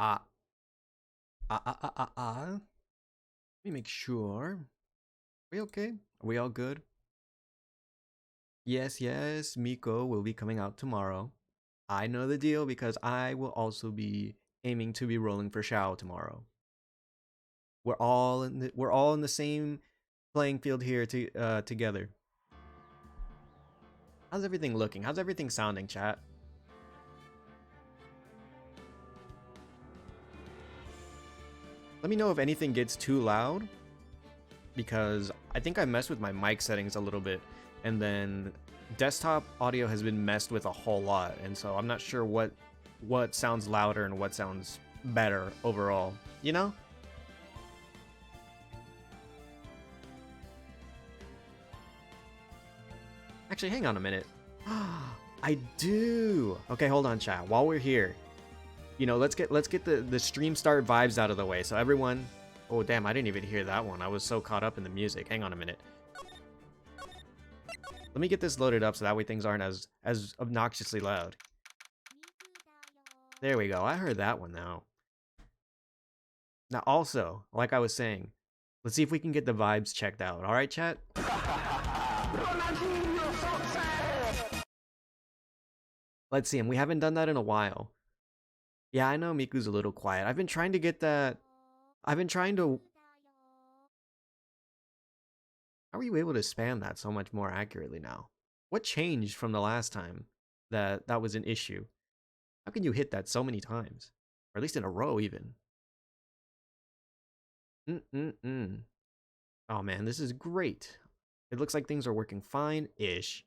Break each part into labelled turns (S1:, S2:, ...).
S1: Ah, Let me make sure. Are we okay? Are we all good? Yes, yes, Miko will be coming out tomorrow. I know the deal because I will also be aiming to be rolling for Shao tomorrow. We're all in the same playing field here together. How's everything looking? How's everything sounding, chat? Let me know if anything gets too loud because I think I messed with my mic settings a little bit, and then desktop audio has been messed with a whole lot, and so I'm not sure what sounds louder and what sounds better overall. You know? Actually, hang on a minute. I do. Okay, hold on, chat. While we're here, let's get the stream start vibes out of the way. So everyone, oh damn, I didn't even hear that one. I was so caught up in the music. Hang on a minute. Let me get this loaded up so that way things aren't as obnoxiously loud. There we go. I heard that one now. Now also, like I was saying, let's see if we can get the vibes checked out. All right, chat? Let's see. And we haven't done that in a while. Yeah, I know Miku's a little quiet. I've been trying to get that. I've been trying to. How are you able to spam that so much more accurately now? What changed from the last time that was an issue? How can you hit that so many times? Or at least in a row, even. Mm-mm-mm. Oh man, this is great. It looks like things are working fine-ish.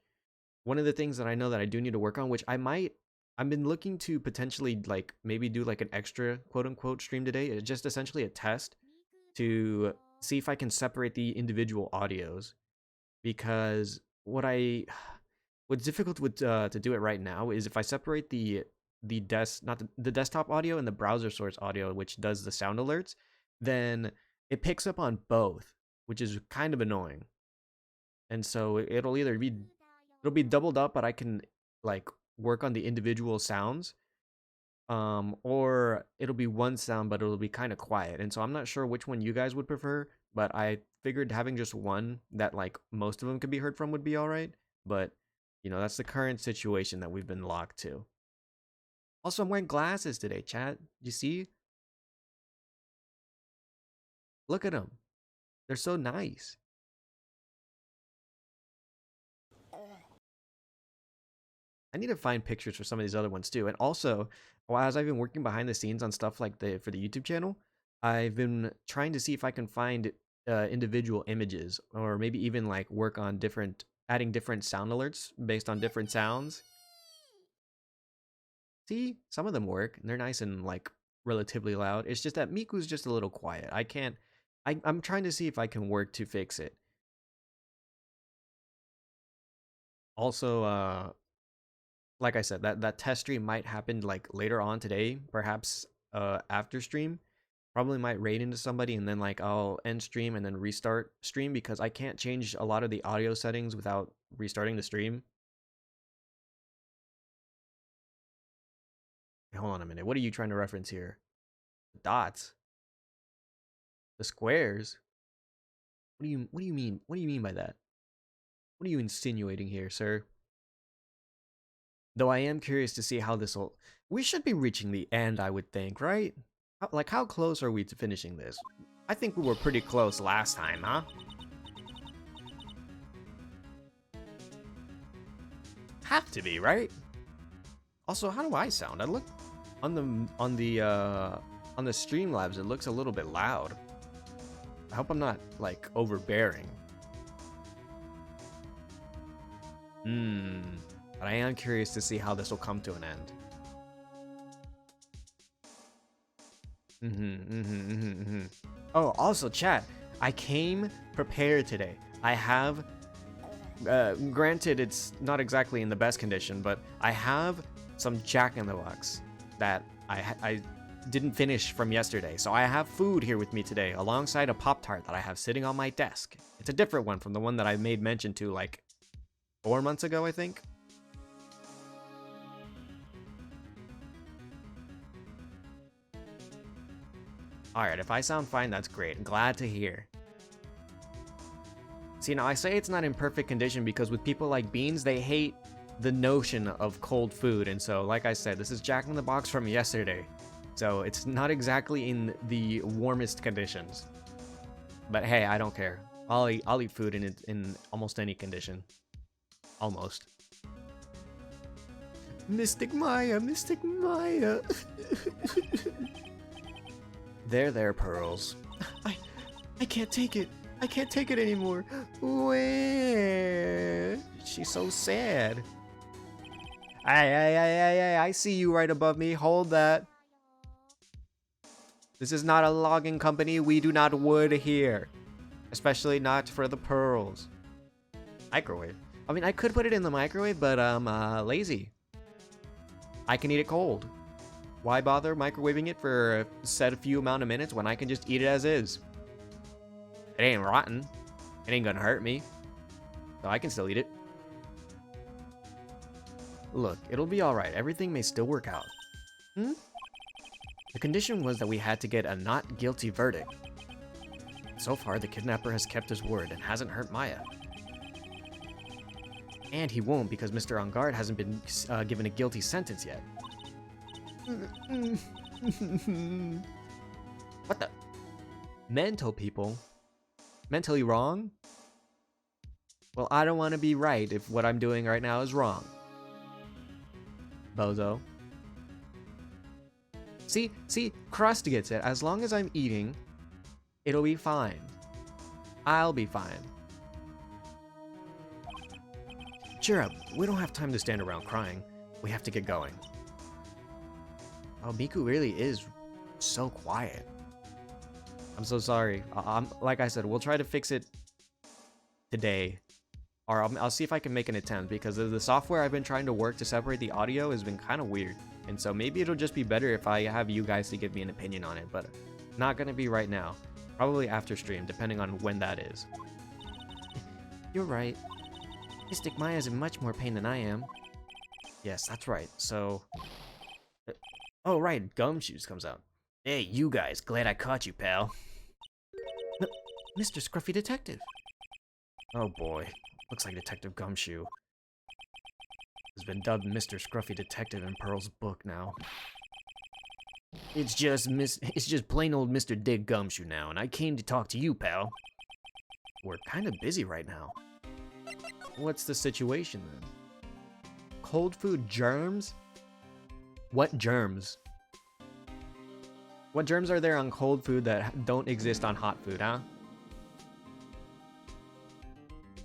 S1: One of the things that I know that I do need to work on, which I've been looking to potentially like maybe do like an extra quote unquote stream today. It's just essentially a test to see if I can separate the individual audios, because what's difficult with to do it right now is if I separate the desk not the desktop audio and the browser source audio, which does the sound alerts, then it picks up on both, which is kind of annoying. And so it'll be doubled up, but I can like work on the individual sounds, or it'll be one sound but it'll be kind of quiet. And so I'm not sure which one you guys would prefer, but I figured having just one that like most of them could be heard from would be all right. But that's the current situation that we've been locked to. Also, I'm wearing glasses today, chat. You see? Look at them. They're so nice. I need to find pictures for some of these other ones too. And also, well, as I've been working behind the scenes on stuff like for the YouTube channel, I've been trying to see if I can find individual images, or maybe even like work on adding different sound alerts based on different sounds. See, some of them work, and they're nice and like relatively loud. It's just that Miku's just a little quiet. I can't. I'm trying to see if I can work to fix it. Also, like I said, that test stream might happen like later on today, perhaps after stream. Probably might raid into somebody, and then like I'll end stream and then restart stream because I can't change a lot of the audio settings without restarting the stream. Hey, hold on a minute. What are you trying to reference here? The dots, the squares. What do you mean? What do you mean by that? What are you insinuating here, sir? Though I am curious to see how this will. We should be reaching the end, I would think, right? Like, how close are we to finishing this? I think we were pretty close last time, huh? Have to be, right? Also, how do I sound? I look on the Streamlabs, it looks a little bit loud. I hope I'm not like overbearing. But I am curious to see how this will come to an end. Oh, also, chat, I came prepared today. I have, granted, it's not exactly in the best condition, but I have some Jack in the Box that I didn't finish from yesterday. So I have food here with me today, alongside a Pop-Tart that I have sitting on my desk. It's a different one from the one that I made mention to like 4 months ago, I think. Alright, if I sound fine, that's great. Glad to hear. See, now I say it's not in perfect condition because with people like Beans, they hate the notion of cold food. And so, like I said, this is Jack in the Box from yesterday. So it's not exactly in the warmest conditions. But hey, I don't care. I'll eat food in almost any condition. Almost. Mystic Maya, Mystic Maya. There, Pearls. I can't take it. I can't take it anymore. Where? She's so sad. I see you right above me. Hold that. This is not a logging company. We do not wood here. Especially not for the pearls. Microwave. I mean, I could put it in the microwave, but I'm lazy. I can eat it cold. Why bother microwaving it for a set few amount of minutes when I can just eat it as is? It ain't rotten. It ain't gonna hurt me. So I can still eat it. Look, it'll be alright. Everything may still work out. The condition was that we had to get a not guilty verdict. So far, the kidnapper has kept his word and hasn't hurt Maya. And he won't because Mr. On Guard hasn't been given a guilty sentence yet. What the? Mental people? Mentally wrong? Well, I don't want to be right if what I'm doing right now is wrong. Bozo. See, Crust gets it. As long as I'm eating, it'll be fine. I'll be fine. Cheer up. We don't have time to stand around crying. We have to get going. Oh, Miku really is so quiet. I'm so sorry. Like I said, we'll try to fix it today. Or I'll see if I can make an attempt, because the software I've been trying to work to separate the audio has been kind of weird. And so maybe it'll just be better if I have you guys to give me an opinion on it, but not gonna be right now. Probably after stream, depending on when that is. You're right. Mystic Maya's in much more pain than I am. Yes, that's right. So... Oh, right. Gumshoes comes out. Hey, you guys. Glad I caught you, pal. Mr. Scruffy Detective. Oh, boy. Looks like Detective Gumshoe has been dubbed Mr. Scruffy Detective in Pearl's book now. It's just plain old Mr. Dig Gumshoe now, and I came to talk to you, pal. We're kind of busy right now. What's the situation, then? Cold food germs? What germs? What germs are there on cold food that don't exist on hot food, huh?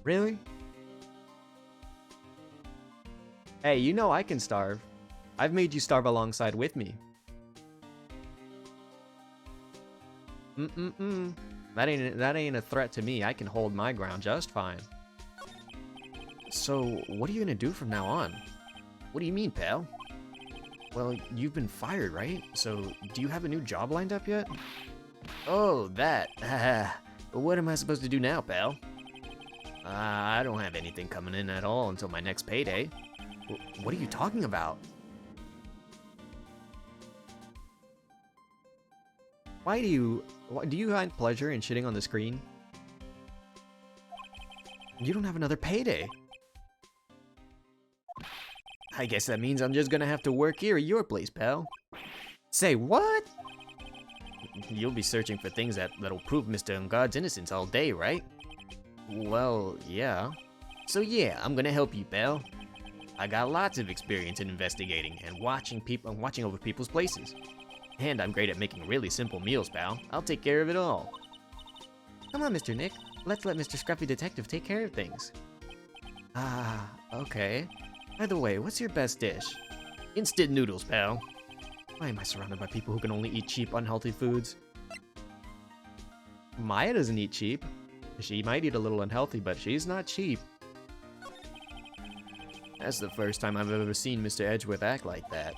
S1: Really? Hey, you know I can starve. I've made you starve alongside with me. That ain't a threat to me. I can hold my ground just fine. So, what are you gonna do from now on? What do you mean, pal? Well, you've been fired, right? So, do you have a new job lined up yet? Oh, that. What am I supposed to do now, pal? I don't have anything coming in at all until my next payday. What are you talking about? Do you find pleasure in shitting on the screen? You don't have another payday. I guess that means I'm just gonna have to work here at your place, pal. Say what? You'll be searching for things that'll prove Mr. Ungod's innocence all day, right? Well, yeah. So yeah, I'm gonna help you, pal. I got lots of experience in investigating and watching over people's places. And I'm great at making really simple meals, pal. I'll take care of it all. Come on, Mr. Nick. Let's let Mr. Scruffy Detective take care of things. Ah, okay. By the way, what's your best dish? Instant noodles, pal. Why am I surrounded by people who can only eat cheap, unhealthy foods? Maya doesn't eat cheap. She might eat a little unhealthy, but she's not cheap. That's the first time I've ever seen Mr. Edgeworth act like that.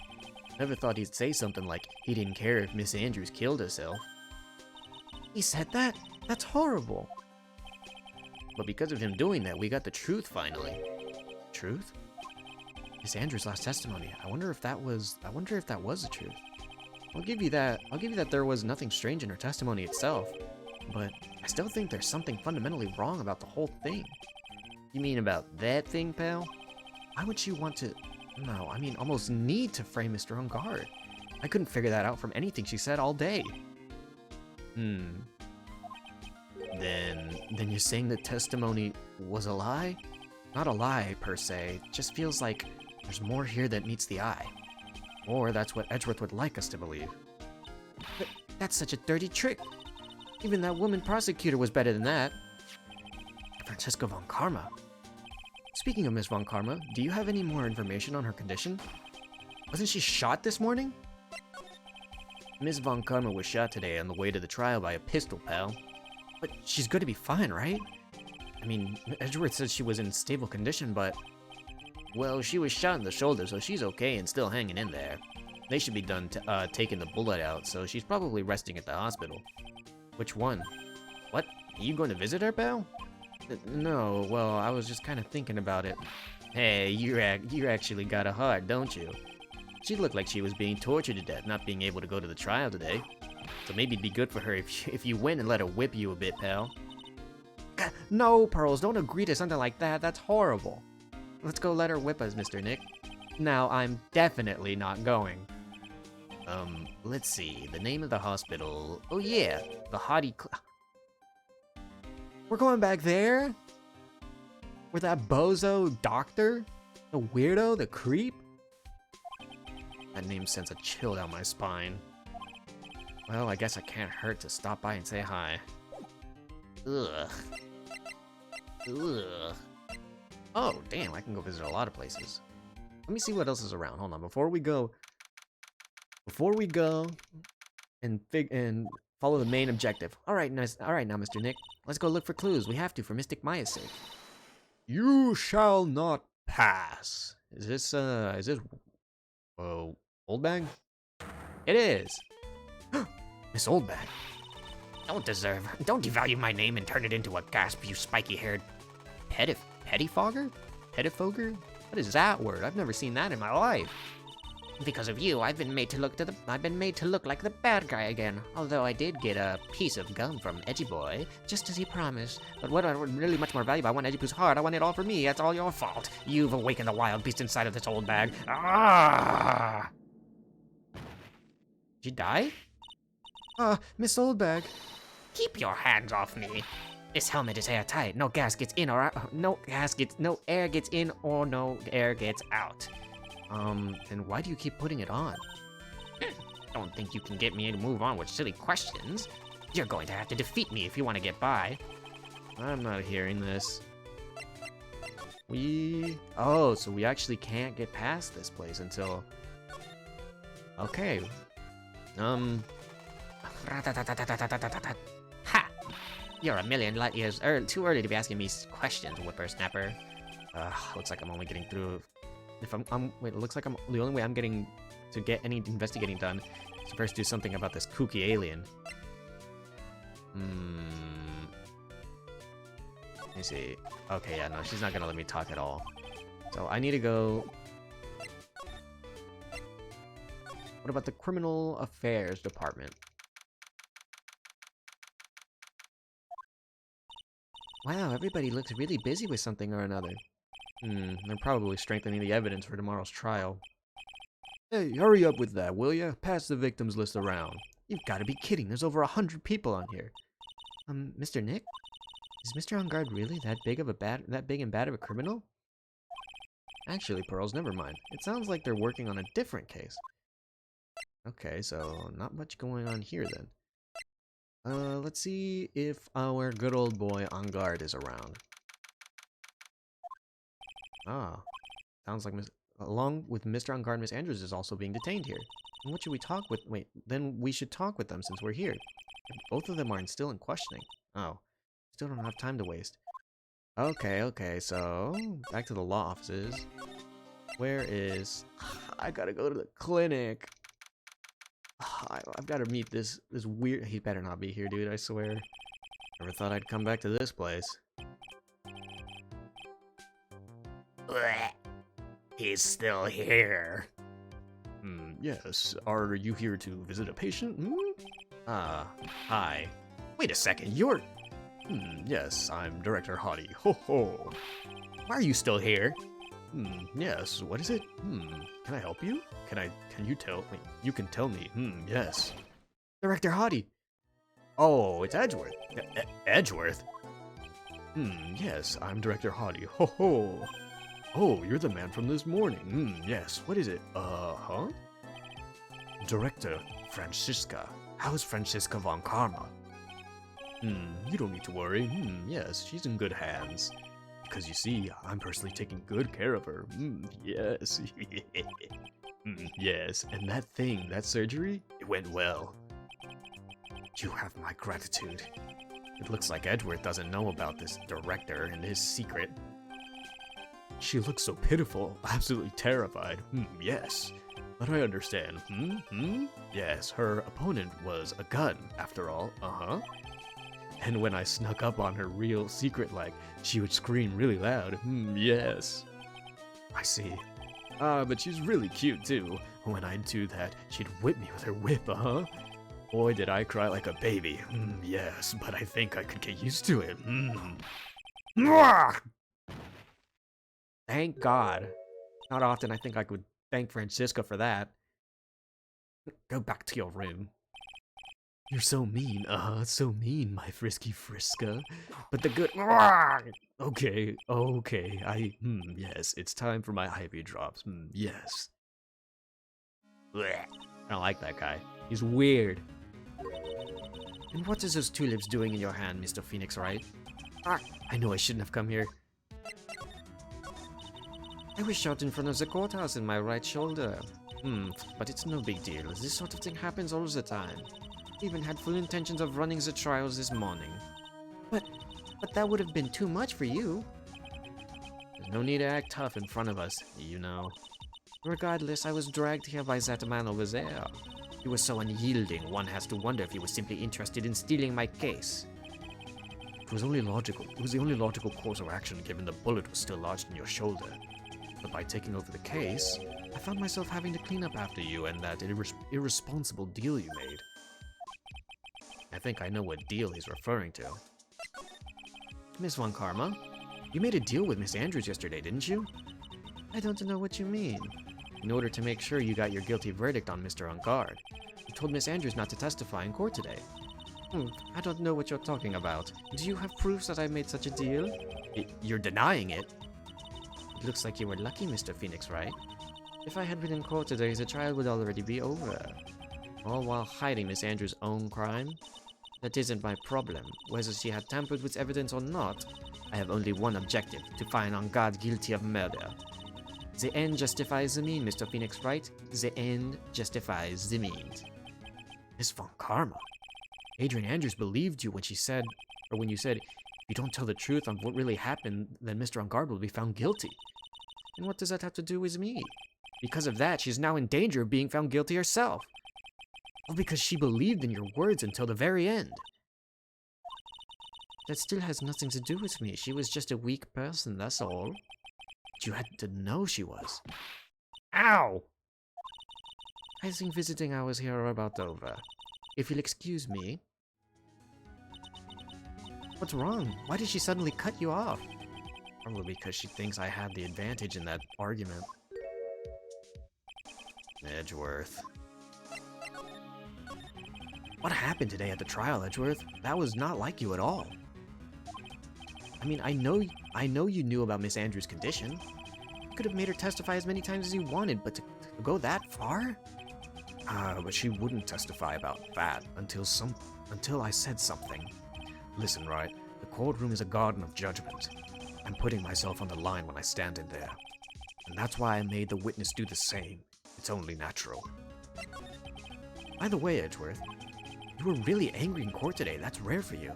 S1: Never thought he'd say something like he didn't care if Miss Andrews killed herself. He said that? That's horrible. But because of him doing that, we got the truth finally. Truth? Miss Andrews' last testimony. I wonder if that was the truth. I'll give you that there was nothing strange in her testimony itself, but I still think there's something fundamentally wrong about the whole thing. You mean about that thing, pal? Why would she want to... No, I mean almost need to frame Mr. On Guard. I couldn't figure that out from anything she said all day. Then you're saying the testimony was a lie? Not a lie, per se. It just feels like there's more here that meets the eye. Or that's what Edgeworth would like us to believe. But that's such a dirty trick. Even that woman prosecutor was better than that. Francesca von Karma. Speaking of Miss von Karma, do you have any more information on her condition? Wasn't she shot this morning? Miss von Karma was shot today on the way to the trial by a pistol, pal. But she's going to be fine, right? I mean, Edgeworth says she was in stable condition, but... Well, she was shot in the shoulder, so she's okay and still hanging in there. They should be done taking the bullet out, so she's probably resting at the hospital. Which one? What? Are you going to visit her, pal? No, well, I was just kind of thinking about it. Hey, you actually got a heart, don't you? She looked like she was being tortured to death, not being able to go to the trial today. So maybe it'd be good for her if you went and let her whip you a bit, pal. No, Pearls, don't agree to something like that. That's horrible. Let's go let her whip us, Mr. Nick. Now, I'm definitely not going. Let's see. The name of the hospital... Oh yeah, the Hottie... We're going back there? With that bozo doctor? The weirdo? The creep? That name sends a chill down my spine. Well, I guess it can't hurt to stop by and say hi. Ugh. Ugh. Oh, damn, I can go visit a lot of places. Let me see what else is around. Hold on, before we go and follow the main objective. All right, now, Mr. Nick. Let's go look for clues. We have to for Mystic Maya's sake. You shall not pass. Is this Old Bag? It is. Miss Old Bag. Don't devalue my name and turn it into a gasp, you spiky-haired pettifogger? Pettifogger? What is that word? I've never seen that in my life. Because of you, I've been made to look like the bad guy again. Although I did get a piece of gum from Edgy Boy, just as he promised. But what really much more valuable, I want Edgy Poo's heart. I want it all for me. That's all your fault. You've awakened the wild beast inside of this old bag. Ah! Did she die? Miss Oldbag. Keep your hands off me. This helmet is airtight. No gas gets in or out. No air gets in or no air gets out. Then why do you keep putting it on? Don't think you can get me to move on with silly questions. You're going to have to defeat me if you want to get by. I'm not hearing this. Oh, so we actually can't get past this place until... Okay. Ha! You're a million light years too early to be asking me questions, whippersnapper. Looks like I'm only getting through... Wait, it looks like the only way I'm getting to get any investigating done is to first do something about this kooky alien. Let me see. Okay, yeah, no, she's not gonna let me talk at all. So I need to go... What about the Criminal Affairs Department? Wow, everybody looks really busy with something or another. They're probably strengthening the evidence for tomorrow's trial. Hey, hurry up with that, will ya? Pass the victims list around. You've got to be kidding, there's over 100 people on here. Mr. Nick? Is Mr. On Guard really that big and bad of a criminal? Actually, Pearls, never mind. It sounds like they're working on a different case. Okay, so not much going on here then. Let's see if our good old boy On Guard is around. Ah, sounds like along with Mr. On Guard, Miss Andrews is also being detained here. And what should we talk with? Wait, then we should talk with them since we're here. Both of them are still in questioning. Oh, still don't have time to waste. Okay, so back to the law offices. Where is... I gotta go to the clinic. I've got to meet this weird... He better not be here, dude, I swear. Never thought I'd come back to this place. He's still here. Yes. Are you here to visit a patient? Hi. Wait a second, you're... Yes, I'm Director Hottie. Ho ho. Why are you still here? Yes, what is it? Can I help you? Can you tell me? You can tell me. Yes. Director Hottie. Oh, it's Edgeworth. Edgeworth? Yes, I'm Director Hottie. Ho ho. Oh, you're the man from this morning. Yes, what is it? Director Francisca. How's Francisca von Karma? You don't need to worry. Yes, she's in good hands. Because you see, I'm personally taking good care of her. Yes. Yes, and that surgery, it went well. You have my gratitude. It looks like Edgeworth doesn't know about this director and his secret. She looks so pitiful, absolutely terrified. Yes, but I understand. Yes, her opponent was a gun, after all. And when I snuck up on her real secret, like, she would scream really loud. Yes. I see. But she's really cute, too. When I'd do that, she'd whip me with her whip, Boy, did I cry like a baby. Yes, but I think I could get used to it. Thank God. Not often I think I could thank Francisca for that. Go back to your room. You're so mean, so mean, my frisky Friska. But the good... Okay, yes, it's time for my IV drops. Yes. Blech. I don't like that guy. He's weird. And what is those tulips doing in your hand, Mr. Phoenix, right? I know I shouldn't have come here. I was shot in front of the courthouse in my right shoulder. But it's no big deal. This sort of thing happens all the time. Even had full intentions of running the trials this morning. But that would have been too much for you. There's no need to act tough in front of us, you know. Regardless, I was dragged here by that man over there. He was so unyielding, one has to wonder if he was simply interested in stealing my case. It was only logical. It was the only logical course of action given the bullet was still lodged in your shoulder. But by taking over the case, I found myself having to clean up after you and that irresponsible deal you made. I think I know what deal he's referring to. Miss Von Karma, you made a deal with Miss Andrews yesterday, didn't you? I don't know what you mean. In order to make sure you got your guilty verdict on Mr. Ungard, you told Miss Andrews not to testify in court today. I don't know what you're talking about. Do you have proofs that I made such a deal? You're denying it. It looks like you were lucky, Mr. Phoenix, right? If I had been in court today, the trial would already be over. All while hiding Miss Andrews' own crime? That isn't my problem. Whether she had tampered with evidence or not, I have only one objective, to find Ungard guilty of murder. The end justifies the means, Mr. Phoenix, right? The end justifies the means. Miss Von Karma. Adrian Andrews believed you when you said, if you don't tell the truth on what really happened, then Mr. Ungard will be found guilty. And what does that have to do with me? Because of that, she's now in danger of being found guilty herself. All because she believed in your words until the very end. That still has nothing to do with me. She was just a weak person, that's all. But you had to know she was. Ow! I think visiting hours here are about over. If you'll excuse me. What's wrong? Why did she suddenly cut you off? Probably because she thinks I had the advantage in that argument. Edgeworth. What happened today at the trial, Edgeworth? That was not like you at all. I mean, I know you knew about Miss Andrews' condition. You could have made her testify as many times as you wanted, but to go that far? But she wouldn't testify about that until I said something. Listen, right, the courtroom is a garden of judgment. I'm putting myself on the line when I stand in there. And that's why I made the witness do the same. It's only natural. By the way, Edgeworth, you were really angry in court today. That's rare for you.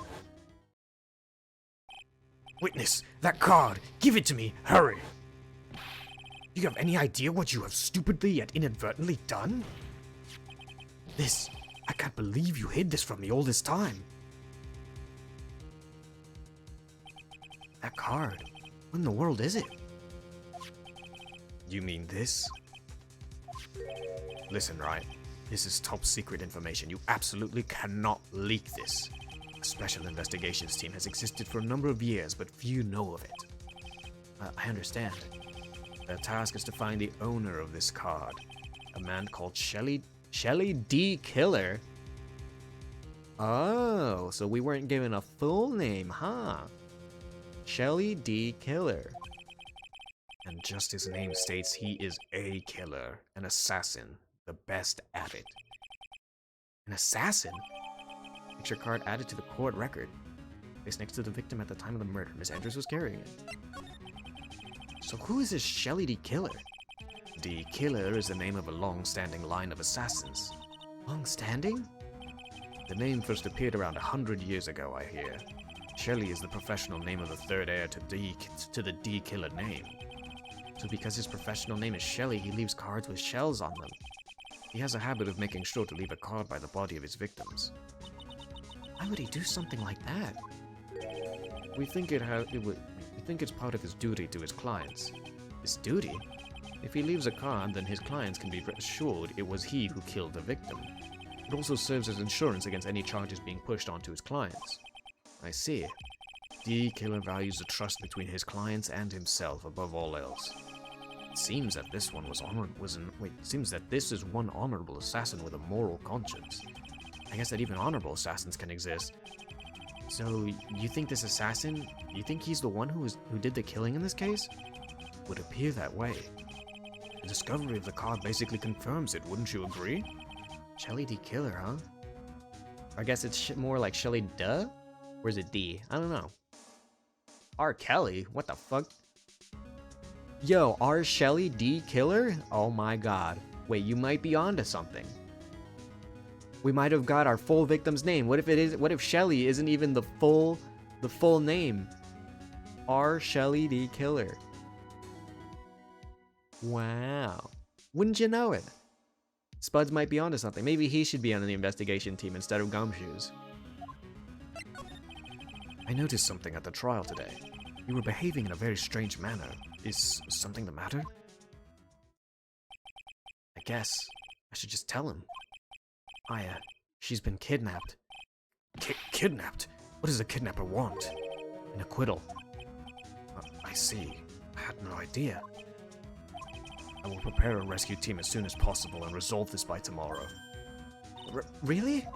S1: Witness, that card! Give it to me! Hurry! Do you have any idea what you have stupidly yet inadvertently done? I can't believe you hid this from me all this time. That card? What in the world is it? You mean this? Listen, right? This is top secret information. You absolutely cannot leak this. A special investigations team has existed for a number of years, but few know of it. I understand. Their task is to find the owner of this card, a man called Shelly D. Killer. Oh, so we weren't given a full name, huh? Shelly D. Killer. And just his name states, he is a killer, an assassin, the best at it. An assassin? Picture card added to the court record. Placed next to the victim at the time of the murder. Miss Andrews was carrying it. So who is this Shelly D. Killer? D. Killer is the name of a long-standing line of assassins. Long-standing? The name first appeared around 100 years ago, I hear. Shelly is the professional name of the third heir to the D. Killer name. So because his professional name is Shelly, he leaves cards with shells on them. He has a habit of making sure to leave a card by the body of his victims. Why would he do something like that? We think it's part of his duty to his clients. His duty? If he leaves a card, then his clients can be assured it was he who killed the victim. It also serves as insurance against any charges being pushed onto his clients. I see. D. Killer values the trust between his clients and himself above all else. It seems that this is one honorable assassin with a moral conscience. I guess that even honorable assassins can exist. So, you think this assassin, you think he's the one who did the killing in this case? Would appear that way. The discovery of the card basically confirms it, wouldn't you agree? Shelly D. Killer, huh? I guess it's more like Shelly Duh? Or is it D? I don't know. R. Kelly? What the fuck? Yo, R. Shelly D. Killer? Oh my god. Wait, you might be onto something. We might have got our full victim's name. What if Shelly isn't even the full name? R. Shelly D. Killer. Wow. Wouldn't you know it? Spuds might be onto something. Maybe he should be on the investigation team instead of Gumshoes. I noticed something at the trial today. You were behaving in a very strange manner. Is something the matter? I guess I should just tell him. Aya, she's been kidnapped. Kidnapped? What does a kidnapper want? An acquittal. I see. I had no idea. I will prepare a rescue team as soon as possible and resolve this by tomorrow. Really?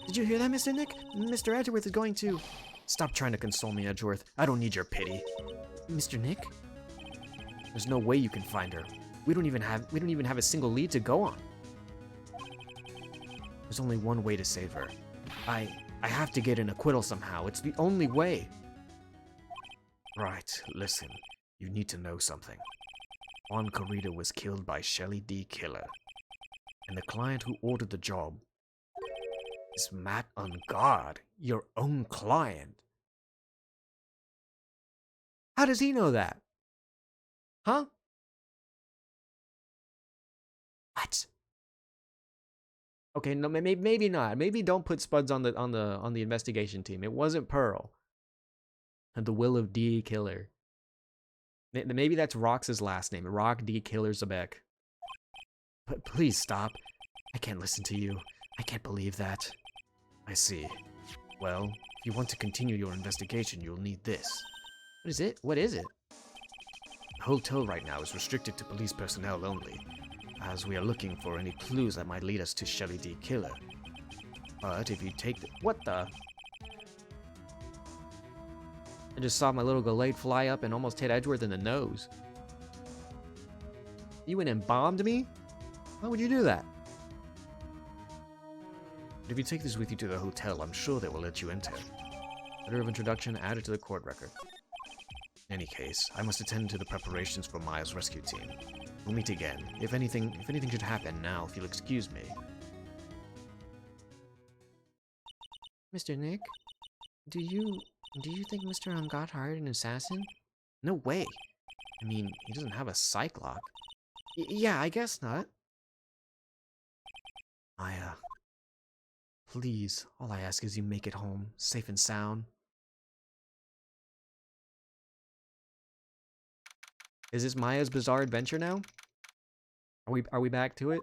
S1: Did you hear that, Mr. Nick? Mr. Edgeworth is going to... Stop trying to console me, Edgeworth. I don't need your pity. Mr. Nick? There's no way you can find her. We don't even have a single lead to go on. There's only one way to save her. I have to get an acquittal somehow. It's the only way. Right, listen. You need to know something. Juan Corrida was killed by Shelly D. Killer. And the client who ordered the job is Matt Ungard, your own client. How does he know that? Huh? What? Okay, no, maybe not. Maybe don't put Spuds on the investigation team. It wasn't Pearl. And the Will of D. Killer. Maybe that's Rox's last name. Rock D. Killer Zabek. But please stop. I can't listen to you. I can't believe that. I see. Well, if you want to continue your investigation, you'll need this. What is it? What is it? The hotel right now is restricted to police personnel only, as we are looking for any clues that might lead us to Shelly D. Killer. But if you take the... What the? I just saw my little Gallade fly up and almost hit Edgeworth in the nose. You went and bombed me? Why would you do that? But if you take this with you to the hotel, I'm sure they will let you enter. Letter of introduction added to the court record. In any case, I must attend to the preparations for Maya's rescue team. We'll meet again. If anything should happen now, if you'll excuse me. Mr. Nick, do you think Mr. Ungard hired an assassin? No way. I mean, he doesn't have a psych lock. Yeah, I guess not. Maya, please, all I ask is you make it home, safe and sound. Is this Maya's Bizarre Adventure now? Are we back to it?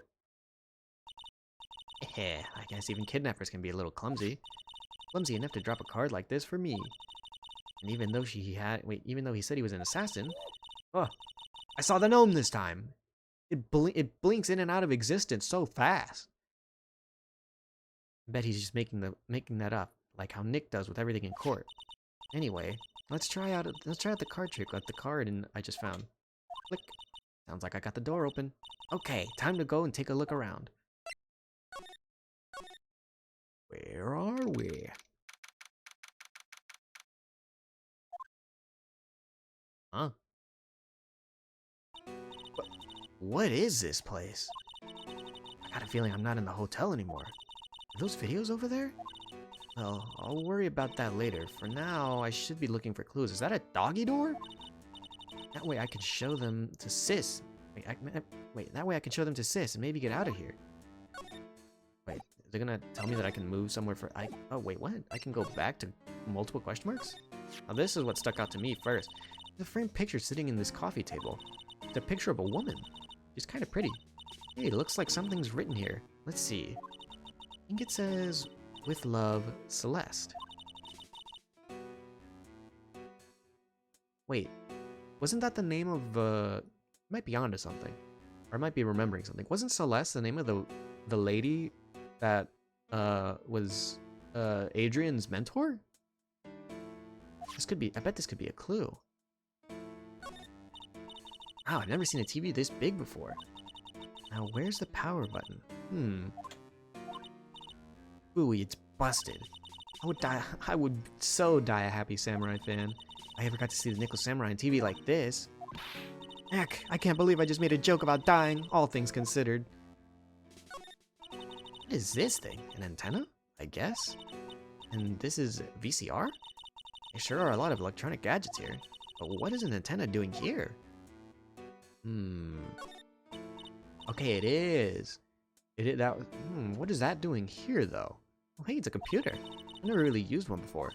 S1: Eh, I guess even kidnappers can be a little clumsy. Clumsy enough to drop a card like this for me. And even though even though he said he was an assassin, oh, I saw the gnome this time. It blinks in and out of existence so fast. I bet he's just making that up, like how Nick does with everything in court. Anyway, let's try out the card trick with the card I just found. Click. Sounds like I got the door open. Okay, time to go and take a look around. Where are we? Huh? What is this place? I got a feeling I'm not in the hotel anymore. Are those videos over there? Well, I'll worry about that later. For now, I should be looking for clues. Is that a doggy door? That way I can show them to Sis. Wait, that way I can show them to Sis and maybe get out of here. Wait, is it gonna tell me that I can move somewhere oh, wait, what? I can go back to multiple question marks? Now this is what stuck out to me first. There's a framed picture sitting in this coffee table. It's a picture of a woman. She's kind of pretty. Hey, it looks like something's written here. Let's see. I think it says, "With love, Celeste." Wait, wasn't that the name of, I might be onto something. Or I might be remembering something. Wasn't Celeste the name of the lady that, was, Adrian's mentor? I bet this could be a clue. Wow, I've never seen a TV this big before. Now, where's the power button? Ooh, it's busted. I would so die a Happy Samurai fan. I ever got to see the Nickel Samurai on TV like this. Heck, I can't believe I just made a joke about dying, all things considered. What is this thing? An antenna? I guess? And this is VCR? There sure are a lot of electronic gadgets here. But what is an antenna doing here? Okay, it is. What is that doing here, though? Oh, hey, it's a computer. I've never really used one before.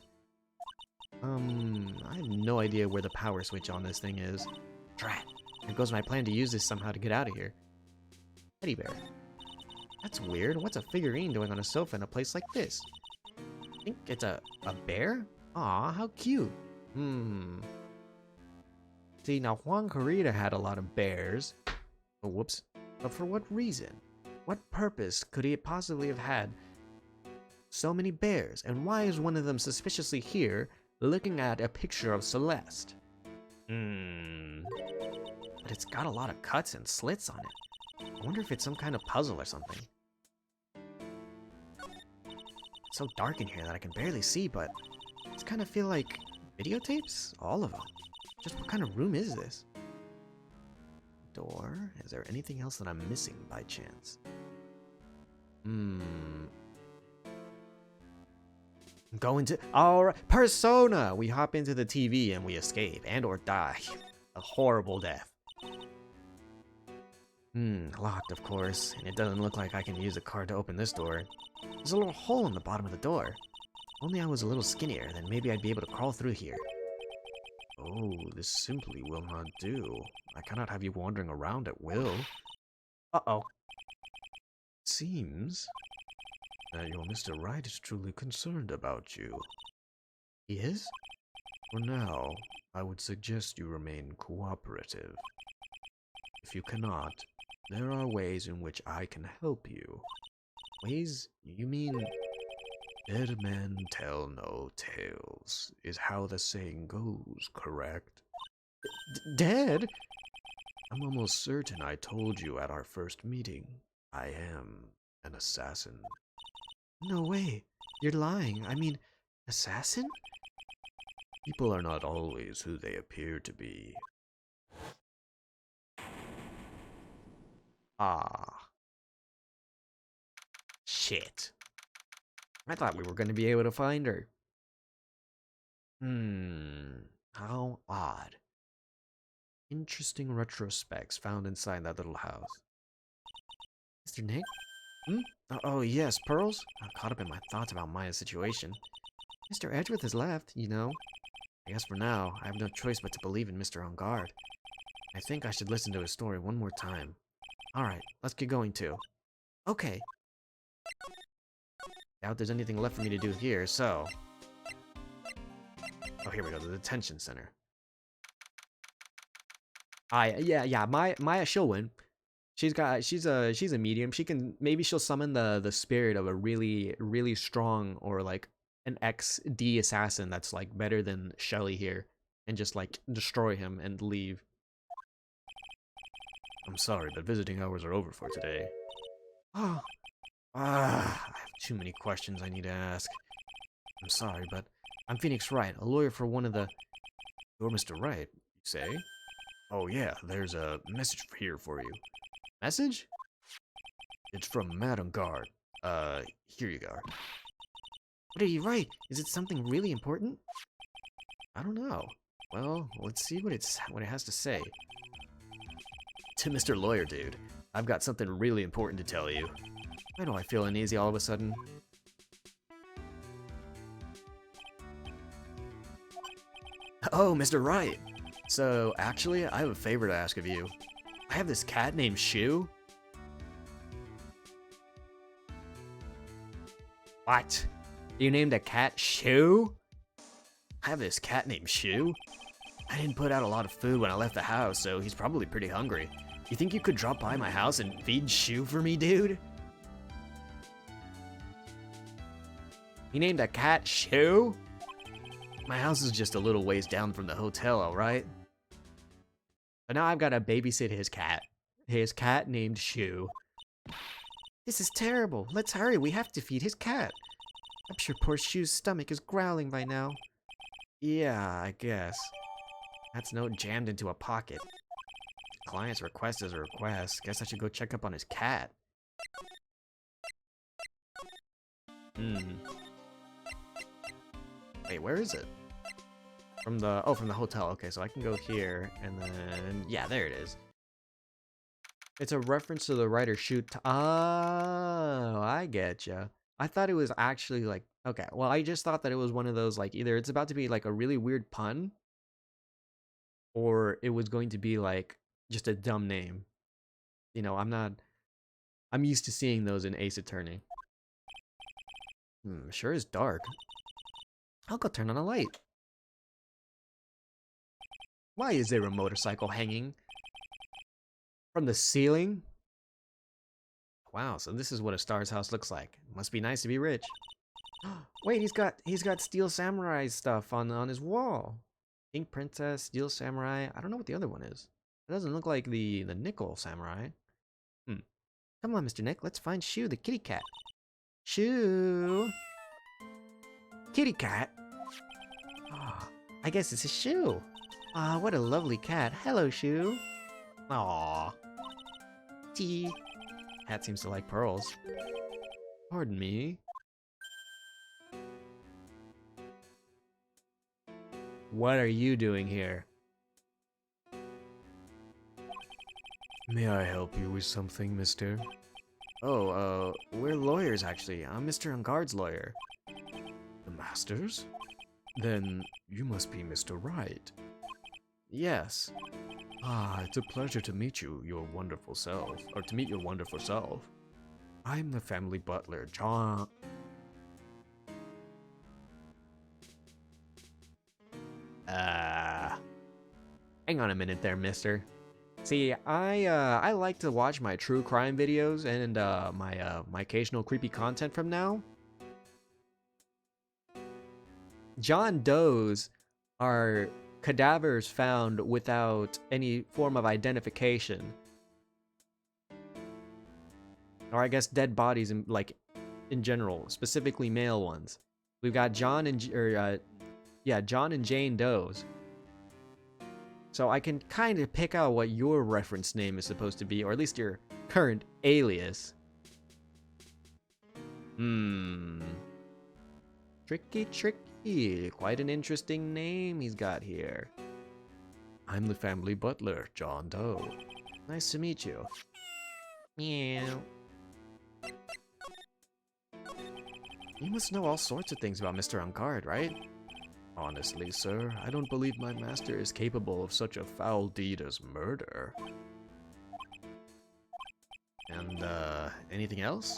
S1: I have no idea where the power switch on this thing is. Drat. There goes my plan to use this somehow to get out of here. Teddy bear. That's weird. What's a figurine doing on a sofa in a place like this? I think it's a bear? Aw, how cute. See, now Juan Corrida had a lot of bears. Oh, whoops. But for what reason? What purpose could he possibly have had so many bears? And why is one of them suspiciously here, looking at a picture of Celeste? But it's got a lot of cuts and slits on it. I wonder if it's some kind of puzzle or something. It's so dark in here that I can barely see, but it's kind of feel like videotapes? All of them. Just what kind of room is this? Door? Is there anything else that I'm missing by chance? Go into... Alright, Persona! We hop into the TV and we escape, and or die. A horrible death. Locked, of course, and it doesn't look like I can use a card to open this door. There's a little hole in the bottom of the door. If only I was a little skinnier, then maybe I'd be able to crawl through here. Oh, this simply will not do. I cannot have you wandering around at will. Uh-oh. Seems that your Mr. Right is truly concerned about you. He is? For now, I would suggest you remain cooperative. If you cannot, there are ways in which I can help you. Ways? You mean... Dead men tell no tales, is how the saying goes, correct? Dead? I'm almost certain I told you at our first meeting. I am an assassin. No way. You're lying. I mean, assassin? People are not always who they appear to be. Ah. Shit. I thought we were going to be able to find her. How odd. Interesting retrospects found inside that little house. Mr. Nick? Oh, yes, Pearls? I'm caught up in my thoughts about Maya's situation. Mr. Edgeworth has left, you know. I guess for now, I have no choice but to believe in Mr. On Guard. I think I should listen to his story one more time. Alright, let's get going too. Okay. Doubt there's anything left for me to do here, so... Oh, here we go, the detention center. Yeah, Maya, she'll win. She's a medium. Maybe she'll summon the spirit of a really strong, or like an XD assassin that's like better than Shelly here, and just like destroy him and leave. I'm sorry, but visiting hours are over for today. Oh, I have too many questions I need to ask. I'm sorry, but I'm Phoenix Wright, a lawyer for one of the... You're Mr. Wright, you say? Oh yeah, there's a message here for you. Message? It's from Madame Guard. Here you go. What are you write? Is it something really important? I don't know. Well, let's see what it has to say. To Mr. Lawyer Dude, I've got something really important to tell you. Why do I feel uneasy all of a sudden? Oh, Mr. Wright! So, actually, I have a favor to ask of you. I have this cat named Shu. What? You named a cat Shu? I have this cat named Shu. I didn't put out a lot of food when I left the house, so he's probably pretty hungry. You think you could drop by my house and feed Shu for me, dude? You named a cat Shu? My house is just a little ways down from the hotel, alright? But now I've got to babysit his cat. His cat named Shu. This is terrible. Let's hurry. We have to feed his cat. I'm sure poor Shu's stomach is growling by now. Yeah, I guess. That's note jammed into a pocket. Client's request is a request. Guess I should go check up on his cat. Wait, where is it? From the hotel. Okay, so I can go here, and then... Yeah, there it is. It's a reference to the writer Shu. Oh, I getcha. I thought it was actually like... Okay, well, I just thought that it was one of those, like, either it's about to be like a really weird pun, or it was going to be like just a dumb name. You know, I'm used to seeing those in Ace Attorney. Sure is dark. I'll go turn on a light. Why is there a motorcycle hanging from the ceiling? Wow, so this is what a star's house looks like. Must be nice to be rich. Wait, he's got Steel Samurai stuff on his wall. Pink Princess, Steel Samurai. I don't know what the other one is. It doesn't look like the Nickel Samurai. Come on, Mr. Nick, let's find Shu, the kitty cat. Shu! Kitty cat? Oh, I guess it's a Shu. Ah, what a lovely cat. Hello, Shu. Aww. Tea. Cat seems to like pearls. Pardon me. What are you doing here? May I help you with something, mister? Oh, we're lawyers, actually. I'm Mr. Ungard's lawyer. The Masters? Then you must be Mr. Wright. Yes. Ah, it's a pleasure to meet you, your wonderful self. Or to meet your wonderful self. I'm the family butler, John. Hang on a minute there, mister. See, I like to watch my true crime videos and my occasional creepy content from now. John Does are cadavers found without any form of identification. Or I guess dead bodies in general, specifically male ones. We've got John and Jane Does. So I can kind of pick out what your reference name is supposed to be, or at least your current alias. Tricky, tricky. Quite an interesting name he's got here. I'm the family butler, John Doe. Nice to meet you. Meow. You must know all sorts of things about Mr. Ungard, right? Honestly, sir, I don't believe my master is capable of such a foul deed as murder. And, anything else?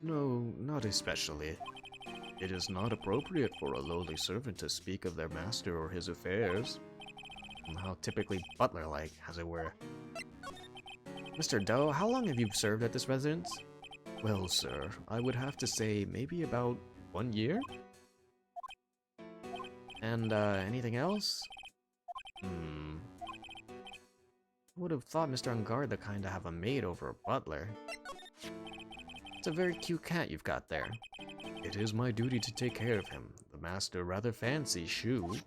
S1: No, not especially. It is not appropriate for a lowly servant to speak of their master or his affairs. How typically butler-like, as it were. Mr. Doe, how long have you served at this residence? Well, sir, I would have to say maybe about 1 year? And, anything else? Would have thought Mr. Ungard the kind to have a maid over a butler. It's a very cute cat you've got there. It is my duty to take care of him. The master rather fancies Shu.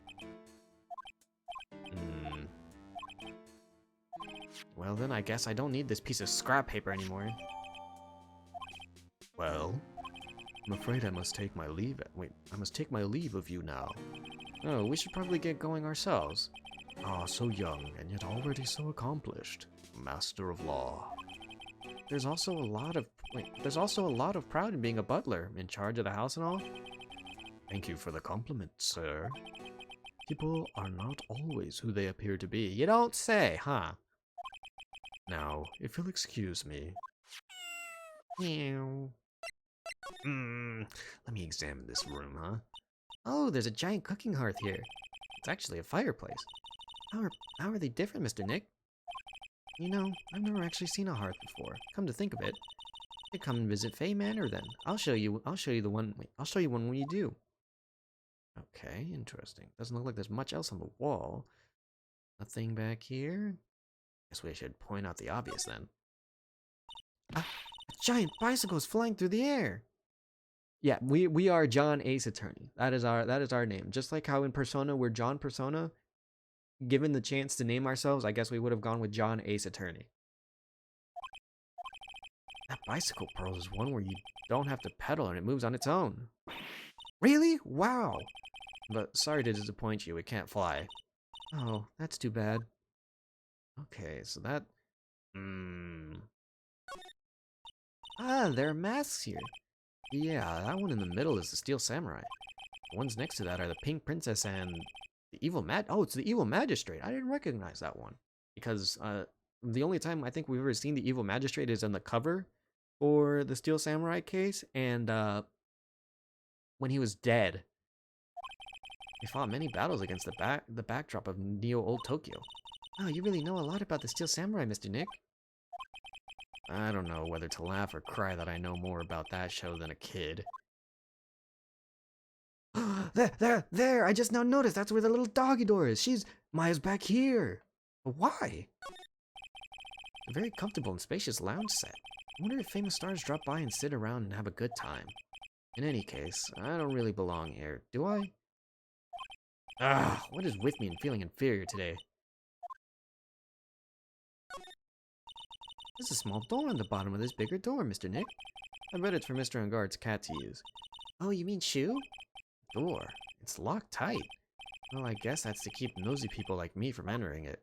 S1: Well then, I guess I don't need this piece of scrap paper anymore. Well, I'm afraid I must take my leave. I must take my leave of you now. Oh, we should probably get going ourselves. Ah, so young, and yet already so accomplished. Master of law. There's also a lot of pride in being a butler, in charge of the house and all. Thank you for the compliment, sir. People are not always who they appear to be. You don't say, huh? Now, if you'll excuse me. Meow. Let me examine this room, huh? Oh, there's a giant cooking hearth here. It's actually a fireplace. How are they different, Mr. Nick? You know, I've never actually seen a hearth before. Come to think of it, you come and visit Fay Manor then. I'll show you one when you do. Okay, interesting. Doesn't look like there's much else on the wall. Nothing back here. Guess we should point out the obvious then. A giant bicycle is flying through the air. Yeah, we are John Ace Attorney. That is our name. Just like how in Persona we're John Persona. Given the chance to name ourselves, I guess we would have gone with John Ace Attorney. That bicycle, Pearl, is one where you don't have to pedal and it moves on its own. Really? Wow. But sorry to disappoint you, it can't fly. Oh, that's too bad. Okay, so that... Ah, there are masks here. Yeah, that one in the middle is the Steel Samurai. The ones next to that are the Pink Princess and the Evil Oh, it's the Evil Magistrate. I didn't recognize that one. Because the only time I think we've ever seen the Evil Magistrate is on the cover for the Steel Samurai case, and when he was dead. He fought many battles against the backdrop of Neo Old Tokyo. Oh, you really know a lot about the Steel Samurai, Mr. Nick. I don't know whether to laugh or cry that I know more about that show than a kid. There! I just now noticed that's where the little doggy door is. Maya's back here. But why? A very comfortable and spacious lounge set. I wonder if famous stars drop by and sit around and have a good time. In any case, I don't really belong here, do I? What is with me and feeling inferior today? There's a small door on the bottom of this bigger door, Mr. Nick. I bet it's for Mr. Ungard's cat to use. Oh, you mean Shu? Door. It's locked tight. Well, I guess that's to keep nosy people like me from entering it.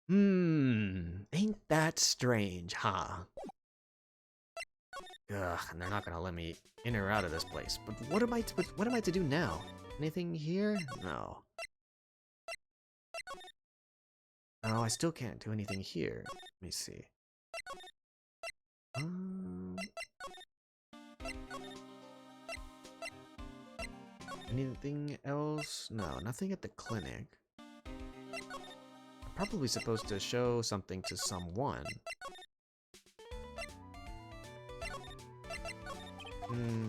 S1: Ain't that strange, huh? Ugh, and they're not gonna let me in or out of this place. But what am I to do now? Anything here? No. No, I still can't do anything here. Let me see. Anything else? No, nothing at the clinic. I'm probably supposed to show something to someone.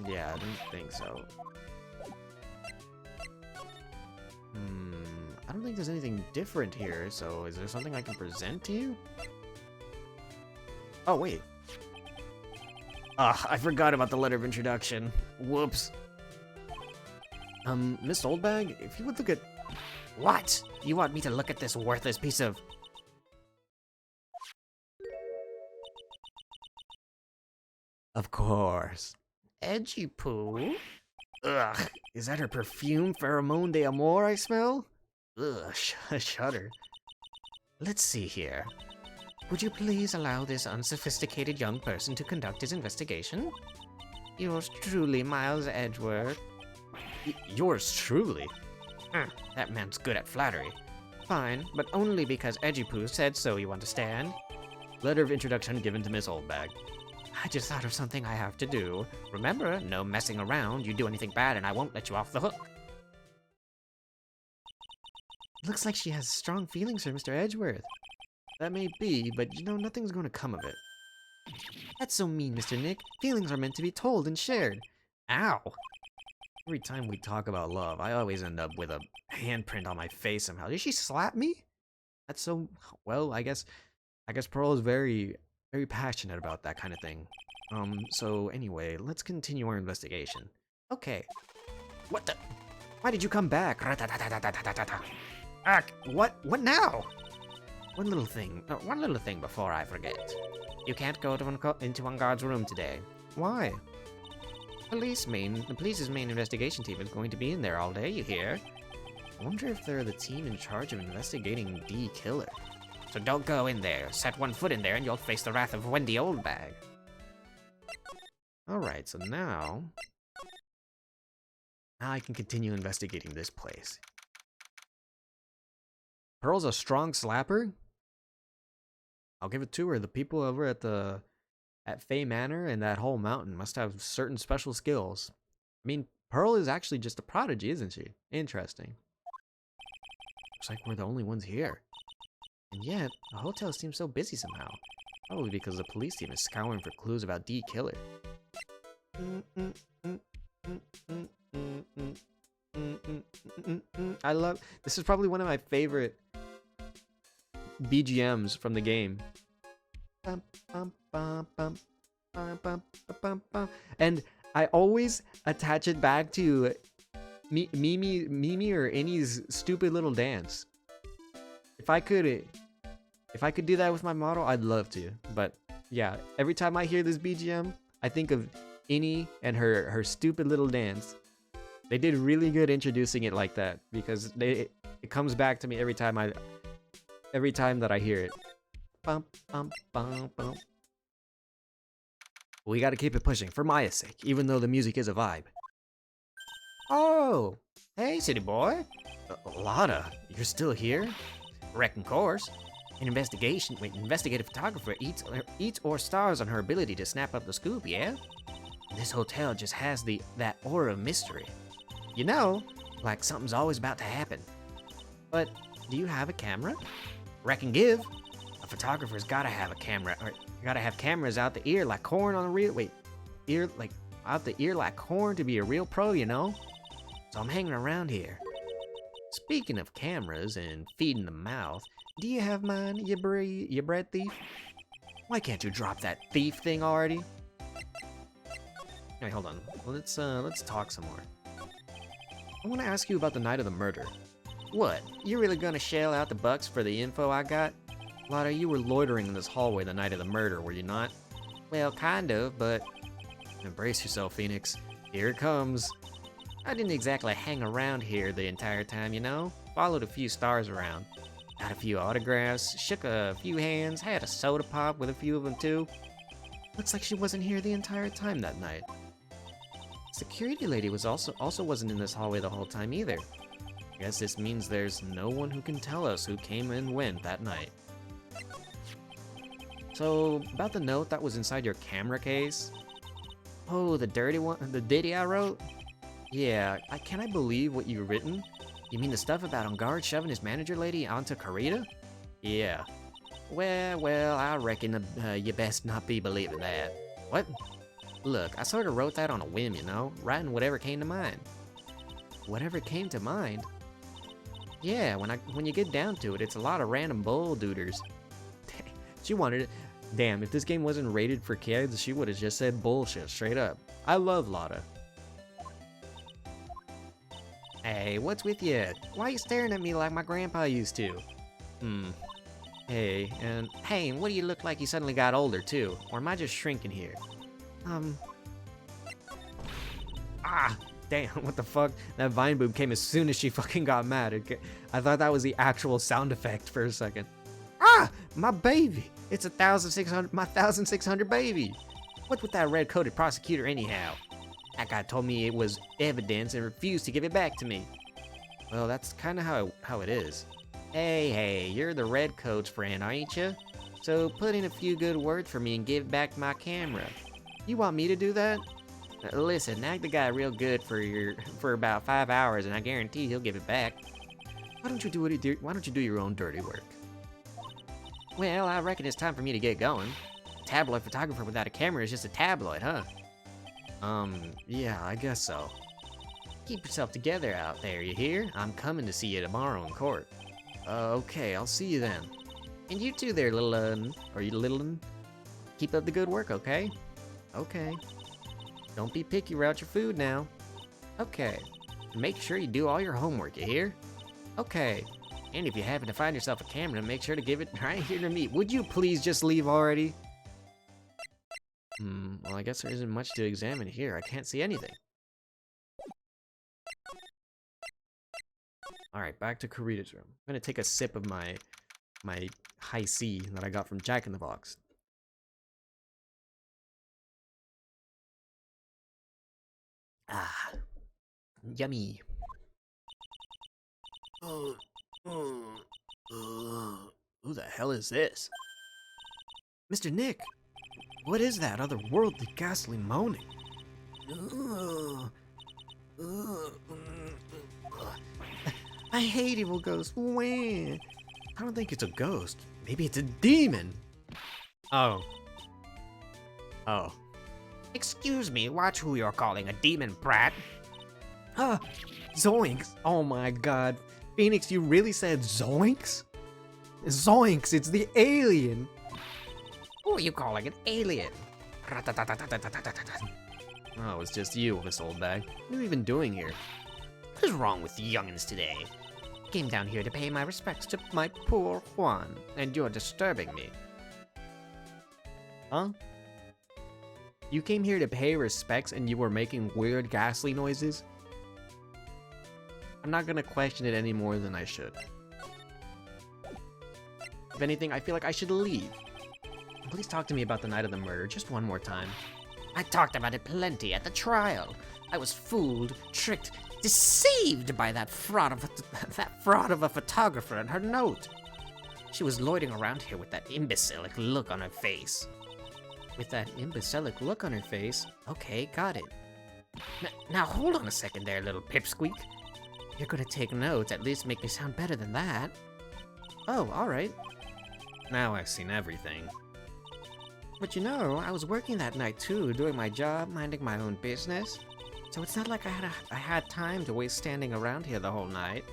S1: Yeah, I didn't think so. I don't think there's anything different here, so is there something I can present to you? Oh, wait. I forgot about the letter of introduction. Whoops. Miss Oldbag, if you would look at... What? You want me to look at this worthless piece of... Of course. Edgy poo? Ugh, is that her perfume pheromone de amor I smell? Ugh, shudder. Let's see here. Would you please allow this unsophisticated young person to conduct his investigation? Yours truly, Miles Edgeworth. Yours truly? That man's good at flattery. Fine, but only because Edgypoo said so, you understand? Letter of introduction given to Miss Oldbag. I just thought of something I have to do. Remember, no messing around. You do anything bad and I won't let you off the hook. Looks like she has strong feelings for Mr. Edgeworth. That may be, but you know, nothing's going to come of it. That's so mean, Mr. Nick. Feelings are meant to be told and shared. Ow! Every time we talk about love, I always end up with a handprint on my face somehow. Did she slap me? That's so... Well, I guess Pearl is very, very passionate about that kind of thing. So anyway, let's continue our investigation. Okay. What the... Why did you come back? What now? One little thing before I forget. You can't go into one guard's room today. Why? The police's main investigation team is going to be in there all day, you hear? I wonder if they're the team in charge of investigating D. Killer. So don't go in there. Set one foot in there and you'll face the wrath of Wendy Oldbag. Alright, so now I can continue investigating this place. Pearl's a strong slapper? I'll give it to her. The people over at Fey Manor and that whole mountain must have certain special skills. I mean, Pearl is actually just a prodigy, isn't she? Interesting. Looks like we're the only ones here. And yet, the hotel seems so busy somehow. Probably because the police team is scouring for clues about D. Killer. I love... This is probably one of my favorite BGMs from the game. And I always attach it back to Mimi or Annie's stupid little dance. If I could do that with my model, I'd love to. But yeah, every time I hear this BGM, I think of Annie and her stupid little dance. They did really good introducing it like that because it comes back to me every time that I hear it. Bum, bum, bum, bum. We gotta keep it pushing for Maya's sake, even though the music is a vibe. Oh, hey, city boy. Lotta, you're still here? Reckon course. An investigative photographer eats or stars on her ability to snap up the scoop, yeah? This hotel just has that aura of mystery. You know, like something's always about to happen. But do you have a camera? Reckon give. A photographer's gotta have a camera, or gotta have cameras out the ear like corn on a real... out the ear like corn to be a real pro, you know? So I'm hanging around here. Speaking of cameras and feeding the mouth, do you have mine, you bread thief? Why can't you drop that thief thing already? Wait, hold on. Let's talk some more. I want to ask you about the night of the murder. What? You really gonna shell out the bucks for the info I got? Lotta, you were loitering in this hallway the night of the murder, were you not? Well, kind of, but... Embrace yourself, Phoenix. Here it comes. I didn't exactly hang around here the entire time, you know? Followed a few stars around. Got a few autographs, shook a few hands, had a soda pop with a few of them too. Looks like she wasn't here the entire time that night. Security lady was also wasn't in this hallway the whole time either. Guess this means there's no one who can tell us who came and went that night. So, about the note that was inside your camera case? Oh, the dirty one, the ditty I wrote? Yeah, can I believe what you've written? You mean the stuff about on guard shoving his manager lady onto Karita? Yeah. Well, I reckon you best not be believing that. What? Look, I sort of wrote that on a whim, you know? Writing whatever came to mind. Whatever came to mind? Yeah, when you get down to it, it's a lot of random bull dooders. She wanted it. Damn, if this game wasn't rated for kids, she would have just said bullshit straight up. I love Lotta. Hey, what's with you? Why are you staring at me like my grandpa used to? Hey, and what do you look like you suddenly got older too? Or am I just shrinking here? Damn, what the fuck? That vine boob came as soon as she fucking got mad. I thought that was the actual sound effect for a second. Ah, my baby! It's my 1,600 baby! What's with that red-coated prosecutor anyhow? That guy told me it was evidence and refused to give it back to me. Well, that's kind of how it is. Hey, you're the red coat's friend, ain't you? So put in a few good words for me and give back my camera. You want me to do that? Listen, nag the guy real good for about 5 hours, and I guarantee he'll give it back. Why don't you do your own dirty work? Well, I reckon it's time for me to get going. A tabloid photographer without a camera is just a tabloid, huh? Yeah, I guess so. Keep yourself together out there, you hear? I'm coming to see you tomorrow in court. Okay, I'll see you then. And you too there, little or you little un? Keep up the good work, okay? Okay. Don't be picky about your food now. Okay. Make sure you do all your homework, you hear? Okay. And if you happen to find yourself a camera, make sure to give it right here to me. Would you please just leave already? Well, I guess there isn't much to examine here. I can't see anything. Alright, back to Karita's room. I'm gonna take a sip of my high C that I got from Jack in the Box. Ah, yummy. Who the hell is this? Mr. Nick, what is that otherworldly ghastly moaning? I hate evil ghosts. I don't think it's a ghost. Maybe it's a demon. Oh. Excuse me, watch who you're calling a demon, brat. Zoinks. Oh my god. Phoenix, you really said Zoinks? Zoinks, it's the alien. Who are you calling an alien? Oh, it's just you, Miss Old Bag. What are you even doing here? What is wrong with you youngins today? Came down here to pay my respects to my poor Juan, and you're disturbing me. Huh? You came here to pay respects and you were making weird ghastly noises? I'm not gonna question it any more than I should. If anything, I feel like I should leave. Please talk to me about the night of the murder just one more time. I talked about it plenty at the trial. I was fooled, tricked, deceived by that fraud of a photographer and her note. She was loitering around here with that imbecilic look on her face. With that imbecilic look on her face? Okay, got it. Now hold on a second there, little pipsqueak. You're gonna take notes, at least make me sound better than that. Oh, alright. Now I've seen everything. But you know, I was working that night too, doing my job, minding my own business. So it's not like I had time to waste standing around here the whole night.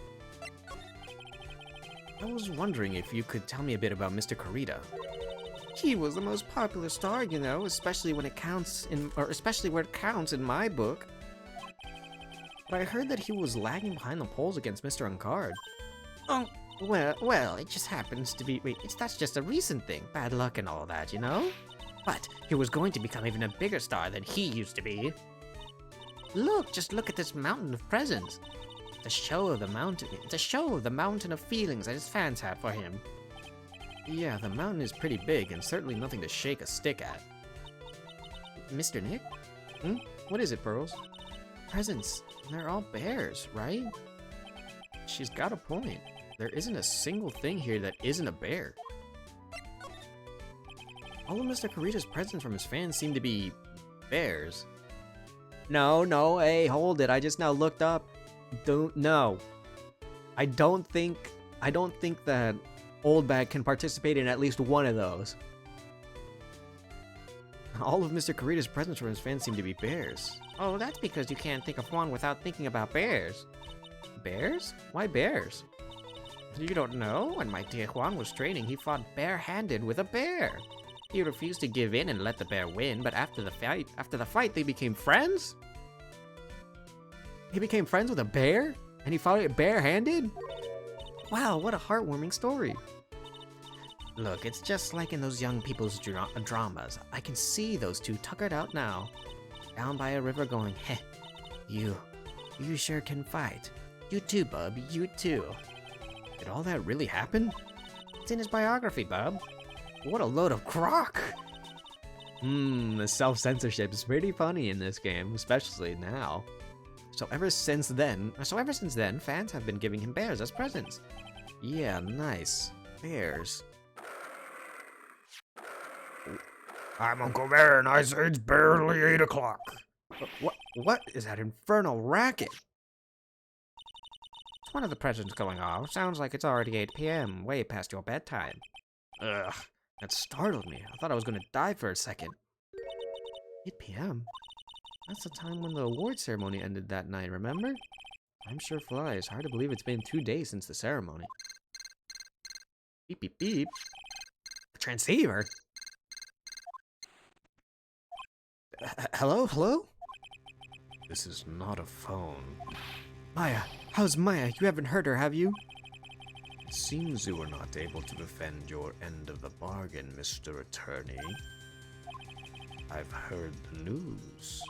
S1: I was wondering if you could tell me a bit about Mr. Karita. He was the most popular star, you know, especially where it counts in my book. But I heard that he was lagging behind the polls against Mr. Uncard. Oh, well, it just happens to be, that's just a recent thing, bad luck and all that, you know? But he was going to become even a bigger star than he used to be. Just look at this mountain of presents. The show of the mountain of feelings that his fans have for him. Yeah, the mountain is pretty big and certainly nothing to shake a stick at. Mr. Nick? What is it, Pearls? Presents. They're all bears, right? She's got a point. There isn't a single thing here that isn't a bear. All of Mr. Karita's presents from his fans seem to be bears. No, hey, hold it. I just now looked up. No. I don't think that Old Bag can participate in at least one of those. All of Mr. Karita's presents from his fans seem to be bears. Oh, that's because you can't think of one without thinking about bears. Bears? Why bears? You don't know? When my dear Juan was training, he fought bare-handed with a bear. He refused to give in and let the bear win, but after the fight, they became friends? He became friends with a bear? And he fought it bare-handed? Wow, what a heartwarming story. Look, it's just like in those young people's dramas. I can see those two tuckered out now, down by a river going, heh, you sure can fight. You too, bub, you too. Did all that really happen? It's in his biography, bub. What a load of crock! The self-censorship is pretty funny in this game, especially now. So ever since then, fans have been giving him bears as presents. Yeah, nice. Bears. I'm Uncle Bear, and I say it's barely 8 o'clock. What is that infernal racket?
S2: It's one of the presents going off. Sounds like it's already 8 p.m., way past your bedtime.
S1: Ugh, that startled me. I thought I was gonna die for a second. 8 p.m.? That's the time when the award ceremony ended that night, remember? I'm sure flies. Hard to believe it's been 2 days since the ceremony. Beep, beep, beep. The transceiver? Hello? Hello? This is not a phone. Maya! How's Maya? You haven't hurt her, have you? It seems you were not able to defend your end of the bargain, Mr. Attorney. I've heard the news.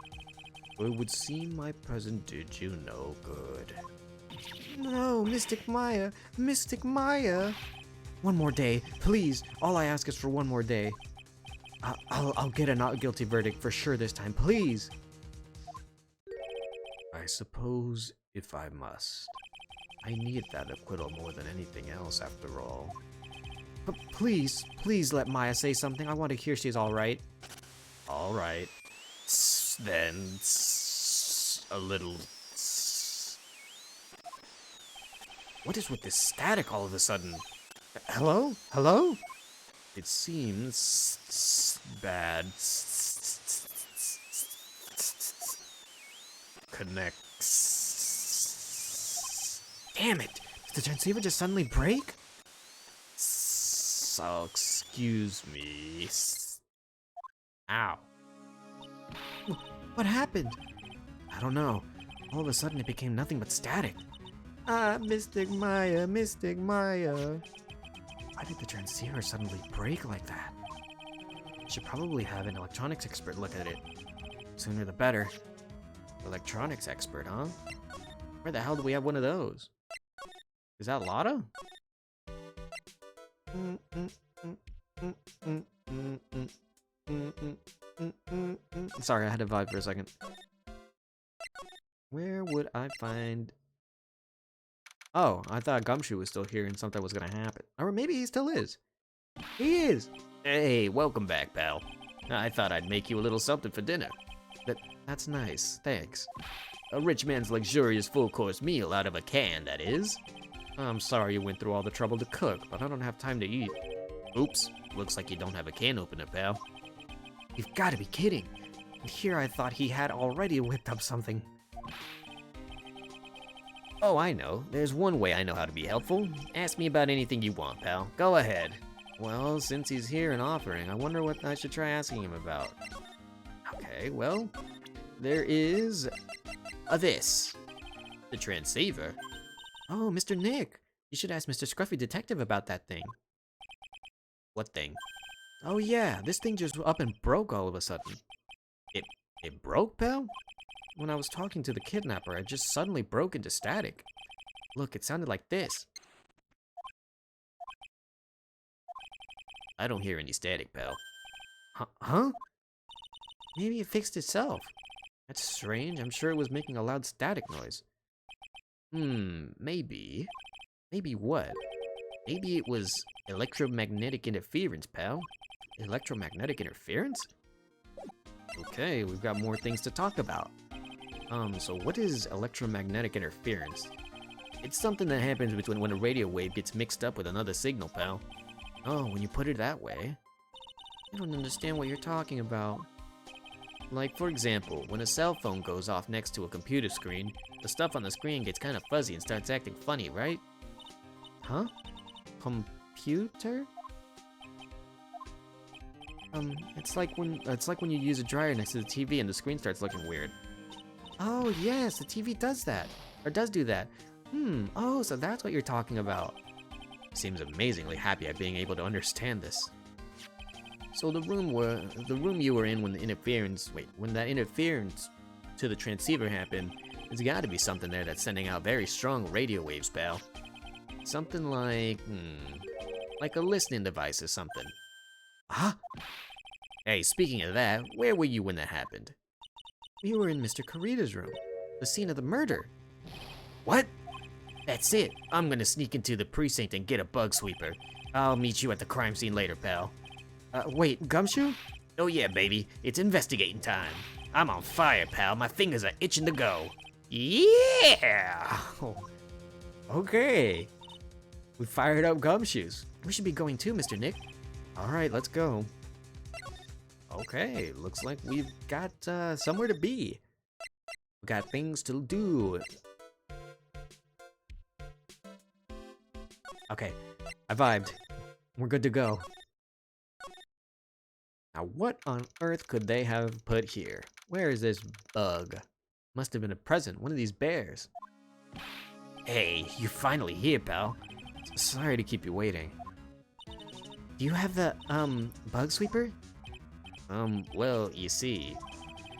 S1: It would seem my present did you no good. No, Mystic Maya! Mystic Maya! One more day, please. All I ask is for one more day. I'll get a not guilty verdict for sure this time, please. I suppose if I must. I need that acquittal more than anything else, after all. But please let Maya say something. I want to hear she's all right. All right. Then a little. What is with this static all of a sudden? Hello? Hello? It seems bad. Connects. Damn it! Did the transceiver just suddenly break? So excuse me. Ow. What happened? I don't know. All of a sudden it became nothing but static. Mystic Maya, Mystic Maya. Why did the transceiver suddenly break like that? Should probably have an electronics expert look at it. Sooner the better. Electronics expert, huh? Where the hell do we have one of those? Is that Lotta? Sorry, I had to vibe for a second. Where would I find... Oh, I thought Gumshoe was still here and something was gonna happen. Or maybe he still is. He is! Hey, welcome back, pal. I thought I'd make you a little something for dinner. That's nice, thanks. A rich man's luxurious full-course meal out of a can, that is. I'm sorry you went through all the trouble to cook, but I don't have time to eat. Oops, looks like you don't have a can opener, pal. You've gotta be kidding. And here I thought he had already whipped up something. Oh, I know. There's one way I know how to be helpful. Ask me about anything you want, pal. Go ahead. Well, since he's here and offering, I wonder what I should try asking him about. Okay, well, there is this. The transceiver. Oh, Mr. Nick. You should ask Mr. Scruffy Detective about that thing. What thing? Oh yeah, this thing just up and broke all of a sudden. It broke, pal? When I was talking to the kidnapper, it just suddenly broke into static. Look, it sounded like this. I don't hear any static, pal. Huh? Maybe it fixed itself. That's strange. I'm sure it was making a loud static noise. Maybe. Maybe what? Maybe it was electromagnetic interference, pal. Electromagnetic interference? Okay, we've got more things to talk about. So what is electromagnetic interference? It's something that happens between when a radio wave gets mixed up with another signal, pal. Oh, when you put it that way. I don't understand what you're talking about. Like, for example, when a cell phone goes off next to a computer screen, the stuff on the screen gets kind of fuzzy and starts acting funny, right? Huh? Computer? It's like when you use a dryer next to the TV and the screen starts looking weird. Oh yes, the TV does that. Or does do that. Oh, so that's what you're talking about. Seems amazingly happy at being able to understand this. So the room you were in when that interference to the transceiver happened, there's gotta be something there that's sending out very strong radio waves, pal. Something like a listening device or something. Huh? Hey, speaking of that, where were you when that happened? We were in Mr. Karita's room, the scene of the murder. What? That's it. I'm gonna sneak into the precinct and get a bug sweeper. I'll meet you at the crime scene later, pal. Wait, Gumshoe?
S2: Oh yeah, baby, it's investigating time. I'm on fire, pal. My fingers are itching to go. Yeah!
S1: Oh, okay. We fired up Gumshoes.
S2: We should be going too, Mr. Nick.
S1: All right, let's go. Okay, looks like we've got somewhere to be. We got things to do. Okay, I vibed. We're good to go. Now, what on earth could they have put here? Where is this bug? Must have been a present, one of these bears.
S2: Hey, you're finally here, pal.
S1: Sorry to keep you waiting. Do you have the, bug sweeper?
S2: Well, you see,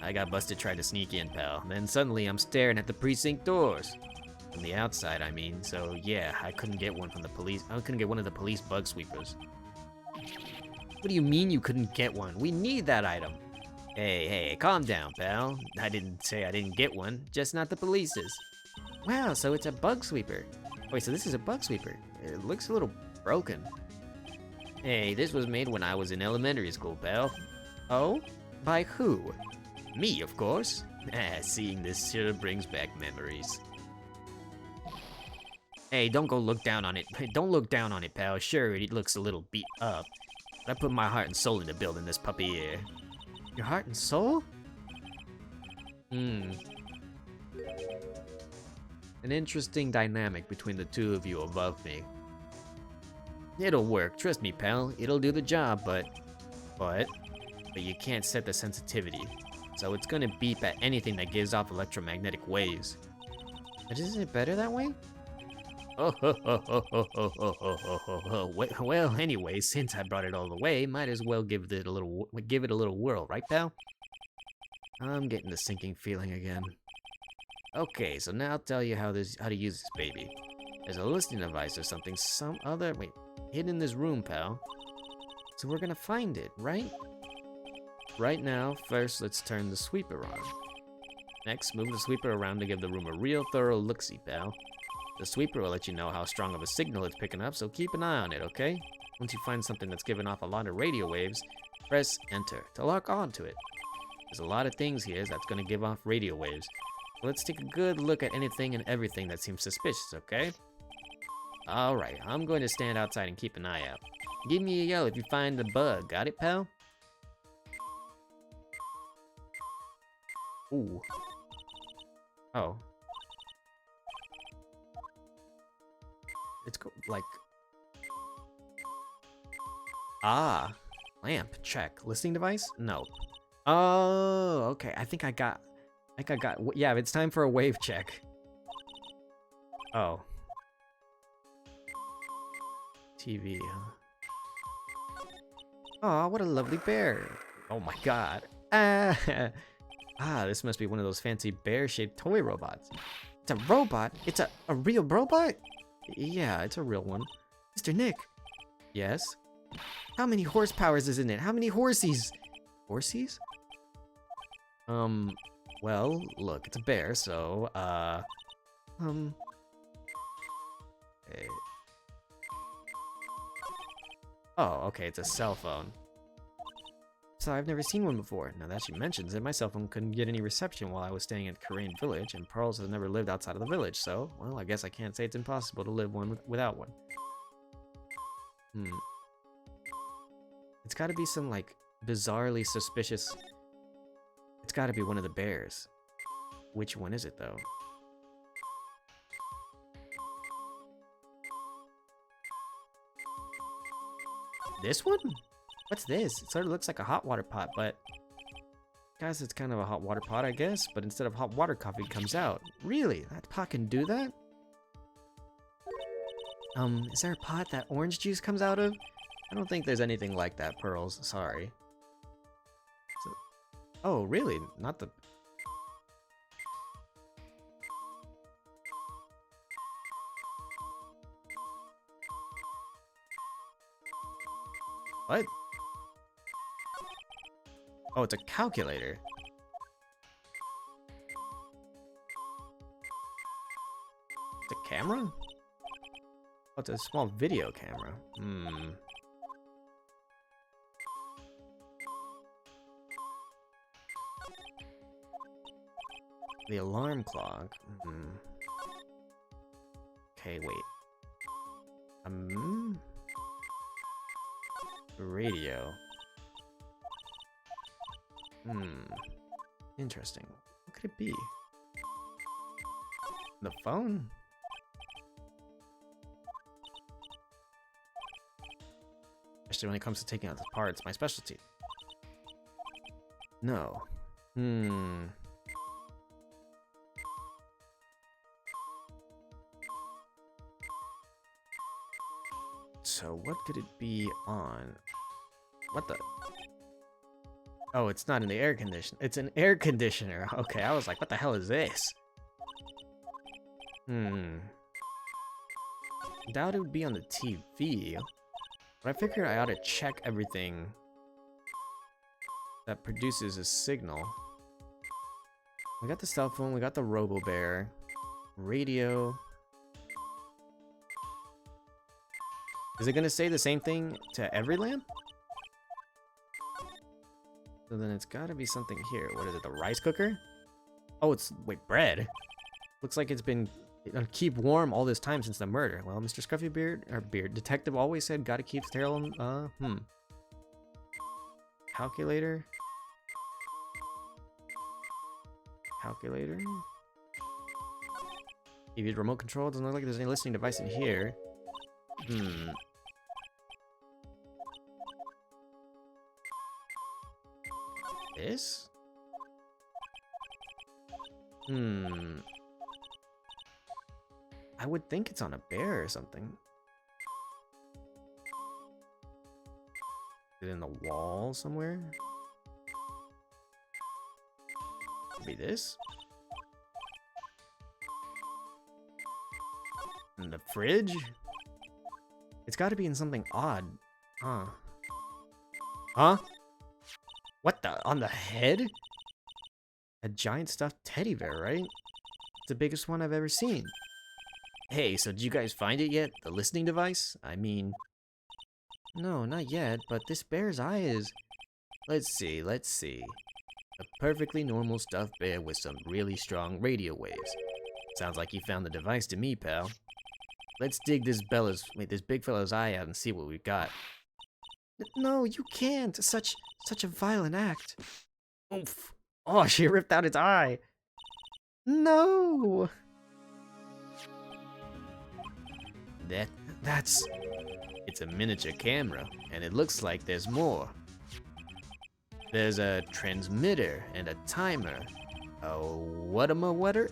S2: I got busted trying to sneak in, pal. Then suddenly I'm staring at the precinct doors. From the outside, I mean, so yeah, I couldn't get one from the police. I couldn't get one of the police bug sweepers.
S1: What do you mean you couldn't get one? We need that item.
S2: Hey, calm down, pal. I didn't say I didn't get one, just not the police's.
S1: Wow, so it's a bug sweeper. Wait, so this is a bug sweeper. It looks a little broken.
S2: Hey, this was made when I was in elementary school, pal.
S1: Oh? By who?
S2: Me, of course. Seeing this sure brings back memories. Hey, don't go look down on it. Don't look down on it, pal. Sure, it looks a little beat up. But I put my heart and soul into building this puppy here.
S1: Your heart and soul?
S2: Hmm.
S1: An interesting dynamic between the two of you above me.
S2: It'll work, trust me, pal. It'll do the job, but you can't set the sensitivity. So it's gonna beep at anything that gives off electromagnetic waves.
S1: But isn't it better that way?
S2: Well, anyway, since I brought it all the way, might as well give it a little whirl, right, pal?
S1: I'm getting the sinking feeling again.
S2: Okay, so now I'll tell you how to use this baby. There's a listening device or something, hidden in this room, pal.
S1: So we're gonna find it, right?
S2: Right now, first let's turn the sweeper on. Next, move the sweeper around to give the room a real thorough look-see, pal. The sweeper will let you know how strong of a signal it's picking up, so keep an eye on it, okay? Once you find something that's giving off a lot of radio waves, press enter to lock onto it. There's a lot of things here that's gonna give off radio waves. So let's take a good look at anything and everything that seems suspicious, okay? Alright, I'm going to stand outside and keep an eye out. Give me a yell if you find the bug, got it, pal?
S1: Ooh. Oh. It's like... Ah. Lamp, check. Listening device? No. Oh, okay. I think I got... Yeah, it's time for a wave check. Oh. TV, huh? Aw, what a lovely bear. Oh my god. This must be one of those fancy bear-shaped toy robots. It's a robot? It's a real robot? Yeah, it's a real one. Mr. Nick. Yes? How many horsepowers is in it? How many horsies? Horsies? Well, look, it's a bear, so, okay. Oh, okay, it's a cell phone. So I've never seen one before. Now that she mentions it, my cell phone couldn't get any reception while I was staying at Korean Village, and Pearls has never lived outside of the village, so, well, I guess I can't say it's impossible to live without one. It's gotta be some, like, bizarrely suspicious... It's gotta be one of the bears. Which one is it, though? This one? What's this? It sort of looks like a hot water pot, but... Guys, it's kind of a hot water pot, I guess, but instead of hot water, coffee comes out. Really? That pot can do that? Is there a pot that orange juice comes out of? I don't think there's anything like that, Pearls. Sorry. So, oh, really? Not the... What? Oh, it's a calculator. It's a camera? Oh, it's a small video camera.
S2: The alarm clock. Okay, wait. Radio. Interesting. What could it be? The phone? Especially when it comes to taking out the parts, my specialty. No. So what could it be on? What the? Oh, it's not in the air conditioner. It's an air conditioner. Okay, I was like, what the hell is this? Doubt it would be on the TV. But I figured I ought to check everything that produces a signal. We got the cell phone, we got the Robo-Bear, radio. Is it gonna say the same thing to every lamp? So then it's gotta be something here. What is it, the rice cooker? Oh, it's, wait, bread? Looks like it's been keep warm all this time since the murder. Well, Mr. Scruffy Beard detective always said gotta keep sterile. Calculator. TV remote control. Doesn't look like there's any listening device in here. This? I would think it's on a bear or something. Is it in the wall somewhere? Maybe this? In the fridge? It's gotta be in something odd. Huh? What the? On the head? A giant stuffed teddy bear, right? It's the biggest one I've ever seen. Hey, so did you guys find it yet? The listening device? I mean... No, not yet, but this bear's eye is... Let's see. A perfectly normal stuffed bear with some really strong radio waves. Sounds like you found the device to me, pal. Let's dig this big fella's eye out and see what we've got. No, you can't. Such a violent act. Oof. Oh, she ripped out its eye. No. It's a miniature camera, and it looks like there's more. There's a transmitter and a timer. What am a witter?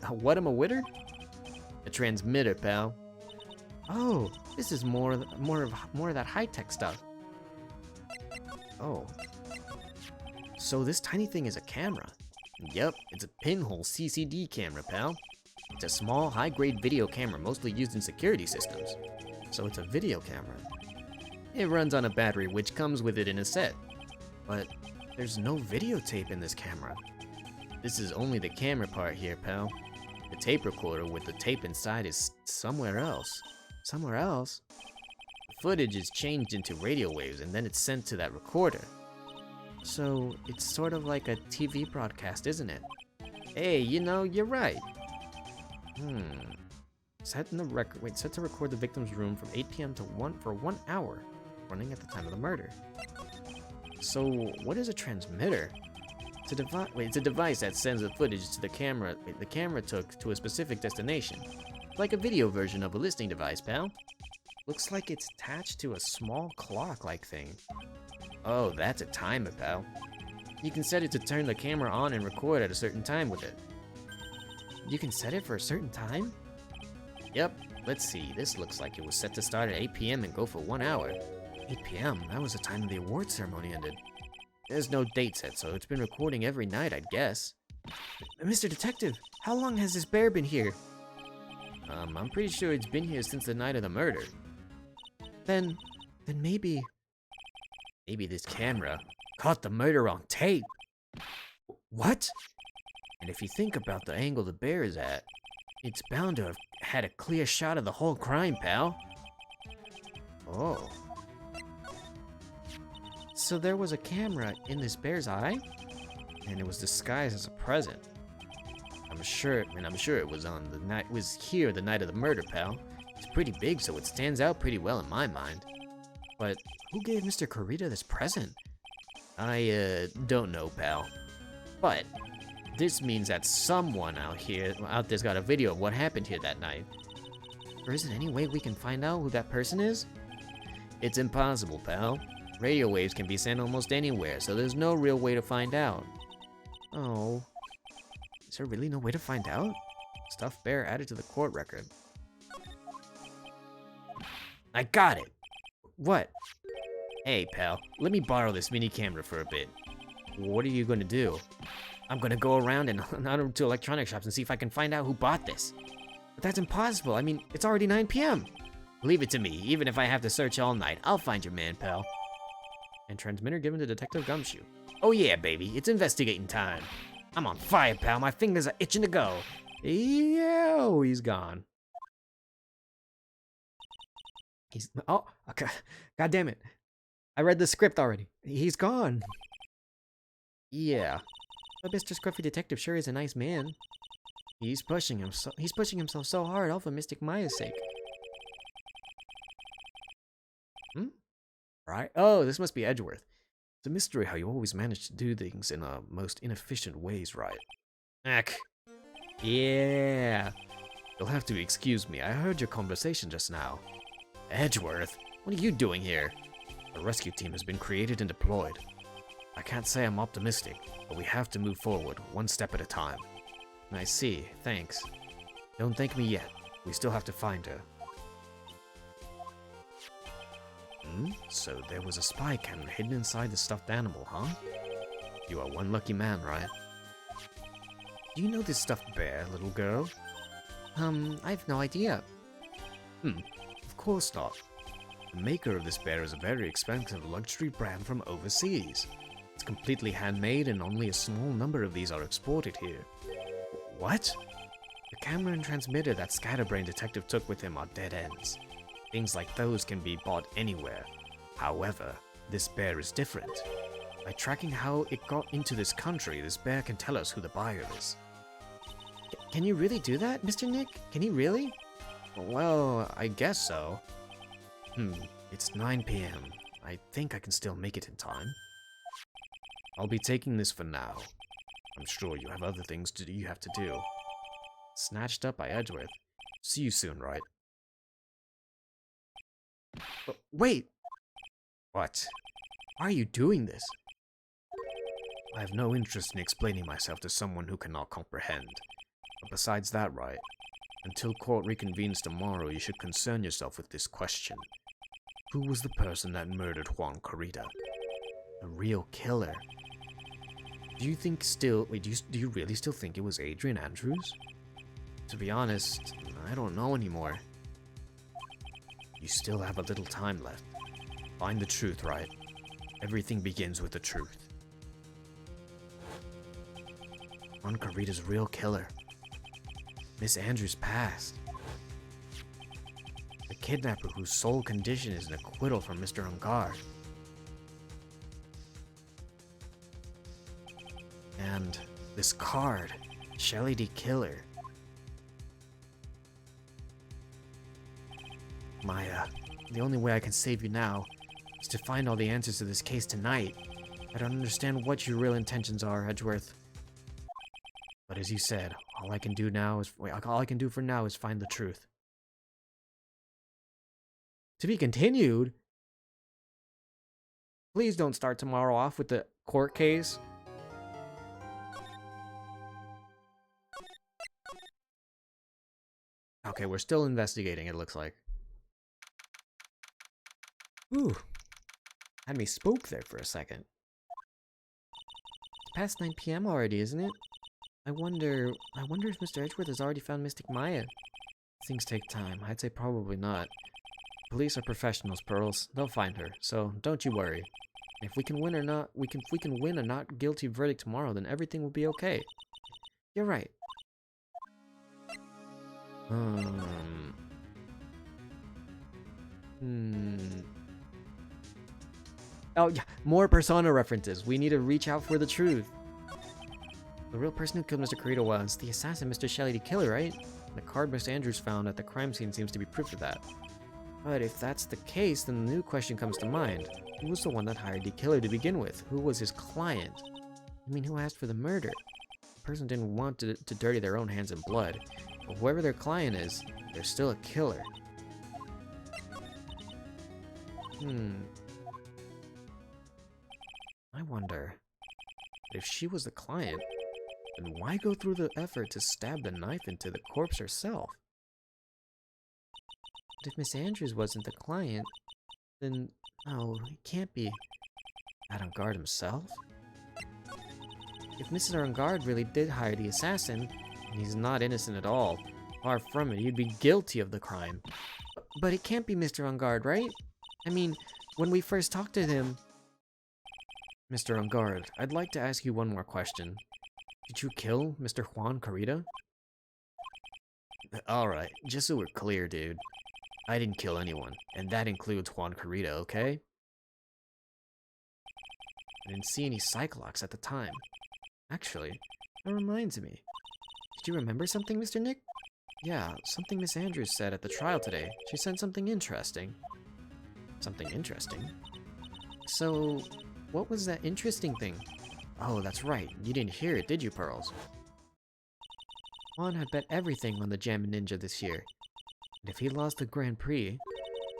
S2: A transmitter, pal. Oh, this is more of that high-tech stuff. Oh. So this tiny thing is a camera. Yep, it's a pinhole CCD camera, pal. It's a small, high-grade video camera mostly used in security systems. So it's a video camera. It runs on a battery which comes with it in a set. But there's no videotape in this camera. This is only the camera part here, pal. The tape recorder with the tape inside is somewhere else. Somewhere else? The footage is changed into radio waves and then it's sent to that recorder. So it's sort of like a TV broadcast, isn't it? Hey, you know, you're right. Set to record the victim's room from 8 p.m. to 1 hour, running at the time of the murder. So what is a transmitter? It's a device that sends the footage to the camera took to a specific destination. Like a video version of a listening device, pal. Looks like it's attached to a small clock-like thing. Oh, that's a timer, pal. You can set it to turn the camera on and record at a certain time with it. You can set it for a certain time? Yep, let's see, this looks like it was set to start at 8 p.m. and go for 1 hour. 8 p.m., that was the time the award ceremony ended. There's no date set, so it's been recording every night, I'd guess. Mr. Detective, how long has this bear been here? I'm pretty sure it's been here since the night of the murder. Then maybe this camera caught the murder on tape. What? And if you think about the angle the bear is at, it's bound to have had a clear shot of the whole crime, pal. Oh. So there was a camera in this bear's eye, and it was disguised as a present. I'm sure it was on the night, was here the night of the murder, pal. It's pretty big, so it stands out pretty well in my mind. But who gave Mr. Kurita this present? I don't know, pal. But this means that someone out there's got a video of what happened here that night. Or is there any way we can find out who that person is? It's impossible, pal. Radio waves can be sent almost anywhere, so there's no real way to find out. Oh. Is there really no way to find out? Stuffed bear added to the court record. I got it! What? Hey, pal, let me borrow this mini camera for a bit. What are you gonna do? I'm gonna go around and out to electronic shops and see if I can find out who bought this. But that's impossible. I mean, it's already 9 p.m. Leave it to me. Even if I have to search all night, I'll find your man, pal. And transmitter given to Detective Gumshoe. Oh yeah, baby, it's investigating time. I'm on fire, pal. My fingers are itching to go. Yo, he's gone. Oh, okay. God damn it. I read the script already. He's gone. Yeah. But Mr. Scruffy Detective sure is a nice man. He's pushing himself so hard, all for Mystic Maya's sake. Right? Oh, this must be Edgeworth. It's a mystery how you always manage to do things in most inefficient ways, right? Ack. Yeah. You'll have to excuse me. I heard your conversation just now. Edgeworth, what are you doing here? A rescue team has been created and deployed. I can't say I'm optimistic, but we have to move forward, one step at a time. I see, thanks. Don't thank me yet. We still have to find her. So there was a spy camera hidden inside the stuffed animal, huh? You are one lucky man, right? Do you know this stuffed bear, little girl? I have no idea. Of course not. The maker of this bear is a very expensive luxury brand from overseas. It's completely handmade and only a small number of these are exported here. What? The camera and transmitter that Scatterbrain Detective took with him are dead ends. Things like those can be bought anywhere. However, this bear is different. By tracking how it got into this country, this bear can tell us who the buyer is. Can you really do that, Mr. Nick? Can he really? Well, I guess so. It's 9 p.m. I think I can still make it in time. I'll be taking this for now. I'm sure you have other things you have to do. Snatched up by Edgeworth. See you soon, right? Wait! What? Why are you doing this? I have no interest in explaining myself to someone who cannot comprehend. But besides that, right? Until court reconvenes tomorrow, you should concern yourself with this question. Who was the person that murdered Juan Kurita? The real killer? Do you think still... Wait, do you really still think it was Adrian Andrews? To be honest, I don't know anymore. You still have a little time left. Find the truth, right? Everything begins with the truth. Juan Kurita's real killer. Miss Andrews passed. The kidnapper whose sole condition is an acquittal from Mr. Ungard. And this card, Shelly D. Killer. Maya, the only way I can save you now is to find all the answers to this case tonight. I don't understand what your real intentions are, Edgeworth. But as you said, all I can do for now is find the truth. To be continued? Please don't start tomorrow off with the court case. Okay, we're still investigating, it looks like. Ooh. Had me spooked there for a second. It's past 9 p.m. already, isn't it? I wonder if Mr. Edgeworth has already found Mystic Maya. Things take time. I'd say probably not. Police are professionals, Pearls. They'll find her, so don't you worry. If we can win a not guilty verdict tomorrow, then everything will be okay. You're right. Oh yeah, more Persona references. We need to reach out for the truth. The real person who killed Mr. Carito was the assassin, Mr. Shelley the Killer, right? The card Miss Andrews found at the crime scene seems to be proof of that. But if that's the case, then the new question comes to mind. Who was the one that hired the killer to begin with? Who was his client? I mean, who asked for the murder? The person didn't want to dirty their own hands in blood. But whoever their client is, they're still a killer. I wonder, if she was the client, then why go through the effort to stab the knife into the corpse herself? But if Miss Andrews wasn't the client, then no, it can't be Avant-Garde himself. If Mr. Avant-Garde really did hire the assassin, and he's not innocent at all, far from it, he'd be guilty of the crime. But it can't be Mr. Avant-Garde, right? I mean, when we first talked to him... Mr. Avant-Garde, I'd like to ask you one more question. Did you kill Mr. Juan Carita? Alright, just so we're clear, dude. I didn't kill anyone, and that includes Juan Carita, okay? I didn't see any Cyclops at the time. Actually, that reminds me. Did you remember something, Mr. Nick? Yeah, something Miss Andrews said at the trial today. She said something interesting. Something interesting? So, what was that interesting thing? Oh, that's right. You didn't hear it, did you, Pearls? Juan had bet everything on the Jammin' Ninja this year. And if he lost the Grand Prix,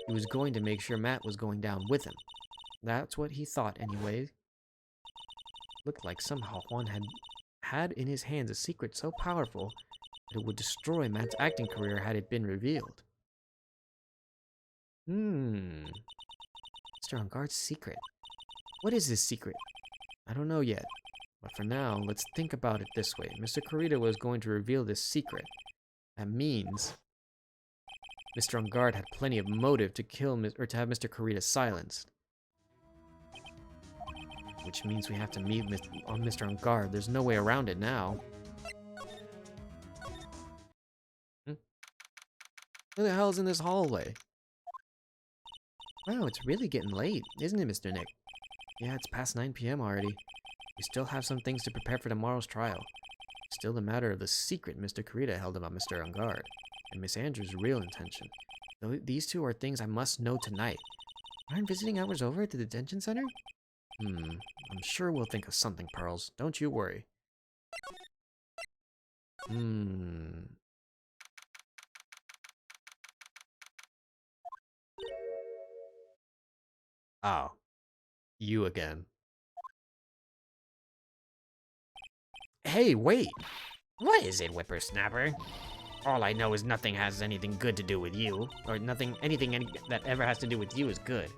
S2: he was going to make sure Matt was going down with him. That's what he thought anyway. Looked like somehow Juan had in his hands a secret so powerful that it would destroy Matt's acting career had it been revealed. Mr. Avant-Garde's secret. What is this secret? I don't know yet. But for now, let's think about it this way. Mr. Carita was going to reveal this secret. That means Mr. Avant-Garde had plenty of motive to kill or to have Mr. Carita silenced. Which means we have to meet on Mr. Avant-Garde. There's no way around it now. Who the hell's in this hallway? Wow, it's really getting late, isn't it, Mr. Nick? Yeah, it's past 9 p.m. already. We still have some things to prepare for tomorrow's trial. Still the matter of the secret Mr. Carita held about Mr. Avant-Garde, and Miss Andrews' real intention. Though these two are things I must know tonight. Aren't visiting hours over at the detention center? I'm sure we'll think of something, Pearls. Don't you worry. Oh. You again. Hey, wait!
S3: What is it, whippersnapper? All I know is nothing has anything good to do with you.
S2: Or anything that ever has to do with you is good.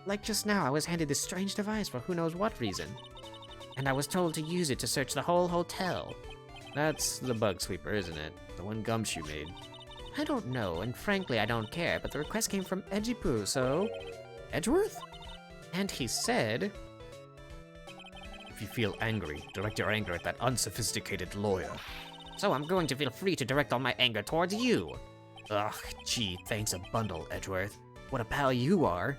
S2: Like just now, I was handed this strange device for who knows what reason.
S3: And I was told to use it to search the whole hotel.
S2: That's the bug sweeper, isn't it? The one Gumshoe made.
S3: I don't know, and frankly I don't care, but the request came from Edgepoo, so...
S2: Edgeworth?
S3: And he said...
S2: If you feel angry, direct your anger at that unsophisticated lawyer.
S3: So I'm going to feel free to direct all my anger towards you.
S2: Ugh, gee, thanks a bundle, Edgeworth. What a pal you are.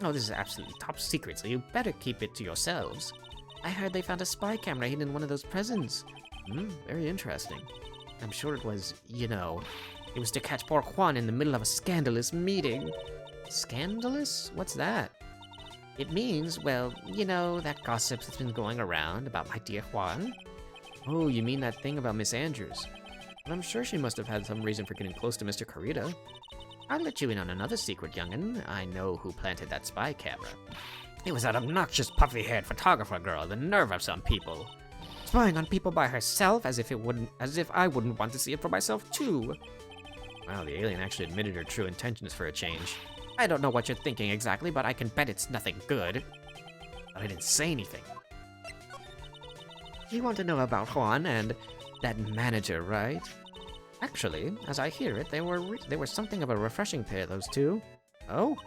S3: Oh, this is absolutely top secret, so you better keep it to yourselves. I heard they found a spy camera hidden in one of those prisons.
S2: Very interesting.
S3: I'm sure it was, you know, it was to catch poor Juan in the middle of a scandalous meeting.
S2: Scandalous? What's that?
S3: It means, well, you know, that gossip that's been going around about my dear Juan.
S2: Oh, you mean that thing about Miss Andrews? But I'm sure she must have had some reason for getting close to Mr. Carita.
S3: I'll let you in on another secret, young'un. I know who planted that spy camera. It was that obnoxious, puffy-haired photographer girl, the nerve of some people. Spying on people by herself as if I wouldn't want to see it for myself, too.
S2: Wow, the alien actually admitted her true intentions for a change.
S3: I don't know what you're thinking exactly, but I can bet it's nothing good.
S2: But I didn't say anything.
S3: You want to know about Juan and that manager, right? Actually, as I hear it, they were something of a refreshing pair, those two.
S2: Oh?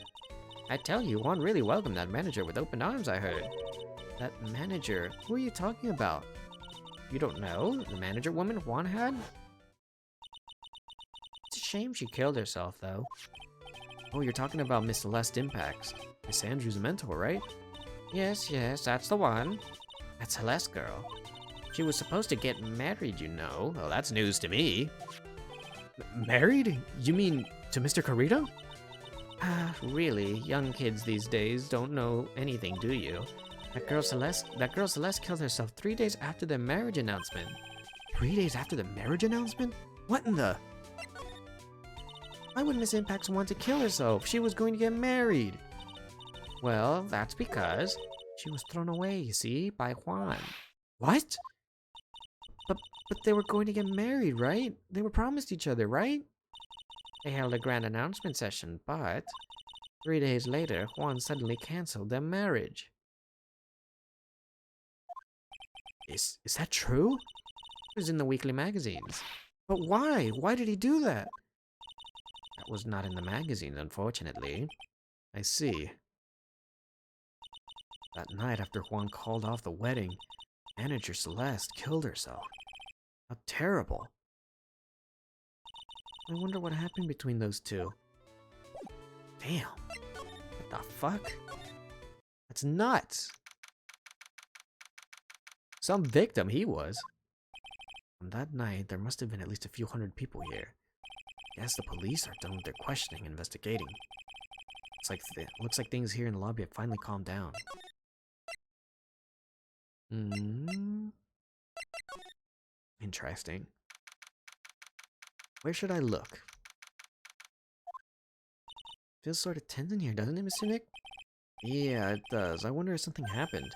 S3: I tell you, Juan really welcomed that manager with open arms, I heard.
S2: That manager? Who are you talking about?
S3: You don't know? The manager woman Juan had? It's a shame she killed herself, though.
S2: Oh, you're talking about Miss Celeste Impacts. Miss Andrews' mentor, right?
S3: Yes, that's the one. That Celeste girl. She was supposed to get married, you know. Well, that's news to me.
S2: Married? You mean to Mr. Carito?
S3: Really, young kids these days don't know anything, do you? That girl Celeste killed herself 3 days after their marriage announcement.
S2: 3 days after the marriage announcement? What in the...
S3: Why would Miss Impax want to kill herself? She was going to get married. Well, that's because she was thrown away, you see, by Juan.
S2: What?
S3: But they were going to get married, right? They were promised each other, right? They held a grand announcement session, but 3 days later, Juan suddenly canceled their marriage.
S2: Is that true?
S3: It was in the weekly magazines.
S2: But why? Why did he do that?
S3: That was not in the magazines, unfortunately.
S2: I see. That night after Juan called off the wedding, manager Celeste killed herself. How terrible.
S3: I wonder what happened between those two.
S2: Damn.
S3: What the fuck?
S2: That's nuts. Some victim he was. On that night, there must have been at least a few hundred people here. Guess the police are done with their questioning and investigating. Looks like things here in the lobby have finally calmed down. Interesting. Where should I look? Feels sort of tense in here, doesn't it, Mr. Nick? Yeah, it does. I wonder if something happened.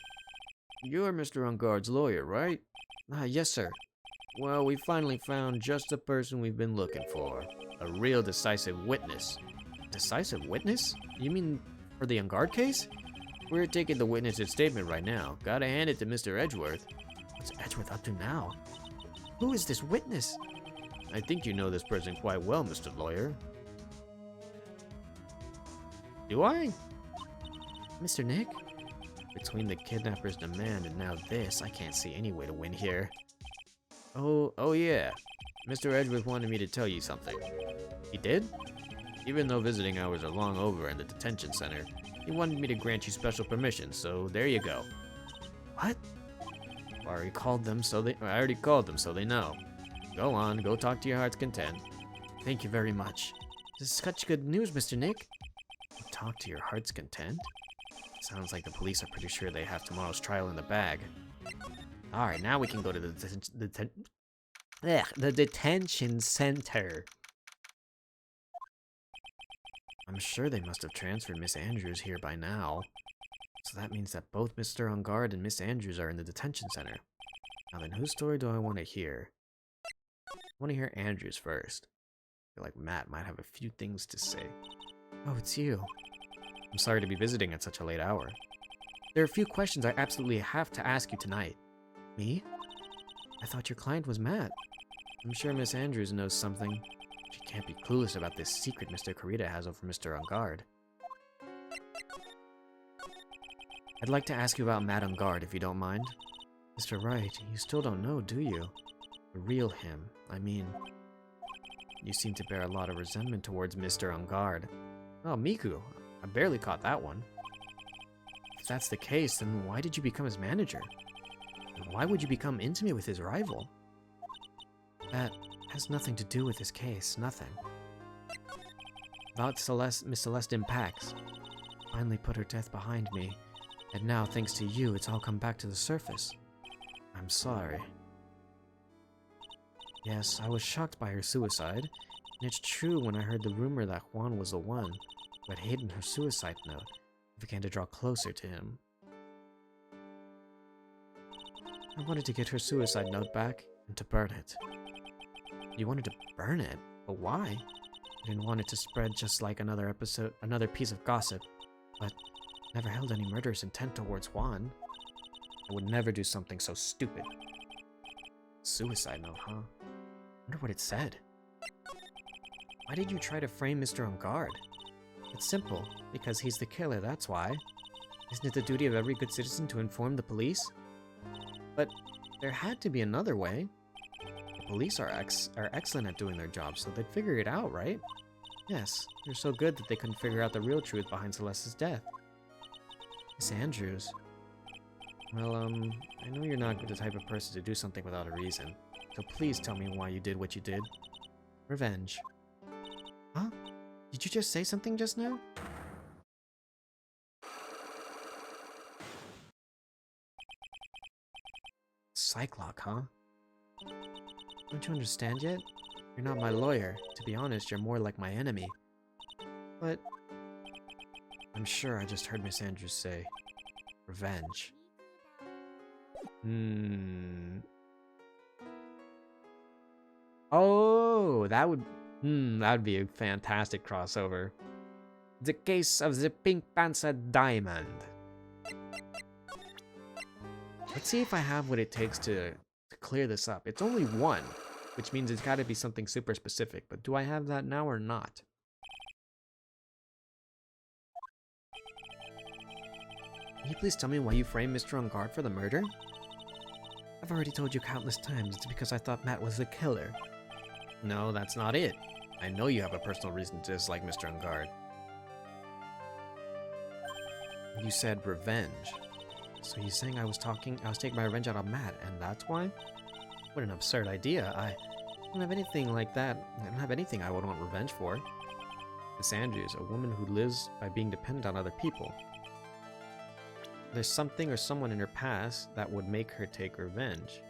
S2: You're Mr. Unguard's lawyer, right? Yes, sir. Well, we finally found just the person we've been looking for. A real decisive witness. Decisive witness? You mean for the Unguard case? We're taking the witness's statement right now. Gotta hand it to Mr. Edgeworth. What's Edgeworth up to now? Who is this witness? I think you know this person quite well, Mr. Lawyer. Do I? Mr. Nick? Between the kidnapper's demand and now this, I can't see any way to win here. Oh yeah. Mr. Edgeworth wanted me to tell you something. He did? Even though visiting hours are long over in the detention center, he wanted me to grant you special permission, so there you go. What? I already called them so they know. Go on, go talk to your heart's content. Thank you very much. This is such good news, Mr. Nick. Talk to your heart's content? Sounds like the police are pretty sure they have tomorrow's trial in the bag. Alright, now we can go to the detention center. I'm sure they must have transferred Miss Andrews here by now. So that means that both Mr. Ungard and Miss Andrews are in the detention center. Now then, whose story do I want to hear? I want to hear Andrews first. I feel like Matt might have a few things to say. Oh, it's you. I'm sorry to be visiting at such a late hour. There are a few questions I absolutely have to ask you tonight. Me? I thought your client was Matt. I'm sure Miss Andrews knows something. She can't be clueless about this secret Mr. Carita has over Mr. Ungard. I'd like to ask you about Matt Ungard, if you don't mind. Mr. Wright, you still don't know, do you? The real him, I mean. You seem to bear a lot of resentment towards Mr. Ungard. Oh, Miku, I barely caught that one. If that's the case, then why did you become his manager? And why would you become intimate with his rival? That has nothing to do with this case, nothing. About Miss Celeste Impax. Finally put her death behind me, and now, thanks to you, it's all come back to the surface. I'm sorry. Yes, I was shocked by her suicide, and it's true when I heard the rumor that Juan was the one who had hidden her suicide note, I began to draw closer to him. I wanted to get her suicide note back and to burn it. You wanted to burn it? But why? I didn't want it to spread just like another piece of gossip, but never held any murderous intent towards Juan. I would never do something so stupid. Suicide note, huh? Wonder what it said. Why did you try to frame Mr. Ungard? It's simple, because he's the killer, that's why. Isn't it the duty of every good citizen to inform the police? But there had to be another way. The police are excellent at doing their job, so they'd figure it out, right? Yes, they're so good that they couldn't figure out the real truth behind Celeste's death. Miss Andrews. Well, I know you're not the type of person to do something without a reason. So please tell me why you did what you did. Revenge.
S1: Huh? Did you just say something just now?
S2: Cyclock, huh? Don't you understand yet? You're not my lawyer. To be honest, you're more like my enemy. But I'm sure I just heard Miss Andrews say revenge. Oh, that'd be a fantastic crossover. The case of the Pink Panther Diamond. Let's see if I have what it takes to clear this up. It's only one, which means it's gotta be something super specific, but do I have that now or not? Can you please tell me why you framed Mr. On Guard for the murder? I've already told you countless times it's because I thought Matt was the killer. No, that's not it. I know you have a personal reason to dislike Mr. On Guard. You said revenge. So you're saying I was taking my revenge out of Matt, and that's why? What an absurd idea. I don't have anything like that. I don't have anything I would want revenge for. Miss Andrews, a woman who lives by being dependent on other people. There's something or someone in her past that would make her take revenge.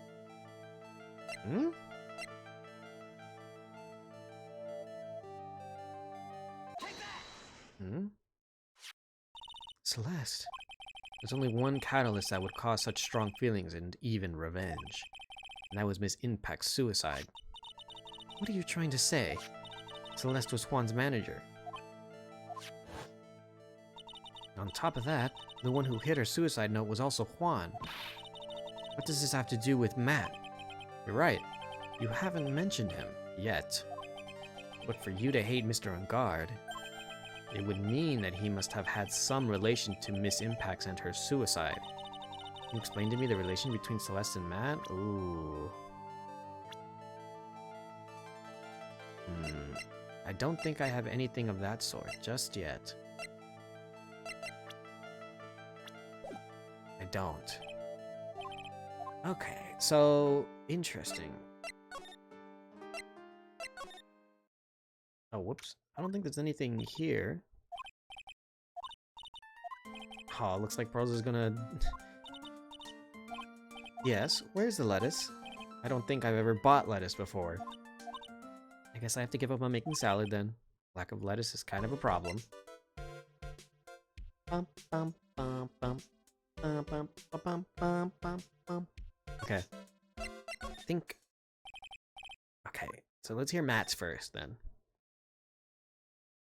S2: Hmm? Hmm? Celeste. There's only one catalyst that would cause such strong feelings and even revenge. And that was Miss Impact's suicide. What are you trying to say? Celeste was Juan's manager. On top of that, the one who hit her suicide note was also Juan. What does this have to do with Matt? You're right. You haven't mentioned him yet. But for you to hate Mr. On Guard, it would mean that he must have had some relation to Miss Impacts and her suicide. Can you explain to me the relation between Celeste and Matt? Ooh. I don't think I have anything of that sort just yet. I don't. Okay, so interesting. Oh, whoops. I don't think there's anything here. Oh, looks like Pearls is gonna... Yes, where's the lettuce? I don't think I've ever bought lettuce before. I guess I have to give up on making salad then. Lack of lettuce is kind of a problem. Bum, bum, bum, bum. Bum, bum, bum, bum, bum, bum. Okay. I think... Okay, so let's hear Matt's first then.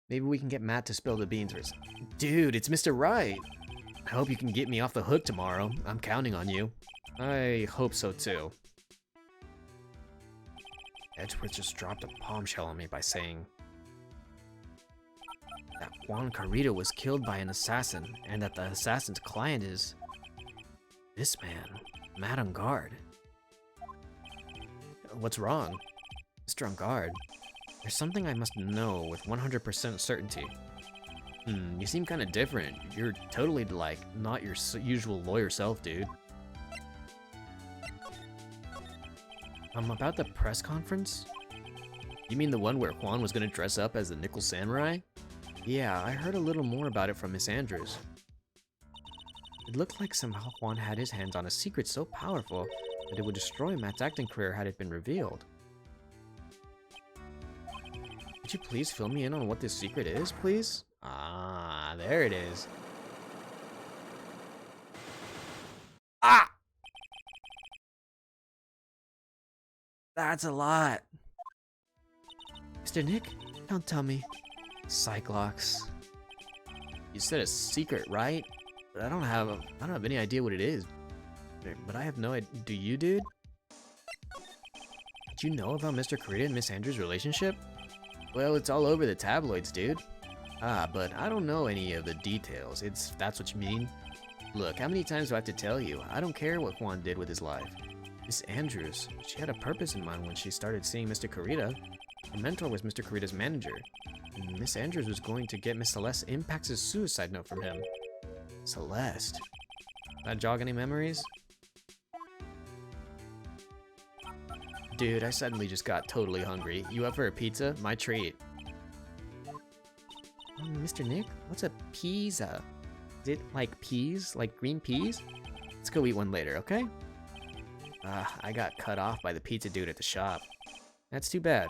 S2: Maybe we can get Matt to spill the beans first. Dude, it's Mr. Right! I hope you can get me off the hook tomorrow. I'm counting on you. I hope so too. Edgeworth just dropped a bombshell on me by saying that Juan Carrito was killed by an assassin, and that the assassin's client is this man, Matt On Guard. What's wrong? Mr. On Guard, there's something I must know with 100% certainty. You seem kind of different. You're totally, like, not your usual lawyer self, dude. About the press conference? You mean the one where Juan was gonna dress up as the Nickel Samurai? Yeah, I heard a little more about it from Miss Andrews. It looked like somehow Juan had his hands on a secret so powerful that it would destroy Matt's acting career had it been revealed. Could you please fill me in on what this secret is, please? Ah, there it is. Ah! That's a lot. Mr. Nick, don't tell me. Cyclops. You said a secret, right? But I don't have any idea what it is. But I have no idea. Do you, dude? Did you know about Mr. Carrito and Miss Andrews' relationship? Well, it's all over the tabloids, dude. Ah, but I don't know any of the details. That's what you mean? Look, how many times do I have to tell you? I don't care what Juan did with his life. Miss Andrews, she had a purpose in mind when she started seeing Mr. Carrito. Her mentor was Mr. Carrito's manager. And Miss Andrews was going to get Miss Celeste Impacts' suicide note from him. Celeste. That jog any memories? Dude, I suddenly just got totally hungry. You up for a pizza? My treat.
S3: Mr. Nick, what's a pizza? Is it like peas? Like green peas?
S2: Let's go eat one later, okay? I got cut off by the pizza dude at the shop. That's too bad.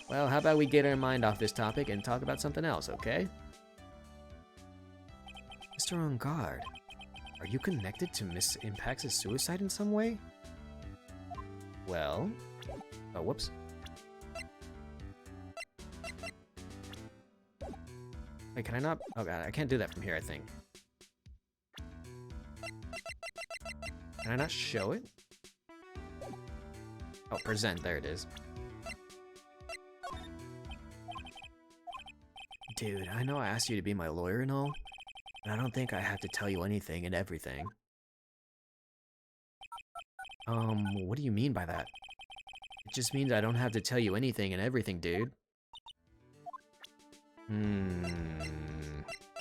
S2: Well, how about we get our mind off this topic and talk about something else, okay? Mr. On Guard, are you connected to Miss Impax's suicide in some way? Well... Oh, whoops. Wait, can I not? Oh god, I can't do that from here, I think. Can I not show it? Oh, present, there it is. Dude, I know I asked you to be my lawyer and all, but I don't think I have to tell you anything and everything. What do you mean by that? It just means I don't have to tell you anything and everything, dude.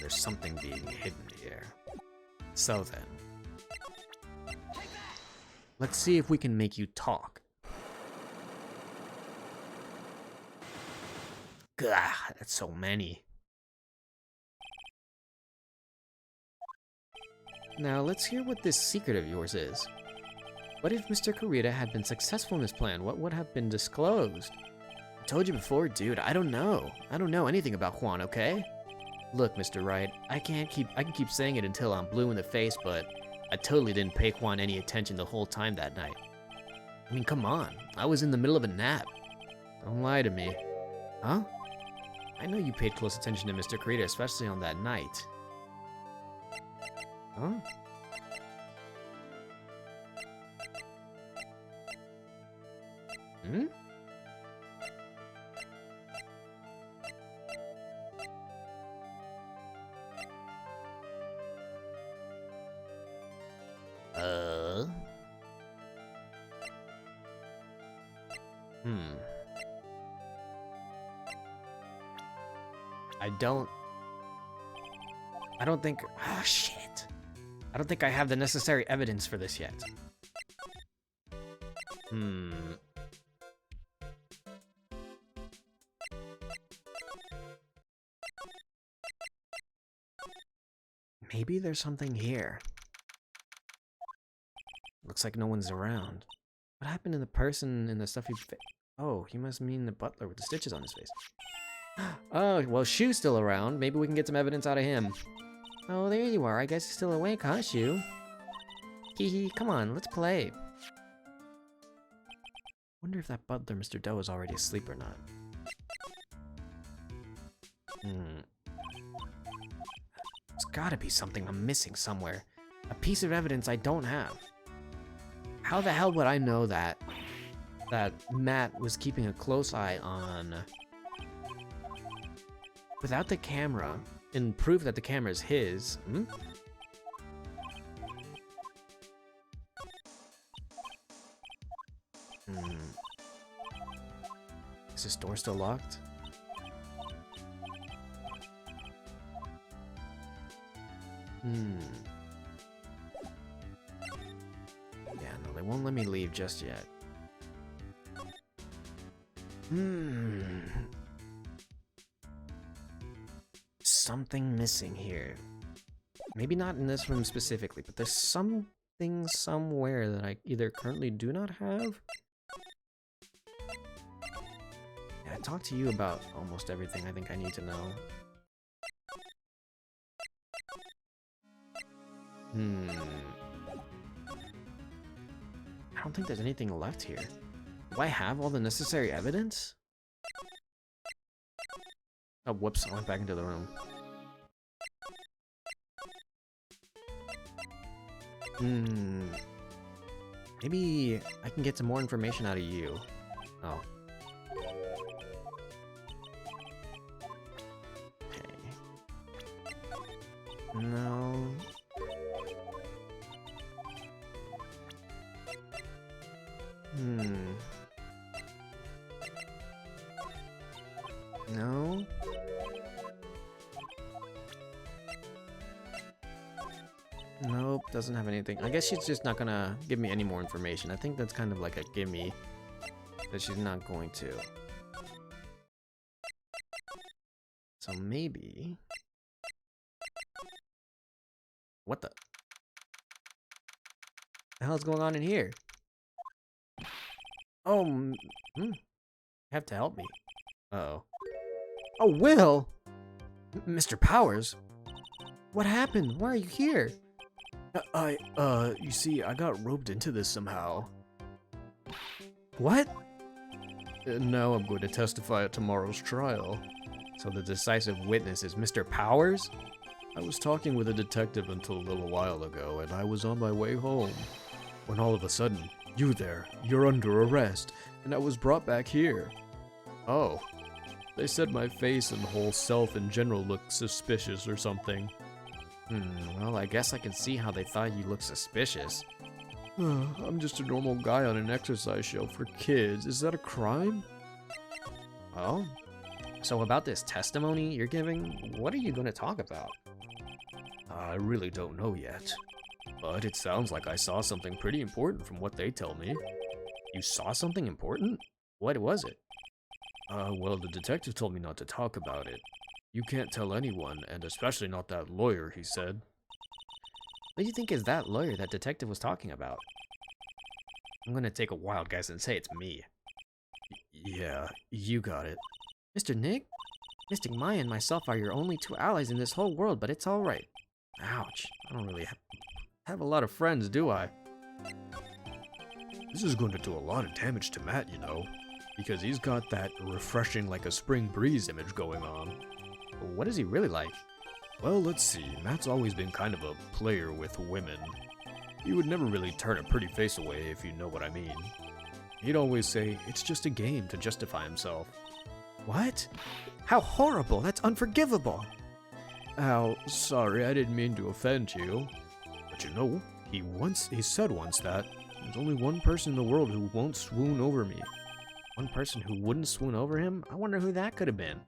S2: There's something being hidden here. So then, let's see if we can make you talk. Gah, that's so many. Now, let's hear what this secret of yours is. What if Mr. Kurita had been successful in his plan? What would have been disclosed? I told you before, dude, I don't know. I don't know anything about Juan, okay? Look, Mr. Wright, I can keep saying it until I'm blue in the face, but I totally didn't pay Juan any attention the whole time that night. I mean, come on. I was in the middle of a nap. Don't lie to me. Huh? I know you paid close attention to Mr. Kurita, especially on that night. Huh? Hmm? I don't think... Ah, shit. I don't think I have the necessary evidence for this yet. Maybe there's something here. Looks like no one's around. What happened to the person in the stuffy face? Oh, he must mean the butler with the stitches on his face. Oh, well, Shu's still around. Maybe we can get some evidence out of him.
S3: Oh, there you are. I guess you're still awake, huh, Shu? Hee, come on, let's play.
S2: Wonder if that butler, Mr. Doe, is already asleep or not. There's gotta be something I'm missing somewhere. A piece of evidence I don't have. How the hell would I know that Matt was keeping a close eye on... Without the camera, and proof that the camera is his, Is this door still locked? Yeah, no, they won't let me leave just yet. Something missing here. Maybe not in this room specifically, but there's something somewhere that I either currently do not have. Yeah, I talked to you about almost everything I think I need to know. I don't think there's anything left here. Do I have all the necessary evidence? Oh, whoops, I went back into the room. Maybe I can get some more information out of you. Oh. Okay. No. No. No. Nope, doesn't have anything. I guess she's just not gonna give me any more information. I think that's kind of like a gimme that she's not going to. So maybe... What the hell is going on in here? Oh, you have to help me. Uh-oh. Oh, Will! Mr. Powers? What happened? Why are you here? You see, I got roped into this somehow. What? And now I'm going to testify at tomorrow's trial. So the decisive witness is Mr. Powers? I was talking with a detective until a little while ago, and I was on my way home. When all of a sudden, you there, you're under arrest, and I was brought back here. Oh. They said my face and whole self in general looked suspicious or something. Well, I guess I can see how they thought you looked suspicious. I'm just a normal guy on an exercise show for kids. Is that a crime? Well, so about this testimony you're giving, what are you going to talk about? I really don't know yet. But it sounds like I saw something pretty important from what they tell me. You saw something important? What was it? Well, the detective told me not to talk about it. You can't tell anyone, and especially not that lawyer, he said. What do you think is that lawyer that detective was talking about? I'm gonna take a wild guess and say it's me. Yeah, you got it. Mr. Nick? Mystic Maya and myself are your only two allies in this whole world, but it's alright. Ouch. I don't really have a lot of friends, do I? This is going to do a lot of damage to Matt, you know. Because he's got that refreshing like a spring breeze image going on. What is he really like? Well, let's see. Matt's always been kind of a player with women. He would never really turn a pretty face away, if you know what I mean. He'd always say, it's just a game, to justify himself. What? How horrible! That's unforgivable! Ow, sorry, I didn't mean to offend you. But you know, he said once that there's only one person in the world who won't swoon over me. One person who wouldn't swoon over him? I wonder who that could have been.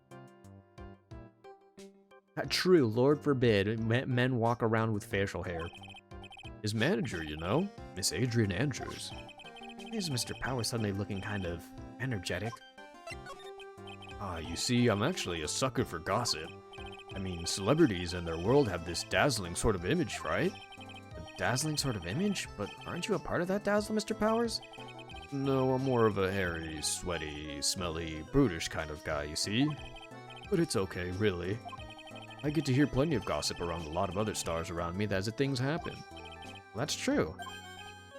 S2: True, Lord forbid, men walk around with facial hair. His manager, you know, Miss Adrian Andrews. Why is Mr. Power suddenly looking kind of energetic? You see, I'm actually a sucker for gossip. I mean, celebrities and their world have this dazzling sort of image, right? A dazzling sort of image? But aren't you a part of that dazzle, Mr. Powers? No, I'm more of a hairy, sweaty, smelly, brutish kind of guy, you see? But it's okay, really. I get to hear plenty of gossip around a lot of other stars around me as things happen. Well, that's true.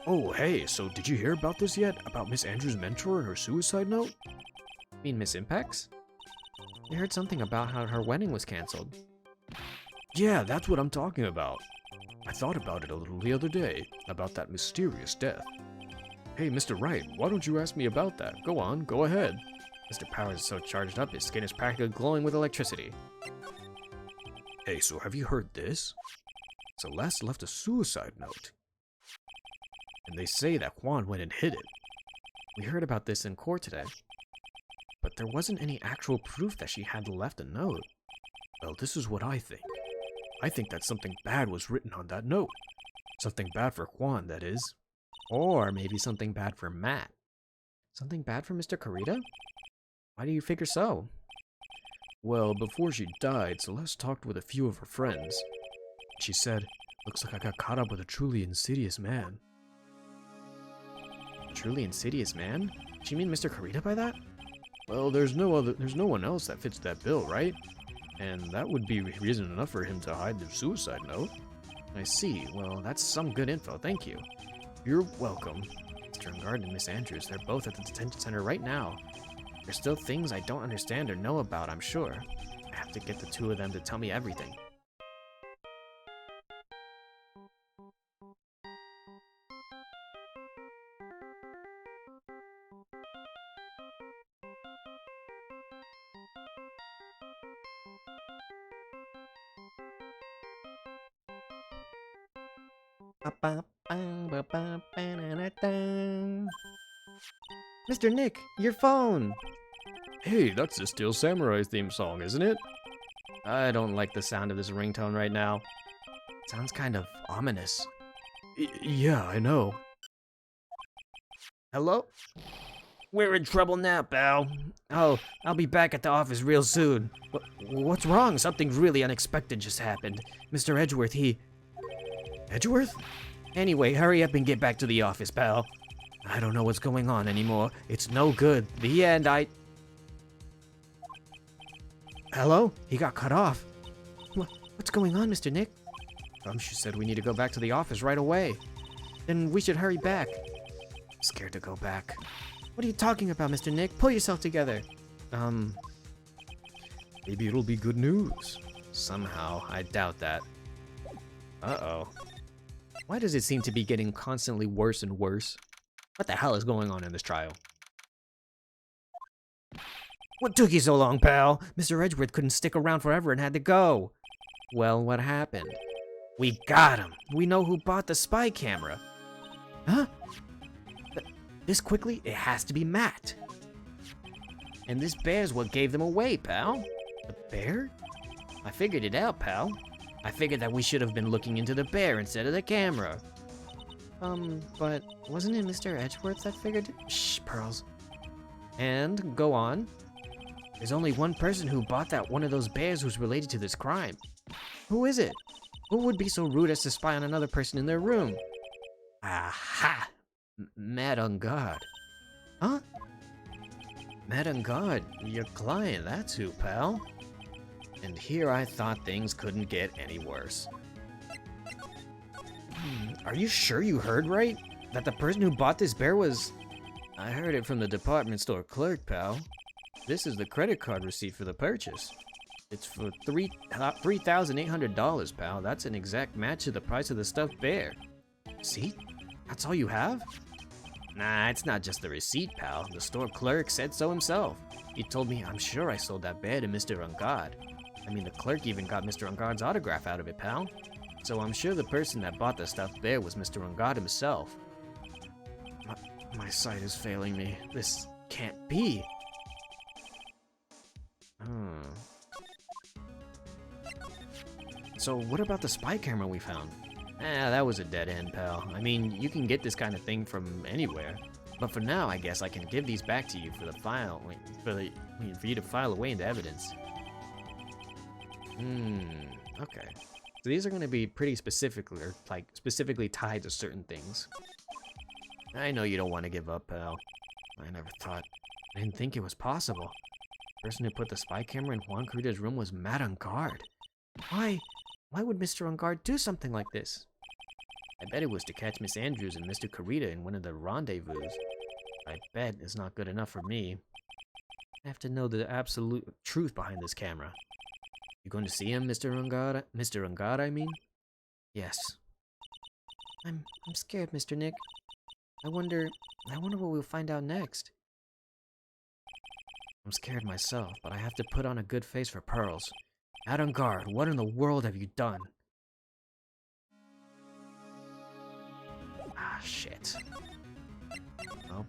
S2: Oh, hey, so did you hear about this yet? About Miss Andrews' mentor and her suicide note? You mean Miss Impex? I heard something about how her wedding was cancelled. Yeah, that's what I'm talking about. I thought about it a little the other day, about that mysterious death. Hey, Mr. Wright, why don't you ask me about that? Go on, go ahead. Mr. Powers is so charged up, his skin is practically glowing with electricity. Hey, so have you heard this? Celeste left a suicide note. And they say that Juan went and hid it. We heard about this in court today. But there wasn't any actual proof that she had left a note. Well, this is what I think. I think that something bad was written on that note. Something bad for Juan, that is. Or maybe something bad for Matt. Something bad for Mr. Kurita? Why do you figure so? Well, before she died, Celeste talked with a few of her friends. She said, looks like I got caught up with a truly insidious man. Truly insidious man? Do you mean Mr. Kurita by that? Well, there's no one else that fits that bill, right? And that would be reason enough for him to hide the suicide note. I see. Well, that's some good info, thank you. You're welcome. Mr. Ungard and Miss Andrews, they're both at the detention center right now. There's still things I don't understand or know about, I'm sure. I have to get the two of them to tell me everything. Mr. Nick, your phone! Hey, that's the Steel Samurai's theme song, isn't it? I don't like the sound of this ringtone right now. It sounds kind of ominous.
S1: Yeah, I know.
S2: Hello? We're in trouble now, pal. Oh, I'll be back at the office real soon. What's wrong? Something really unexpected just happened. Mr. Edgeworth,
S1: Edgeworth?
S2: Anyway, hurry up and get back to the office, pal. I don't know what's going on anymore. It's no good. The end,
S1: Hello?
S2: He got cut off. What's going on, Mr. Nick?
S1: She said we need to go back to the office right away.
S2: Then we should hurry back.
S1: I'm scared to go back.
S2: What are you talking about, Mr. Nick? Pull yourself together.
S1: Maybe it'll be good news.
S2: Somehow, I doubt that. Uh-oh. Why does it seem to be getting constantly worse and worse? What the hell is going on in this trial? What took you so long, pal? Mr. Edgeworth couldn't stick around forever and had to go. Well, what happened? We got him. We know who bought the spy camera. Huh? This quickly? It has to be Matt. And this bear's what gave them away, pal. The bear? I figured it out, pal. I figured that we should have been looking into the bear instead of the camera. But wasn't it Mr. Edgeworth that figured it? Shh, Pearls. And, go on. There's only one person who bought that one of those bears who's related to this crime. Who is it? Who would be so rude as to spy on another person in their room? Aha! Mad on guard. Huh? Mad on guard, your client, that's who, pal. And here I thought things couldn't get any worse. Are you sure you heard right? That the person who bought this bear was... I heard it from the department store clerk, pal. This is the credit card receipt for the purchase. It's for $3,800, pal. That's an exact match to the price of the stuffed bear. See? That's all you have? Nah, it's not just the receipt, pal. The store clerk said so himself. He told me, I'm sure I sold that bear to Mr. Ungod. I mean, the clerk even got Mr. Ungod's autograph out of it, pal. So I'm sure the person that bought the stuffed bear was Mr. Ungod himself. My sight is failing me. This can't be. So what about the spy camera we found? That was a dead end, pal. I mean, you can get this kind of thing from anywhere. But for now, I guess I can give these back to you for the file, for you to file away into evidence. Okay. So these are going to be pretty specific, or like specifically tied to certain things. I know you don't want to give up, pal. I never thought. I didn't think it was possible. The person who put the spy camera in Juan Carita's room was Matt on guard. Why? Why would Mr. On guard do something like this? I bet it was to catch Miss Andrews and Mr. Carita in one of the rendezvous. I bet it's not good enough for me. I have to know the absolute truth behind this camera. You going to see him, Mr. Ungod? Mr. Ungod, I mean? Yes. I'm scared, Mr. Nick. I wonder what we'll find out next. I'm scared myself, but I have to put on a good face for Pearls. Matt on guard, what in the world have you done? Ah, shit. Well.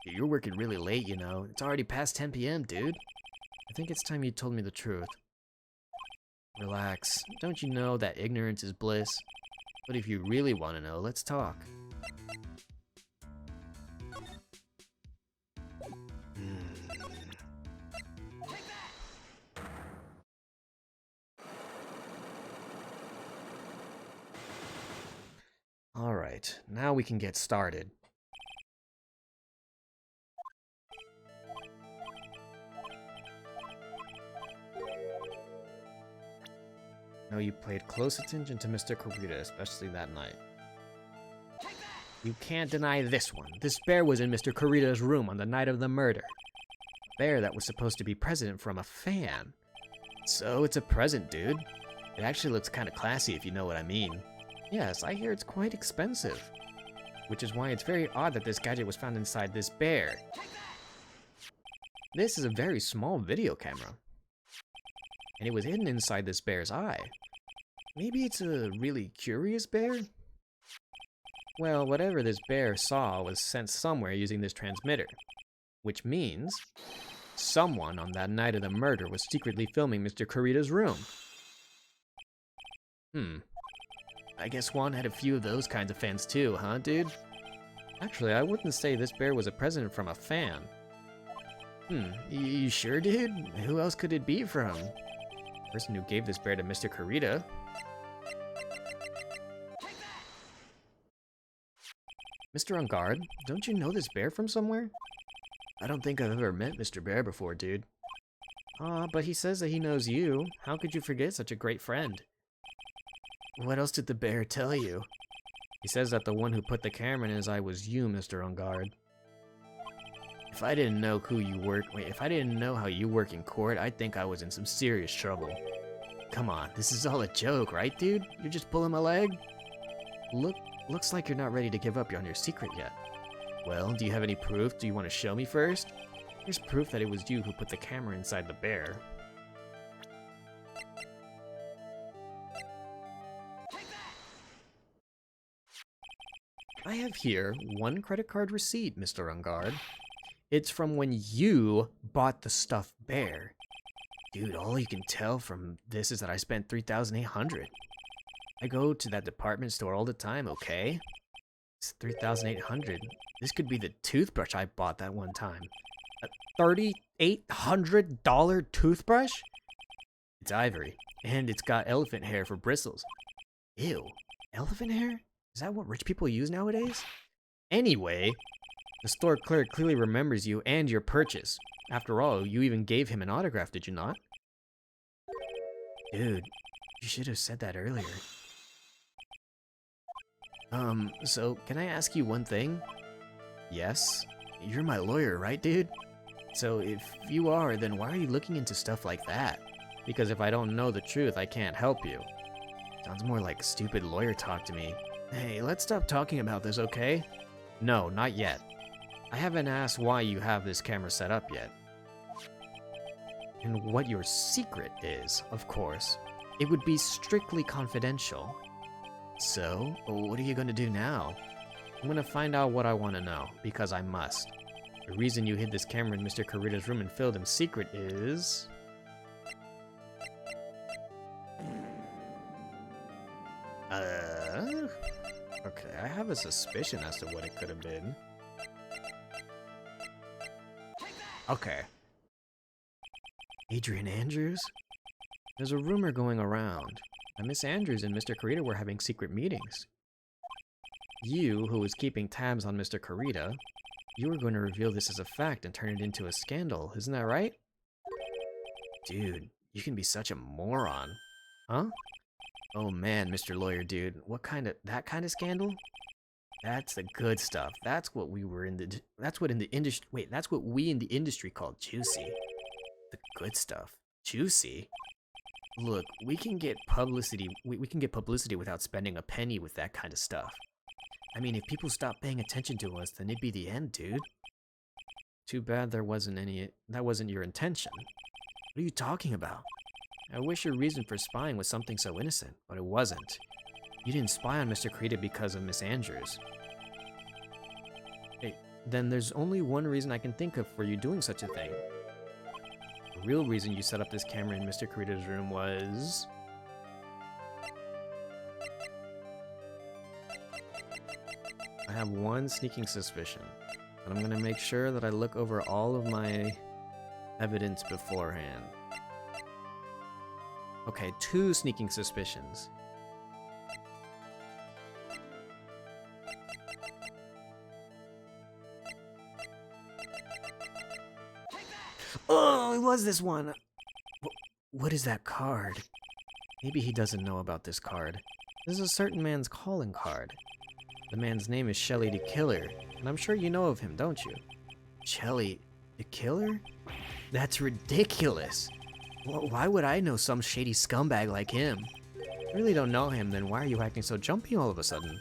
S2: You're working really late, you know. It's already past 10 p.m., dude. I think it's time you told me the truth. Relax. Don't you know that ignorance is bliss? But if you really want to know, let's talk. Alright, now we can get started. No, you paid close attention to Mr. Carita, especially that night. You can't deny this one. This bear was in Mr. Carita's room on the night of the murder. A bear that was supposed to be present from a fan. So it's a present, dude. It actually looks kind of classy if you know what I mean. Yes, I hear it's quite expensive. Which is why it's very odd that this gadget was found inside this bear. This is a very small video camera. And it was hidden inside this bear's eye. Maybe it's a really curious bear? Well, whatever this bear saw was sent somewhere using this transmitter. Which means someone on that night of the murder was secretly filming Mr. Carita's room. I guess Juan had a few of those kinds of fans too, huh, dude? Actually, I wouldn't say this bear was a present from a fan. You sure, dude? Who else could it be from? The person who gave this bear to Mr. Kurita. Mr. On Guard, don't you know this bear from somewhere? I don't think I've ever met Mr. Bear before, dude. But he says that he knows you. How could you forget such a great friend? What else did the bear tell you? He says that the one who put the camera in his eye was you, Mr. On Guard. If I didn't know if I didn't know how you work in court, I'd think I was in some serious trouble. Come on, this is all a joke, right, dude? You're just pulling my leg? Looks like you're not ready to give up on your secret yet. Well, do you have any proof? Do you want to show me first? Here's proof that it was you who put the camera inside the bear. I have here one credit card receipt, Mr. On Guard. It's from when you bought the stuffed bear. Dude, all you can tell from this is that I spent $3,800. I go to that department store all the time, okay? It's $3,800. This could be the toothbrush I bought that one time. A $3,800 toothbrush? It's ivory, and it's got elephant hair for bristles. Ew, elephant hair? Is that what rich people use nowadays? Anyway, the store clerk clearly remembers you and your purchase. After all, you even gave him an autograph, did you not? Dude, you should have said that earlier. So can I ask you one thing? Yes? You're my lawyer, right, dude? So if you are, then why are you looking into stuff like that? Because if I don't know the truth, I can't help you. Sounds more like stupid lawyer talk to me. Hey, let's stop talking about this, okay? No, not yet. I haven't asked why you have this camera set up yet. And what your secret is, of course. It would be strictly confidential. So, what are you gonna do now? I'm gonna find out what I want to know, because I must. The reason you hid this camera in Mr. Kurita's room and filled him secret is... Okay, I have a suspicion as to what it could have been. Okay. Adrian Andrews? There's a rumor going around that Miss Andrews and Mr. Kurita were having secret meetings. You, who was keeping tabs on Mr. Kurita, you were going to reveal this as a fact and turn it into a scandal, isn't that right? Dude, you can be such a moron. Huh? Oh man, Mr. Lawyer dude, that kind of scandal? That's the good stuff. That's what we in the industry call juicy. The good stuff. Juicy? Look, we can get publicity without spending a penny with that kind of stuff. I mean, if people stop paying attention to us, then it'd be the end, dude. Too bad that wasn't your intention. What are you talking about? I wish your reason for spying was something so innocent, but it wasn't. You didn't spy on Mr. Kurita because of Miss Andrews. Hey, then there's only one reason I can think of for you doing such a thing. The real reason you set up this camera in Mr. Kurita's room was... I have one sneaking suspicion, but I'm gonna make sure that I look over all of my evidence beforehand. Okay, 2 sneaking suspicions. Oh, it was this one! What is that card? Maybe he doesn't know about this card. This is a certain man's calling card. The man's name is Shelly the Killer, and I'm sure you know of him, don't you? Shelly the Killer? That's ridiculous! Why would I know some shady scumbag like him? I really don't know him, then why are you acting so jumpy all of a sudden?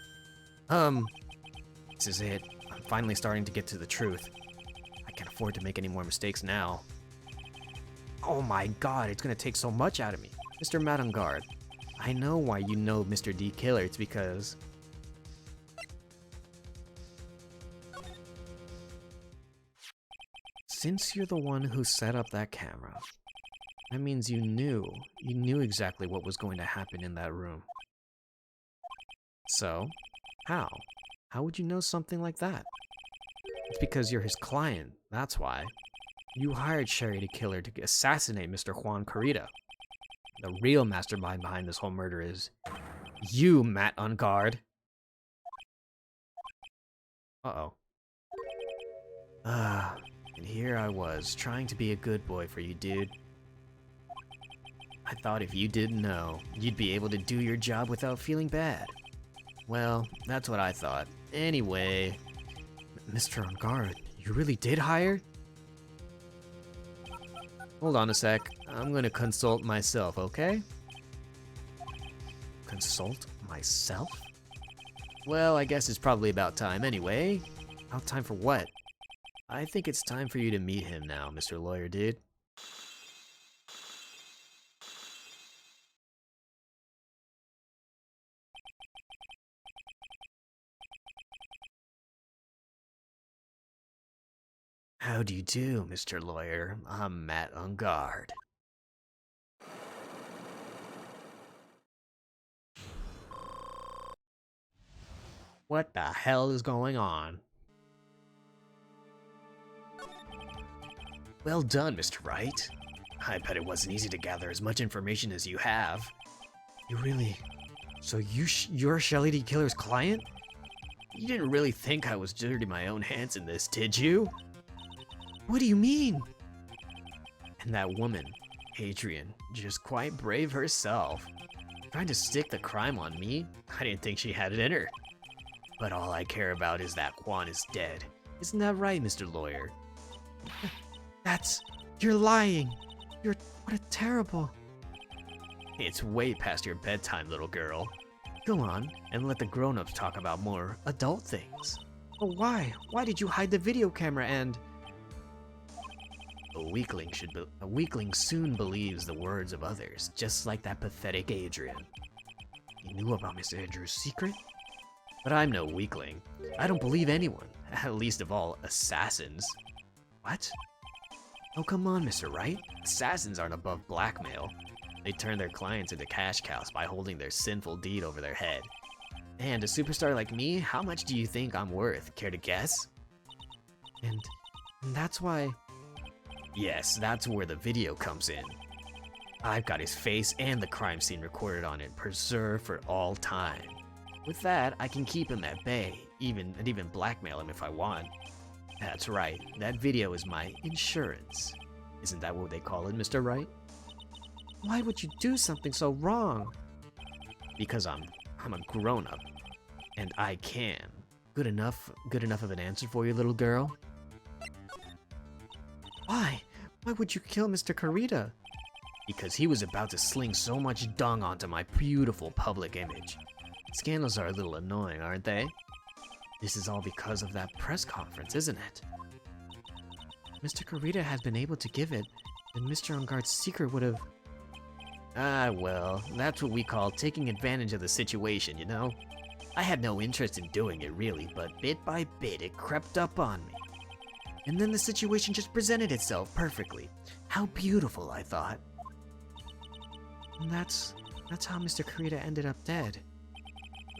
S2: This is it. I'm finally starting to get to the truth. I can't afford to make any more mistakes now. Oh my god, it's gonna take so much out of me. Mr. Matt on Guard, I know why you know Mr. D. Killer. It's because... since you're the one who set up that camera, that means you knew exactly what was going to happen in that room.
S1: So, how? How would you know something like that? It's because you're his client, that's why. You hired Sherry to kill her to assassinate Mr. Juan Carita. The real mastermind behind this whole murder is you, Matt on guard. Uh-oh. And here I was, trying to be a good boy for you, dude. I thought if you didn't know, you'd be able to do your job without feeling bad. Well, that's what I thought. Anyway, Mr. On guard, you really did hire? Hold on a sec. I'm gonna consult myself, okay? Consult myself? Well, I guess it's probably about time anyway. About time for what? I think it's time for you to meet him now, Mr. Lawyer Dude. How do you do, Mr. Lawyer? I'm Matt on guard. What the hell is going on? Well done, Mr. Wright. I bet it wasn't easy to gather as much information as you have. You really... So you're Shelley D. Killer's client? You didn't really think I was dirty my own hands in this, did you? What do you mean? And that woman, Adrian, just quite brave herself. Trying to stick the crime on me? I didn't think she had it in her. But all I care about is that Juan is dead. Isn't that right, Mr. Lawyer? You're lying. What a terrible... It's way past your bedtime, little girl. Go on, and let the grown-ups talk about more adult things. But why? Why did you hide the video camera and... A weakling soon believes the words of others, just like that pathetic Adrian. You knew about Miss Andrews' secret? But I'm no weakling. I don't believe anyone, at least of all, assassins. What? Oh, come on, Mr. Wright. Assassins aren't above blackmail. They turn their clients into cash cows by holding their sinful deed over their head. And a superstar like me, how much do you think I'm worth? Care to guess? And that's why... Yes, that's where the video comes in. I've got his face and the crime scene recorded on it, preserved for all time. With that, I can keep him at bay, even blackmail him if I want. That's right, that video is my insurance. Isn't that what they call it, Mr. Wright? Why would you do something so wrong? Because I'm a grown-up, and I can. Good enough of an answer for you, little girl? Why? Why would you kill Mr. Carita? Because he was about to sling so much dung onto my beautiful public image. Scandals are a little annoying, aren't they? This is all because of that press conference, isn't it? Mr. Carita has been able to give it, and Mr. On Guard's secret would have... Ah, well, that's what we call taking advantage of the situation, you know? I had no interest in doing it, really, but bit by bit it crept up on me. And then the situation just presented itself perfectly. How beautiful, I thought. And that's how Mr. Carita ended up dead.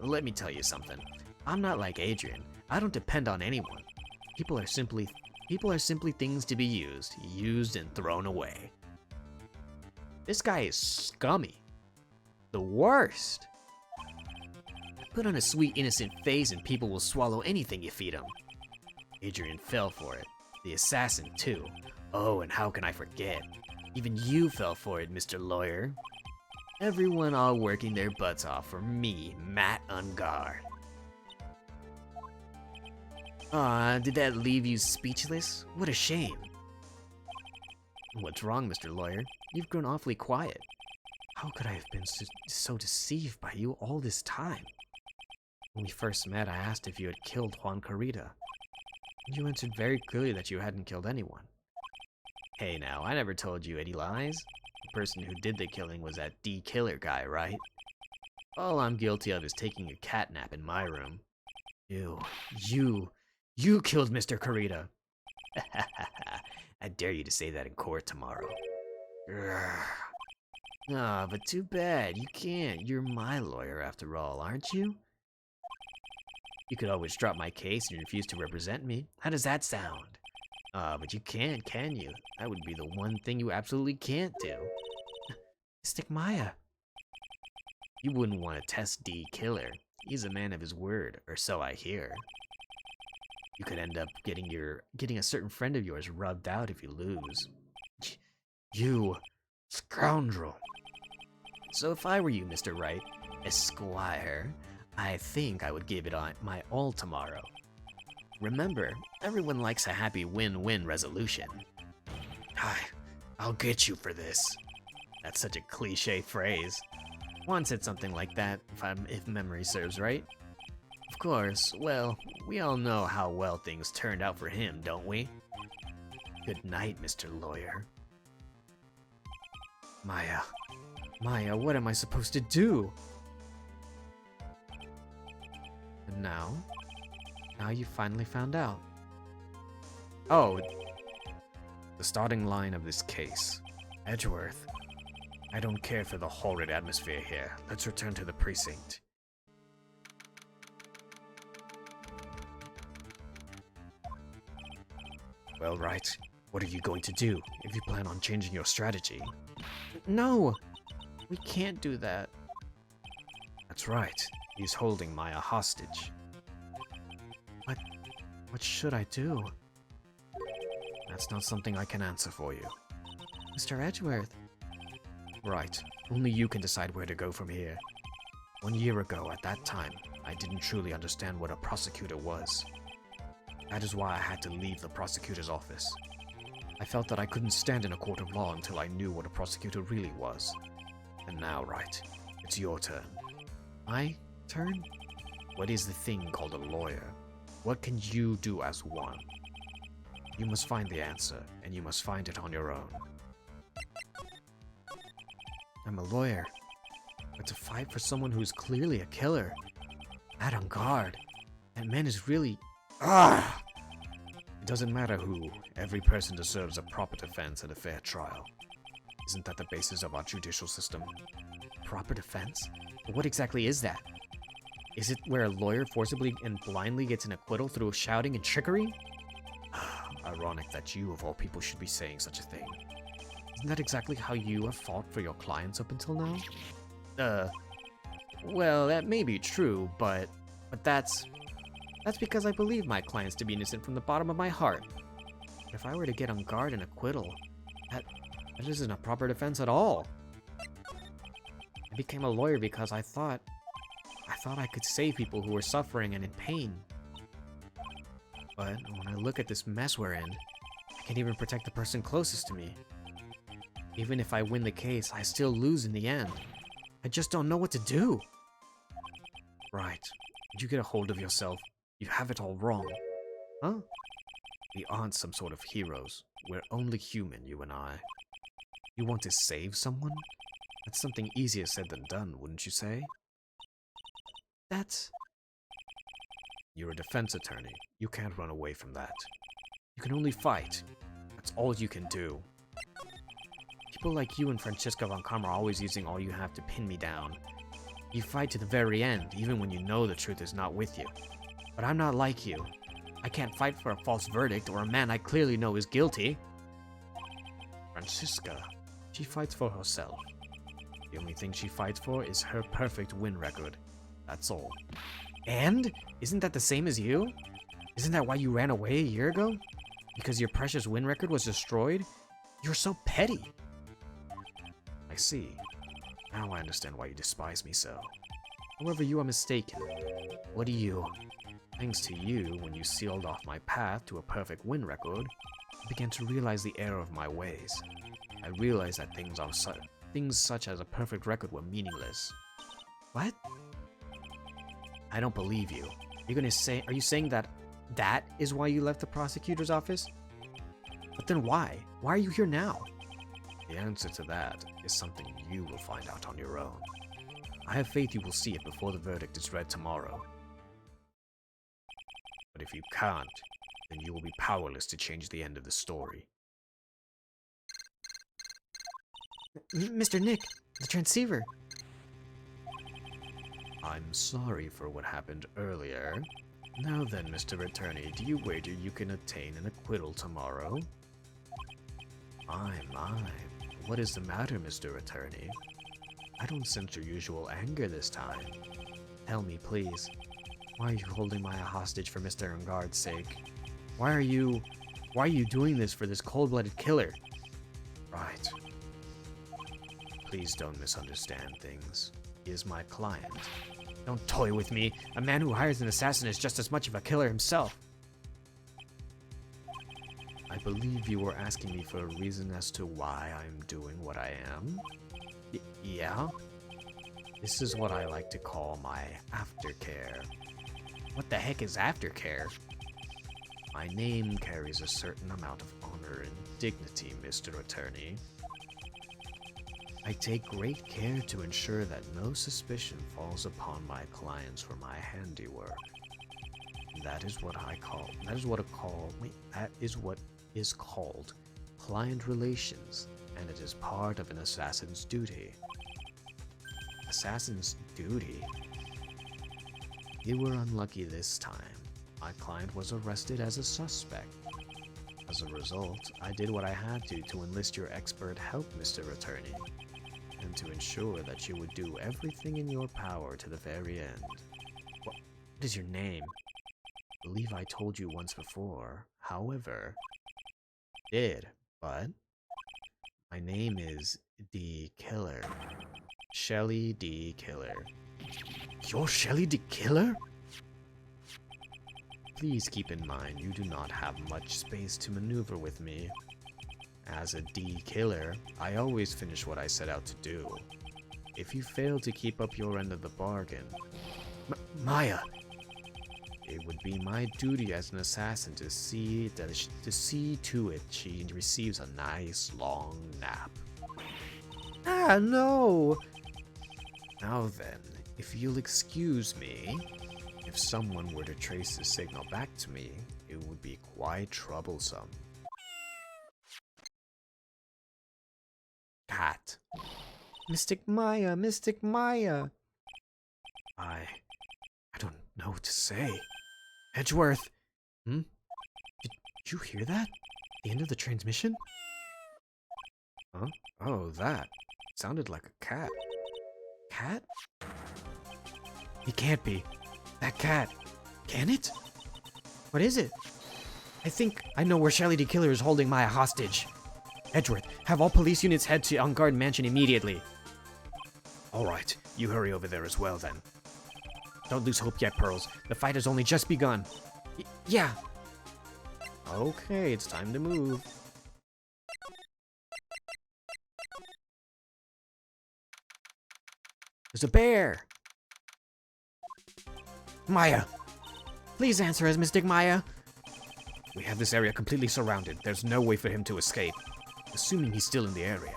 S1: Let me tell you something. I'm not like Adrian. I don't depend on anyone. People are simply things to be used and thrown away. This guy is scummy. The worst. Put on a sweet, innocent face and people will swallow anything you feed them. Adrian fell for it. The assassin, too. Oh, and how can I forget? Even you fell for it, Mr. Lawyer. Everyone all working their butts off for me, Matt on guard. Aw, did that leave you speechless? What a shame. What's wrong, Mr. Lawyer? You've grown awfully quiet. How could I have been so deceived by you all this time? When we first met, I asked if you had killed Juan Carita. You answered very clearly that you hadn't killed anyone. Hey now, I never told you any lies. The person who did the killing was that D Killer guy, right? All I'm guilty of is taking a cat nap in my room. You killed Mr. Carita. I dare you to say that in court tomorrow. Ah, but too bad, you can't. You're my lawyer after all, aren't you?
S2: You could always drop my case and refuse to represent me. How does that sound? But you can't, can you? That would be the one thing you absolutely can't do.
S3: Mystic Maya.
S2: You wouldn't want to test D Killer. He's a man of his word, or so I hear. You could end up getting a certain friend of yours rubbed out if you lose.
S3: You scoundrel.
S2: So if I were you, Mr. Wright, Esquire, I think I would give it my all tomorrow. Remember, everyone likes a happy win-win resolution.
S3: I'll get you for this.
S2: That's such a cliche phrase. Juan said something like that, if memory serves right. Of course, well, we all know how well things turned out for him, don't we? Good night, Mr. Lawyer.
S3: Maya, what am I supposed to do? And now you finally found out.
S1: Oh, the starting line of this case.
S2: Edgeworth, I don't care for the horrid atmosphere here. Let's return to the precinct. Well, Wright, what are you going to do if you plan on changing your strategy?
S3: No, we can't do that.
S2: That's right. He's holding Maya hostage.
S3: What should I do?
S2: That's not something I can answer for you.
S3: Mr. Edgeworth.
S2: Right. Only you can decide where to go from here. 1 year ago, at that time, I didn't truly understand what a prosecutor was. That is why I had to leave the prosecutor's office. I felt that I couldn't stand in a court of law until I knew what a prosecutor really was. And now, Wright, it's your turn.
S3: My turn?
S2: What is the thing called a lawyer? What can you do as one? You must find the answer, and you must find it on your own.
S3: I'm a lawyer, but to fight for someone who's clearly a killer, that on guard, that man is really...
S2: It doesn't matter who. Every person deserves a proper defense and a fair trial. Isn't that the basis of our judicial system?
S3: Proper defense? But what exactly is that? Is it where a lawyer forcibly and blindly gets an acquittal through shouting and trickery?
S2: Ironic that you, of all people, should be saying such a thing.
S3: Isn't that exactly how you have fought for your clients up until now?
S2: Well, that may be true, but
S3: that's because I believe my clients to be innocent from the bottom of my heart. But if I were to get on guard and acquittal, that isn't a proper defense at all. I became a lawyer because I thought I could save people who were suffering and in pain. But when I look at this mess we're in, I can't even protect the person closest to me. Even if I win the case, I still lose in the end. I just don't know what to do.
S2: Right. Did you get a hold of yourself? You have it all wrong.
S3: Huh?
S2: We aren't some sort of heroes. We're only human, you and I. You want to save someone? That's something easier said than done, wouldn't you say? You're a defense attorney. You can't run away from that. You can only fight. That's all you can do.
S3: People like you and Francisca von Karma are always using all you have to pin me down. You fight to the very end, even when you know the truth is not with you. But I'm not like you. I can't fight for a false verdict or a man I clearly know is guilty.
S2: Francisca, she fights for herself. The only thing she fights for is her perfect win record. That's all.
S3: And? Isn't that the same as you? Isn't that why you ran away a year ago? Because your precious win record was destroyed? You're so petty.
S2: I see. Now I understand why you despise me so.
S3: However, you are mistaken.
S2: What do you? Thanks to you, when you sealed off my path to a perfect win record, I began to realize the error of my ways. I realized that things such as a perfect record were meaningless.
S3: What?
S2: I don't believe you.
S3: Are you saying that is why you left the prosecutor's office? But then why? Why are you here now?
S2: The answer to that is something you will find out on your own. I have faith you will see it before the verdict is read tomorrow. But if you can't, then you will be powerless to change the end of the story.
S3: Mr. Nick, the transceiver.
S2: I'm sorry for what happened earlier. Now then, Mr. Attorney, do you wager you can obtain an acquittal tomorrow? My. What is the matter, Mr. Attorney? I don't sense your usual anger this time. Tell me, please. Why are you holding my hostage for Mr. Engard's sake? Why are you doing this for this cold-blooded killer? Right. Please don't misunderstand things. He is my client.
S3: Don't toy with me. A man who hires an assassin is just as much of a killer himself.
S2: I believe you were asking me for a reason as to why I'm doing what I am? Yeah? This is what I like to call my aftercare.
S3: What the heck is aftercare?
S2: My name carries a certain amount of honor and dignity, Mr. Attorney. I take great care to ensure that no suspicion falls upon my clients for my handiwork. That is what is called client relations, and it is part of an assassin's duty. Assassin's duty? You were unlucky this time. My client was arrested as a suspect. As a result, I did what I had to enlist your expert help, Mr. Attorney, and to ensure that you would do everything in your power to the very end.
S3: What is your name?
S2: I believe I told you once before. However, but my name is D. Killer. Shelly D. Killer.
S3: You're Shelly the Killer?
S2: Please keep in mind you do not have much space to maneuver with me. As a D killer, I always finish what I set out to do. If you fail to keep up your end of the bargain,
S3: Maya!
S2: It would be my duty as an assassin to see to it she receives a nice long nap.
S3: Ah, no!
S2: Now then, if you'll excuse me, if someone were to trace the signal back to me, it would be quite troublesome. Cat.
S3: Mystic Maya, Mystic Maya.
S2: I don't know what to say.
S3: Edgeworth.
S2: Did you hear that?
S3: The end of the transmission?
S2: Huh? Oh, that. Sounded like a cat. Cat?
S3: It can't be. That cat. Can it? What is it? I think I know where Shelly the Killer is holding Maya hostage. Edgeworth, have all police units head to On Guard Mansion immediately.
S2: Alright, you hurry over there as well then.
S3: Don't lose hope yet, Pearls. The fight has only just begun. Yeah.
S2: Okay, it's time to move.
S3: There's a bear! Maya! Please answer us, Mystic Maya!
S2: We have this area completely surrounded. There's no way for him to escape. Assuming he's still in the area.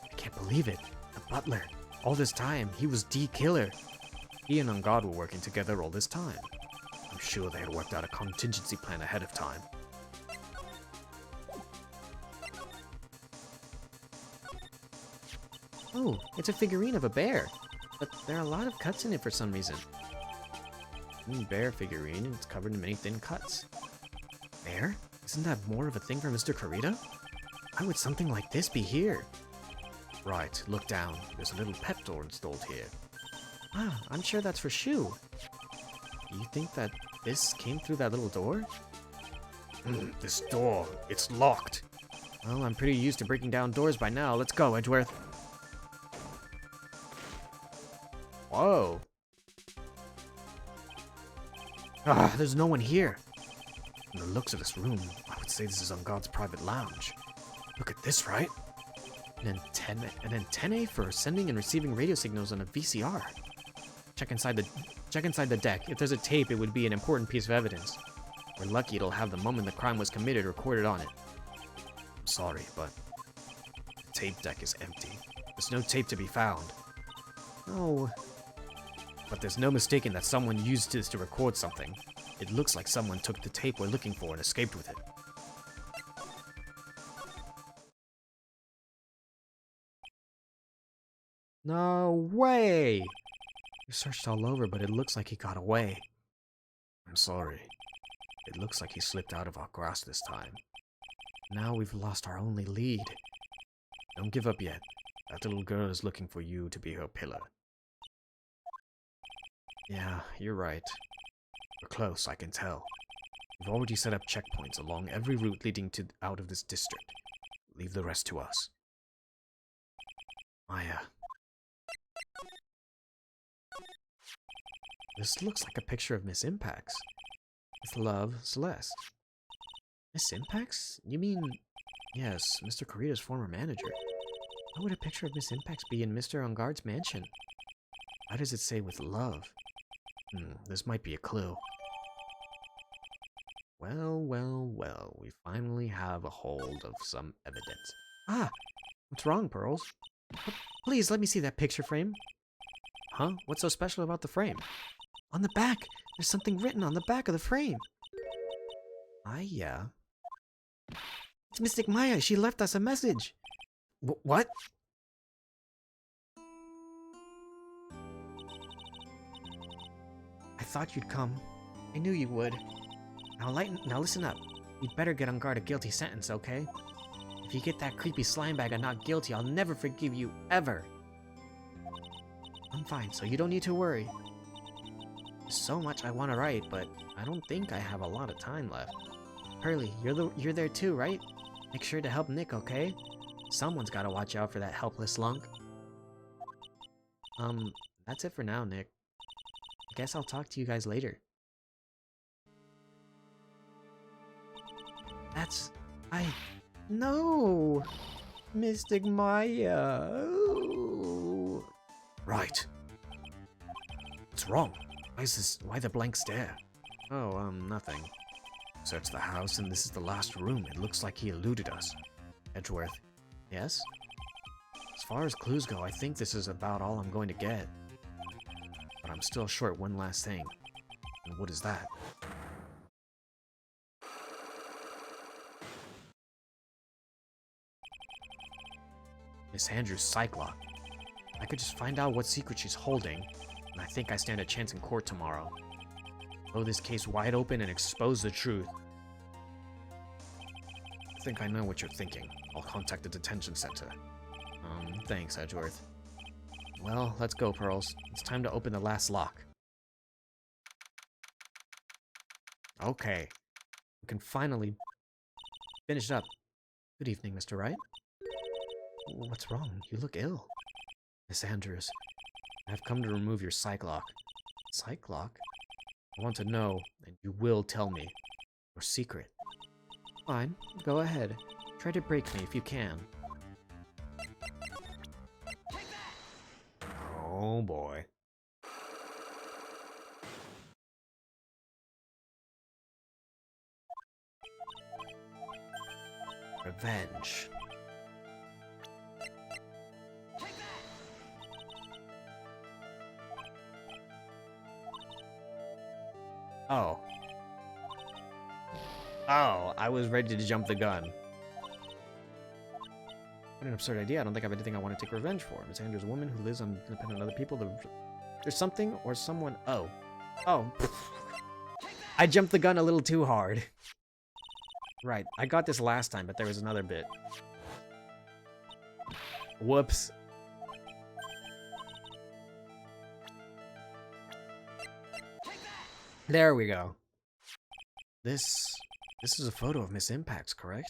S3: I can't believe it. The butler. All this time, he was D Killer.
S2: He and On Guard were working together all this time. I'm sure they had worked out a contingency plan ahead of time.
S3: Oh, it's a figurine of a bear. But there are a lot of cuts in it for some reason.
S2: Bear figurine, and it's covered in many thin cuts.
S3: Bear? Isn't that more of a thing for Mr. Kurita? Why would something like this be here?
S2: Right, look down. There's a little pet door installed here.
S3: Ah, I'm sure that's for Shu.
S2: You think that this came through that little door? This door, it's locked.
S3: Well, I'm pretty used to breaking down doors by now. Let's go, Edgeworth.
S2: Whoa.
S3: Ah, there's no one here.
S2: From the looks of this room, I would say this is On Guard's private lounge. Look at this, right?
S3: An antennae for sending and receiving radio signals on a VCR. Check inside the deck. If there's a tape, it would be an important piece of evidence. We're lucky it'll have the moment the crime was committed recorded on it.
S2: I'm sorry, but the tape deck is empty. There's no tape to be found.
S3: Oh.
S2: But there's no mistaking that someone used this to record something. It looks like someone took the tape we're looking for and escaped with it.
S3: No way!
S2: We searched all over, but it looks like he got away.
S1: I'm sorry. It looks like he slipped out of our grasp this time. Now we've lost our only lead. Don't give up yet. That little girl is looking for you to be her pillar. Yeah, you're right. We're close, I can tell. We've already set up checkpoints along every route leading out of this district. Leave the rest to us. Maya. This looks like a picture of Miss Impax. With love, Celeste. Miss Impax? You mean... Yes, Mr. Korita's former manager. Why would a picture of Miss Impax be in Mr. Ungard's mansion? Why does it say with love? This might be a clue. Well, well, well. We finally have a hold of some evidence. Ah! What's wrong, Pearls? Please, let me see that picture frame. Huh? What's so special about the frame? On the back! There's something written on the back of the frame. Yeah. It's Mystic Maya. She left us a message. What? I thought you'd come. I knew you would. Now listen up. You'd better get on guard a guilty sentence, okay? If you get that creepy slime bag of not guilty, I'll never forgive you, ever. I'm fine, so you don't need to worry. There's so much I want to write, but I don't think I have a lot of time left. Pearly, you're there too, right? Make sure to help Nick, okay? Someone's gotta watch out for that helpless lunk. That's it for now, Nick. I guess I'll talk to you guys later. No! Mystic Maya! Ooh. Right. What's wrong? Why the blank stare? Oh, nothing. Search the house, and this is the last room. It looks like he eluded us. Edgeworth. Yes? As far as clues go, I think this is about all I'm going to get. But I'm still short one last thing. And what is that? Miss Andrews' Cyclock. I could just find out what secret she's holding, and I think I stand a chance in court tomorrow. Blow this case wide open and expose the truth. I think I know what you're thinking. I'll contact the detention center. Thanks, Edgeworth. Well, let's go, Pearls. It's time to open the last lock. Okay. We can finally finish up. Good evening, Mr. Wright. What's wrong? You look ill. Miss Andrews, I've come to remove your Cyclock. Cyclock? I want to know, and you will tell me, your secret. Fine, go ahead. Try to break me if you can. Oh boy. Revenge. Oh. Oh, I was ready to jump the gun. What an absurd idea. I don't think I have anything I want to take revenge for. Miss Andrews, a woman who lives on independent of other people. There's something or someone... Oh. Oh. I jumped the gun a little too hard. Right. I got this last time, but there was another bit. Whoops. There we go. This is a photo of Miss Impax, correct?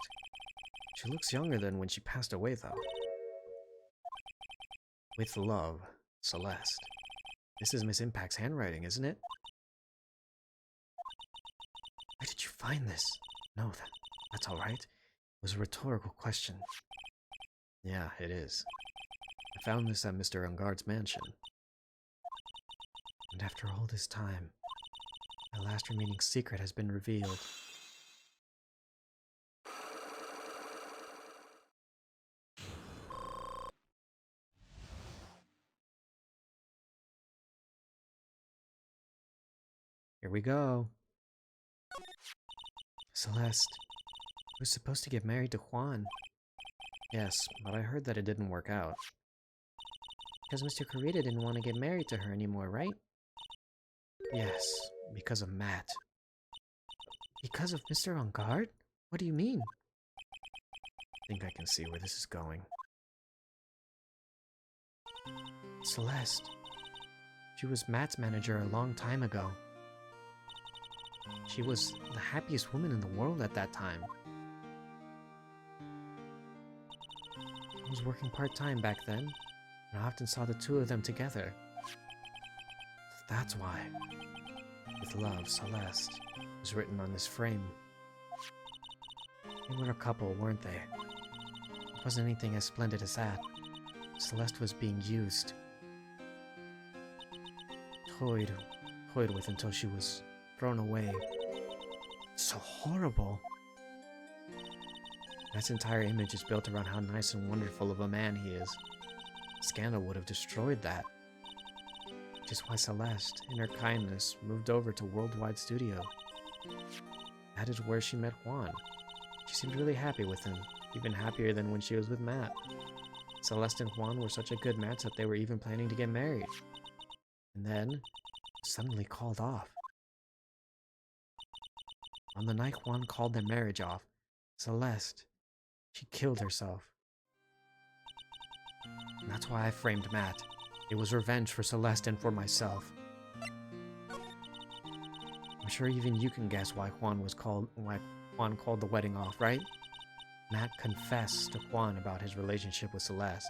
S1: She looks younger than when she passed away, though. With love, Celeste. This is Miss Impax's handwriting, isn't it? Where did you find this? No, that's all right. It was a rhetorical question. Yeah, it is. I found this at Mr. Ungard's mansion. And after all this time, my last remaining secret has been revealed. Here we go. Celeste, I was supposed to get married to Juan. Yes, but I heard that it didn't work out. Because Mr. Korita didn't want to get married to her anymore, right? Yes, because of Matt.
S2: Because of Mr. On Guard? What do you mean? I think I can see where this is going. Celeste. She was Matt's manager a long time ago. She was the happiest woman in the world at that time. I was working part-time back then, and I often saw the two of them together. That's why. With love, Celeste was written on this frame. They were a couple, weren't they? It wasn't anything as splendid as that. Celeste was being used. Toyed with until she was thrown away. So horrible. Matt's entire image is built around how nice and wonderful of a man he is. Scandal would have destroyed that. Which is why Celeste, in her kindness, moved over to Worldwide Studio. That is where she met Juan. She seemed really happy with him, even happier than when she was with Matt. Celeste and Juan were such a good match that they were even planning to get married. And then, suddenly called off. On the night Juan called their marriage off, Celeste, she killed herself. And that's why I framed Matt. It was revenge for Celeste and for myself. I'm sure even you can guess why Juan called the wedding off, right? Matt confessed to Juan about his relationship with Celeste.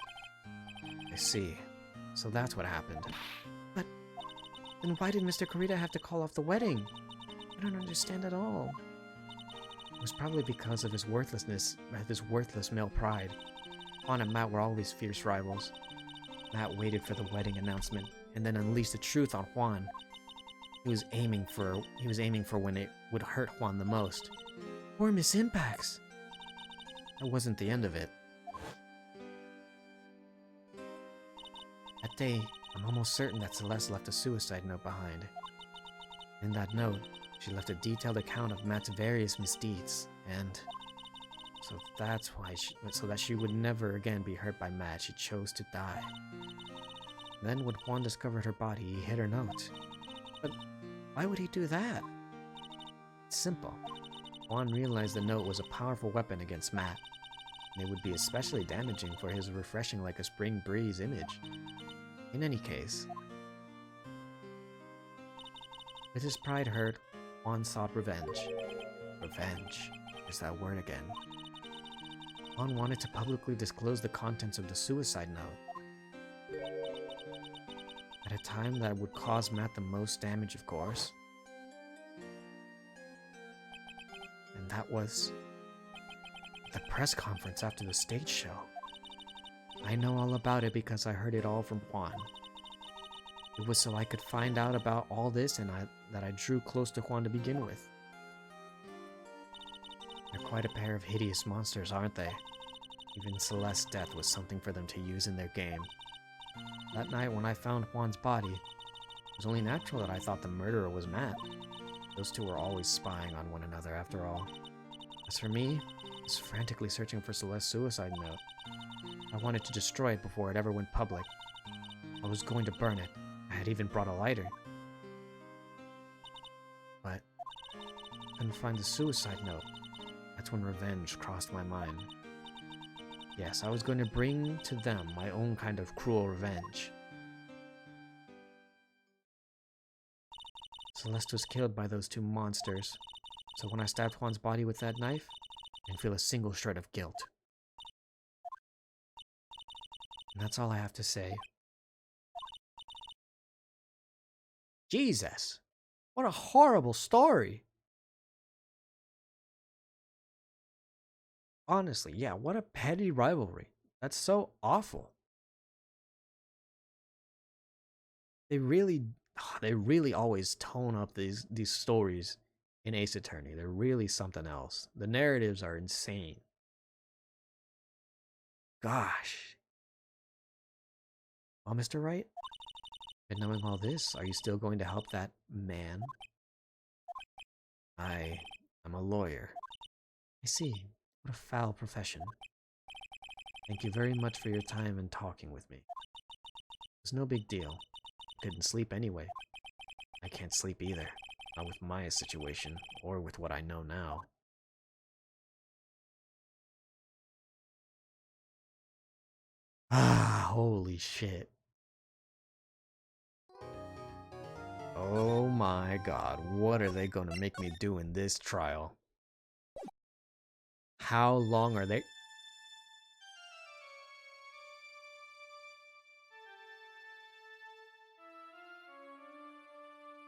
S2: I see. So that's what happened. But then why did Mr. Kurita have to call off the wedding? I don't understand at all. It was probably because of his worthlessness, his worthless male pride. Juan and Matt were always fierce rivals. Matt waited for the wedding announcement and then unleashed the truth on Juan. He was aiming for when it would hurt Juan the most. Or miss impacts. That wasn't the end of it. That day, I'm almost certain that Celeste left a suicide note behind. In that note, she left a detailed account of Matt's various misdeeds, and so that's why so that she would never again be hurt by Matt, she chose to die. Then when Juan discovered her body, he hid her note. But why would he do that? It's simple. Juan realized the note was a powerful weapon against Matt, and it would be especially damaging for his refreshing like a spring breeze image. In any case, with his pride hurt, Juan sought revenge. Revenge is that word again. Juan wanted to publicly disclose the contents of the suicide note. At a time that would cause Matt the most damage, of course. And that was the press conference after the stage show. I know all about it because I heard it all from Juan. It was so I could find out about all this and that I drew close to Juan to begin with. They're quite a pair of hideous monsters, aren't they? Even Celeste's death was something for them to use in their game. That night when I found Juan's body, it was only natural that I thought the murderer was Matt. Those two were always spying on one another after all. As for me, I was frantically searching for Celeste's suicide note. I wanted to destroy it before it ever went public. I was going to burn it. I had even brought a lighter. But I couldn't find the suicide note. That's when revenge crossed my mind. Yes, I was going to bring to them my own kind of cruel revenge. Celeste was killed by those two monsters, so when I stabbed Juan's body with that knife, I didn't feel a single shred of guilt. And that's all I have to say. Jesus! What a horrible story! Honestly, yeah, what a petty rivalry. That's so awful. They really always tone up these stories in Ace Attorney. They're really something else. The narratives are insane. Gosh. Well, Mr. Wright, and knowing all this, are you still going to help that man? I am a lawyer. I see. What a foul profession. Thank you very much for your time and talking with me. It was no big deal. Couldn't sleep anyway. I can't sleep either. Not with Maya's situation, or with what I know now. Ah, holy shit. Oh my god, what are they gonna make me do in this trial? How long are they?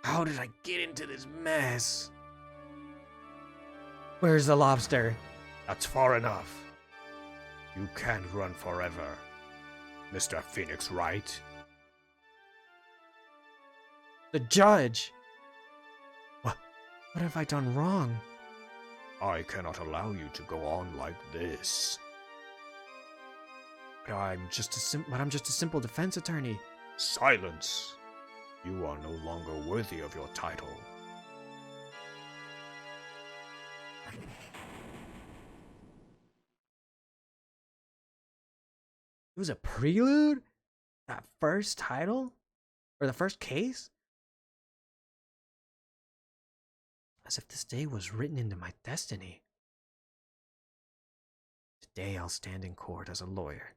S2: How did I get into this mess? Where's the lobster?
S4: That's far enough. You can't run forever. Mr. Phoenix, right?
S2: The judge! What have I done wrong?
S4: I cannot allow you to go on like this.
S2: But I'm just a simple defense attorney.
S4: Silence! You are no longer worthy of your title.
S2: It was a prelude? That first title? Or the first case? As if this day was written into my destiny. Today I'll stand in court as a lawyer.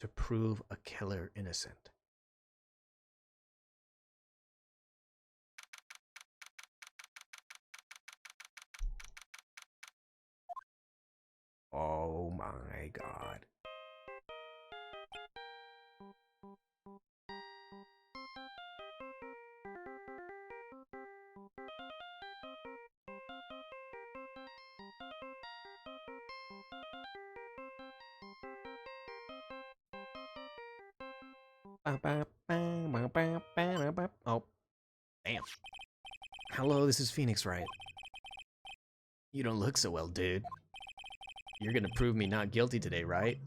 S2: To prove a killer innocent. Oh my god. Oh, damn. Hello, this is Phoenix, right? You don't look so well, dude. You're gonna prove me not guilty today, right?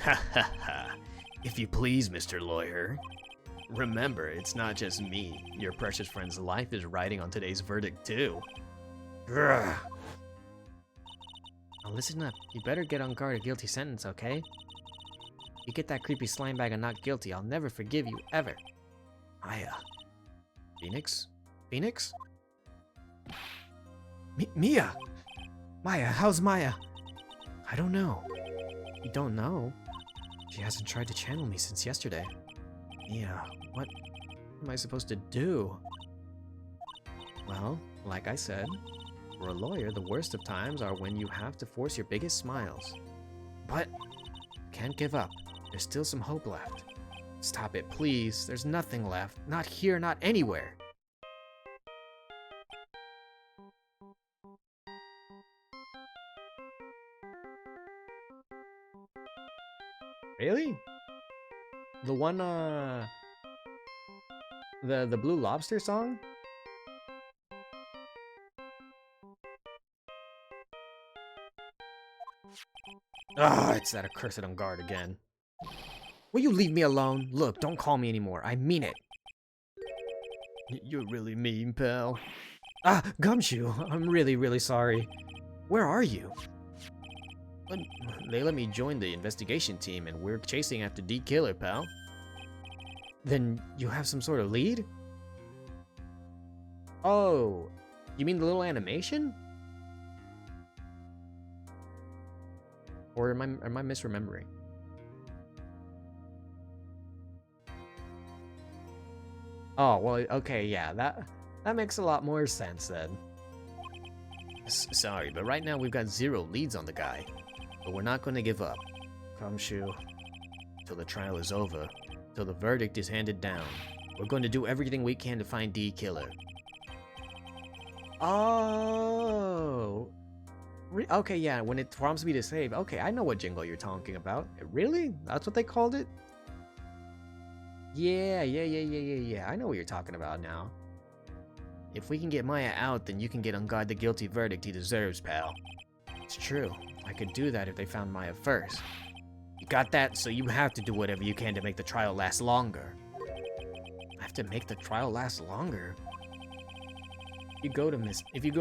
S2: Ha ha ha. If you please, Mr. Lawyer. Remember, it's not just me. Your precious friend's life is riding on today's verdict, too. Grr. Now listen up. You better get on guard a guilty sentence, okay? You get that creepy slime bag and not guilty, I'll never forgive you, ever. Maya. Phoenix? Phoenix? Mia! Maya, how's Maya? I don't know. You don't know? She hasn't tried to channel me since yesterday. Mia, what am I supposed to do? Well, like I said, for a lawyer, the worst of times are when you have to force your biggest smiles. But can't give up. There's still some hope left. Stop it, please. There's nothing left. Not here, not anywhere. Really? The one, the Blue Lobster song? Ah, it's that accursed on guard again. Will you leave me alone? Look, don't call me anymore. I mean it. You're really mean, pal. Ah, Gumshoe, I'm really sorry. Where are you? They let me join the investigation team and we're chasing after D Killer, pal. Then you have some sort of lead? Oh, you mean the little animation? Or am I misremembering? Oh, well, okay, yeah, that makes a lot more sense then. Sorry, but right now we've got 0 leads on the guy. But we're not going to give up. Gumshoe. Till the trial is over. Till the verdict is handed down. We're going to do everything we can to find D Killer. Oh. Okay, yeah, when it prompts me to save. Okay, I know what jingle you're talking about. Really? That's what they called it? Yeah. I know what you're talking about now. If we can get Maya out, then you can get on guard the guilty verdict he deserves, pal. It's true. I could do that if they found Maya first. You got that? So you have to do whatever you can to make the trial last longer. I have to make the trial last longer? If you go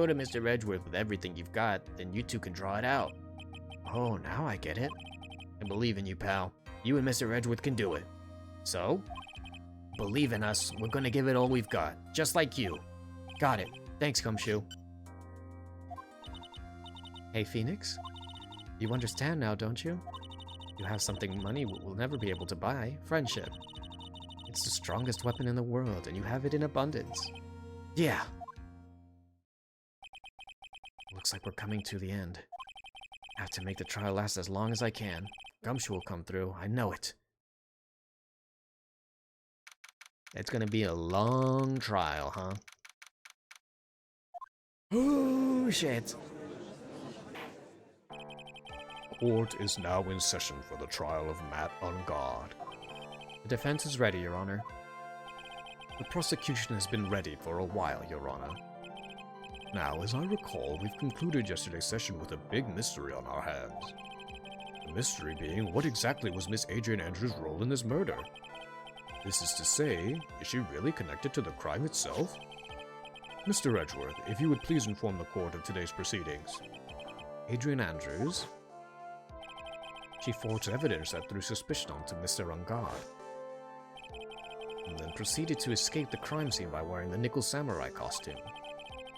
S2: to Mr. Edgeworth with everything you've got, then you two can draw it out. Oh, now I get it. I believe in you, pal. You and Mr. Edgeworth can do it. So, believe in us. We're gonna give it all we've got, just like you. Got it. Thanks, Gumshoe.
S1: Hey, Phoenix. You understand now, don't you? You have something money will never be able to buy. Friendship. It's the strongest weapon in the world, and you have it in abundance.
S2: Yeah.
S1: Looks like we're coming to the end. I have to make the trial last as long as I can. Gumshoe will come through, I know it. It's gonna be a long trial, huh? Oh, shit.
S4: Court is now in session for the trial of Matt on guard.
S1: The defense is ready, Your Honor.
S4: The prosecution has been ready for a while, Your Honor. Now, as I recall, we've concluded yesterday's session with a big mystery on our hands. The mystery being, what exactly was Miss Adrian Andrews' role in this murder? This is to say, is she really connected to the crime itself? Mr. Edgeworth, if you would please inform the court of today's proceedings.
S1: Adrian Andrews? She forged evidence that threw suspicion onto Mr. Ungard, and then proceeded to escape the crime scene by wearing the nickel samurai costume.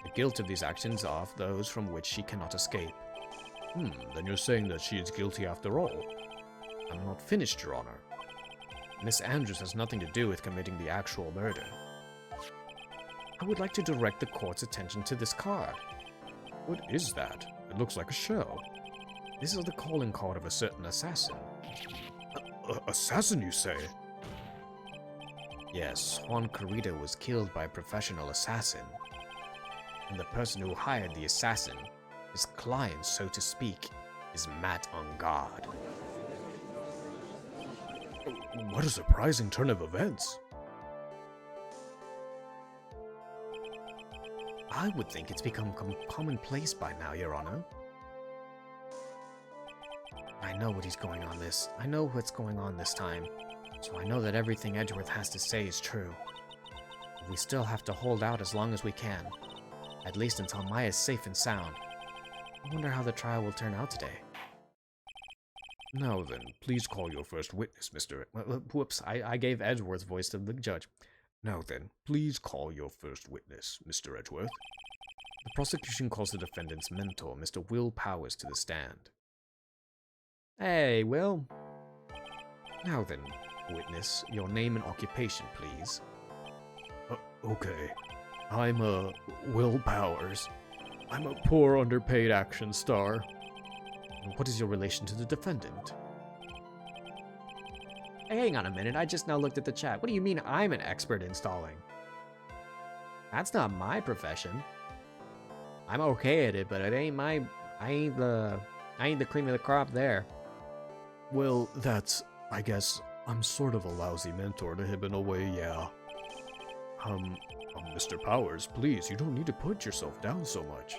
S1: The guilt of these actions are of those from which she cannot escape.
S4: Then you're saying that she is guilty after all?
S1: I'm not finished, Your Honor. Miss Andrews has nothing to do with committing the actual murder. I would like to direct the court's attention to this card.
S4: What is that? It looks like a shell.
S1: This is the calling card of a certain assassin.
S4: Assassin, you say?
S1: Yes, Juan Carrita was killed by a professional assassin. And the person who hired the assassin, his client, so to speak, is Matt on guard.
S4: What a surprising turn of events.
S1: I would think it's become commonplace by now, Your Honor. I know what's going on this time, so I know that everything Edgeworth has to say is true. But we still have to hold out as long as we can, at least until Maya's safe and sound. I wonder how the trial will turn out today.
S4: Now then, please call your first witness, Mr.
S1: Whoops, I gave Edgeworth's voice to the judge.
S4: Now then, please call your first witness, Mr. Edgeworth.
S1: The prosecution calls the defendant's mentor, Mr. Will Powers, to the stand. Hey, Will. Now then, witness, your name and occupation, please.
S4: Okay. I'm, Will Powers. I'm a poor, underpaid action star.
S1: What is your relation to the defendant? Hey, hang on a minute, I just now looked at the chat. What do you mean I'm an expert in stalling? That's not my profession. I'm okay at it, but it ain't I ain't the cream of the crop there.
S4: Well, I guess, I'm sort of a lousy mentor to him in a way, yeah. Mr. Powers, please, you don't need to put yourself down so much.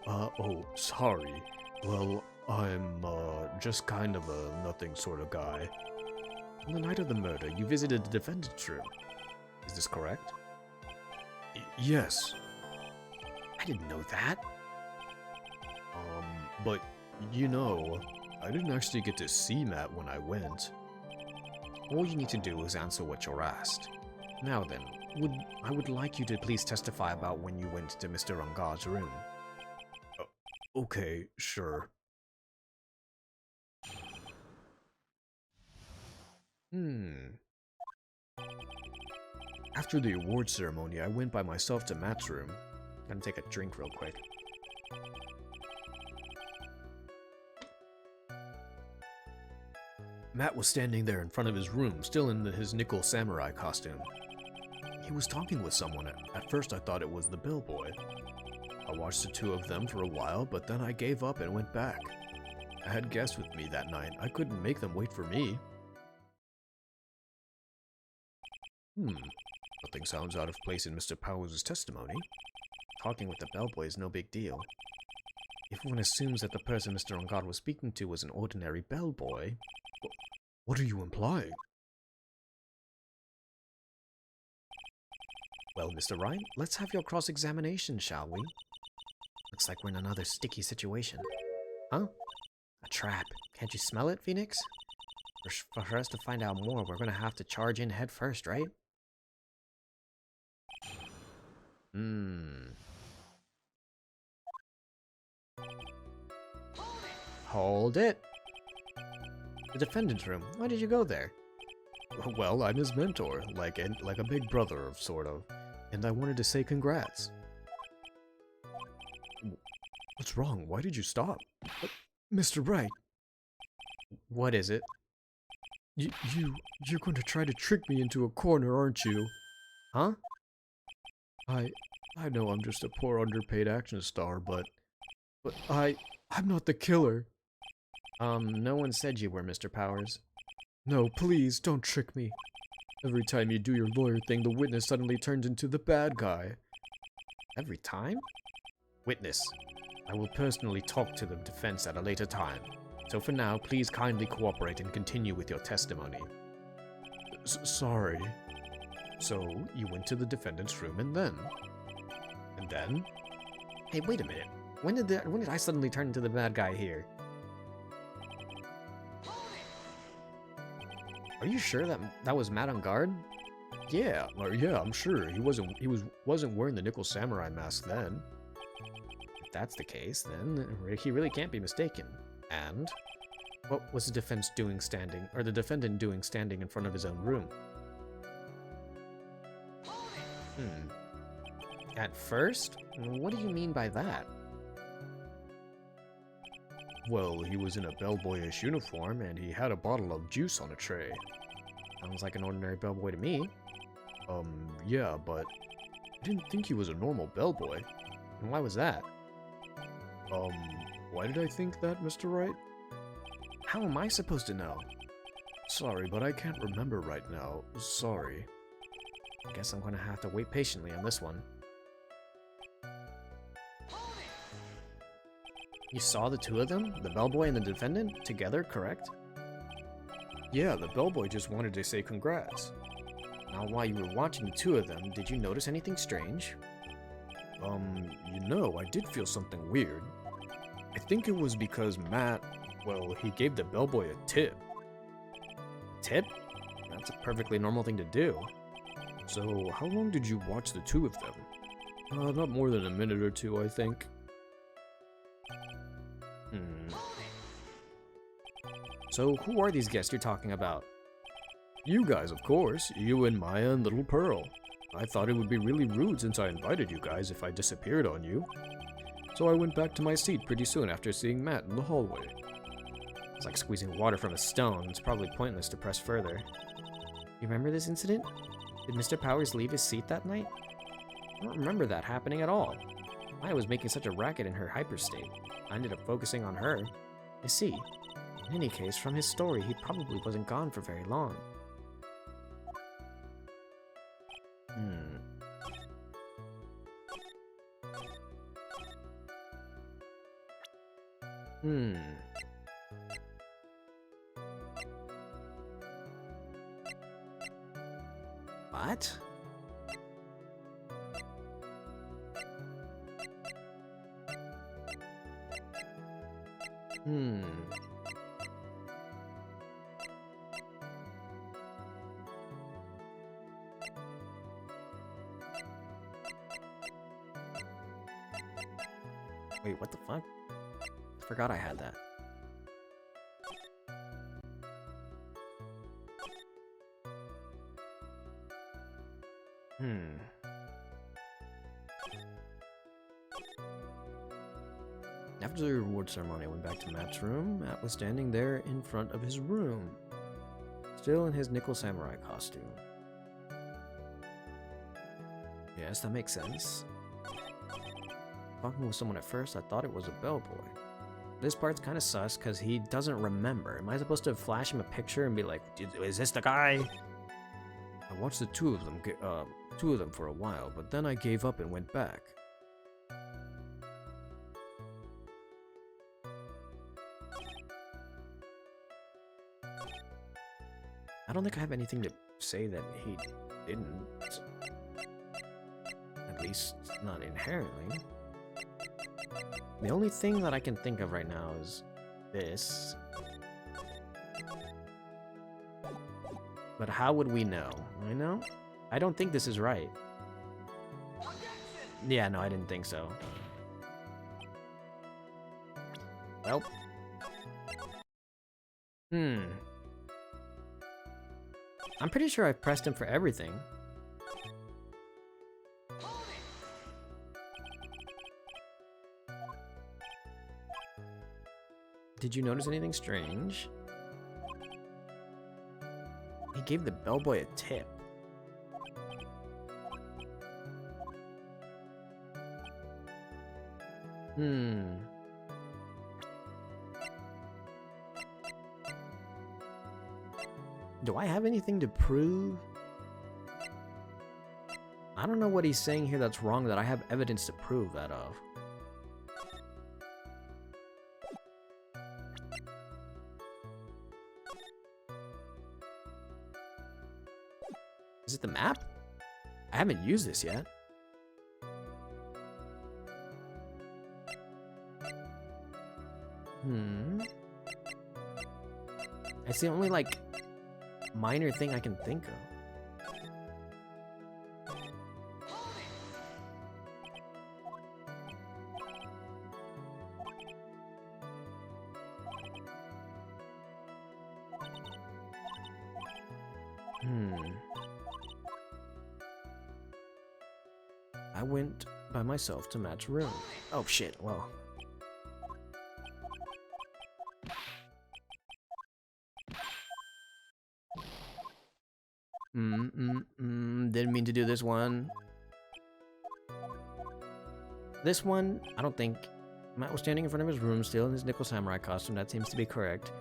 S4: Oh, sorry. Well, I'm, just kind of a nothing sort of guy.
S1: On the night of the murder, you visited the defendant's room. Is this correct?
S4: Yes.
S1: I didn't know that.
S4: But, you know, I didn't actually get to see Matt when I went.
S1: All you need to do is answer what you're asked. Now then, I would like you to please testify about when you went to Mr. Ungard's room.
S4: Okay, sure.
S1: After the award ceremony, I went by myself to Matt's room. Gonna take a drink real quick. Matt was standing there in front of his room, still in his nickel samurai costume. He was talking with someone. At first I thought it was the bellboy. I watched the two of them for a while, but then I gave up and went back. I had guests with me that night. I couldn't make them wait for me. Nothing sounds out of place in Mr. Powers' testimony. Talking with the bellboy is no big deal. If one assumes that the person Mr. Ungard was speaking to was an ordinary bellboy...
S4: What are you implying?
S1: Well, Mr. Wright, let's have your cross-examination, shall we? Looks like we're in another sticky situation. Huh? A trap. Can't you smell it, Phoenix? For us to find out more, we're gonna have to charge in head first, right? Hold it! The defendant's room. Why did you go there?
S4: Well, I'm his mentor, like a big brother, of sort of, and I wanted to say congrats. What's wrong? Why did you stop? Mr. Bright,
S1: What is it?
S4: you're going to try to trick me into a corner, aren't you?
S1: Huh?
S4: I know I'm just a poor underpaid action star, but I'm not the killer.
S1: No one said you were, Mr. Powers.
S4: No, please, don't trick me. Every time you do your lawyer thing, the witness suddenly turns into the bad guy.
S1: Every time? Witness, I will personally talk to the defense at a later time. So for now, please kindly cooperate and continue with your testimony.
S4: Sorry.
S1: So, you went to the defendant's room and then? And then? Hey, wait a minute. When did I suddenly turn into the bad guy here? Are you sure that was Matt on guard?
S4: Yeah, I'm sure. He wasn't wearing the nickel samurai mask then.
S1: If that's the case, then he really can't be mistaken. And what was the defendant doing standing in front of his own room? At first? What do you mean by that?
S4: Well, he was in a bellboyish uniform, and he had a bottle of juice on a tray.
S1: Sounds like an ordinary bellboy to me.
S4: Yeah, but I didn't think he was a normal bellboy.
S1: And why was that?
S4: Why did I think that, Mr. Wright?
S1: How am I supposed to know?
S4: Sorry, but I can't remember right now. Sorry.
S1: I guess I'm gonna have to wait patiently on this one. You saw the two of them? The bellboy and the defendant? Together, correct?
S4: Yeah, the bellboy just wanted to say congrats.
S1: Now, while you were watching the two of them, did you notice anything strange?
S4: I did feel something weird. I think it was because Matt, well, he gave the bellboy a tip.
S1: Tip? That's a perfectly normal thing to do.
S4: So, how long did you watch the two of them? Not more than a minute or two, I think.
S1: So, who are these guests you're talking about?
S4: You guys, of course. You and Maya and Little Pearl. I thought it would be really rude since I invited you guys if I disappeared on you. So I went back to my seat pretty soon after seeing Matt in the hallway.
S1: It's like squeezing water from a stone. It's probably pointless to press further. You remember this incident? Did Mr. Powers leave his seat that night? I don't remember that happening at all. Maya was making such a racket in her hyperstate. I ended up focusing on her. I see. In any case, from his story, he probably wasn't gone for very long. What? Wait, what the fuck? Forgot I had that. After the reward ceremony, I went back to Matt's room. Matt was standing there in front of his room, still in his nickel samurai costume. Yes, that makes sense. Talking with someone at first, I thought it was a bellboy. This part's kind of sus because he doesn't remember. Am I supposed to flash him a picture and be like, "Is this the guy?"
S4: I watched the two of them for a while, but then I gave up and went back.
S1: I don't think I have anything to say that he didn't. At least, not inherently. The only thing that I can think of right now is this. But how would we know? I know? I don't think this is right. Yeah, no, I didn't think so. Well. I'm pretty sure I've pressed him for everything. Did you notice anything strange? He gave the bellboy a tip. Do I have anything to prove? I don't know what he's saying here that's wrong that I have evidence to prove that of. Is it the map? I haven't used this yet. It's the only, like, minor thing I can think of. I went by myself to Matt's room. Oh shit, well. Didn't mean to do this one. This one, I don't think. Matt was standing in front of his room still in his Nickel Samurai costume. That seems to be correct.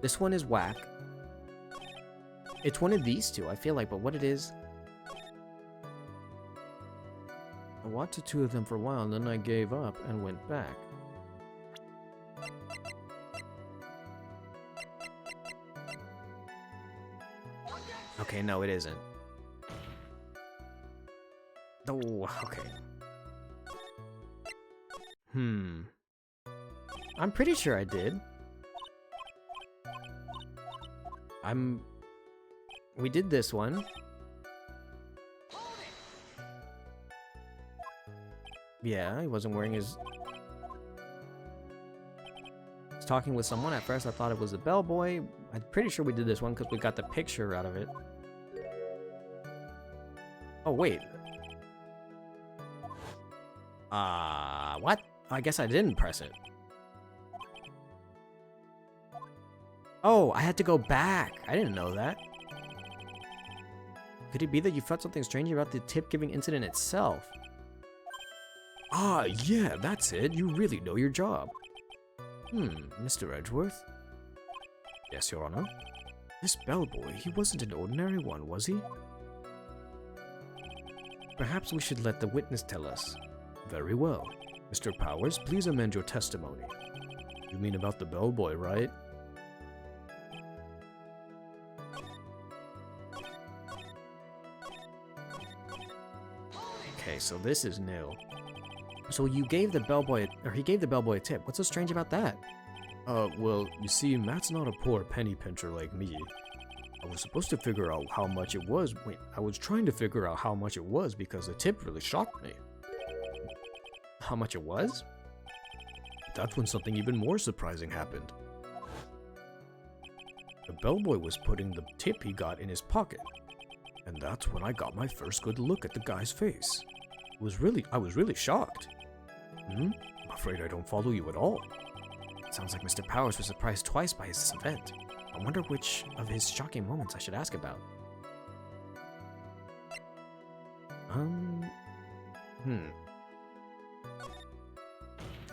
S1: This one is whack. It's one of these two, I feel like, but what it is... I watched the two of them for a while, and then I gave up and went back. Okay, no, it isn't. Oh, okay. I'm pretty sure I did. We did this one. Yeah, he wasn't wearing his... He was talking with someone. At first I thought it was the bellboy. I'm pretty sure we did this one because we got the picture out of it. Oh, wait. What? I guess I didn't press it. Oh, I had to go back. I didn't know that. Could it be that you felt something strange about the tip-giving incident itself?
S4: Ah, yeah, that's it. You really know your job.
S1: Mr. Edgeworth?
S4: Yes, Your Honor. This bellboy, he wasn't an ordinary one, was he?
S1: Perhaps we should let the witness tell us.
S4: Very well. Mr. Powers, please amend your testimony. You mean about the bellboy, right?
S1: Okay, so this is new. So you gave the bellboy, or he gave the bellboy a tip. What's so strange about that?
S4: Well, you see, Matt's not a poor penny pincher like me. I was supposed to figure out how much it was. Wait, I was trying to figure out how much it was because the tip really shocked me.
S1: How much it was?
S4: That's when something even more surprising happened. The bellboy was putting the tip he got in his pocket. And that's when I got my first good look at the guy's face. I was really shocked. I'm afraid I don't follow you at all.
S1: Sounds like Mr. Powers was surprised twice by this event. I wonder which of his shocking moments I should ask about.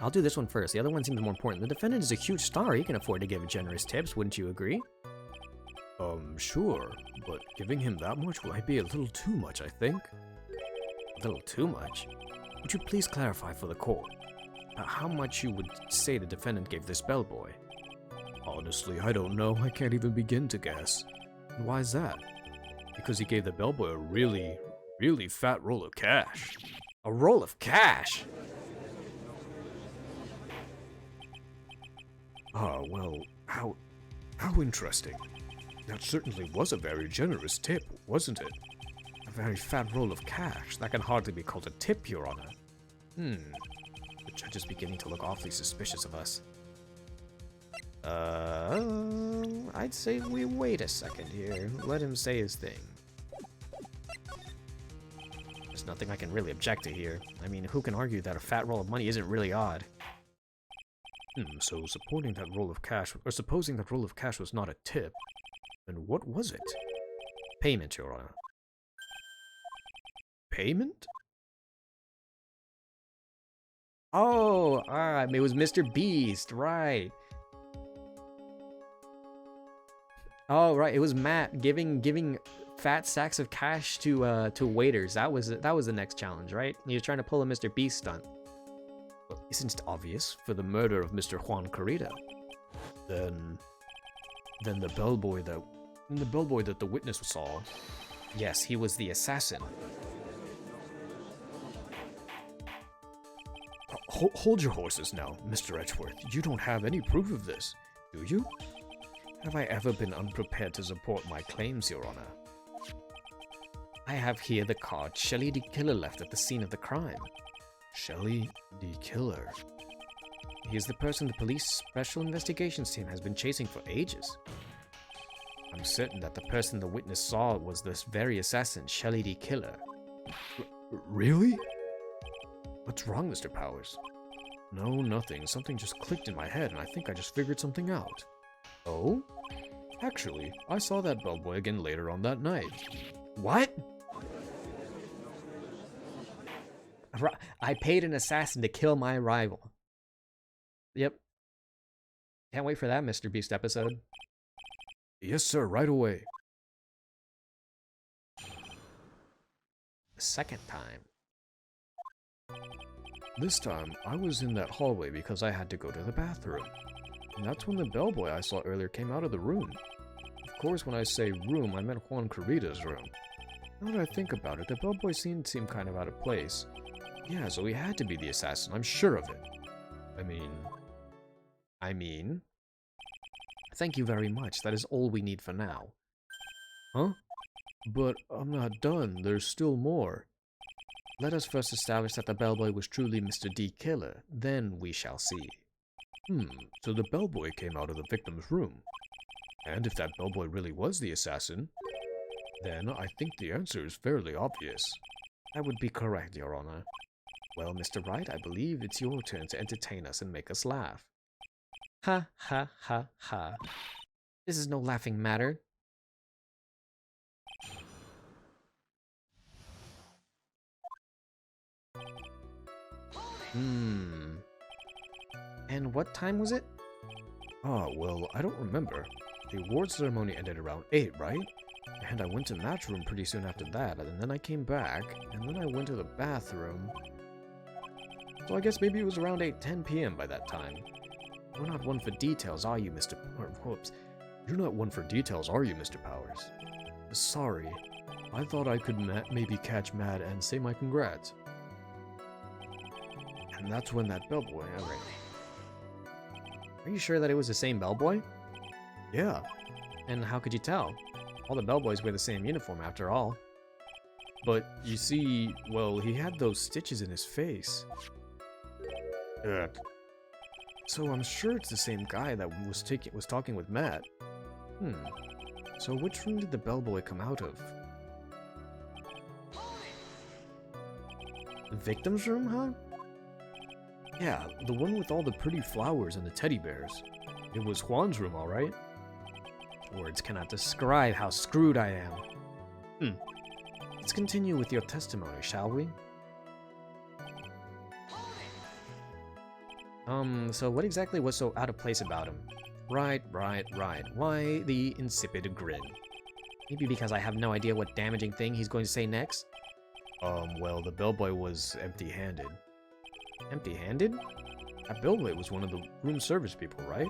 S1: I'll do this one first. The other one seems more important. The defendant is a huge star. He can afford to give generous tips, wouldn't you agree?
S4: Sure, but giving him that much might be a little too much, I think.
S1: A little too much? Would you please clarify for the court how much you would say the defendant gave this bellboy?
S4: Honestly, I don't know. I can't even begin to guess.
S1: And why is that?
S4: Because he gave the bellboy a really, really fat roll of cash.
S1: A roll of cash?
S4: Ah, well, how interesting. That certainly was a very generous tip, wasn't it? A very fat roll of cash. That can hardly be called a tip, Your Honor.
S2: The judge is beginning to look awfully suspicious of us. I'd say we wait a second here. Let him say his thing. There's nothing I can really object to here. I mean, who can argue that a fat roll of money isn't really odd?
S4: So supporting that roll of cash, or supposing that roll of cash was not a tip, then what was it?
S2: Payment, Your Honor.
S4: Payment?
S2: Oh, it was Mr. Beast, right. Oh, right, it was Matt giving fat sacks of cash to waiters. That was the next challenge, right? He was trying to pull a Mr. Beast stunt.
S4: Well, isn't it obvious for the murder of Mr. Juan Carita? Then the bellboy that the witness saw.
S2: Yes, he was the assassin.
S4: Hold your horses now, Mr. Edgeworth. You don't have any proof of this, do you? Have I ever been unprepared to support my claims, Your Honor?
S2: I have here the card Shelley D. Killer left at the scene of the crime.
S4: Shelley D. Killer.
S2: He is the person the police special investigations team has been chasing for ages. I'm certain that the person the witness saw was this very assassin, Shelley D. Killer.
S4: Really? What's wrong, Mr. Powers? No, nothing. Something just clicked in my head, and I think I just figured something out.
S2: Oh?
S4: Actually, I saw that bellboy again later on that night.
S2: What? I paid an assassin to kill my rival. Yep. Can't wait for that Mr. Beast episode.
S4: Yes, sir, right away.
S2: The second time.
S4: This time, I was in that hallway because I had to go to the bathroom. And that's when the bellboy I saw earlier came out of the room. Of course, when I say room, I meant Juan Carita's room. Now that I think about it, the bellboy seemed kind of out of place. Yeah, so he had to be the assassin, I'm sure of it.
S2: I mean... Thank you very much. That is all we need for now.
S4: Huh? But I'm not done. There's still more.
S2: Let us first establish that the bellboy was truly Mr. D. Killer. Then we shall see.
S4: So the bellboy came out of the victim's room. And if that bellboy really was the assassin, then I think the answer is fairly obvious.
S2: That would be correct, Your Honor. Well, Mr. Wright, I believe it's your turn to entertain us and make us laugh. Ha, ha, ha, ha. This is no laughing matter. And what time was it?
S4: Well, I don't remember. The award ceremony ended around 8, right? And I went to Matt's room pretty soon after that, and then I came back, and then I went to the bathroom. So I guess maybe it was around 8:10 p.m. by that time.
S2: You're not one for details, are you, Mr. Whoops.
S4: You're not one for details, are you, Mr. Powers? Sorry. I thought I could maybe catch Matt and say my congrats. And that's when that bellboy...
S2: Alright. Are you sure that it was the same bellboy?
S4: Yeah.
S2: And how could you tell? All the bellboys wear the same uniform after all.
S4: But you see, well, he had those stitches in his face. So I'm sure it's the same guy that was talking with Matt. So which room did the bellboy come out of?
S2: The victim's room, huh?
S4: Yeah, the one with all the pretty flowers and the teddy bears. It was Juan's room, alright?
S2: Words cannot describe how screwed I am. Let's continue with your testimony, shall we? So what exactly was so out of place about him? Right. Why the insipid grin? Maybe because I have no idea what damaging thing he's going to say next?
S4: Well, the bellboy was empty-handed.
S2: Empty-handed?
S4: That bellboy was one of the room service people, right?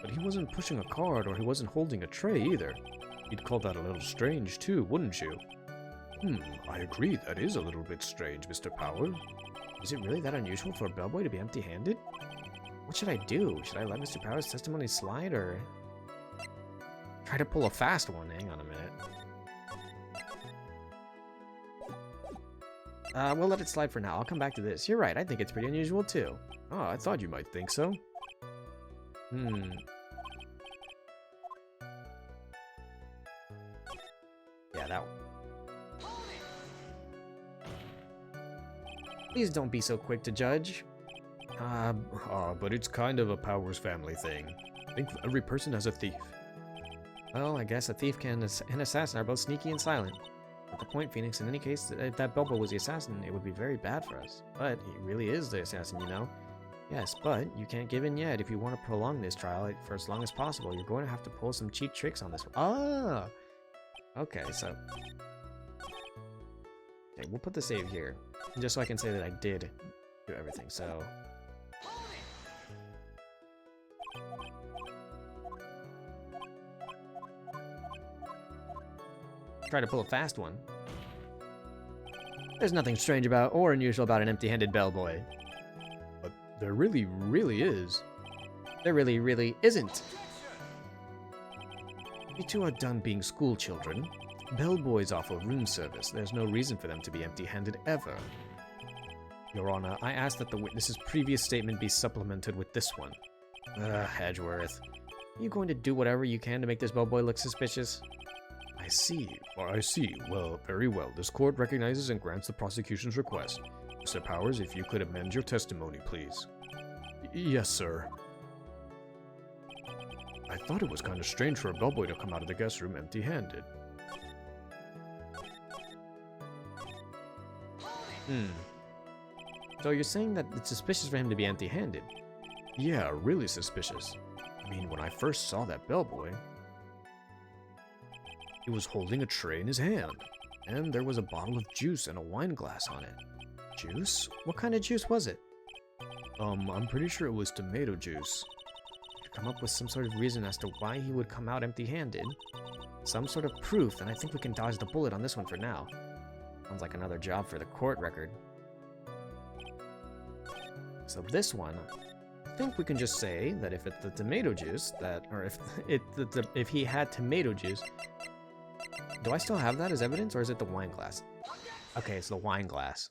S4: But he wasn't pushing a cart or he wasn't holding a tray either. You'd call that a little strange too, wouldn't you? I agree, that is a little bit strange, Mr. Powers.
S2: Is it really that unusual for a bellboy to be empty-handed? What should I do? Should I let Mr. Powers' testimony slide, or... Try to pull a fast one. Hang on a minute. We'll let it slide for now. I'll come back to this. You're right. I think it's pretty unusual too.
S4: Oh, I thought you might think so.
S2: Yeah, that one. Please don't be so quick to judge.
S4: But it's kind of a Powers family thing. I think every person has a thief.
S2: Well, I guess a thief and an assassin are both sneaky and silent. At the point, Phoenix, in any case, if that Belbo was the assassin, it would be very bad for us. But he really is the assassin, you know? Yes, but you can't give in yet. If you want to prolong this trial for as long as possible, you're going to have to pull some cheap tricks on this one. Ah! Okay, so... Okay, we'll put the save here. Just so I can say that I did do everything, so... Try to pull a fast one. There's nothing strange about or unusual about an empty-handed bellboy.
S4: But there really, really is.
S2: There really, really isn't.
S4: You two are done being school children. Bellboys offer room service. There's no reason for them to be empty-handed ever.
S2: Your Honor, I ask that the witness's previous statement be supplemented with this one. Edgeworth. Are you going to do whatever you can to make this bellboy look suspicious?
S4: I see. Well, very well. This court recognizes and grants the prosecution's request. Mr. Powers, if you could amend your testimony, please. Yes, sir. I thought it was kind of strange for a bellboy to come out of the guest room empty-handed.
S2: So you're saying that it's suspicious for him to be empty-handed?
S4: Yeah, really suspicious. I mean, when I first saw that bellboy, he was holding a tray in his hand, and there was a bottle of juice and a wine glass on it.
S2: Juice? What kind of juice was it?
S4: I'm pretty sure it was tomato juice.
S2: To come up with some sort of reason as to why he would come out empty-handed. Some sort of proof, then I think we can dodge the bullet on this one for now. Sounds like another job for the court record. So this one, I think we can just say that if it's the tomato juice, if he had tomato juice, do I still have that as evidence, or is it the wine glass? Okay, it's the wine glass.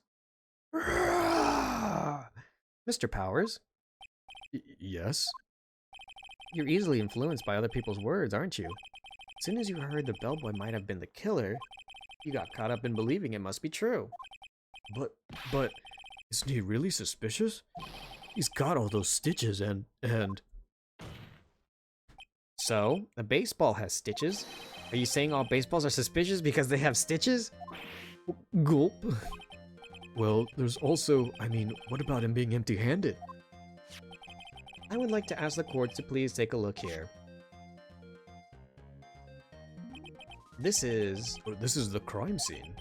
S2: Mr. Powers?
S4: Yes?
S2: You're easily influenced by other people's words, aren't you? As soon as you heard the bellboy might have been the killer, you got caught up in believing it must be true.
S4: But, isn't he really suspicious? He's got all those stitches and...
S2: So, a baseball has stitches? Are you saying all baseballs are suspicious because they have stitches?
S4: Gulp. Well, there's also, I mean, what about him being empty-handed?
S2: I would like to ask the court to please take a look here. This is
S4: the crime scene.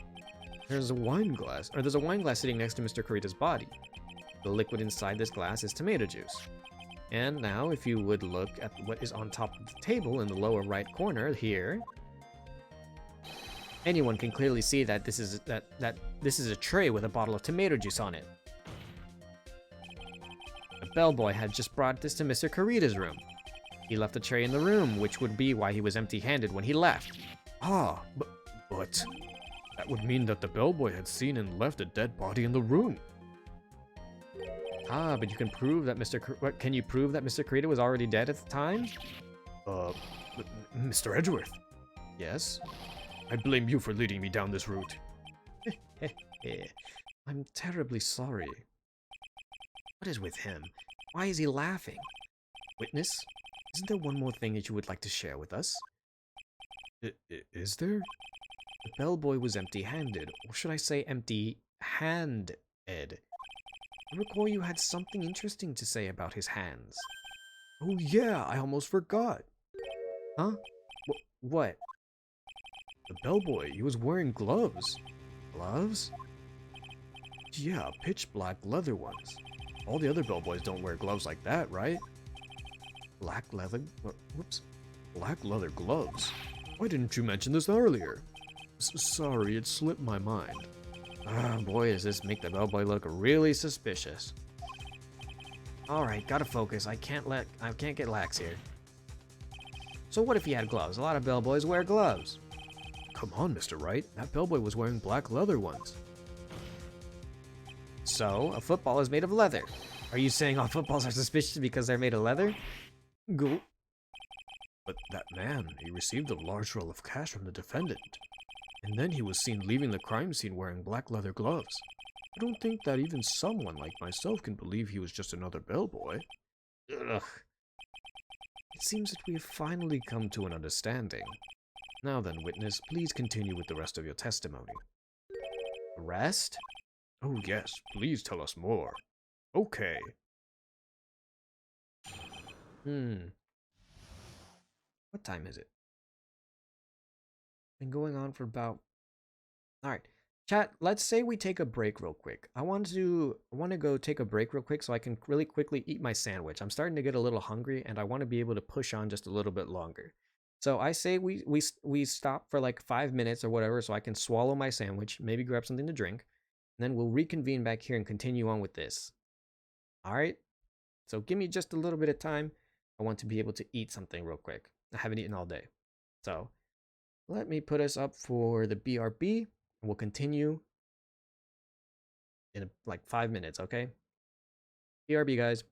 S2: There's a wine glass sitting next to Mr. Kurita's body. The liquid inside this glass is tomato juice. And now, if you would look at what is on top of the table in the lower right corner here, anyone can clearly see that this is a tray with a bottle of tomato juice on it. The bellboy had just brought this to Mr. Kurita's room. He left the tray in the room, which would be why he was empty-handed when he left.
S4: Ah, but that would mean that the bellboy had seen and left a dead body in the room.
S2: Ah, but you can prove that can you prove that Mr. Kurita was already dead at the time?
S4: Mr. Edgeworth.
S2: Yes?
S4: I blame you for leading me down this route.
S2: I'm terribly sorry. What is with him? Why is he laughing? Witness, isn't there one more thing that you would like to share with us?
S4: Is there?
S2: The bellboy was empty-handed, or should I say empty-handed. I recall you had something interesting to say about his hands.
S4: Oh yeah, I almost forgot.
S2: Huh? What?
S4: The bellboy, he was wearing gloves.
S2: Gloves?
S4: Yeah, pitch black leather ones. All the other bellboys don't wear gloves like that, right?
S2: Black leather?
S4: Whoops. Black leather gloves. Why didn't you mention this earlier? Sorry, it slipped my mind.
S2: Ah, boy, does this make the bellboy look really suspicious. Alright, gotta focus. I can't get lax here. So what if he had gloves? A lot of bellboys wear gloves.
S4: Come on, Mr. Wright. That bellboy was wearing black leather ones.
S2: So, a football is made of leather. Are you saying all footballs are suspicious because they're made of leather? Go.
S4: But that man, he received a large roll of cash from the defendant. And then he was seen leaving the crime scene wearing black leather gloves. I don't think that even someone like myself can believe he was just another bellboy.
S2: Ugh.
S4: It seems that we have finally come to an understanding. Now then, witness, please continue with the rest of your testimony.
S2: Rest?
S4: Oh yes, please tell us more. Okay.
S2: What time is it? Been going on for about... Alright. Chat, let's say we take a break real quick. I want to go take a break real quick so I can really quickly eat my sandwich. I'm starting to get a little hungry and I want to be able to push on just a little bit longer. So I say we stop for like 5 minutes or whatever so I can swallow my sandwich, maybe grab something to drink, and then we'll reconvene back here and continue on with this. Alright? So give me just a little bit of time. I want to be able to eat something real quick. I haven't eaten all day. So let me put us up for the BRB. We'll continue in like 5 minutes, okay? BRB, guys.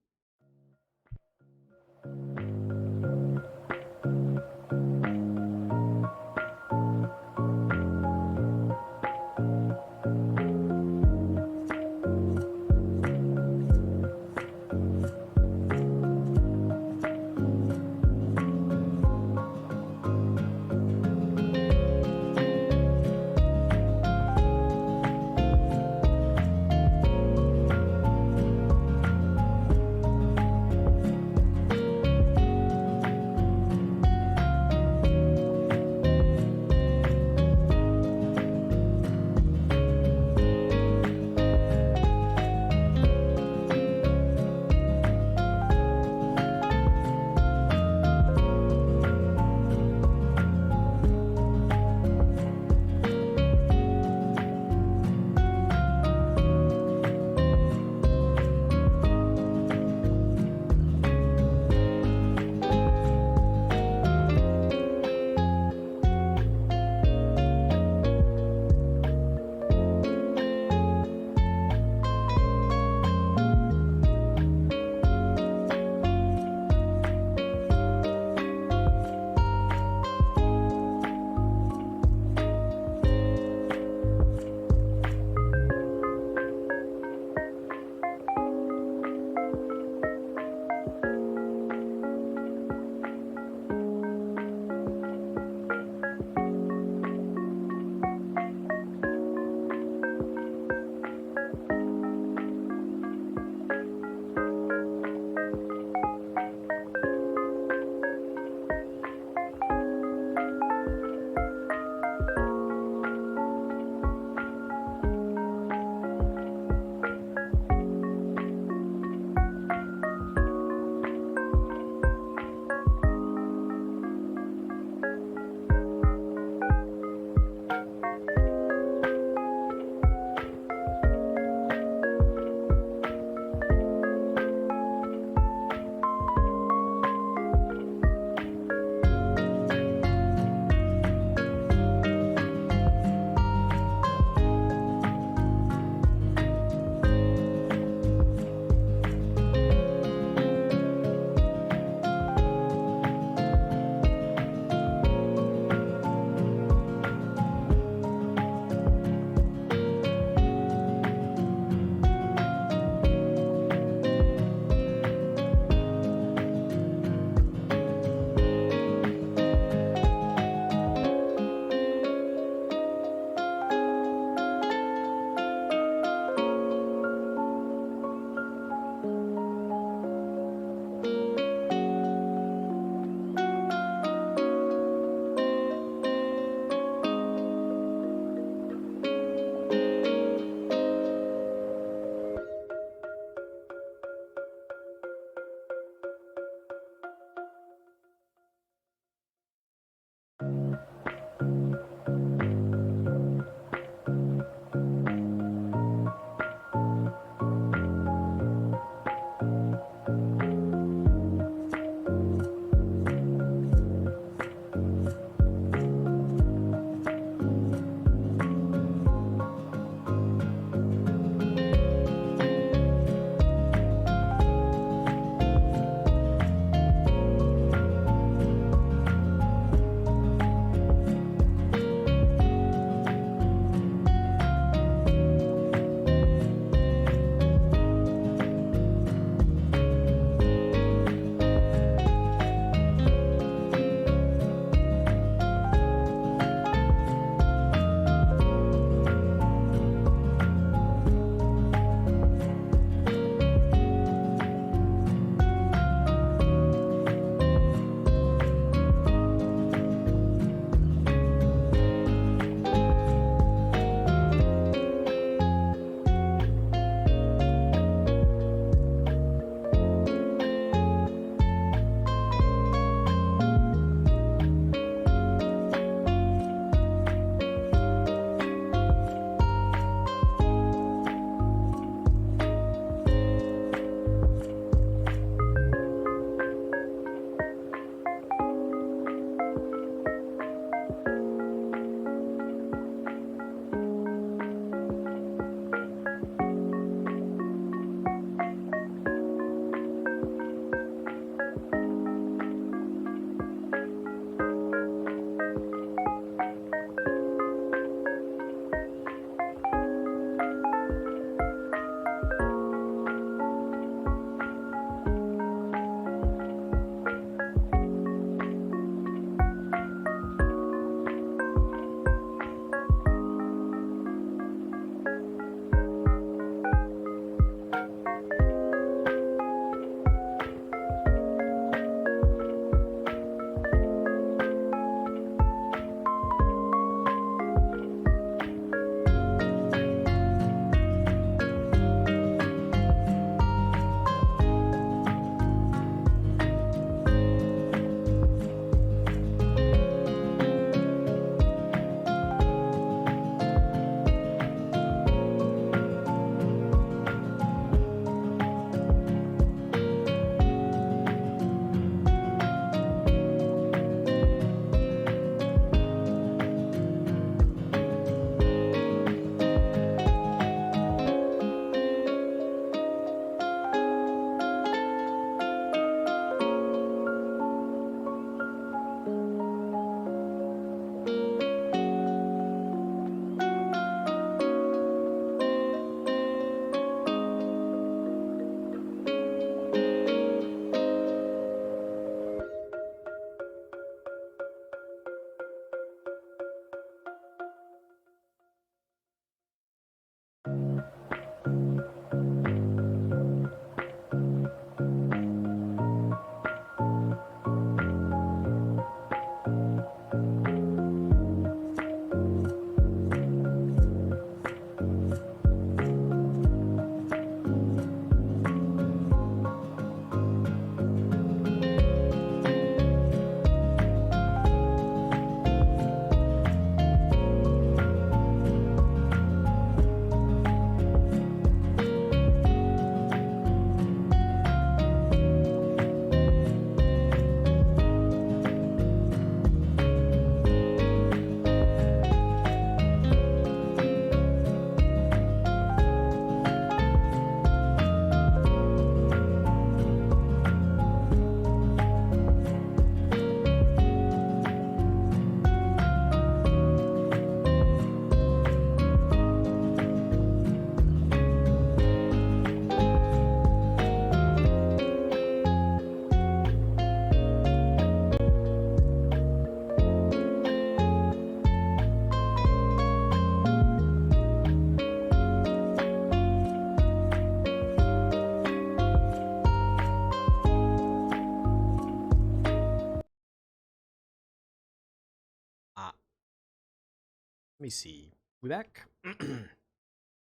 S1: Let me see. We back?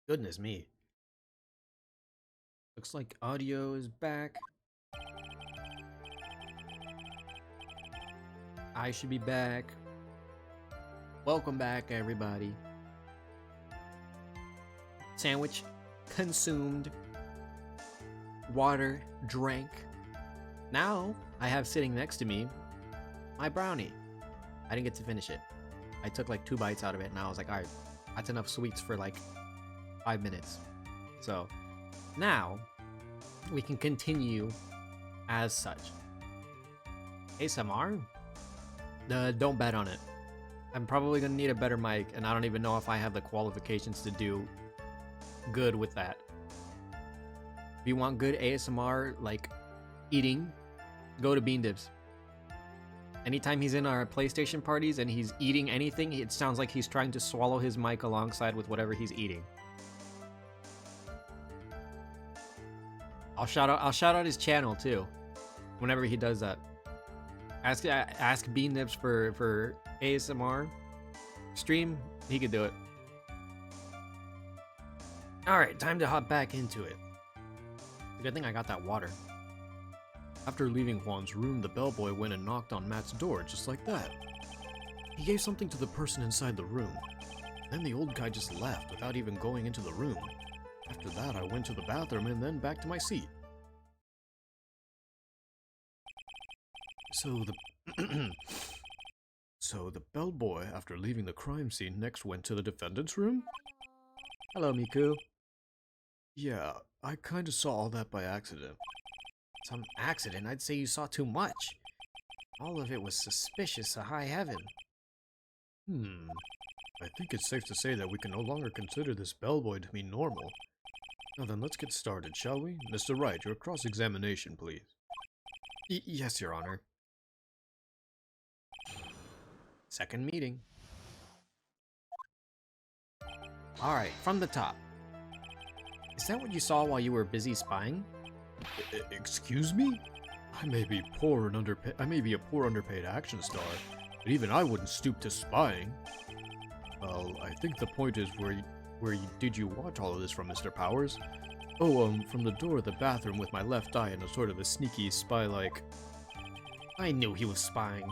S1: Goodness me. Looks like audio is back. I should be back. Welcome back, everybody. Sandwich consumed. Water drank. Now I have sitting next to me my brownie. I didn't get to finish it. I took like 2 bites out of it and I was like, all right, that's enough sweets for like 5 minutes. So now we can continue as such. ASMR? Don't bet on it. I'm probably gonna need a better mic, and I don't even know if I have the qualifications to do good with that. If you want good ASMR, like eating, go to Bean Dibs. Anytime he's in our PlayStation parties and he's eating anything, it sounds like he's trying to swallow his mic alongside with whatever he's eating. I'll shout out his channel too, whenever he does that. Ask Bean Dibs for ASMR stream. He could do it. All right, time to hop back into it. Good thing I got that water.
S4: After leaving Juan's room, the bellboy went and knocked on Matt's door just like that. He gave something to the person inside the room. Then the old guy just left without even going into the room. After that, I went to the bathroom and then back to my seat. So the bellboy, after leaving the crime scene, next went to the defendant's room?
S1: Hello, Miku.
S4: Yeah, I kinda saw all that by accident.
S1: Some accident? I'd say you saw too much. All of it was suspicious to high heaven.
S4: I think it's safe to say that we can no longer consider this bellboy to be normal. Now then, let's get started, shall we? Mr. Wright, your cross-examination, please.
S1: Yes, Your Honor. Second meeting. Alright, from the top. Is that what you saw while you were busy spying?
S4: Excuse me? I may be a poor underpaid action star, but even I wouldn't stoop to spying. Well, I think the point is did you watch all of this from, Mr. Powers? Oh, from the door of the bathroom with my left eye and a sort of a sneaky spy-like...
S1: I knew he was spying.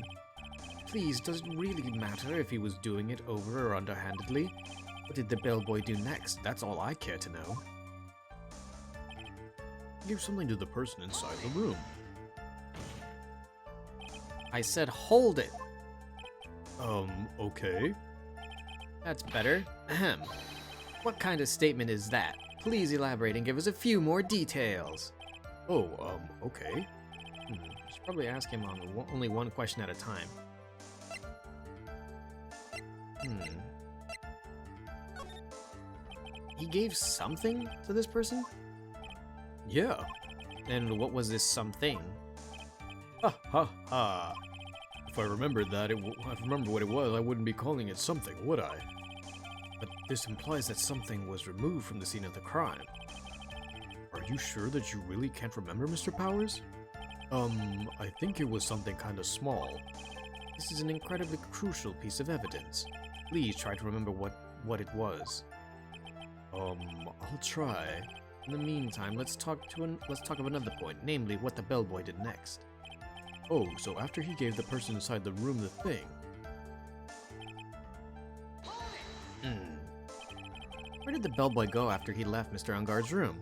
S1: Please, does it really matter if he was doing it over or underhandedly? What did the bellboy do next? That's all I care to know.
S4: Give something to the person inside the room.
S1: I said hold it!
S4: Okay.
S1: That's better. Ahem. What kind of statement is that? Please elaborate and give us a few more details.
S4: Oh, okay.
S1: Should probably ask him on only one question at a time. He gave something to this person?
S4: Yeah.
S1: And what was this something?
S4: Ha ha ha. If I remembered what it was, I wouldn't be calling it something, would I?
S1: But this implies that something was removed from the scene of the crime.
S4: Are you sure that you really can't remember, Mr. Powers? I think it was something kinda small.
S1: This is an incredibly crucial piece of evidence. Please try to remember what it was.
S4: I'll try.
S1: In the meantime, let's talk of another point, namely what the bellboy did next.
S4: Oh, so after he gave the person inside the room the thing.
S1: Where did the bellboy go after he left Mr. Ungar's room?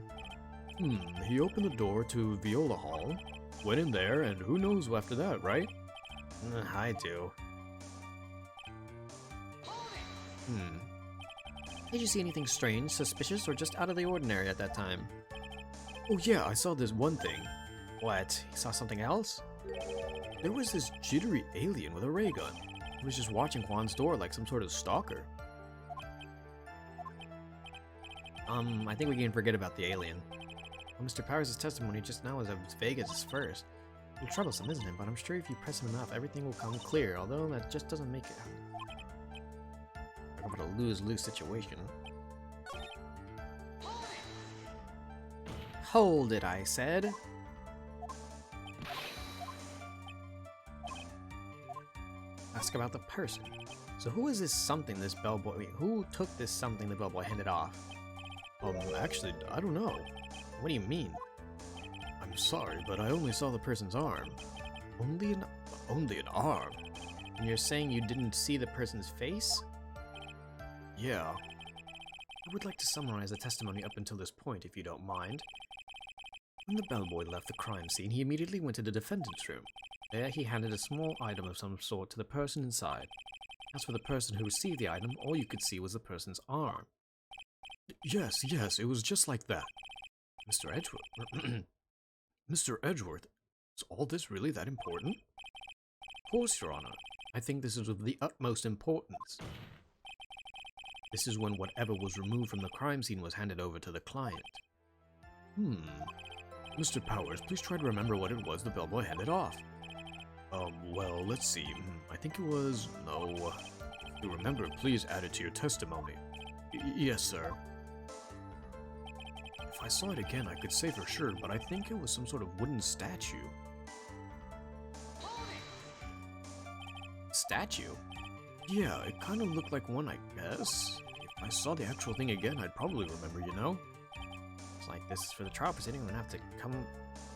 S4: He opened the door to Viola Hall, went in there, and who knows after that, right?
S1: I do. Did you see anything strange, suspicious, or just out of the ordinary at that time?
S4: Oh yeah, I saw this one thing.
S1: What? You saw something else?
S4: There was this jittery alien with a ray gun. He was just watching Juan's door like some sort of stalker.
S1: I think we can forget about the alien. Well, Mr. Powers' testimony just now is as vague as his first. It's troublesome, isn't it? But I'm sure if you press him enough, everything will come clear, although that just doesn't make it... Talk about a lose-lose situation. Hold it, I said. Ask about the person.
S2: So who is this something this bellboy... Wait, who took this something the bellboy handed off?
S4: Actually, I don't know.
S2: What do you mean?
S4: I'm sorry, but I only saw the person's arm. Only an arm?
S2: And you're saying you didn't see the person's face?
S4: Yeah.
S2: I would like to summarize the testimony up until this point, if you don't mind. When the bellboy left the crime scene, he immediately went to the defendant's room. There, he handed a small item of some sort to the person inside. As for the person who received the item, all you could see was the person's arm.
S4: Yes, it was just like that. Mr. Edgeworth... Mr. Edgeworth, is all this really that important?
S2: Of course, Your Honor. I think this is of the utmost importance. This is when whatever was removed from the crime scene was handed over to the client.
S4: Mr. Powers, please try to remember what it was the bellboy handed off. Well, let's see. I think it was... No. If you remember, please add it to your testimony. Yes, sir. If I saw it again, I could say for sure, but I think it was some sort of wooden statue.
S2: Statue?
S4: Yeah, it kind of looked like one, I guess. If I saw the actual thing again, I'd probably remember, you know?
S2: It's like this is for the trial proceeding. I'm gonna have to come...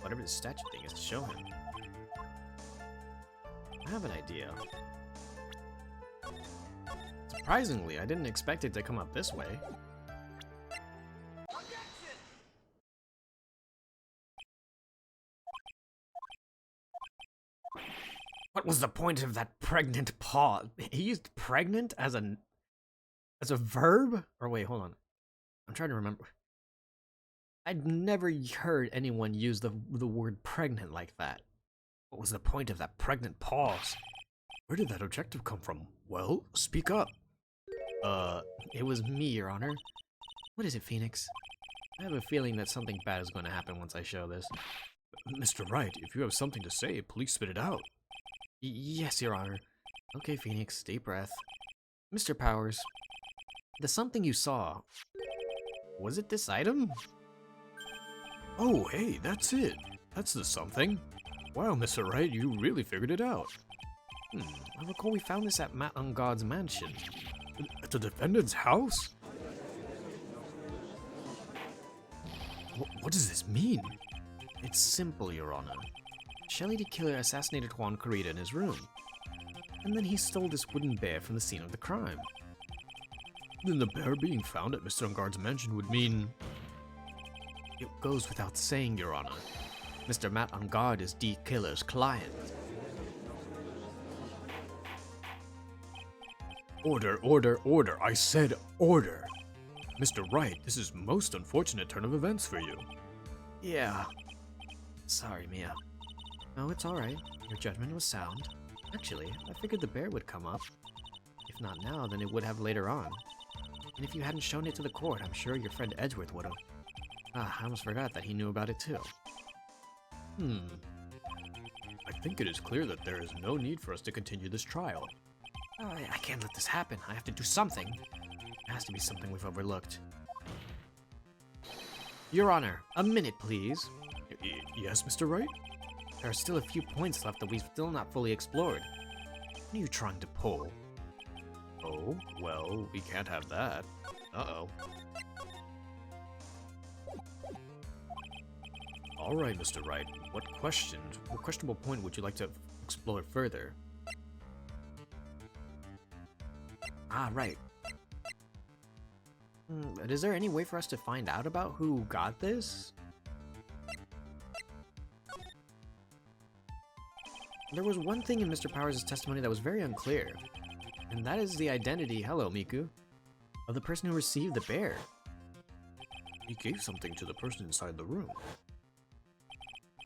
S2: Whatever the statue thing is to show him. I have an idea. Surprisingly, I didn't expect it to come up this way. What was the point of that pregnant paw? He used pregnant as a verb? Or wait, hold on. I'm trying to remember. I'd never heard anyone use the word pregnant like that. What was the point of that pregnant pause?
S4: Where did that objective come from? Well, speak up.
S2: It was me, Your Honor. What is it, Phoenix? I have a feeling that something bad is going to happen once I show this.
S4: Mr. Wright, if you have something to say, please spit it out.
S2: Yes, Your Honor. Okay, Phoenix, deep breath. Mr. Powers, the something you saw, was it this item?
S4: Oh, hey, that's it. That's the something. Wow, Mr. Wright, you really figured it out.
S2: I recall we found this at Matt Ungod's mansion.
S4: At the defendant's house? What does this mean?
S2: It's simple, Your Honor. Shelley the Killer assassinated Juan Corrida in his room. And then he stole this wooden bear from the scene of the crime.
S4: Then the bear being found at Mr. Ungard's mansion would mean...
S2: It goes without saying, Your Honor. Mr. Matt Ungard is D. Killer's client.
S4: Order, order, order. I said order. Mr. Wright, this is most unfortunate turn of events for you.
S2: Yeah. Sorry, Mia. No, it's alright. Your judgment was sound. Actually, I figured the bear would come up. If not now, then it would have later on. And if you hadn't shown it to the court, I'm sure your friend Edgeworth would have. I almost forgot that he knew about it too.
S4: I think it is clear that there is no need for us to continue this trial.
S2: I can't let this happen. I have to do something. It has to be something we've overlooked. Your Honor, a minute, please.
S4: Yes, Mr. Wright?
S2: There are still a few points left that we've still not fully explored. What are you trying to pull?
S4: Oh, well, we can't have that. Uh-oh. Alright, Mr. Wright. What questionable point would you like to explore further?
S2: Right. But is there any way for us to find out about who got this? There was one thing in Mr. Powers' testimony that was very unclear, and that is the identity, hello Miku, of the person who received the bear.
S4: He gave something to the person inside the room.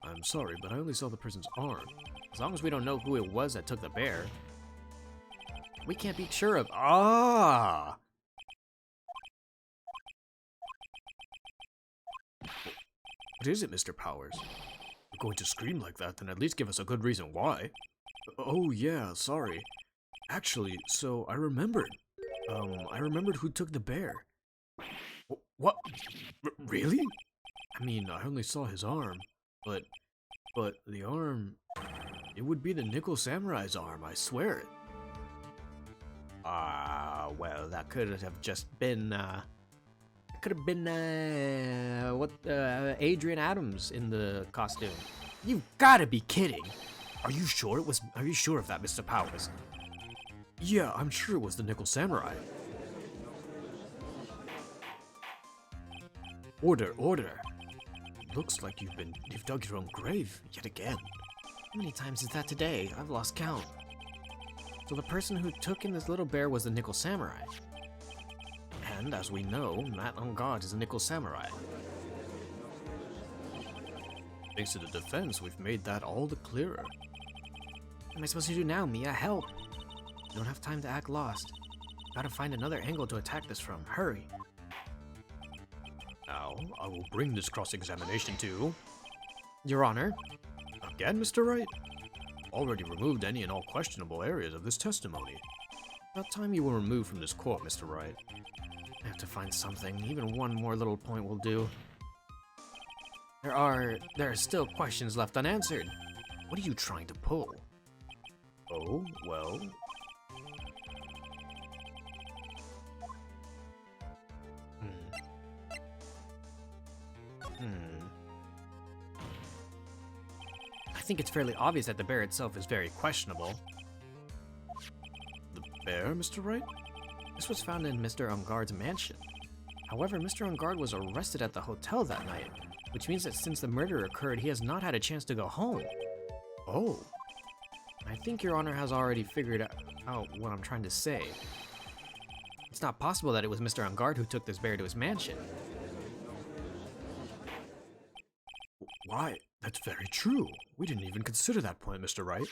S4: I'm sorry, but I only saw the person's arm.
S2: As long as we don't know who it was that took the bear, we can't be sure of.
S4: What is it, Mr. Powers? If you're going to scream like that, then at least give us a good reason why. Oh yeah, sorry. Actually, so I remembered. I remembered who took the bear. What? Really? I mean, I only saw his arm, but the arm, it would be the Nickel Samurai's arm, I swear it.
S1: Well, that could have just been, Adrian Adams in the costume. You've gotta be kidding!
S4: Are you sure of that, Mr. Powers? Yeah, I'm sure it was the Nickel Samurai. Order, order. Looks like you've dug your own grave yet again.
S1: How many times is that today? I've lost count. So the person who took in this little bear was the Nickel Samurai. And as we know, Matt on God is a Nickel Samurai.
S4: Thanks to the defense, we've made that all the clearer.
S1: What am I supposed to do now, Mia? Help! I don't have time to act lost. Gotta find another angle to attack this from. Hurry!
S4: Now, I will bring this cross-examination to...
S1: Your Honor?
S4: Again, Mr. Wright? Already removed any and all questionable areas of this testimony. About time you were removed from this court, Mr. Wright.
S1: I have to find something. Even one more little point will do. There are still questions left unanswered.
S4: What are you trying to pull? Oh, well...
S1: I think it's fairly obvious that the bear itself is very questionable.
S4: The bear, Mr. Wright?
S1: This was found in Mr. Ungard's mansion. However, Mr. Ungard was arrested at the hotel that night, which means that since the murder occurred, he has not had a chance to go home.
S4: Oh.
S1: I think Your Honor has already figured out what I'm trying to say. It's not possible that it was Mr. Ungard who took this bear to his mansion.
S4: Why, that's very true. We didn't even consider that point, Mr. Wright.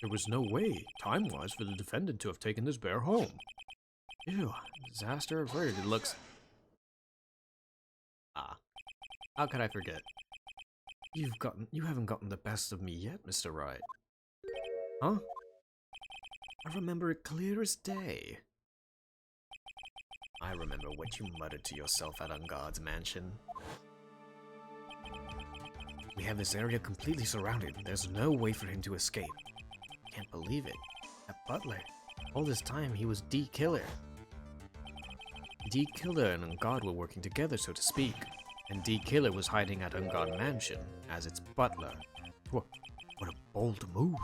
S4: There was no way, time-wise, for the defendant to have taken this bear home.
S1: Ew, disaster averted, it looks... How could I forget?
S4: You haven't gotten the best of me yet, Mr. Wright.
S1: Huh?
S4: I remember it clear as day. I remember what you muttered to yourself at Ungard's mansion.
S1: We have this area completely surrounded. There's no way for him to escape. Can't believe it. That butler. All this time, he was D-Killer. D-Killer and Ungard were working together, so to speak. And D-Killer was hiding at Ungard Mansion as its butler.
S4: What a bold move.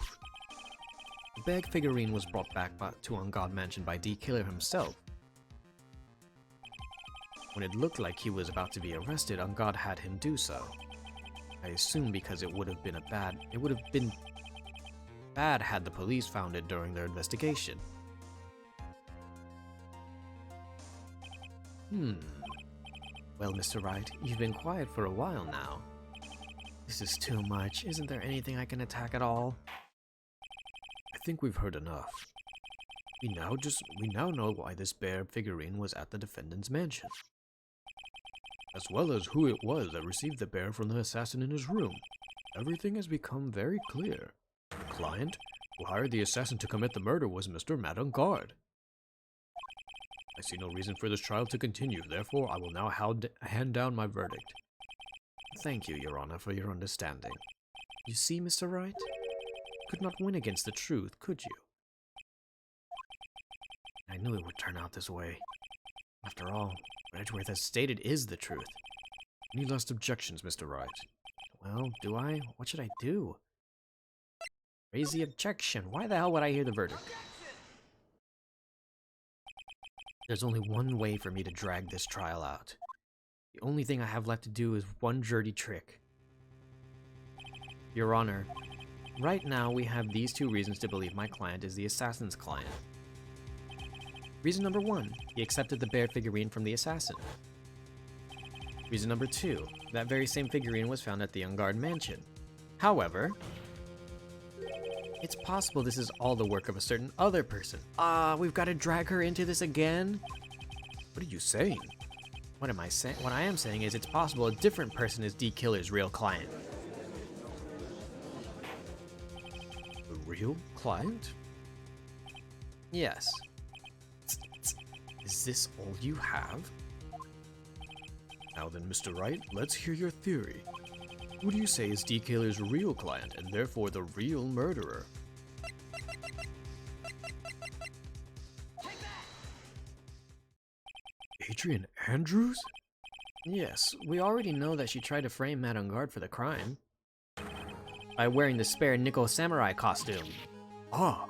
S1: The bag figurine was brought back to Ungard Mansion by D-Killer himself. When it looked like he was about to be arrested, Ungard had him do so. I assume because it would have been bad had the police found it during their investigation. Well, Mr. Wright, you've been quiet for a while now. This is too much. Isn't there anything I can attack at all?
S4: I think we've heard enough. We now know why this bear figurine was at the defendant's mansion, as well as who it was that received the bear from the assassin in his room. Everything has become very clear. The client who hired the assassin to commit the murder was Mr. Matt Ungard. I see no reason for this trial to continue, therefore I will now hand down my verdict.
S1: Thank you, Your Honor, for your understanding. You see, Mr. Wright? You could not win against the truth, could you? I knew it would turn out this way. After all, what Edgeworth has stated is the truth.
S4: Any last objections, Mr. Wright?
S1: Well, do I? What should I do? Raise the objection. Why the hell would I hear the verdict? There's only one way for me to drag this trial out. The only thing I have left to do is one dirty trick. Your Honor, right now we have these two reasons to believe my client is the assassin's client. Reason number 1, he accepted the bear figurine from the assassin. Reason number 2, that very same figurine was found at the Ungard mansion. However, it's possible this is all the work of a certain other person. We've got to drag her into this again?
S4: What are you saying?
S1: What am I saying? What I am saying is it's possible a different person is D-Killer's real client.
S4: The real client?
S1: Yes.
S4: Is this all you have? Now then, Mr. Wright, let's hear your theory. Who do you say is D-Killer's real client, and therefore the real murderer? Adrian Andrews?
S2: Yes, we already know that she tried to frame Matt on guard for the crime by wearing the spare nickel samurai costume.
S4: Ah,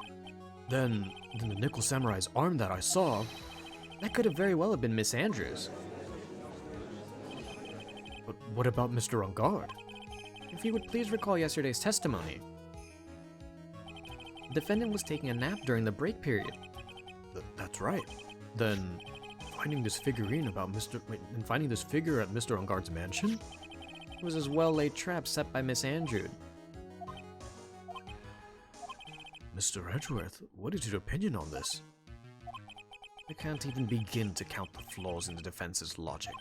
S4: then the Nickel Samurai's arm that I saw.
S2: That could have very well have been Miss Andrews.
S4: But what about Mr. On Guard?
S2: If you would please recall yesterday's testimony. The defendant was taking a nap during the break period.
S4: That's right. Then finding this figurine about finding this figure at Mr. On Guard's mansion?
S2: It was a well-laid trap set by Miss Andrews.
S4: Mr. Edgeworth, what is your opinion on this?
S2: I can't even begin to count the flaws in the defense's logic.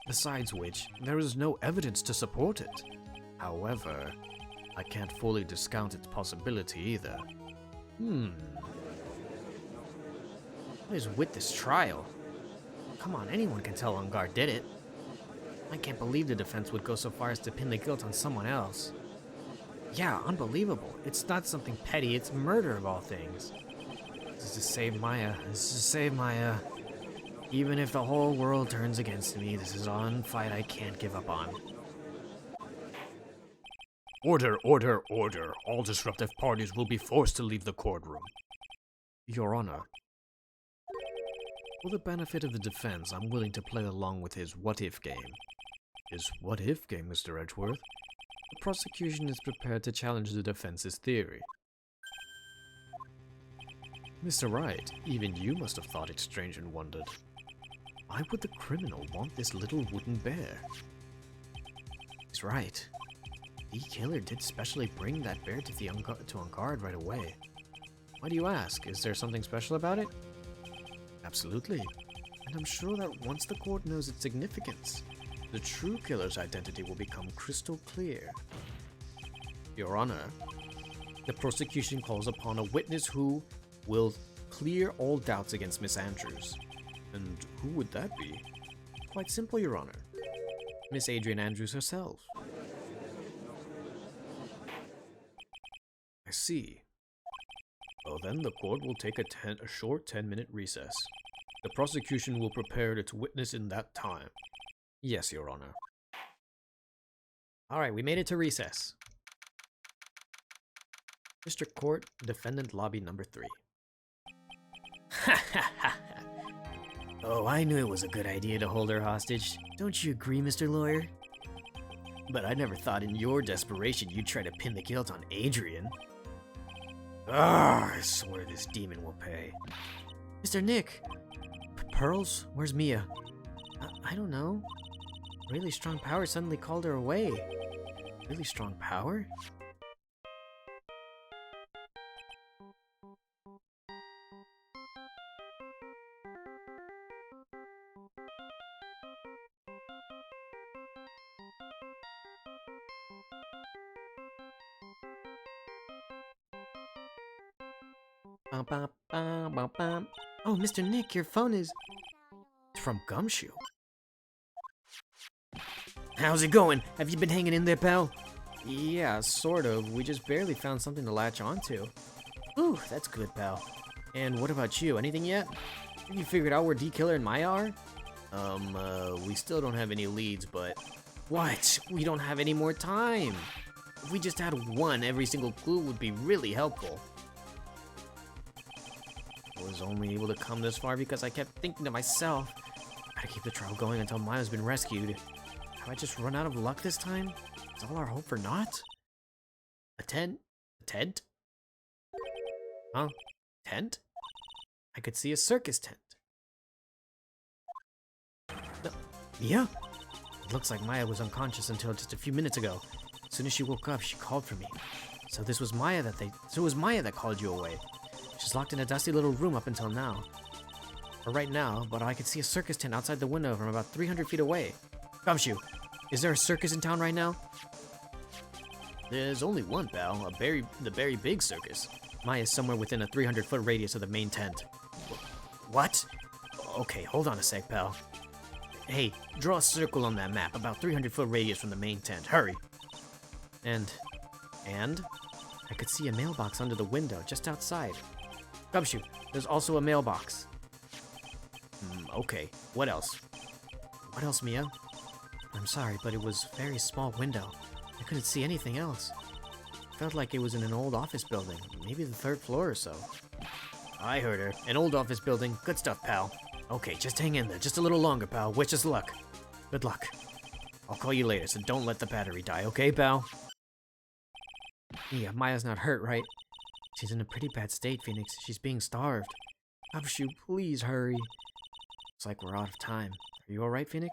S2: Besides which, there is no evidence to support it. However, I can't fully discount its possibility either. What is with this trial? Come on, anyone can tell On Guard did it. I can't believe the defense would go so far as to pin the guilt on someone else. Yeah, unbelievable. It's not something petty, it's murder of all things. This is to save Maya. This is to save Maya. Even if the whole world turns against me, this is one fight I can't give up on.
S4: Order, order, order. All disruptive parties will be forced to leave the courtroom.
S2: Your Honor, for the benefit of the defense, I'm willing to play along with his what-if game.
S4: His what-if game, Mr. Edgeworth?
S2: The prosecution is prepared to challenge the defense's theory.
S4: Mr. Wright, even you must have thought it strange and wondered. Why would the criminal want this little wooden bear?
S2: He's right. The killer did specially bring that bear to On Guard right away. Why do you ask? Is there something special about it?
S4: Absolutely.
S2: And I'm sure that once the court knows its significance, the true killer's identity will become crystal clear. Your Honor, the prosecution calls upon a witness who will clear all doubts against Miss Andrews.
S4: And who would that be?
S2: Quite simple, Your Honor. Miss Adrian Andrews herself.
S4: I see. Well then, the court will take a short 10-minute recess. The prosecution will prepare its witness in that time.
S2: Yes, Your Honor. Alright, we made it to recess. District Court, Defendant Lobby Number 3. Oh, I knew it was a good idea to hold her hostage. Don't you agree, Mr. Lawyer? But I never thought in your desperation you'd try to pin the guilt on Adrian. I swear this demon will pay. Mr. Nick! Pearls? Where's Mia? I don't know. Really strong power suddenly called her away. Really strong power? Oh, Mr. Nick, your phone is from Gumshoe. How's it going? Have you been hanging in there, pal? Yeah, sort of. We just barely found something to latch onto. Ooh, that's good, pal. And what about you? Anything yet? Have you figured out where D-Killer and Maya are? We still don't have any leads, but... What? We don't have any more time! If we just had one, every single clue would be really helpful. I was only able to come this far because I kept thinking to myself, gotta keep the trial going until Maya's been rescued. Have I just run out of luck this time? Is all our hope for naught? A tent? A tent? Huh? Tent? I could see a circus tent. No. Yeah? It looks like Maya was unconscious until just a few minutes ago. As soon as she woke up, she called for me. So it was Maya that called you away. She's locked in a dusty little room up until now. Or right now, but I could see a circus tent outside the window from about 300 feet away. Gumshoe, is there a circus in town right now? There's only one, pal. The very big circus. Maya's somewhere within a 300-foot radius of the main tent. What? Okay, hold on a sec, pal. Hey, draw a circle on that map, about 300-foot radius from the main tent. Hurry. And? I could see a mailbox under the window, just outside. Gumshoe, there's also a mailbox. Okay. What else?
S3: What else, Mia? I'm sorry, but it was a very small window. I couldn't see anything else. Felt like it was in an old office building, maybe the 3rd floor or so.
S2: I heard her. An old office building. Good stuff, pal. Okay, just hang in there. Just a little longer, pal. Wish us luck. Good luck. I'll call you later, so don't let the battery die, okay, pal?
S3: Mia, Maya's not hurt, right? She's in a pretty bad state, Phoenix. She's being starved. Abshu, please hurry. Looks like we're out of time. Are you alright, Phoenix?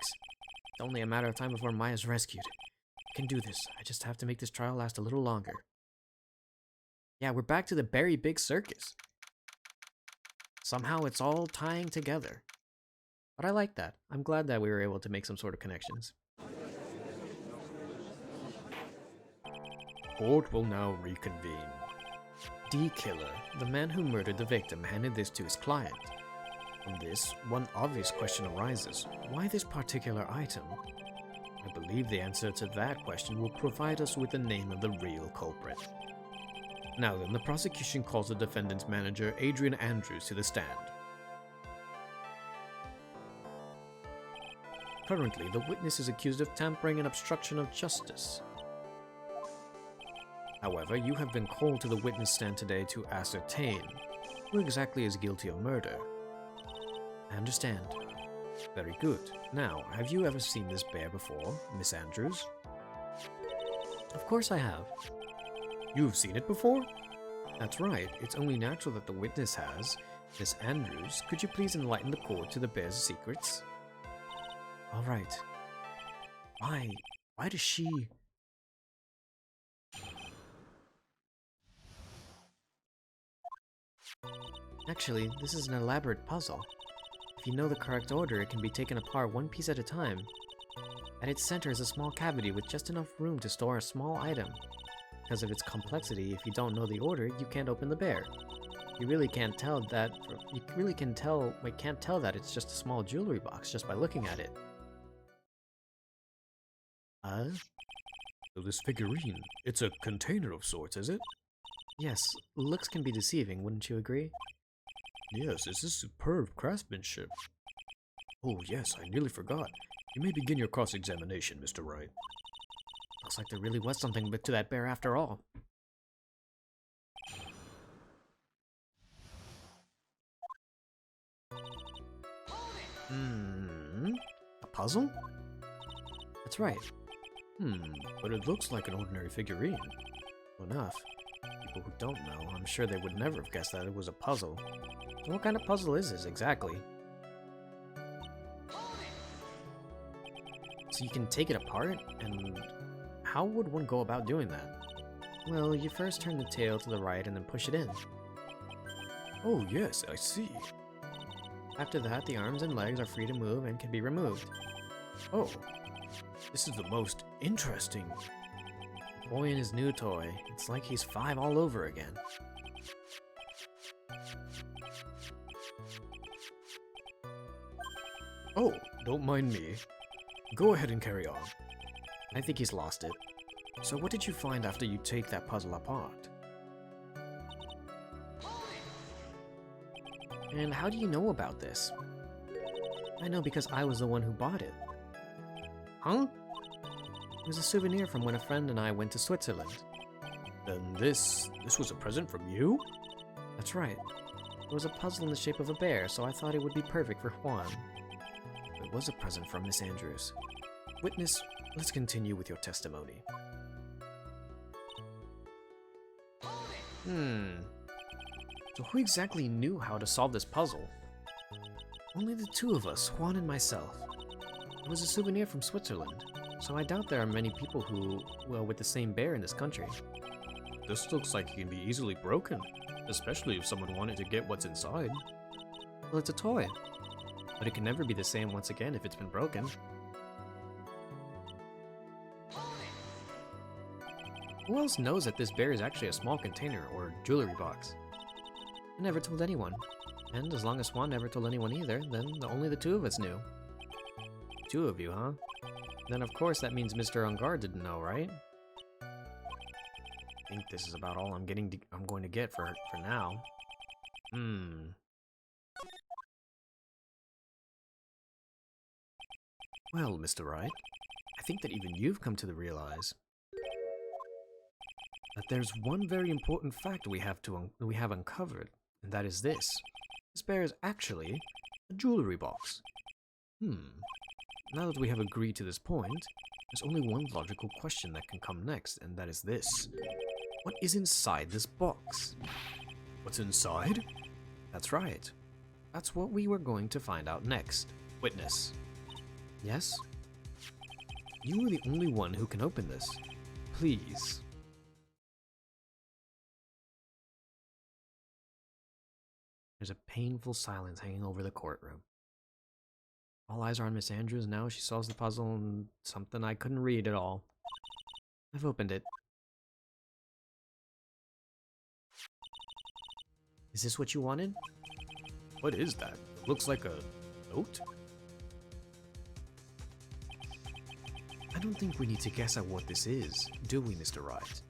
S3: It's only a matter of time before Maya's rescued. I can do this. I just have to make this trial last a little longer.
S2: Yeah, we're back to the Berry Big Circus. Somehow it's all tying together. But I like that. I'm glad that we were able to make some sort of connections.
S4: Court will now reconvene.
S2: D. Killer, the man who murdered the victim, handed this to his client. From this, one obvious question arises. Why this particular item? I believe the answer to that question will provide us with the name of the real culprit. Now then, the prosecution calls the defendant's manager, Adrian Andrews, to the stand. Currently, the witness is accused of tampering and obstruction of justice. However, you have been called to the witness stand today to ascertain who exactly is guilty of murder. I understand. Very good. Now, have you ever seen this bear before, Miss Andrews? Of course I have. You've seen it before? That's right. It's only natural that the witness has. Miss Andrews, could you please enlighten the court to the bear's secrets? All right. Why? Why does she... Actually, this is an elaborate puzzle. If you know the correct order, it can be taken apart one piece at a time. At its center is a small cavity with just enough room to store a small item. Because of its complexity, if you don't know the order, you can't open the bear. You really can't tell that. Can't tell that it's just a small jewelry box just by looking at it.
S4: So this figurine, it's a container of sorts, is it?
S2: Yes, looks can be deceiving, wouldn't you agree?
S4: Yes, this is superb craftsmanship. Oh yes, I nearly forgot. You may begin your cross-examination, Mr. Wright.
S2: Looks like there really was something to that bear after all. A puzzle? That's right.
S4: But it looks like an ordinary figurine.
S2: Well, enough. People who don't know, I'm sure they would never have guessed that it was a puzzle. So what kind of puzzle is this exactly? So you can take it apart, and how would one go about doing that? Well, you first turn the tail to the right and then push it in.
S4: Oh yes, I see.
S2: After that, the arms and legs are free to move and can be removed.
S4: Oh, this is the most interesting.
S2: Boy and his new toy. It's like he's 5 all over again.
S4: Oh, don't mind me. Go ahead and carry on.
S2: I think he's lost it. So what did you find after you take that puzzle apart? And how do you know about this? I know because I was the one who bought it.
S3: Huh?
S2: It was a souvenir from when a friend and I went to Switzerland.
S4: Then this was a present from you?
S2: That's right. It was a puzzle in the shape of a bear, so I thought it would be perfect for Juan. It was a present from Miss Andrews. Witness, let's continue with your testimony. So who exactly knew how to solve this puzzle? Only the two of us, Juan and myself. It was a souvenir from Switzerland, so I doubt there are many people who, well, with the same bear in this country.
S4: This looks like it can be easily broken, especially if someone wanted to get what's inside.
S2: Well, it's a toy, but it can never be the same once again if it's been broken. Who else knows that this bear is actually a small container or jewelry box? I never told anyone, and as long as Juan never told anyone either, then only the two of us knew. 2 of you, huh? Then of course that means Mr. Ungar didn't know, right? I think this is about all I'm going to get for now. Well, Mr. Wright, I think that even you've come to realize that there's one very important fact we have uncovered, and that is this. This bear is actually a jewelry box. Now that we have agreed to this point, there's only one logical question that can come next, and that is this. What is inside this box?
S4: What's inside?
S2: That's right. That's what we were going to find out next.
S4: Witness.
S2: Yes? You are the only one who can open this. Please. There's a painful silence hanging over the courtroom. All eyes are on Miss Andrews now. She solves the puzzle and something I couldn't read at all. I've opened it. Is this what you wanted?
S4: What is that? Looks like a note?
S2: I don't think we need to guess at what this is, do we, Mr. Wright?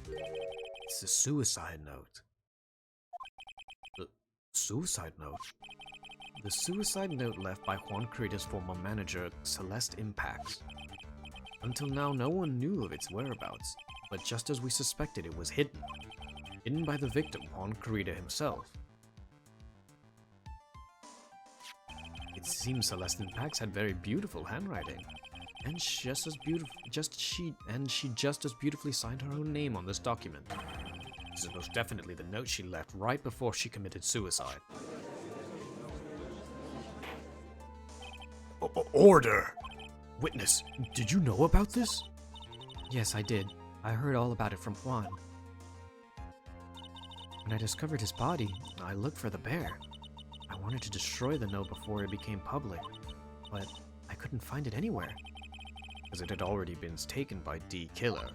S2: It's a suicide note.
S4: The suicide note?
S2: The suicide note left by Juan Carita's former manager, Celeste Impax. Until now, no one knew of its whereabouts, but just as we suspected, it was hidden. Hidden by the victim, Juan Carita himself. It seems Celeste Impax had very beautiful handwriting, and she just as beautifully signed her own name on this document. This is most definitely the note she left right before she committed suicide.
S4: Order! Witness, did you know about this?
S2: Yes, I did. I heard all about it from Juan. When I discovered his body, I looked for the bear. I wanted to destroy the note before it became public, but I couldn't find it anywhere.
S4: As it had already been taken by D. Killer.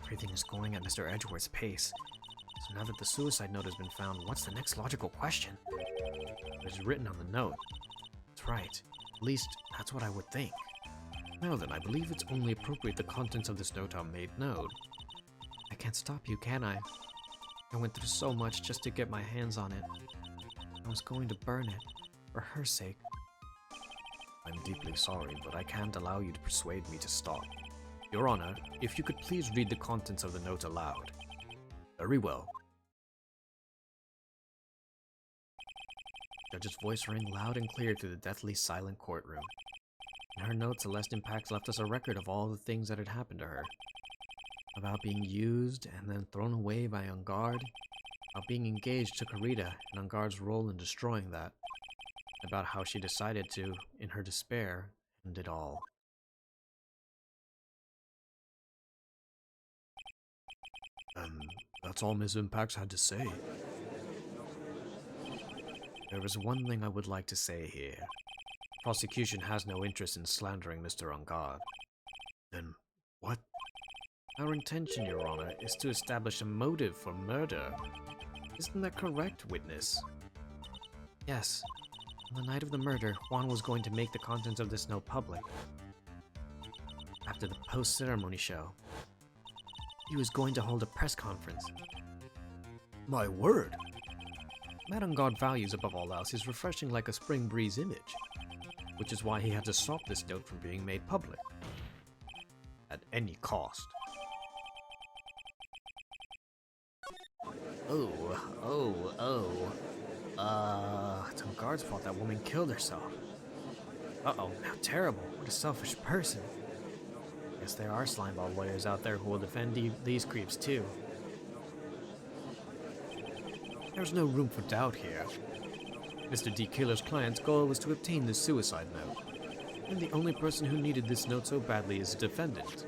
S2: Everything is going at Mr. Edgeworth's pace. So now that the suicide note has been found, what's the next logical question? It's written on the note. That's right. At least, that's what I would think.
S4: Now then, I believe it's only appropriate the contents of this note are made known.
S2: I can't stop you, can I? I went through so much just to get my hands on it. I was going to burn it, for her sake.
S4: I'm deeply sorry, but I can't allow you to persuade me to stop. Your Honor, if you could please read the contents of the note aloud. Very well.
S2: The judge's voice rang loud and clear through the deathly silent courtroom. In her note, Celeste Impax left us a record of all the things that had happened to her. About being used and then thrown away by Ungard, about being engaged to Carita and Ungard's role in destroying that, about how she decided to, in her despair, end it all.
S4: And that's all Ms. Impax had to say.
S2: There is one thing I would like to say here. Prosecution has no interest in slandering Mr. Ungard.
S4: Then what?
S2: Our intention, Your Honor, is to establish a motive for murder. Isn't that correct, witness? Yes. On the night of the murder, Juan was going to make the contents of this note public. After the post-ceremony show, he was going to hold a press conference.
S4: My word!
S2: Madame God values above all else is refreshing like a spring breeze image, which is why he had to stop this note from being made public. At any cost. It's Ungard's fault that woman killed herself. Uh-oh, how terrible. What a selfish person. Guess there are slimeball lawyers out there who will defend these creeps too. There's no room for doubt here. Mr. D. Killer's client's goal was to obtain this suicide note. And the only person who needed this note so badly is the defendant.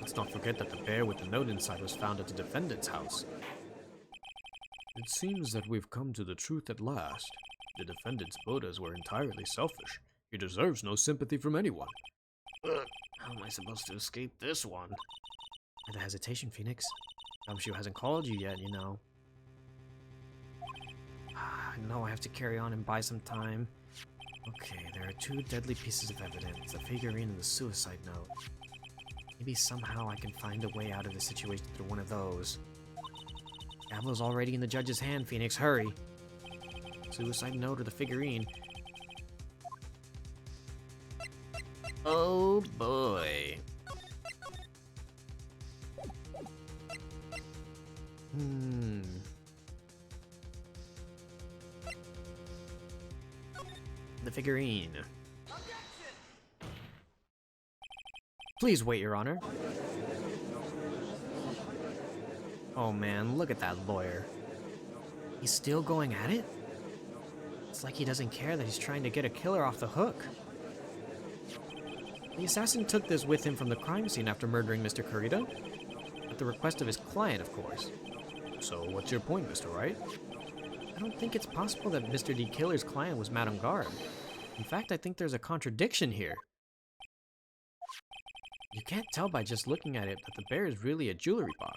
S2: Let's not forget that the bear with the note inside was found at the defendant's house.
S4: It seems that we've come to the truth at last. The defendant's motives were entirely selfish. He deserves no sympathy from anyone.
S2: How am I supposed to escape this one? The hesitation, Phoenix. Gumshoe hasn't called you yet, you know. I know I have to carry on and buy some time. Okay, there are two deadly pieces of evidence, the figurine and the suicide note. Maybe somehow I can find a way out of the situation through one of those. Gavel's already in the judge's hand, Phoenix, hurry! Suicide note or the figurine? Oh boy. The figurine.
S1: Please wait, Your Honor. Oh man, look at that lawyer. He's still going at it? It's like he doesn't care that he's trying to get a killer off the hook. The assassin took this with him from the crime scene after murdering Mr. Kurita. At the request of his client, of course.
S4: So what's your point, Mr. Wright?
S1: I don't think it's possible that Mr. D. Killer's client was Madame Guard. In fact, I think there's a contradiction here. You can't tell by just looking at it that the bear is really a jewelry box.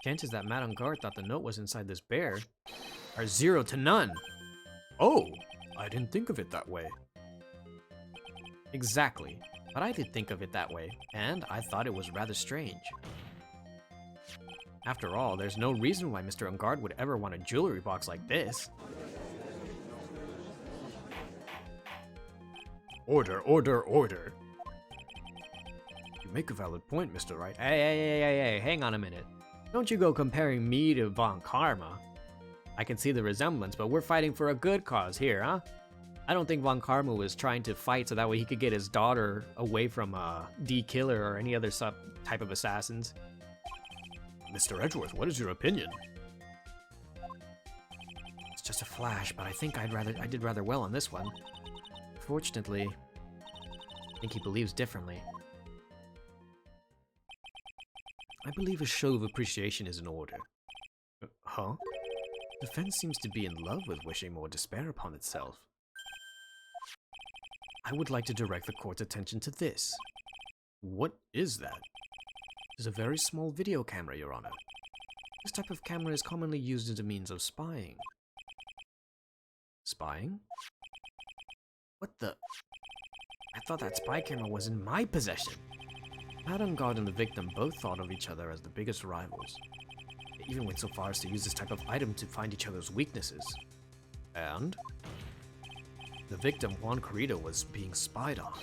S1: Chances that Madame Guard thought the note was inside this bear are 0 to none.
S4: Oh, I didn't think of it that way.
S1: Exactly, but I did think of it that way, and I thought it was rather strange. After all, there's no reason why Mr. Ungard would ever want a jewelry box like this.
S4: Order, order, order. You make a valid point, Mr. Wright.
S1: Hey, hang on a minute. Don't you go comparing me to Von Karma. I can see the resemblance, but we're fighting for a good cause here, huh? I don't think Von Karma was trying to fight so that way he could get his daughter away from D. Killer or any other type of assassins.
S4: Mr. Edgeworth, what is your opinion?
S1: It's just a flash, but I think I did rather well on this one. Fortunately, I think he believes differently. I believe a show of appreciation is in order.
S4: Huh?
S1: Defense seems to be in love with wishing more despair upon itself. I would like to direct the court's attention to this.
S4: What is that?
S1: It is a very small video camera, Your Honor. This type of camera is commonly used as a means of spying. Spying? What the? I thought that spy camera was in my possession. Madame Guard and the victim both thought of each other as the biggest rivals. They even went so far as to use this type of item to find each other's weaknesses.
S4: And?
S1: The victim, Juan Corrido, was being spied on.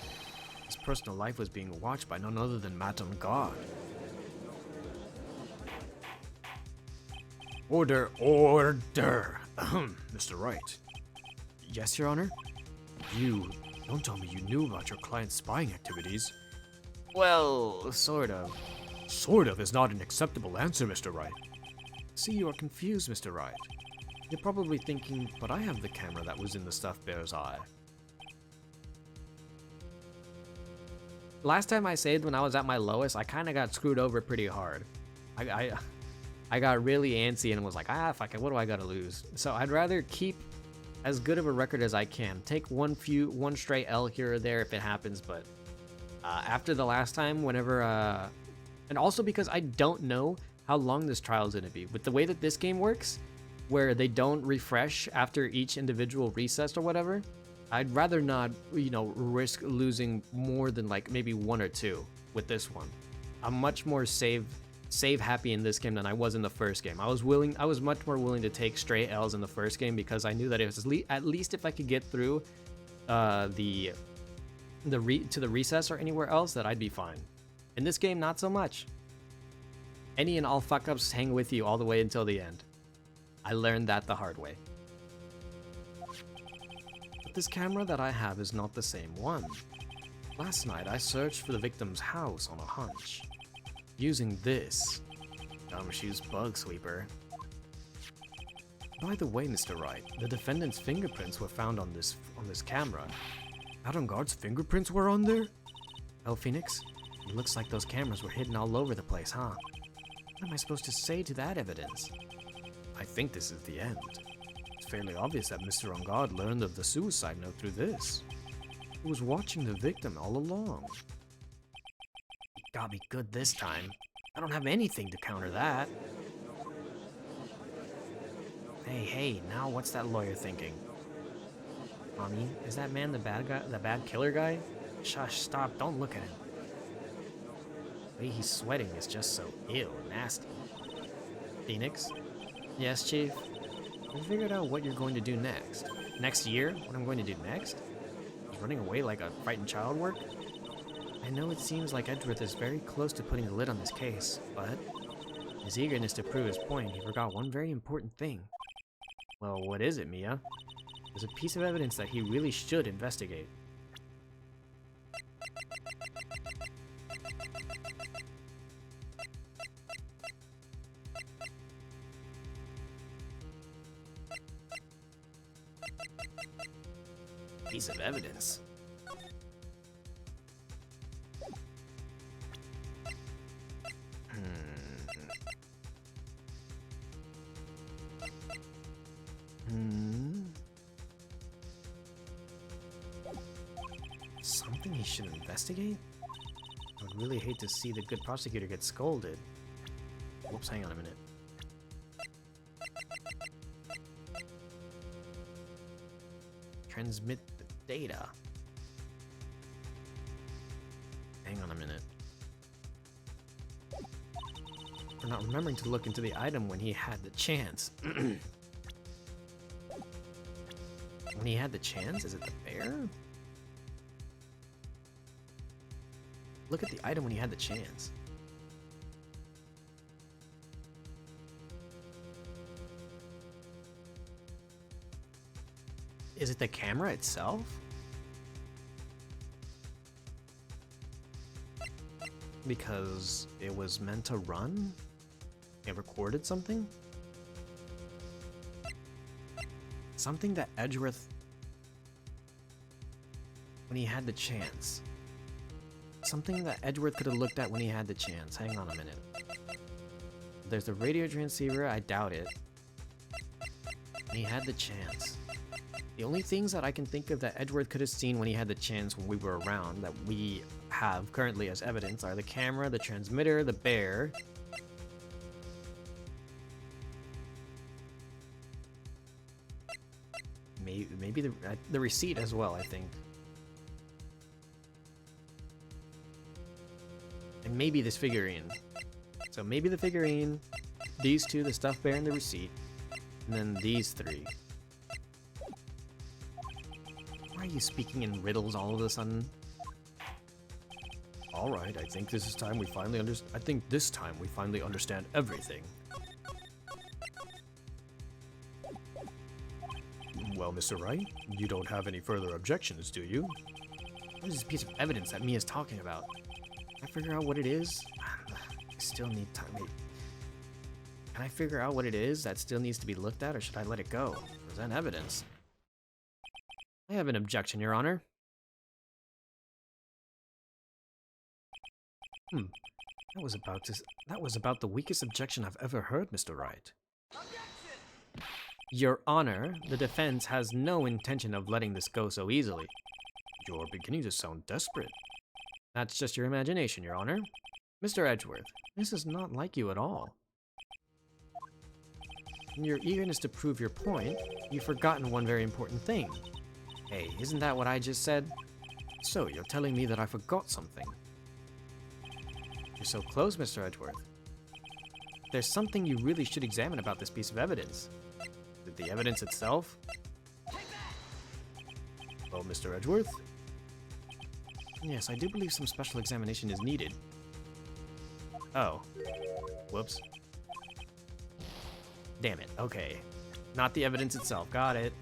S1: His personal life was being watched by none other than Madame Guard.
S4: Order, order! Mr. Wright.
S1: Yes, Your Honor?
S4: You don't tell me you knew about your client's spying activities.
S1: Well, sort of.
S4: Sort of is not an acceptable answer, Mr. Wright.
S1: See, you are confused, Mr. Wright. You're probably thinking, but I have the camera that was in the stuffed bear's eye. Last time I saved when I was at my lowest, I kind of got screwed over pretty hard. I got really antsy and was like, fuck it, what do I gotta lose? So I'd rather keep as good of a record as I can. Take one stray L here or there if it happens, but after the last time, whenever, and also because I don't know how long this trial is gonna be. With the way that this game works, where they don't refresh after each individual recess or whatever, I'd rather not, risk losing more than like maybe 1 or 2 with this one. I'm much more save happy in this game than I was in the first game. I was much more willing to take straight L's in the first game because I knew that it was at least if I could get through to the recess or anywhere else, that I'd be fine. In this game, not so much. Any and all fuck-ups hang with you all the way until the end. I learned that the hard way. But this camera that I have is not the same one. Last night, I searched for the victim's house on a hunch, using this gumshoes bug sweeper. By the way, Mr. Wright, the defendant's fingerprints were found on this camera.
S4: Madame Guard's fingerprints were on there?
S1: Oh, Phoenix, it looks like those cameras were hidden all over the place, huh? What am I supposed to say to that evidence?
S4: I think this is the end. It's fairly obvious that Mr. On Guard learned of the suicide note through this. He was watching the victim all along.
S1: He got me good this time. I don't have anything to counter that. Hey, now what's that lawyer thinking? Mommy, is that man the bad guy, the bad killer guy? Shush, stop, don't look at him. The way he's sweating is just so nasty. Phoenix? Yes, Chief? Have you figured out what you're going to do next? Next year? What I'm going to do next? Is running away like a frightened child work?
S2: I know it seems like Edgeworth is very close to putting a lid on this case, but in his eagerness to prove his point, he forgot one very important thing. Well, what is it, Mia? There's a piece of evidence that he really should investigate. Piece of evidence? Something he should investigate? I would really hate to see the good prosecutor get scolded. Whoops, hang on a minute. Transmit the data. Hang on a minute. For not remembering to look into the item when he had the chance. When he had the chance? Is it the bear? Look at the item when he had the chance. Is it the camera itself? Because it was meant to run? It recorded something? Something that Edgeworth... when he had the chance. Something that Edgeworth could have looked at when he had the chance. Hang on a minute. There's the radio transceiver, I doubt it. When he had the chance. The only things that I can think of that Edgeworth could have seen when he had the chance when we were around that we have currently as evidence are the camera, the transmitter, the bear. Maybe the receipt as well, I think. And maybe this figurine. So maybe the figurine, these two, the stuffed bear and the receipt, and then these three. Why are you speaking in riddles all of a sudden?
S4: All right, I think this time we finally understand everything. Well, Mr. Wright, you don't have any further objections, do you?
S2: What is this piece of evidence that Mia's talking about? Can I figure out what it is? I still need time. Wait. Can I figure out what it is that still needs to be looked at, or should I let it go? Present evidence. I have an objection, Your Honor.
S4: That was about the weakest objection I've ever heard, Mr. Wright.
S2: Your Honor, the defense has no intention of letting this go so easily.
S4: You're beginning to sound desperate.
S2: That's just your imagination, Your Honor. Mr. Edgeworth, this is not like you at all. In your eagerness to prove your point, you've forgotten one very important thing. Hey, isn't that what I just said? So, you're telling me that I forgot something. You're so close, Mr. Edgeworth. There's something you really should examine about this piece of evidence. Is it the evidence itself?
S4: Well, Mr. Edgeworth?
S2: Yes, I do believe some special examination is needed. Oh. Whoops. Damn it, okay. Not the evidence itself, got it.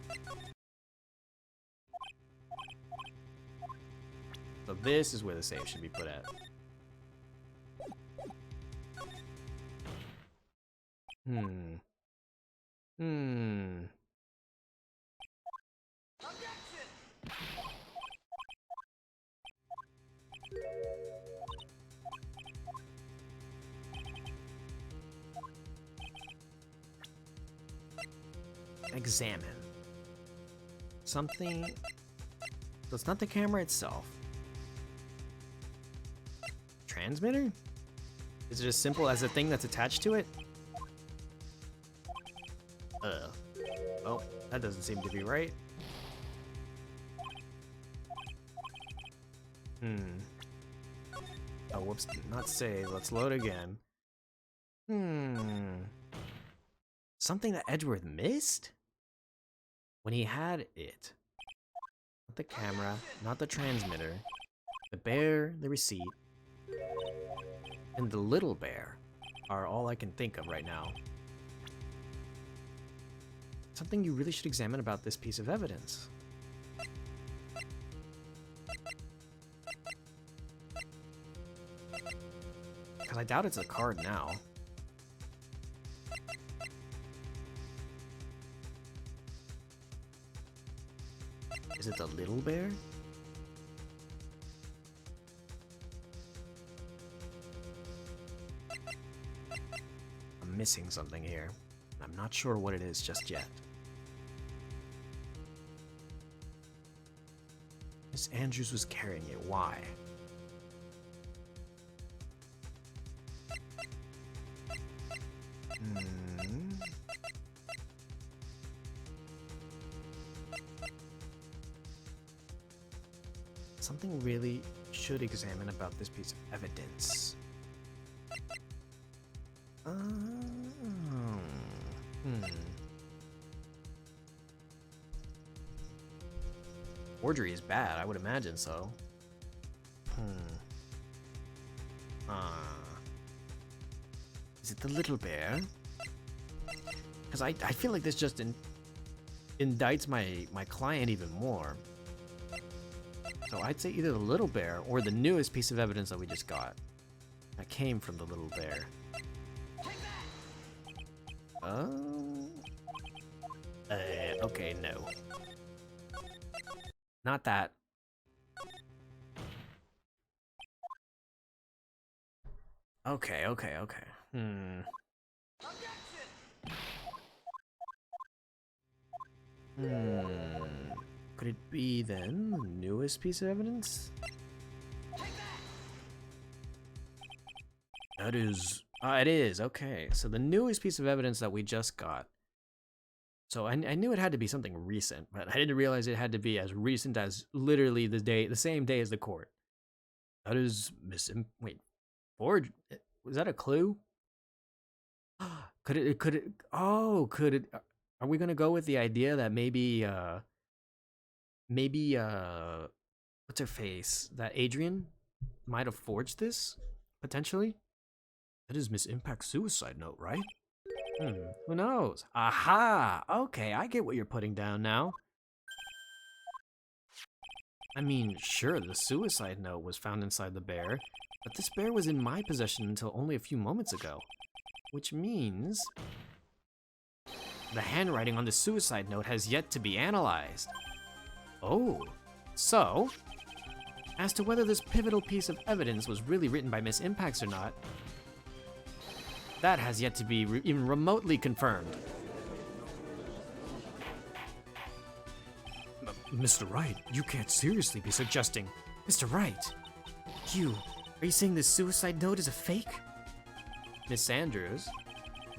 S2: So this is where the save should be put at. Examine. Something... So it's not the camera itself. Transmitter? Is it as simple as the thing that's attached to it? Well, that doesn't seem to be right. Oh, whoops, not save. Let's load again. Something that Edgeworth missed? When he had it. Not the camera, not the transmitter.
S1: The bear, the receipt, and the little bear are all I can think of right now. Something you really should examine about this piece of evidence. Because I doubt it's a card now. Is it the little bear? I'm missing something here. I'm not sure what it is just yet. Miss Andrews was carrying it. Why? Something really should examine about this piece of evidence. Forgery is bad, I would imagine so. Is it the little bear? Because I feel like this just indicts my client even more. So I'd say either the little bear or the newest piece of evidence that we just got. That came from the little bear. Okay, no. Not that. Okay. Could it be then the newest piece of evidence? That is... it is, okay. So the newest piece of evidence that we just got. So I knew it had to be something recent, but I didn't realize it had to be as recent as literally the same day as the court. That is wait, forge? Was that a clue? Could it, are we gonna go with the idea that maybe, what's her face? That Adrian might have forged this? Potentially? That is Miss Impact's suicide note, right? Who knows? Aha! Okay, I get what you're putting down now. I mean, sure, the suicide note was found inside the bear, but this bear was in my possession until only a few moments ago. Which means... the handwriting on the suicide note has yet to be analyzed. Oh, so... as to whether this pivotal piece of evidence was really written by Miss Impacts or not, that has yet to be even remotely confirmed.
S4: Mr. Wright, you can't seriously be suggesting...
S1: Mr. Wright, are you saying this suicide note is a fake? Miss Andrews,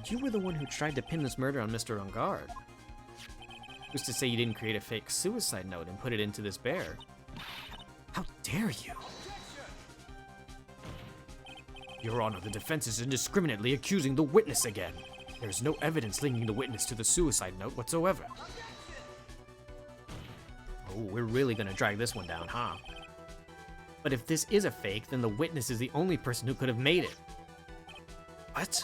S1: you were the one who tried to pin this murder on Mr. Ungard. Who's to say you didn't create a fake suicide note and put it into this bear? How dare you?
S4: Your Honor, the defense is indiscriminately accusing the witness again. There is no evidence linking the witness to the suicide note whatsoever.
S1: Oh, we're really gonna drag this one down, huh? But if this is a fake, then the witness is the only person who could have made it. What?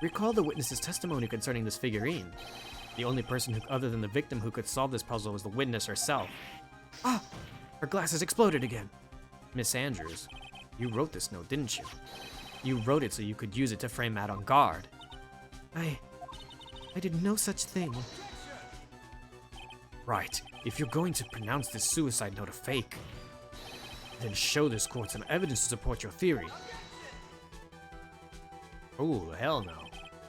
S1: Recall the witness's testimony concerning this figurine. The only person other than the victim who could solve this puzzle was the witness herself. Ah! Her glasses exploded again. Miss Andrews, you wrote this note, didn't you? You wrote it so you could use it to frame Matt on guard. I did no such thing.
S4: Right. If you're going to pronounce this suicide note a fake, then show this court some evidence to support your theory.
S1: Oh, hell no.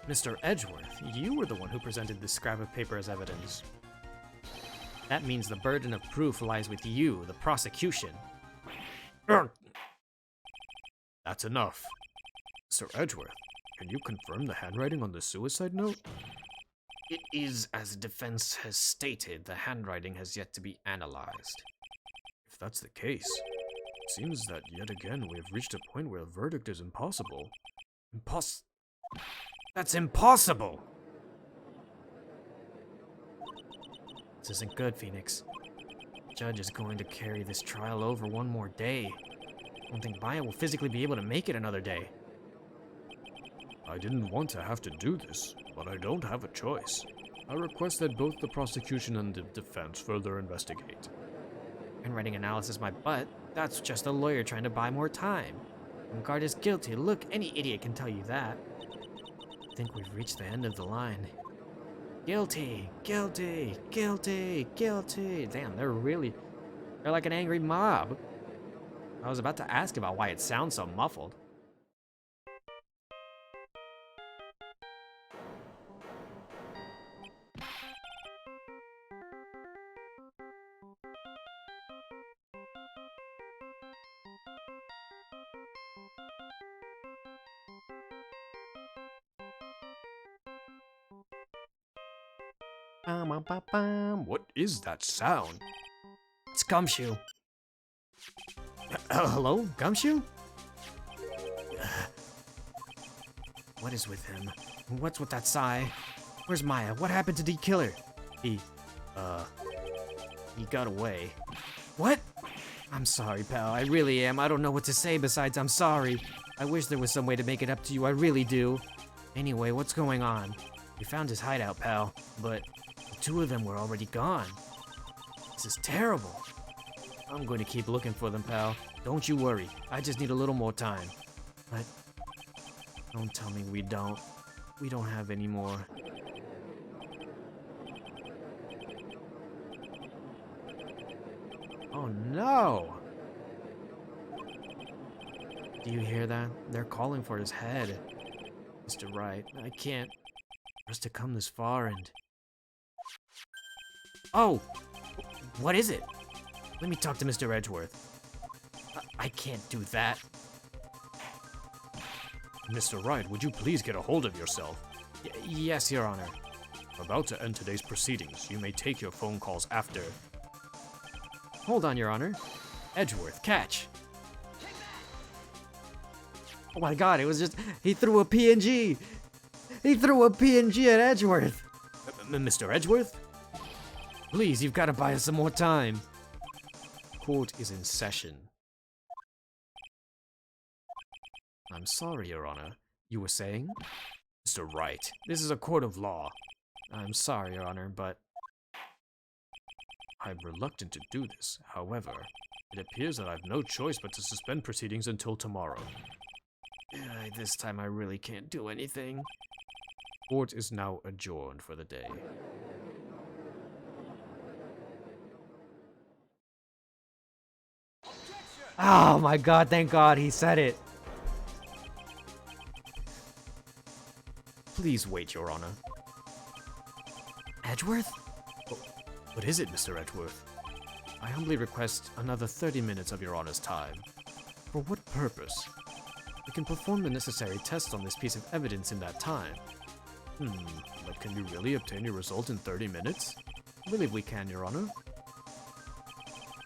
S1: Mr. Edgeworth, you were the one who presented this scrap of paper as evidence. That means the burden of proof lies with you, the prosecution.
S4: That's enough. Sir Edgeworth, can you confirm the handwriting on the suicide note?
S1: It is as the defense has stated, the handwriting has yet to be analyzed.
S4: If that's the case, it seems that yet again we have reached a point where a verdict is impossible.
S1: That's impossible! This isn't good, Phoenix.
S2: Judge is going to carry this trial over one more day. I don't think Maya will physically be able to make it another day.
S4: I didn't want to have to do this, but I don't have a choice. I request that both the prosecution and the defense further investigate.
S2: Handwriting analysis my butt, that's just a lawyer trying to buy more time. Guard is guilty. Look, any idiot can tell you that. I think we've reached the end of the line. Guilty, guilty, guilty, guilty. Damn, they're like an angry mob. I was about to ask about why it sounds so muffled.
S4: What is that sound?
S2: It's Gumshoe. Hello, Gumshoe? What is with him? What's with that sigh? Where's Maya? What happened to D Killer? He got away. What? I'm sorry, pal. I really am. I don't know what to say besides I'm sorry. I wish there was some way to make it up to you. I really do. Anyway, what's going on? We found his hideout, pal, but the two of them were already gone. This is terrible. I'm going to keep looking for them, pal. Don't you worry. I just need a little more time. But don't tell me we don't have any more. Oh no! Do you hear that? They're calling for his head. Mr. Wright, I can't. For us to come this far and... Oh! What is it? Let me talk to Mr. Edgeworth. I can't do that.
S4: Mr. Wright, would you please get a hold of yourself?
S2: Yes, Your Honor.
S4: I'm about to end today's proceedings. You may take your phone calls after.
S2: Hold on, Your Honor. Edgeworth, catch. Oh my god, it was just... He threw a PNG! He threw a PNG at Edgeworth! Mr. Edgeworth? Please, you've got to buy us some more time.
S4: Court is in session.
S2: I'm sorry, Your Honor. You were saying?
S4: Mr. Wright,
S2: This is a court of law. I'm sorry, Your Honor, but...
S4: I'm reluctant to do this. However, it appears that I've no choice but to suspend proceedings until tomorrow.
S2: This time I really can't do anything.
S4: Court is now adjourned for the day.
S2: Oh my god, thank god he said it.
S4: Please wait, Your Honor.
S2: Edgeworth?
S4: What is it, Mr. Edgeworth?
S2: I humbly request another 30 minutes of Your Honor's time.
S4: For what purpose?
S2: We can perform the necessary tests on this piece of evidence in that time.
S4: But can you really obtain your result in 30 minutes?
S2: I believe we can, Your Honor.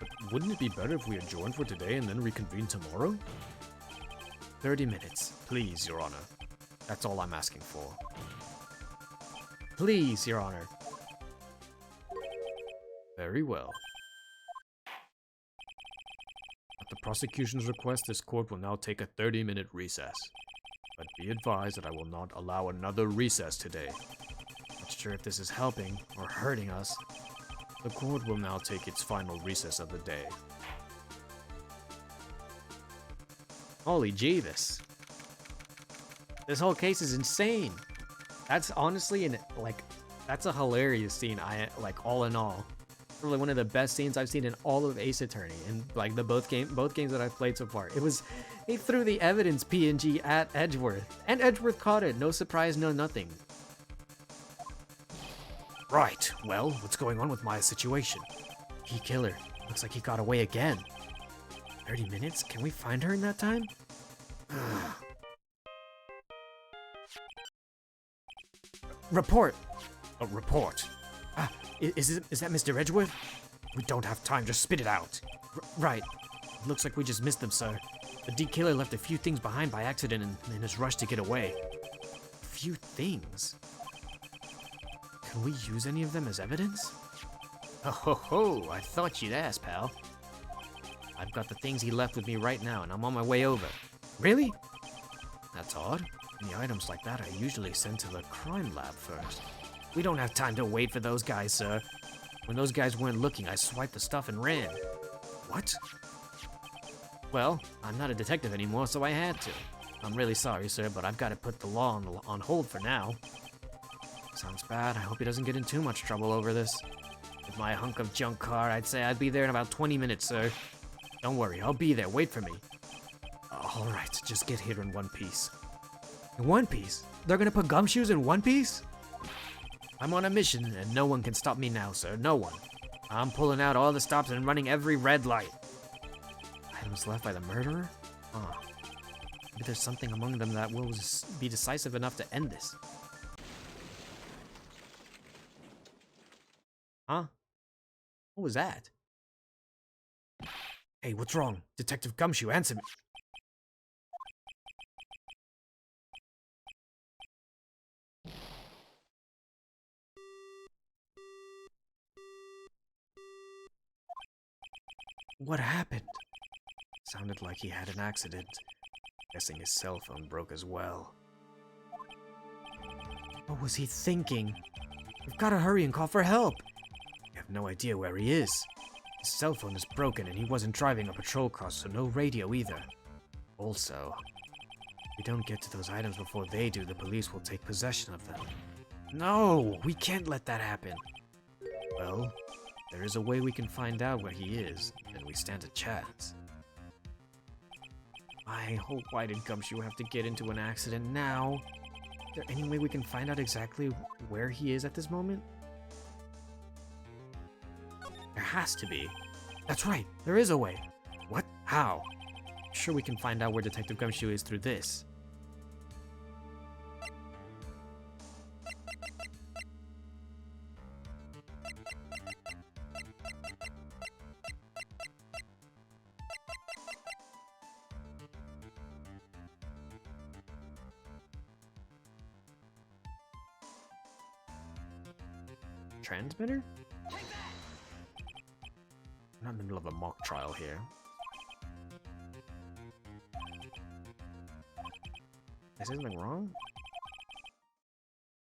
S4: But wouldn't it be better if we adjourned for today and then reconvene tomorrow?
S2: 30 minutes.
S4: Please, Your Honor. That's all I'm asking for.
S2: Please, Your Honor.
S4: Very well. At the prosecution's request, this court will now take a 30-minute recess. But be advised that I will not allow another recess today.
S2: Not sure if this is helping or hurting us.
S4: The court will now take its final recess of the day.
S2: Holy Jeeves. This whole case is insane. That's honestly that's a hilarious scene. All in all. Probably one of the best scenes I've seen in all of Ace Attorney, and like both games that I've played so far. He threw the evidence PNG at Edgeworth, and Edgeworth caught it. No surprise, no nothing.
S4: Right, well, what's going on with Maya's situation?
S2: Key killer. Looks like he got away again. 30 minutes? Can we find her in that time? Report!
S4: A report.
S2: Is that Mr. Edgeworth?
S4: We don't have time, just spit it out.
S2: Right. Looks like we just missed them, sir. The D-Killer left a few things behind by accident in his rush to get away. A few things? Can we use any of them as evidence? Oh ho ho, I thought you'd ask, pal. I've got the things he left with me right now, and I'm on my way over.
S1: Really?
S2: That's odd. Any items like that are usually sent to the crime lab first.
S1: We don't have time to wait for those guys, sir.
S2: When those guys weren't looking, I swiped the stuff and ran.
S1: What?
S2: Well, I'm not a detective anymore, so I had to. I'm really sorry, sir, but I've got to put the law on hold for now.
S1: Sounds bad. I hope he doesn't get in too much trouble over this.
S2: With my hunk of junk car, I'd say I'd be there in about 20 minutes, sir. Don't worry, I'll be there. Wait for me.
S1: Alright, just get here in one piece. In one piece? They're gonna put gumshoes in one piece?
S2: I'm on a mission, and no one can stop me now, sir. No one. I'm pulling out all the stops and running every red light.
S1: Items left by the murderer? Huh. Maybe there's something among them that will be decisive enough to end this. Huh? What was that? Hey, what's wrong? Detective Gumshoe, answer me. What happened? Sounded like he had an accident. Guessing his cell phone broke as well. What was he thinking? We've gotta hurry and call for help. We have no idea where he is. His cell phone is broken and he wasn't driving a patrol car, so no radio either. Also, if we don't get to those items before they do, the police will take possession of them. No, we can't let that happen. Well, there is a way we can find out where he is, and we stand a chance. Why did Gumshoe have to get into an accident now? Is there any way we can find out exactly where he is at this moment? There has to be. That's right, there is a way. What? How? I'm sure we can find out where Detective Gumshoe is through this. Transmitter? I'm not in the middle of a mock trial here. Is something wrong?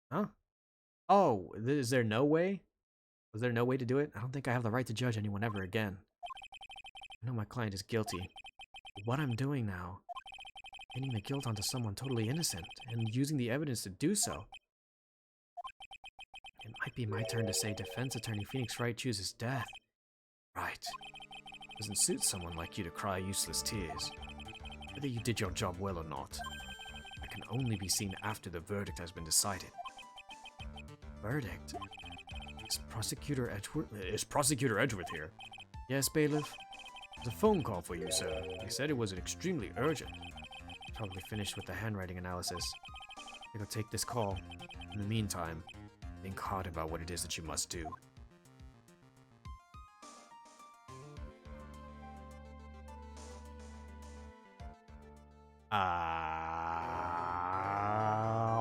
S1: Huh? Oh, is there no way? Was there no way to do it? I don't think I have the right to judge anyone ever again. I know my client is guilty. But what I'm doing now, pinning the guilt onto someone totally innocent, and using the evidence to do so. It might be my turn to say Defense Attorney Phoenix Wright chooses death. Right. Doesn't suit someone like you to cry useless tears. Whether you did your job well or not, that can only be seen after the verdict has been decided. Verdict? Is Prosecutor Edgeworth here? Yes, bailiff. There's a phone call for you, sir. They said it was extremely urgent. Probably finished with the handwriting analysis. They go take this call. In the meantime, think hard about what it is that you must do.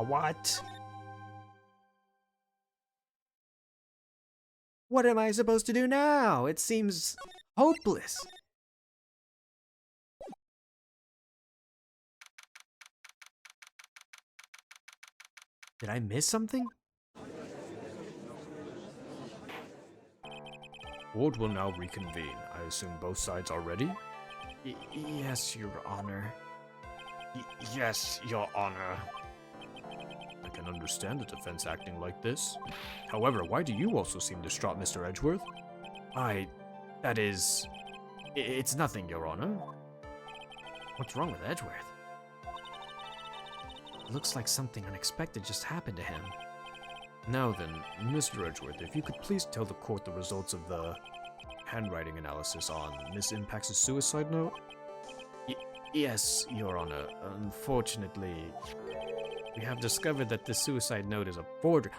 S1: What? What am I supposed to do now? It seems hopeless. Did I miss something?
S4: Court will now reconvene. I assume both sides are ready?
S1: Yes, Your Honor.
S4: Yes, Your Honor. I can understand the defense acting like this. However, why do you also seem distraught, Mr. Edgeworth?
S1: It's nothing, Your Honor. What's wrong with Edgeworth? It looks like something unexpected just happened to him.
S4: Now then, Mr. Edgeworth, if you could please tell the court the results of the handwriting analysis on Miss Impact's suicide note?
S1: Yes, Your Honor. Unfortunately, we have discovered that the suicide note is a forgery.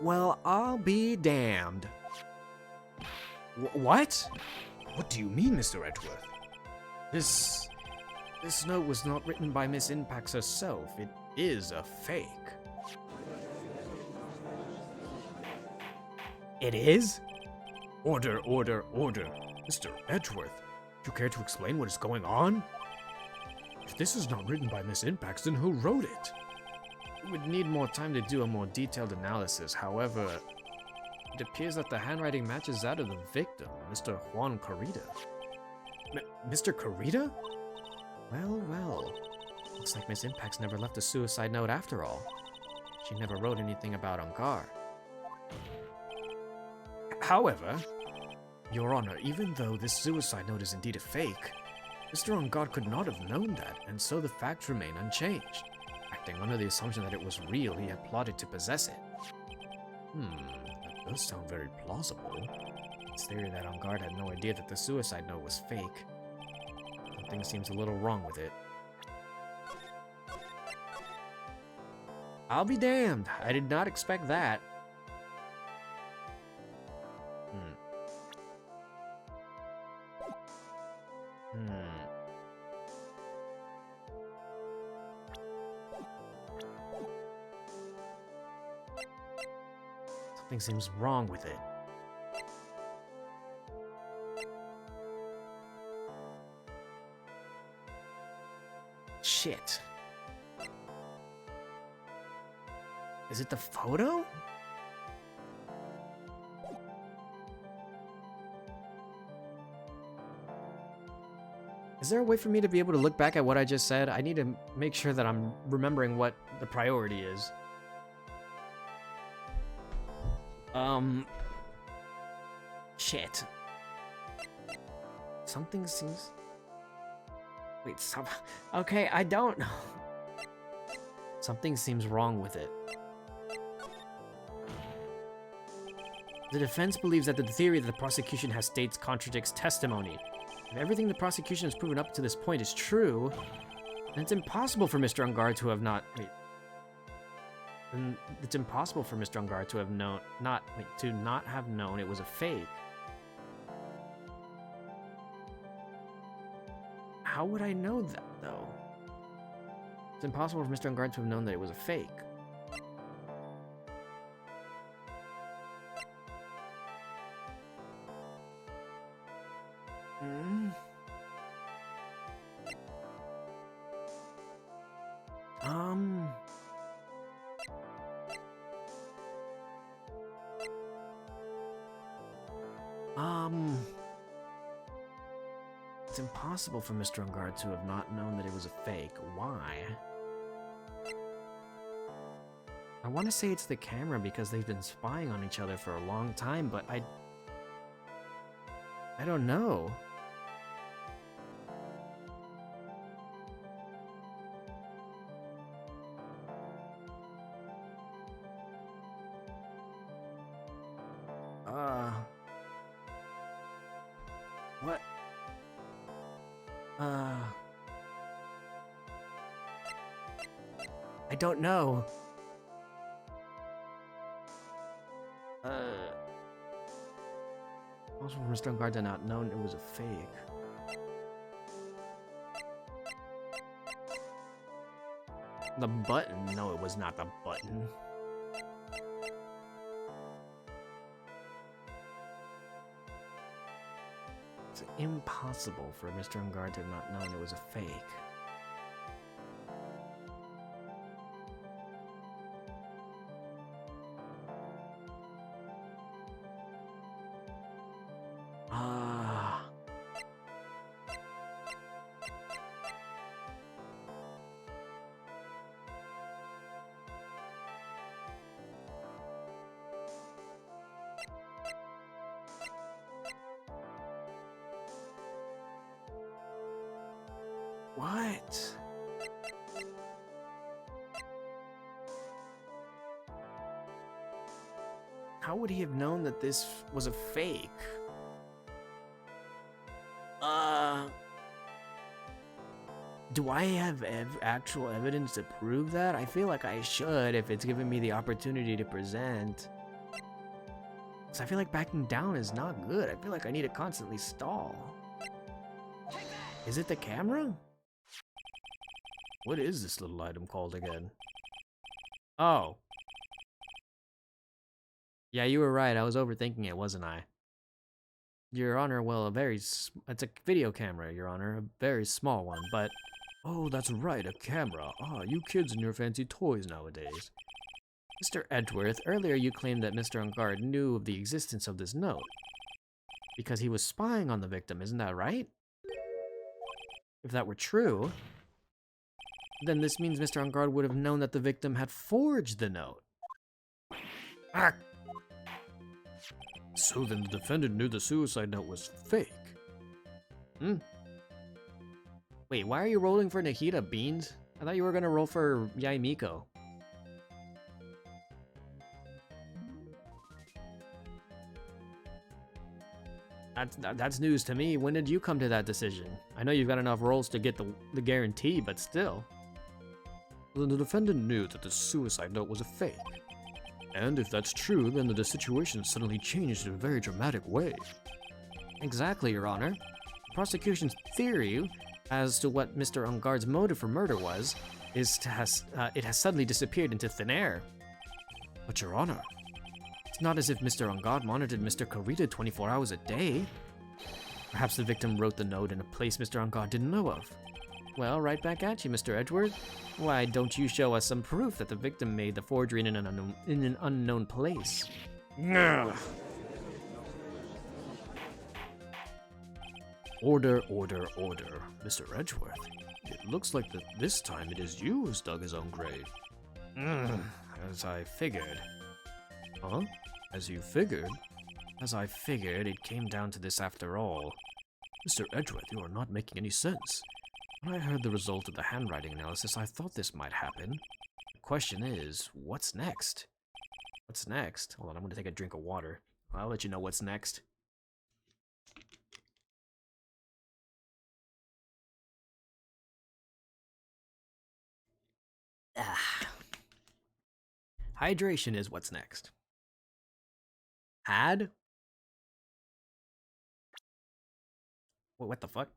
S1: Well, I'll be damned. What?
S4: What do you mean, Mr. Edgeworth?
S1: This note was not written by Miss Impax herself.
S4: is a fake.
S2: It is?
S4: Order, order, order. Mr. Edgeworth, do you care to explain what is going on? If this is not written by Miss Impax, then who wrote it?
S2: We would need more time to do a more detailed analysis. However, it appears that the handwriting matches that of the victim, Mr. Juan Carita.
S4: Mr. Carita?
S2: Well, well. Looks like Miss Impax never left a suicide note after all. She never wrote anything about Angar.
S4: However, Your Honor, even though this suicide note is indeed a fake, Mr. Angar could not have known that, and so the facts remain unchanged. Acting under the assumption that it was real, he had plotted to possess it. That does sound very plausible.
S2: It's theory that Angar had no idea that the suicide note was fake. Something seems a little wrong with it. I'll be damned! I did not expect that. Something seems wrong with it. Shit. Is it the photo? Is there a way for me to be able to look back at what I just said? I need to make sure that I'm remembering what the priority is. Shit. Something seems... Wait, okay, I don't know. Something seems wrong with it. The defense believes that the theory that the prosecution has states contradicts testimony. If everything the prosecution has proven up to this point is true, then it's impossible for Mr. Angar to have not... Wait. Then it's impossible for Mr. Angar to have known... to not have known it was a fake. How would I know that, though? It's impossible for Mr. Angar to have known that it was a fake. It's impossible for Mr. Angar to have not known that it was a fake. Why? I want to say it's the camera because they've been spying on each other for a long time, but I don't know. What? I don't know. Also, Mr. Angar did not know it was a fake. The button? No, it was not the button. It's impossible for Mr. Angar to have not known it was a fake. What? How would he have known that this was a fake? Do I have actual evidence to prove that? I feel like I should if it's given me the opportunity to present. Because I feel like backing down is not good. I feel like I need to constantly stall. Is it the camera? What is this little item called again? Oh. Yeah, you were right. I was overthinking it, wasn't I? Your Honor, well, it's a video camera, Your Honor. A very small one, but...
S4: Oh, that's right, a camera. Ah, you kids and your fancy toys nowadays.
S2: Mr. Edgeworth, earlier you claimed that Mr. Ungard knew of the existence of this note. Because he was spying on the victim, isn't that right? If that were true, then this means Mr. Ungard would have known that the victim had forged the note.
S3: Ah,
S4: So then the defendant knew the suicide note was fake.
S2: Wait, why are you rolling for Nikita, Beans? I thought you were gonna roll for Yaimiko. That's news to me. When did you come to that decision? I know you've got enough rolls to get the guarantee, but still.
S4: Then the defendant knew that the suicide note was a fake. And if that's true, then the situation suddenly changed in a very dramatic way.
S2: Exactly, Your Honor. The prosecution's theory as to what Mr. Ungard's motive for murder was is it has suddenly disappeared into thin air.
S4: But Your Honor,
S2: It's not as if Mr. Ungard monitored Mr. Karita 24 hours a day. Perhaps the victim wrote the note in a place Mr. Ungard didn't know of. Well, right back at you, Mr. Edgeworth. Why don't you show us some proof that the victim made the forgery in an unknown place?
S4: Order, order, order. Mr. Edgeworth, it looks like that this time it is you who's dug his own grave.
S2: As I figured.
S4: Huh? As you figured?
S2: As I figured, it came down to this after all.
S4: Mr. Edgeworth, you are not making any sense. When I heard the result of the handwriting analysis, I thought this might happen.
S2: The question is, what's next? What's next? Hold on, I'm gonna take a drink of water. I'll let you know what's next. Hydration is what's next. Had? What the fuck?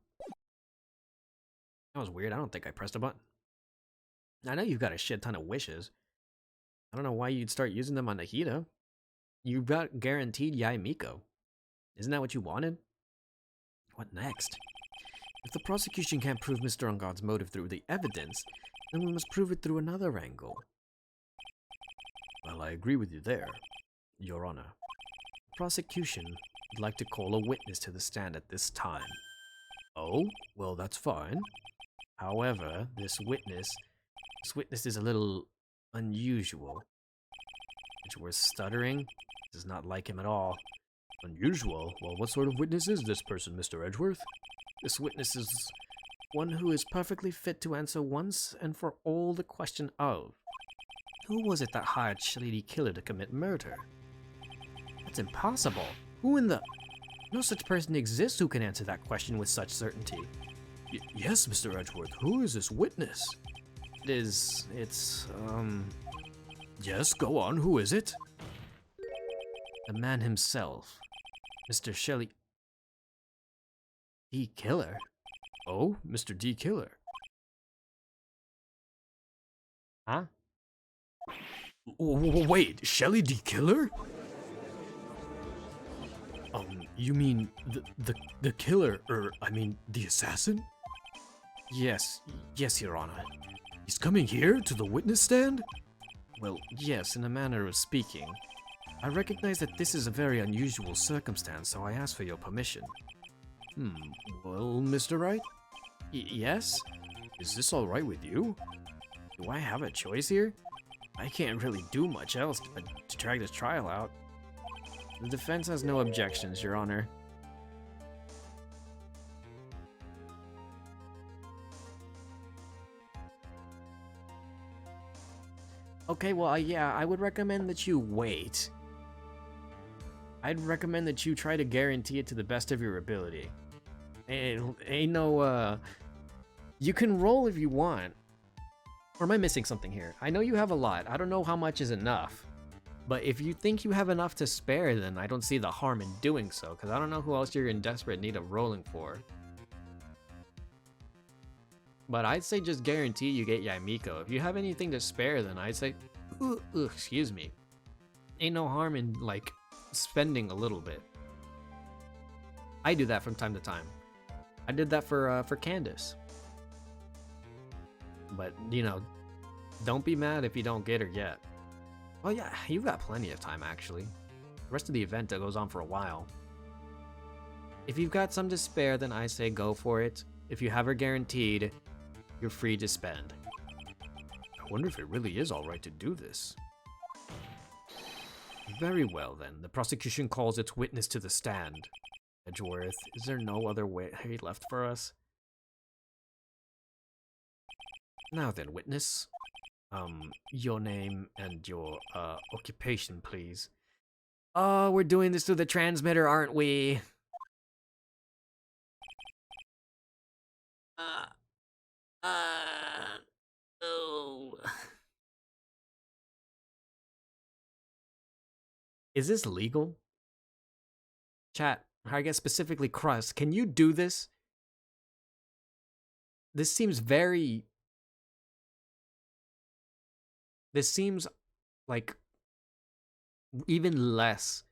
S2: That was weird. I don't think I pressed a button. I know you've got a shit ton of wishes. I don't know why you'd start using them on Nahida. You've got guaranteed Yaimiko. Isn't that what you wanted? What next? If the prosecution can't prove Mr. Ungard's motive through the evidence, then we must prove it through another angle.
S4: Well, I agree with you there, Your Honor.
S2: The prosecution would like to call a witness to the stand at this time.
S4: Oh? Well, that's fine.
S2: However, this witness is a little unusual. Edgeworth stuttering does not like him at all.
S4: Unusual? Well, what sort of witness is this person, Mr. Edgeworth?
S2: This witness is one who is perfectly fit to answer once and for all the question of, who was it that hired Shelly the Killer to commit murder? That's impossible. Who in the... No such person exists who can answer that question with such certainty.
S4: Yes, Mr. Edgeworth, who is this witness?
S2: It's,
S4: Yes, go on, who is it?
S2: the man himself, Mr. Shelly the Killer.
S4: Oh, Mr. D. Killer.
S2: Huh?
S4: Wait, Shelly D. Killer? You mean the killer, I mean the assassin?
S2: Yes, Your Honor.
S4: He's coming here to the witness stand?
S2: Well, yes, in a manner of speaking. I recognize that this is a very unusual circumstance, so I ask for your permission.
S4: Well, Mr. Wright?
S2: Yes?
S4: Is this all right with you?
S2: Do I have a choice here? I can't really do much else but to drag this trial out. The defense has no objections, Your Honor. Okay, well, yeah, I would recommend that you wait. I'd recommend that you try to guarantee it to the best of your ability. Ain't no, you can roll if you want. Or am I missing something here? I know you have a lot. I don't know how much is enough. But if you think you have enough to spare, then I don't see the harm in doing so, because I don't know who else you're in desperate need of rolling for.
S1: But I'd say just guarantee you get Yamiko. If you have anything to spare, then I'd say, excuse me. Ain't no harm in, like, spending a little bit. I do that from time to time. I did that for Candace. But, you know, don't be mad if you don't get her yet. Well, yeah, you've got plenty of time, actually. The rest of the event goes on for a while. If you've got some to spare, then I say go for it. If you have her guaranteed, you're free to spend.
S4: I wonder if it really is alright to do this.
S1: Very well, then. The prosecution calls its witness to the stand. Edgeworth, is there no other way left for us? Now then, witness. Your name and your, occupation, please. Oh, we're doing this through the transmitter, aren't we? Oh. Is this legal? Chat, I guess specifically Crust, can you do this? This seems very... This seems like even less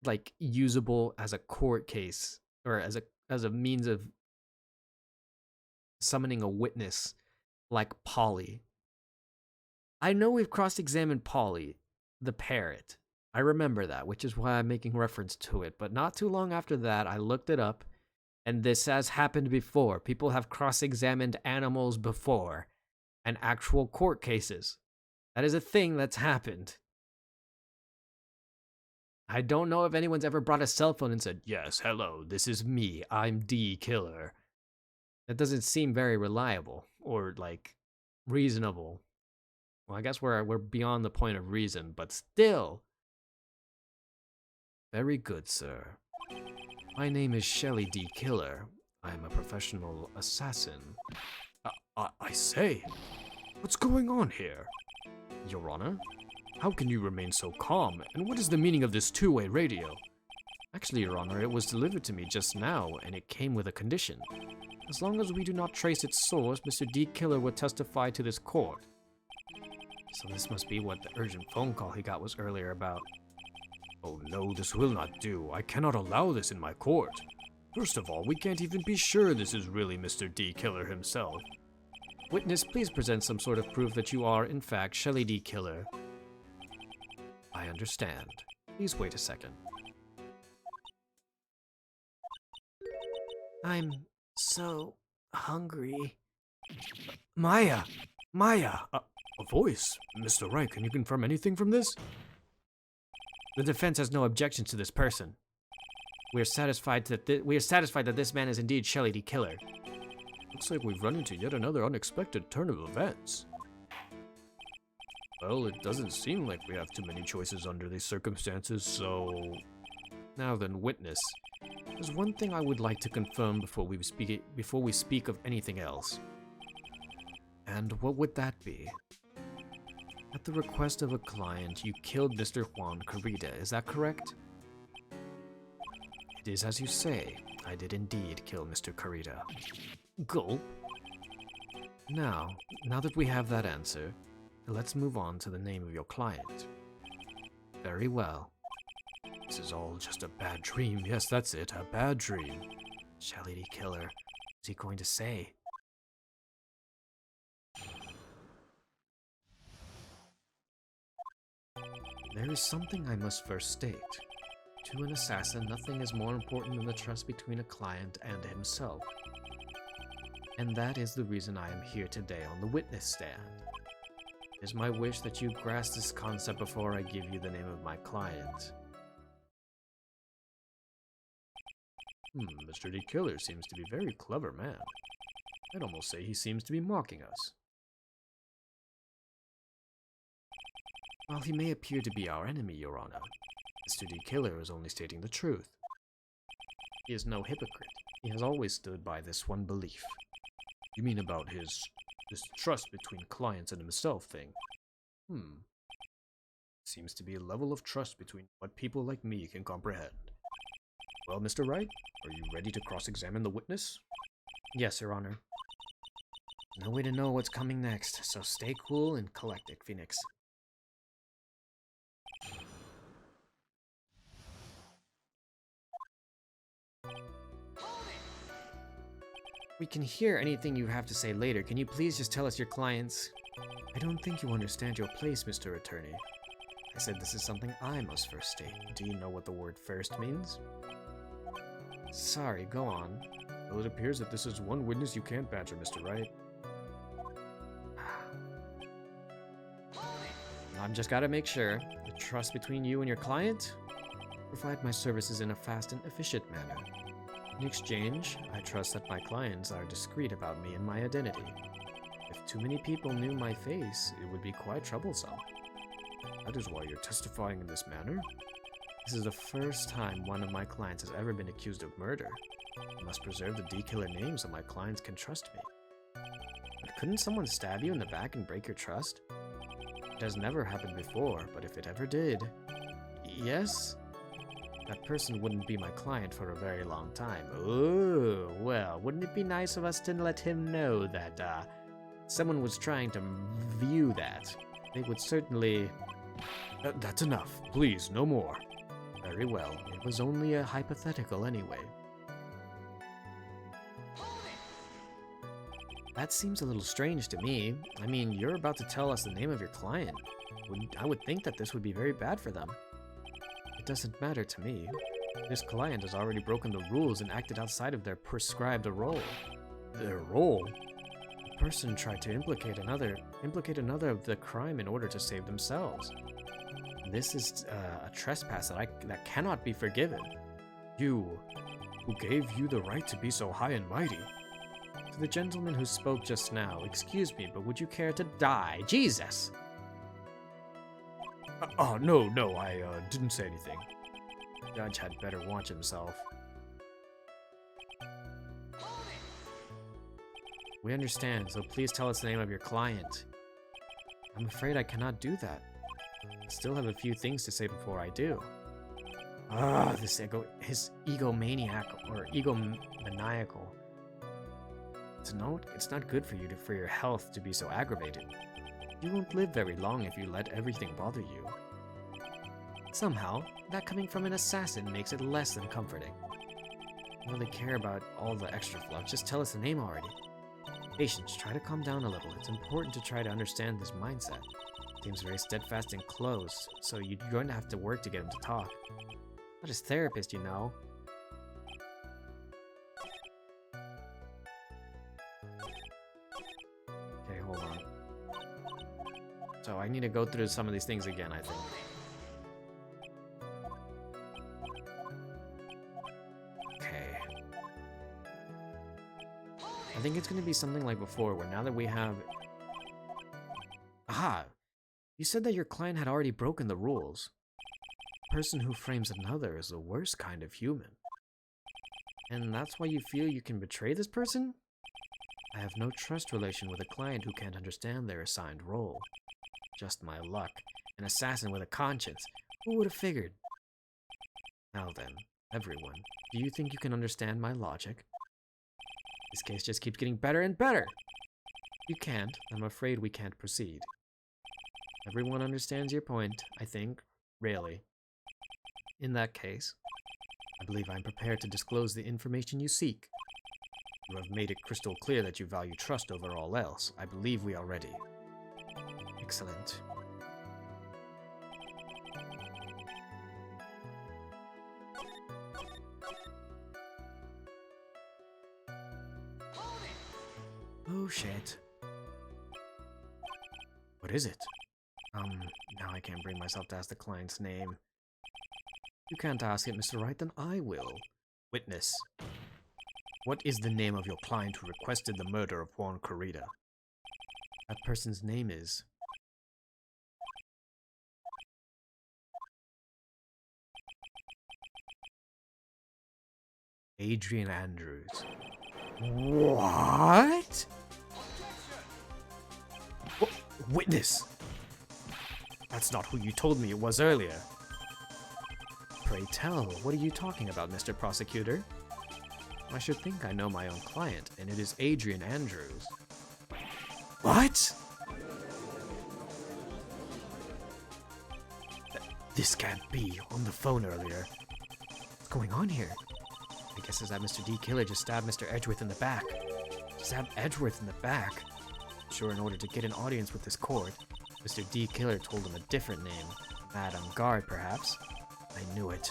S1: like usable as a court case or as a means of summoning a witness like Polly. I know we've cross-examined Polly, the parrot. I remember that, which is why I'm making reference to it. But not too long after that, I looked it up, and this has happened before. People have cross-examined animals before, and actual court cases. That is a thing that's happened. I don't know if anyone's ever brought a cell phone and said, "Yes, hello, this is me, I'm D Killer." That doesn't seem very reliable, or, like, reasonable. Well, I guess we're beyond the point of reason, but still. Very good, sir. My name is Shelly D. Killer. I'm a professional assassin.
S4: I say, what's going on here?
S1: Your Honor?
S4: How can you remain so calm, and what is the meaning of this two-way radio?
S1: Actually, Your Honor, it was delivered to me just now, and it came with a condition. As long as we do not trace its source, Mr. D. Killer will testify to this court. So this must be what the urgent phone call he got was earlier about.
S4: Oh no, this will not do. I cannot allow this in my court. First of all, we can't even be sure this is really Mr. D. Killer himself.
S1: Witness, please present some sort of proof that you are, in fact, Shelly D. Killer. I understand. Please wait a second. I'm so hungry.
S4: Maya! Maya! A voice? Mr. Wright, can you confirm anything from this?
S1: The defense has no objections to this person. We are satisfied that this man is indeed Shelly D. Killer.
S4: Looks like we've run into yet another unexpected turn of events. Well, it doesn't seem like we have too many choices under these circumstances, so...
S1: Now then, witness. There's one thing I would like to confirm before we speak of anything else. And what would that be? At the request of a client, you killed Mr. Juan Carita, is that correct? It is as you say. I did indeed kill Mr. Carita. Gulp. Now that we have that answer, let's move on to the name of your client. Very well.
S4: This is all just a bad dream. Yes, that's it, a bad dream.
S1: Shelly D. Killer, what's he going to say? There is something I must first state. To an assassin, nothing is more important than the trust between a client and himself. And that is the reason I am here today on the witness stand. It is my wish that you grasp this concept before I give you the name of my client.
S4: Mr. D. Killer seems to be a very clever man. I'd almost say he seems to be mocking us.
S1: While he may appear to be our enemy, Your Honor, Mr. D. Killer is only stating the truth. He is no hypocrite. He has always stood by this one belief.
S4: You mean about this trust between clients and himself thing? Seems to be a level of trust between what people like me can comprehend. Well, Mr. Wright, are you ready to cross-examine the witness?
S1: Yes, Your Honor.
S2: No way to know what's coming next, so stay cool and collected, Phoenix. We can hear anything you have to say later. Can you please just tell us your clients?
S4: I don't think you understand your place, Mr. Attorney.
S2: I said this is something I must first state. Do you know what the word first means? Sorry, go on.
S4: Well, it appears that this is one witness you can't badger, Mr. Wright.
S2: I've just got to make sure. The trust between you and your client? Provide my services in a fast and efficient manner. In exchange, I trust that my clients are discreet about me and my identity. If too many people knew my face, it would be quite troublesome.
S4: That is why you're testifying in this manner?
S2: This is the first time one of my clients has ever been accused of murder. I must preserve the D-killer name so my clients can trust me. But couldn't someone stab you in the back and break your trust? It has never happened before, but if it ever did... Yes? That person wouldn't be my client for a very long time. Ooh, well, wouldn't it be nice of us to let him know that, someone was trying to view that? They would certainly...
S4: That's enough. Please, no more.
S2: Very well. It was only a hypothetical anyway. That seems a little strange to me. I mean, you're about to tell us the name of your client. I would think that this would be very bad for them. It doesn't matter to me. This client has already broken the rules and acted outside of their prescribed role.
S4: Their role?
S2: The person tried to implicate another of the crime in order to save themselves. This is a trespass that cannot be forgiven.
S4: You, who gave you the right to be so high and mighty.
S2: To the gentleman who spoke just now, excuse me, but would you care to die? Jesus!
S4: No, I didn't say anything.
S2: The judge had better watch himself. We understand, so please tell us the name of your client. I'm afraid I cannot do that. I still have a few things to say before I do. His egomaniac or egomaniacal. It's not good for you for your health to be so aggravated. You won't live very long if you let everything bother you. Somehow, that coming from an assassin makes it less than comforting. I don't really care about all the extra fluff, just tell us the name already. Patience, try to calm down a little. It's important to try to understand his mindset. Seems very steadfast and close, so you're going to have to work to get him to talk. Not his therapist, you know. Okay, hold on. So I need to go through some of these things again, I think. Okay. I think it's going to be something like before, where now that we have... Aha! You said that your client had already broken the rules. A person who frames another is the worst kind of human. And that's why you feel you can betray this person? I have no trust relation with a client who can't understand their assigned role. Just my luck. An assassin with a conscience. Who would have figured? Now then, everyone, do you think you can understand my logic? This case just keeps getting better and better! If you can't, I'm afraid we can't proceed. Everyone understands your point, I think. Really. In that case, I believe I'm prepared to disclose the information you seek. You have made it crystal clear that you value trust over all else. I believe we are ready. Excellent. Oh shit.
S4: What is it?
S2: Now I can't bring myself to ask the client's name. You can't ask it, Mr. Wright, then I will. Witness. What is the name of your client who requested the murder of Juan Corrida? That person's name is... Adrian Andrews. What? Witness! That's not who you told me it was earlier. Pray tell, what are you talking about, Mr. Prosecutor? I should think I know my own client, and it is Adrian Andrews.
S1: What? This can't be. On the phone earlier. What's going on here? I guess is that Mr. D. Killer just stabbed Mr. Edgeworth in the back. Stabbed Edgeworth in the back? Sure, in order to get an audience with this court, Mr. D. Killer told him a different name. Mad on guard, perhaps. I knew it.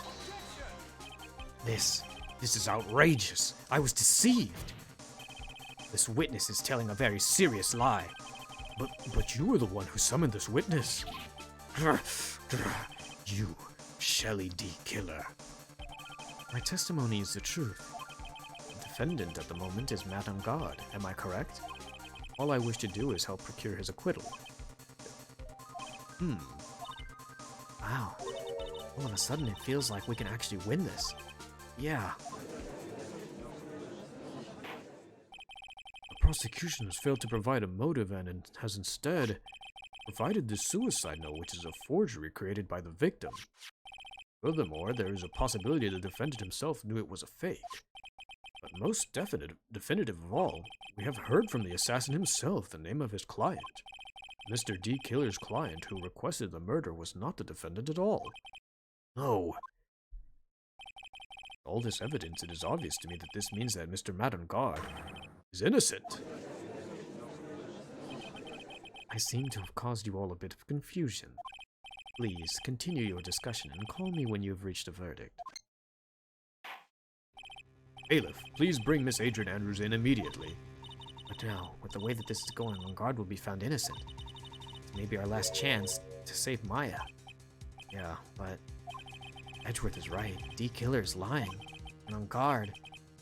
S1: This is outrageous. I was deceived. This witness is telling a very serious lie.
S4: But you were the one who summoned this witness.
S1: You, Shelley D. Killer. My testimony is the truth. The defendant at the moment is Matt on guard, am I correct? All I wish to do is help procure his acquittal. Wow. All of a sudden it feels like we can actually win this. Yeah.
S4: The prosecution has failed to provide a motive and has instead provided this suicide note, which is a forgery created by the victim. Furthermore, there is a possibility the defendant himself knew it was a fake. But most definitive of all, we have heard from the assassin himself the name of his client. Mr. D. Killer's client who requested the murder was not the defendant at all. No. All this evidence, it is obvious to me that this means that Mr. Madame Guard is innocent.
S1: I seem to have caused you all a bit of confusion. Please, continue your discussion and call me when you have reached a verdict.
S4: Bailiff, please bring Miss Adrian Andrews in immediately.
S1: But now, with the way that this is going, on guard will be found innocent. It's maybe our last chance to save Maya. Yeah, but Edgeworth is right. D. Killer is lying. And on guard,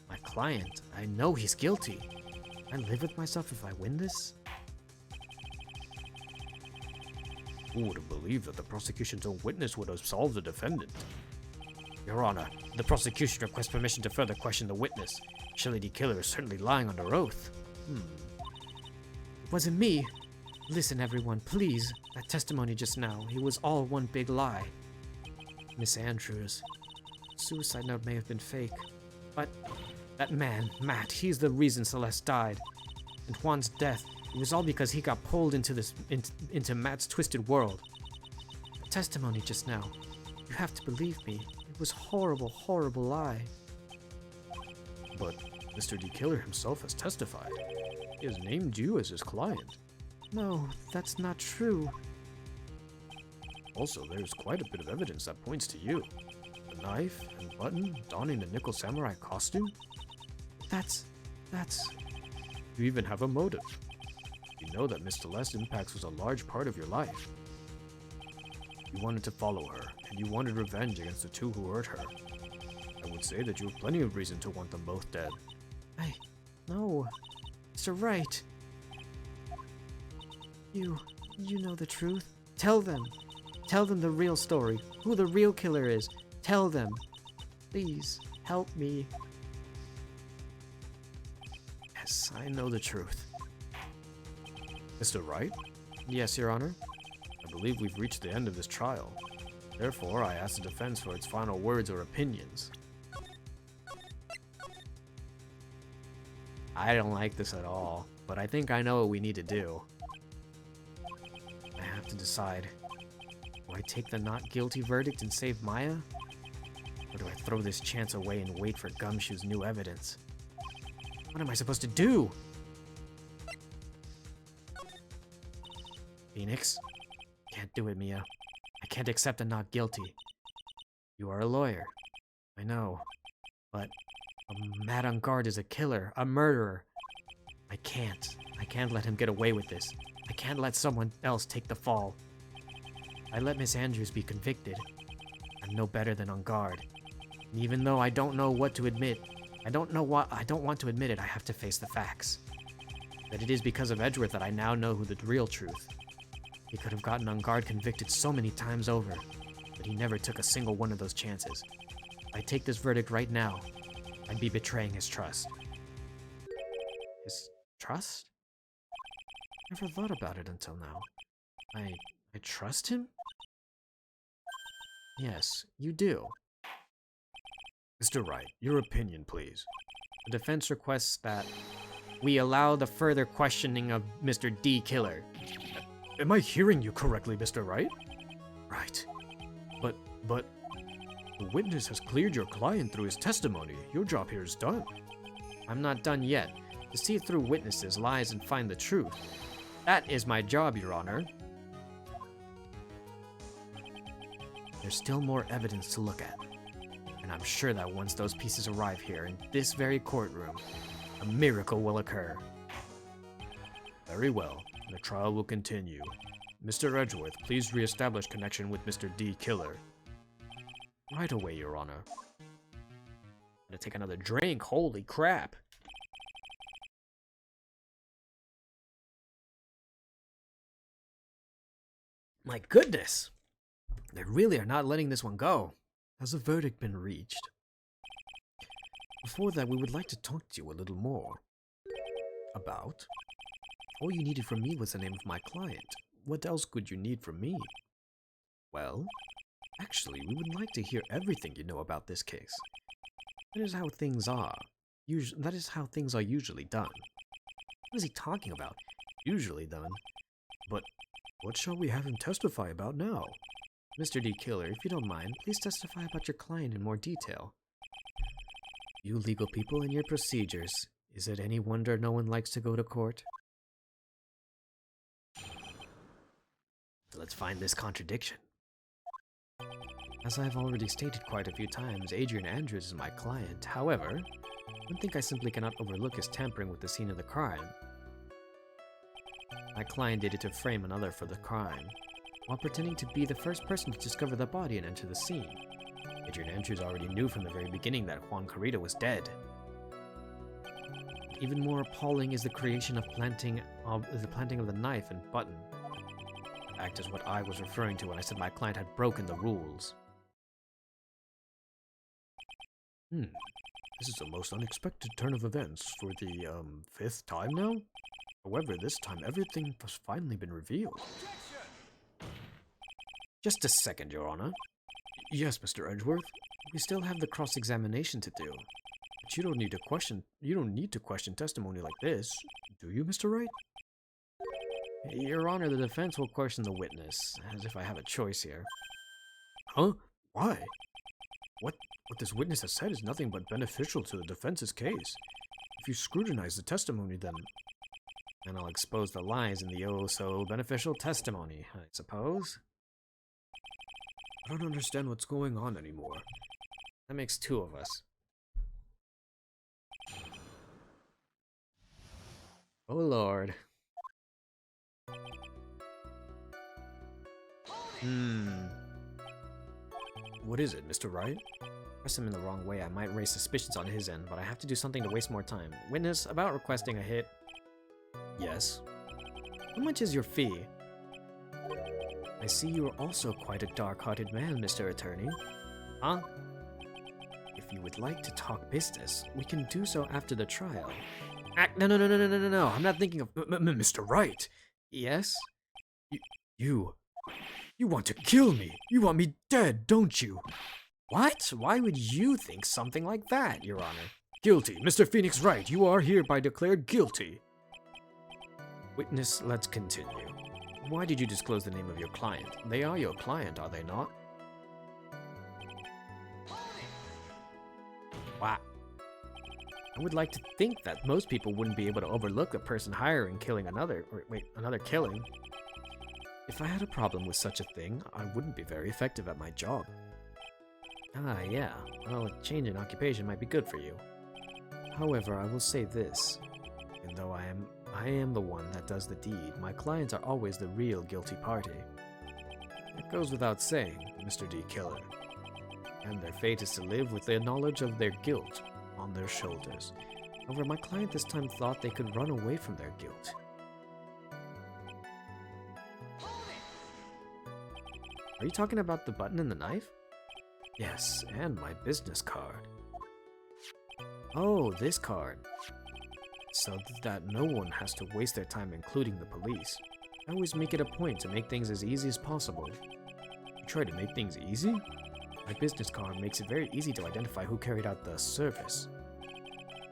S1: my client, I know he's guilty. Can I live with myself if I win this?
S4: Who would have believed that the prosecution's own witness would have solved the defendant?
S1: Your Honor, the prosecution requests permission to further question the witness. Shelley D. Killer is certainly lying under oath. It wasn't me. Listen, everyone, please. That testimony just now, it was all one big lie. Miss Andrews, suicide note may have been fake, but that man, Matt, he's the reason Celeste died. And Juan's death, it was all because he got pulled into into Matt's twisted world. The testimony just now, you have to believe me. It was a horrible, horrible lie.
S4: But Mr. D. Killer himself has testified. He has named you as his client.
S1: No, that's not true.
S4: Also, there's quite a bit of evidence that points to you. The knife and button donning the nickel samurai costume.
S1: That's...
S4: You even have a motive. You know that Miss Celeste Impax was a large part of your life. You wanted to follow her, and you wanted revenge against the two who hurt her. I would say that you have plenty of reason to want them both dead.
S1: No. Mr. Wright. You know the truth. Tell them. Tell them the real story. Who the real killer is. Tell them. Please, help me. Yes, I know the truth.
S4: Mr. Wright?
S1: Yes, Your Honor.
S4: I believe we've reached the end of this trial. Therefore, I ask the defense for its final words or opinions.
S1: I don't like this at all, but I think I know what we need to do. I have to decide. Do I take the not guilty verdict and save Maya? Or do I throw this chance away and wait for Gumshoe's new evidence? What am I supposed to do? Phoenix? Can't do it, Mia. I can't accept a not guilty. You are a lawyer. I know. But a Mad on Guard is a killer, a murderer. I can't let him get away with this. I can't let someone else take the fall. I let Miss Andrews be convicted. I'm no better than on guard. And even though I don't know what to admit, I don't want to admit it, I have to face the facts. That it is because of Edgeworth that I now know who the real truth. He could have gotten on guard convicted so many times over, but he never took a single one of those chances. If I take this verdict right now, I'd be betraying his trust. His trust? Never thought about it until now. I trust him? Yes, you do.
S4: Mr. Wright, your opinion, please.
S1: The defense requests that we allow the further questioning of Mr. D. Killer.
S4: Am I hearing you correctly, Mr. Wright? Right. But, the witness has cleared your client through his testimony. Your job here is done.
S1: I'm not done yet. To see through witnesses' lies and find the truth. That is my job, Your Honor. There's still more evidence to look at. And I'm sure that once those pieces arrive here in this very courtroom, a miracle will occur.
S4: Very well. The trial will continue. Mr. Edgeworth, please re-establish connection with Mr. D. Killer.
S1: Right away, Your Honor. Gonna take another drink, holy crap. My goodness! They really are not letting this one go. Has a verdict been reached? Before that, we would like to talk to you a little more. About? All you needed from me was the name of my client. What else could you need from me? Well, actually, we would like to hear everything you know about this case. That is how things are. That is how things are usually done. What is he talking about? Usually done.
S4: But what shall we have him testify about now?
S1: Mr. D. Killer, if you don't mind, please testify about your client in more detail. You legal people and your procedures. Is it any wonder no one likes to go to court? Let's find this contradiction. As I've already stated quite a few times, Adrian Andrews is my client. However, one thing I simply cannot overlook is tampering with the scene of the crime. My client did it to frame another for the crime, while pretending to be the first person to discover the body and enter the scene. Adrian Andrews already knew from the very beginning that Juan Carrito was dead. Even more appalling is the creation of the planting of the knife and button. The act is what I was referring to when I said my client had broken the rules.
S4: This is a most unexpected turn of events for the, 5th time now? However, this time everything has finally been revealed.
S1: Just a second, Your Honor.
S4: Yes, Mr. Edgeworth?
S1: We still have the cross-examination to do.
S4: But you don't need to question testimony like this, do you, Mr. Wright?
S1: Your Honor, the defense will question the witness, as if I have a choice here.
S4: Huh? Why? What this witness has said is nothing but beneficial to the defense's case. If you scrutinize the testimony, then
S1: I'll expose the lies in the oh-so-beneficial testimony, I suppose.
S4: I don't understand what's going on anymore.
S1: That makes two of us. Oh Lord.
S4: What is it, Mr. Wright?
S1: Press him in the wrong way, I might raise suspicions on his end, but I have to do something to waste more time. Witness, about requesting a hit.
S4: Yes.
S1: How much is your fee? I see you are also quite a dark-hearted man, Mr. Attorney. Huh? If you would like to talk business, we can do so after the trial. No. I'm not thinking of...
S4: Mr. Wright!
S1: Yes?
S4: You want to kill me! You want me dead, don't you?
S1: What? Why would you think something like that, Your Honor?
S4: Guilty. Mr. Phoenix Wright, you are hereby declared guilty.
S1: Witness, let's continue. Why did you disclose the name of your client? They are your client, are they not? Wow. I would like to think that most people wouldn't be able to overlook a person hiring killing another, another killing. If I had a problem with such a thing, I wouldn't be very effective at my job. Ah, yeah. Well, a change in occupation might be good for you. However, I will say this. Even though I am the one that does the deed, my clients are always the real guilty party. It goes without saying, Mr. D. Killer. And their fate is to live with the knowledge of their guilt on their shoulders. However, my client this time thought they could run away from their guilt. Are you talking about the button and the knife? Yes, and my business card. Oh, this card. So that no one has to waste their time, including the police. I always make it a point to make things as easy as possible. You try to make things easy? My business card makes it very easy to identify who carried out the service.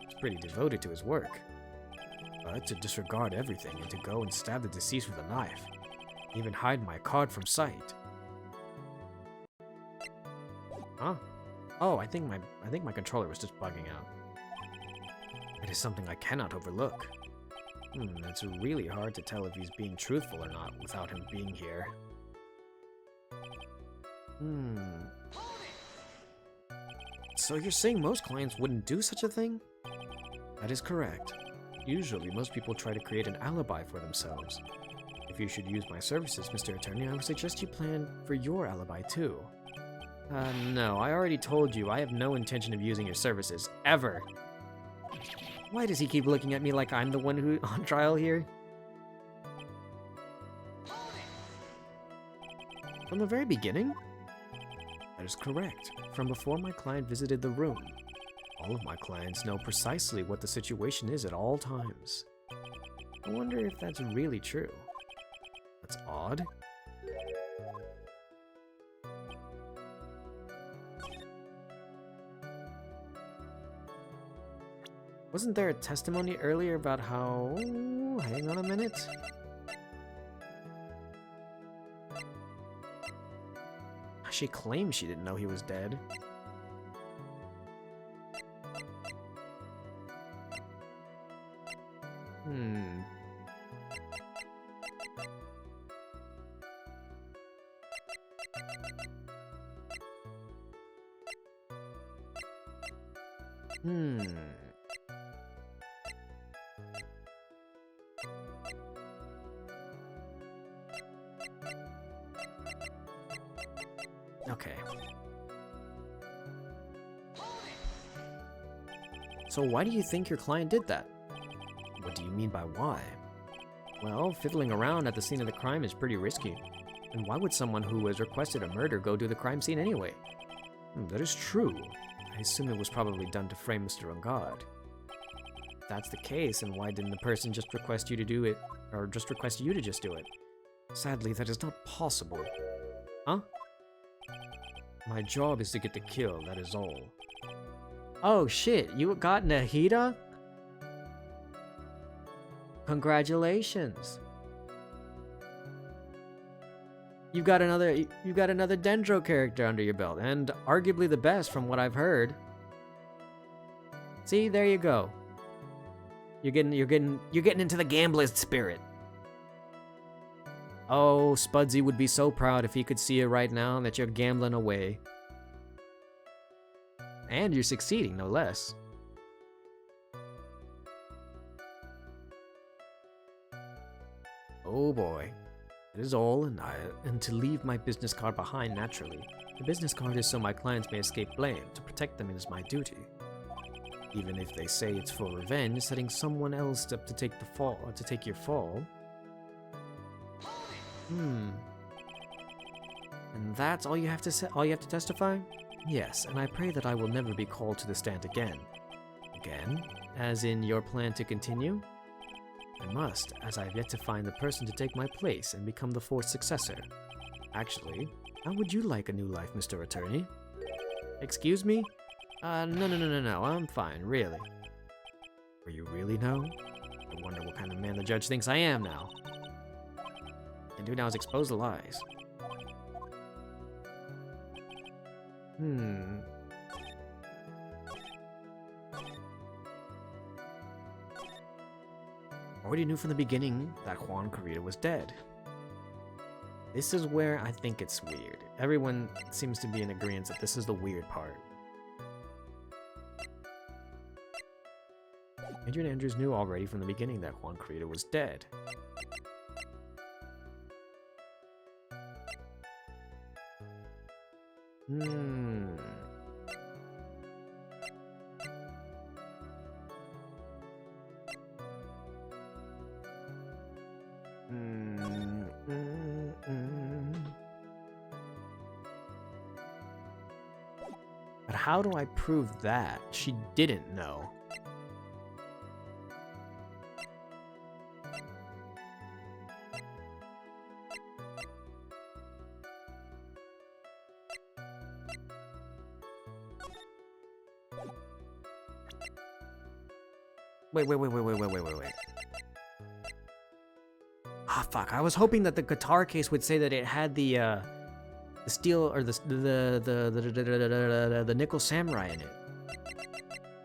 S1: He's pretty devoted to his work.
S4: but to disregard everything and to go and stab the deceased with a knife. Even hide my card from sight.
S1: Huh? Oh, I think my controller was just bugging out.
S4: It is something I cannot overlook.
S1: It's really hard to tell if he's being truthful or not without him being here.
S4: So you're saying most clients wouldn't do such a thing?
S1: That is correct. Usually, most people try to create an alibi for themselves. If you should use my services, Mr. Attorney, I would suggest you plan for your alibi too. No, I already told you I have no intention of using your services, ever. Why does he keep looking at me like I'm the one who on trial here? From the very beginning? That is correct. From before my client visited the room. All of my clients know precisely what the situation is at all times. I wonder if that's really true. That's odd. Wasn't there a testimony earlier about how... Hang on a minute. She claimed she didn't know he was dead. Okay. So why do you think your client did that? What do you mean by why? Well, fiddling around at the scene of the crime is pretty risky. And why would someone who has requested a murder go to the crime scene anyway?
S4: That is true.
S1: I assume it was probably done to frame Mr. Ungod. If that's the case, and why didn't the person just request you to do it, or just request you to just do it?
S4: Sadly, that is not possible.
S1: Huh?
S4: My job is to get the kill, that is all.
S1: Oh shit, you got Nahida? Congratulations. You've got another Dendro character under your belt, and arguably the best from what I've heard. See, there you go. You're getting into the gambler's spirit. Oh, Spudsy would be so proud if he could see it right now that you're gambling away. And you're succeeding, no less. Oh boy. It is all, and to leave my business card behind naturally. The business card is so my clients may escape blame. To protect them is my duty. Even if they say it's for revenge, setting someone else up to take the fall, or to take your fall. And that's all you have to say? All you have to testify? Yes, and I pray that I will never be called to the stand again. Again? As in your plan to continue? I must, as I have yet to find the person to take my place and become the fourth successor. Actually, how would you like a new life, Mr. Attorney? Excuse me? No, I'm fine, really. Are you really no? I wonder what kind of man the judge thinks I am now. Can do now is expose the lies. Already knew from the beginning that Juan Carrera was dead. This is where I think it's weird. Everyone seems to be in agreement that this is the weird part. Adrian Andrews knew already from the beginning that Juan Carrera was dead. But how do I prove that she didn't know? Wait. Ah, fuck. I was hoping that the guitar case would say that it had the steel or the nickel samurai in it.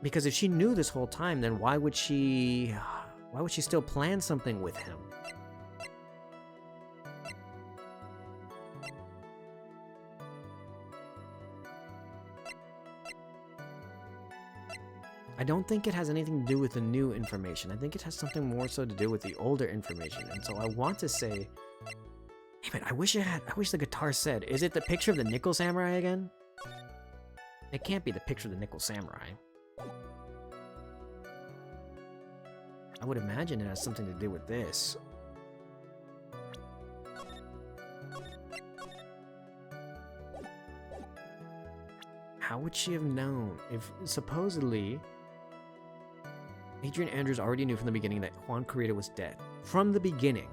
S1: Because if she knew this whole time, then why would she still plan something with him? I don't think it has anything to do with the new information. I think it has something more so to do with the older information. And so I want to say, damn it, I wish the guitar said, is it the picture of the nickel samurai again? It can't be the picture of the nickel samurai. I would imagine it has something to do with this. How would she have known if supposedly Adrian Andrews already knew from the beginning that Juan Corrida was dead? From the beginning.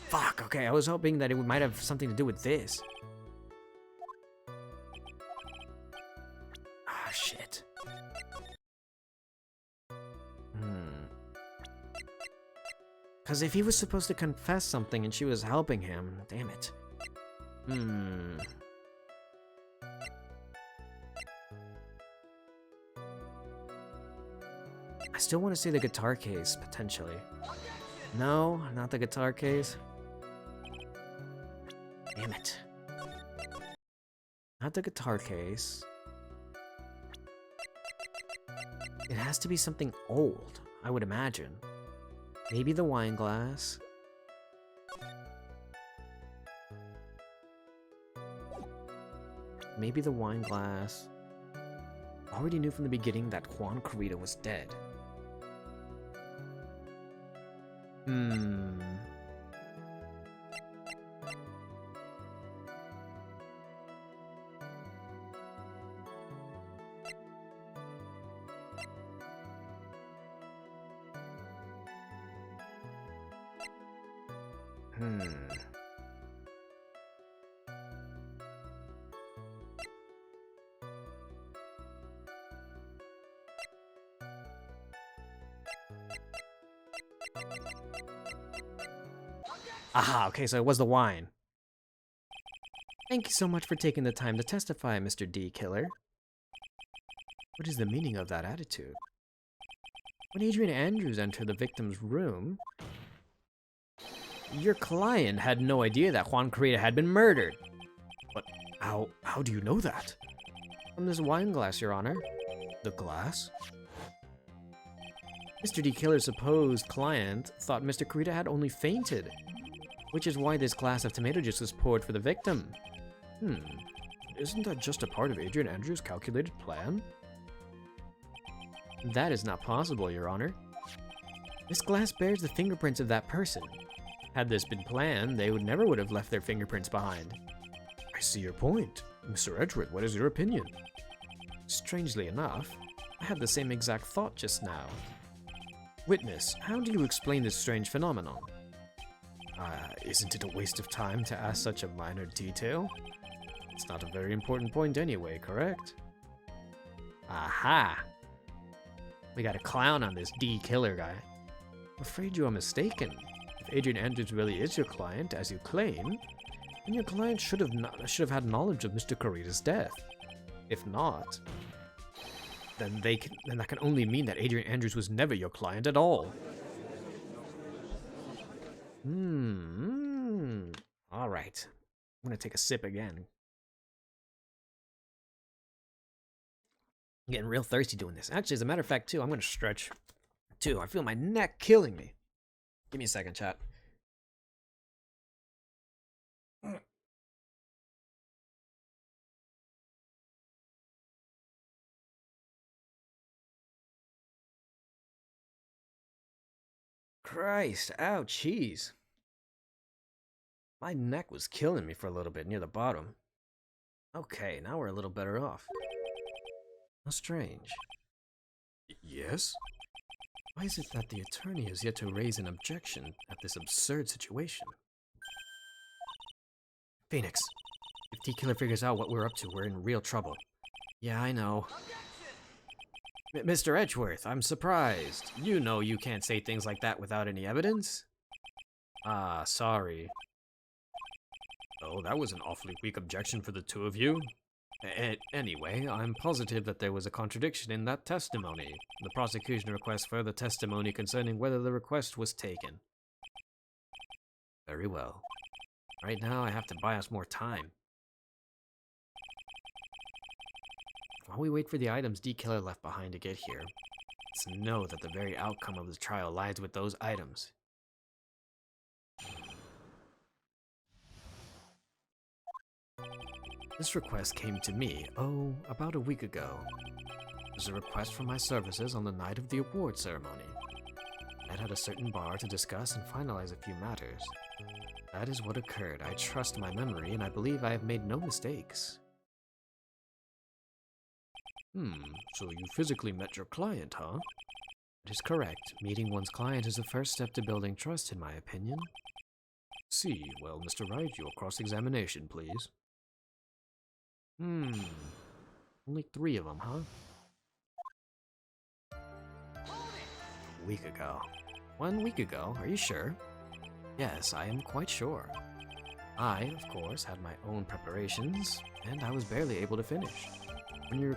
S1: Fuck, okay, I was hoping that it might have something to do with this. Ah, shit. Because if he was supposed to confess something and she was helping him, damn it. I still want to say the guitar case, potentially. No, not the guitar case. Damn it. Not the guitar case. It has to be something old, I would imagine. Maybe the wine glass. Maybe the wine glass. Already knew from the beginning that Juan Corrida was dead. Aha, okay, so it was the wine. Thank you so much for taking the time to testify, Mr. D. Killer. What is the meaning of that attitude? When Adrian Andrews entered the victim's room, your client had no idea that Juan Corrida had been murdered.
S4: But how do you know that?
S1: From this wine glass, Your Honor.
S4: The glass?
S1: Mr. D. Killer's supposed client thought Mr. Corrida had only fainted, which is why this glass of tomato juice was poured for the victim.
S4: Isn't that just a part of Adrian Andrews' calculated plan?
S1: That is not possible, Your Honor. This glass bears the fingerprints of that person. Had this been planned, they never would have left their fingerprints behind.
S4: I see your point. Mr. Edgeworth, what is your opinion?
S1: Strangely enough, I had the same exact thought just now.
S4: Witness, how do you explain this strange phenomenon? Isn't it a waste of time to ask such a minor detail? It's not a very important point anyway, correct?
S1: Aha! We got a clown on this D. Killer guy.
S4: I'm afraid you are mistaken. If Adrian Andrews really is your client, as you claim, then your client should have had knowledge of Mr. Corrida's death. If not, then that can only mean that Adrian Andrews was never your client at all.
S1: All right. I'm gonna take a sip again. I'm getting real thirsty doing this. Actually, as a matter of fact, too, I'm gonna stretch, too. I feel my neck killing me. Give me a second, chat. Christ, ow, jeez. My neck was killing me for a little bit near the bottom. Okay, now we're a little better off. How strange.
S4: Yes?
S1: Why is it that the attorney has yet to raise an objection at this absurd situation? Phoenix, if D. Killer figures out what we're up to, we're in real trouble. Yeah, I know. Mr. Edgeworth, I'm surprised. You know you can't say things like that without any evidence. Ah, sorry.
S4: Oh, that was an awfully weak objection for the two of you.
S1: Anyway, I'm positive that there was a contradiction in that testimony. The prosecution requests further testimony concerning whether the request was taken. Very well. Right now, I have to buy us more time. While we wait for the items D. Killer left behind to get here, let's know that the very outcome of the trial lies with those items. This request came to me, about a week ago. It was a request for my services on the night of the award ceremony. I met at a certain bar to discuss and finalize a few matters. That is what occurred. I trust my memory, and I believe I have made no mistakes.
S4: So you physically met your client, huh?
S1: It is correct. Meeting one's client is the first step to building trust, in my opinion.
S4: See, well, Mr. Wright, your cross-examination, please.
S1: Only 3 of them, huh? A week ago. 1 week ago, are you sure? Yes, I am quite sure. I, of course, had my own preparations, and I was barely able to finish. When you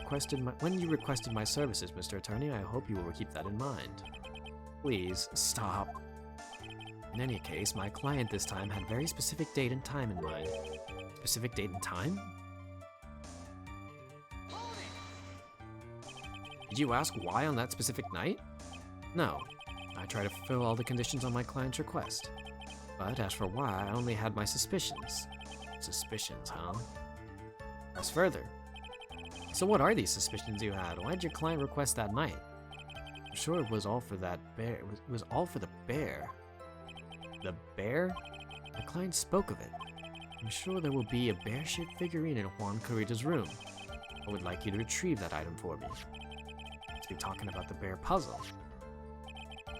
S1: requested my services, Mr. Attorney, I hope you will keep that in mind. Please, stop. In any case, my client this time had very specific date and time in mind. Specific date and time? Did you ask why on that specific night? No. I tried to fulfill all the conditions on my client's request. But as for why, I only had my suspicions. Suspicions, huh? Press further. So what are these suspicions you had? Why did your client request that night? I'm sure it was all for that bear. It was all for the bear. The bear? The client spoke of it. I'm sure there will be a bear-shaped figurine in Juan Carita's room. I would like you to retrieve that item for me. Let's be talking about the bear puzzle.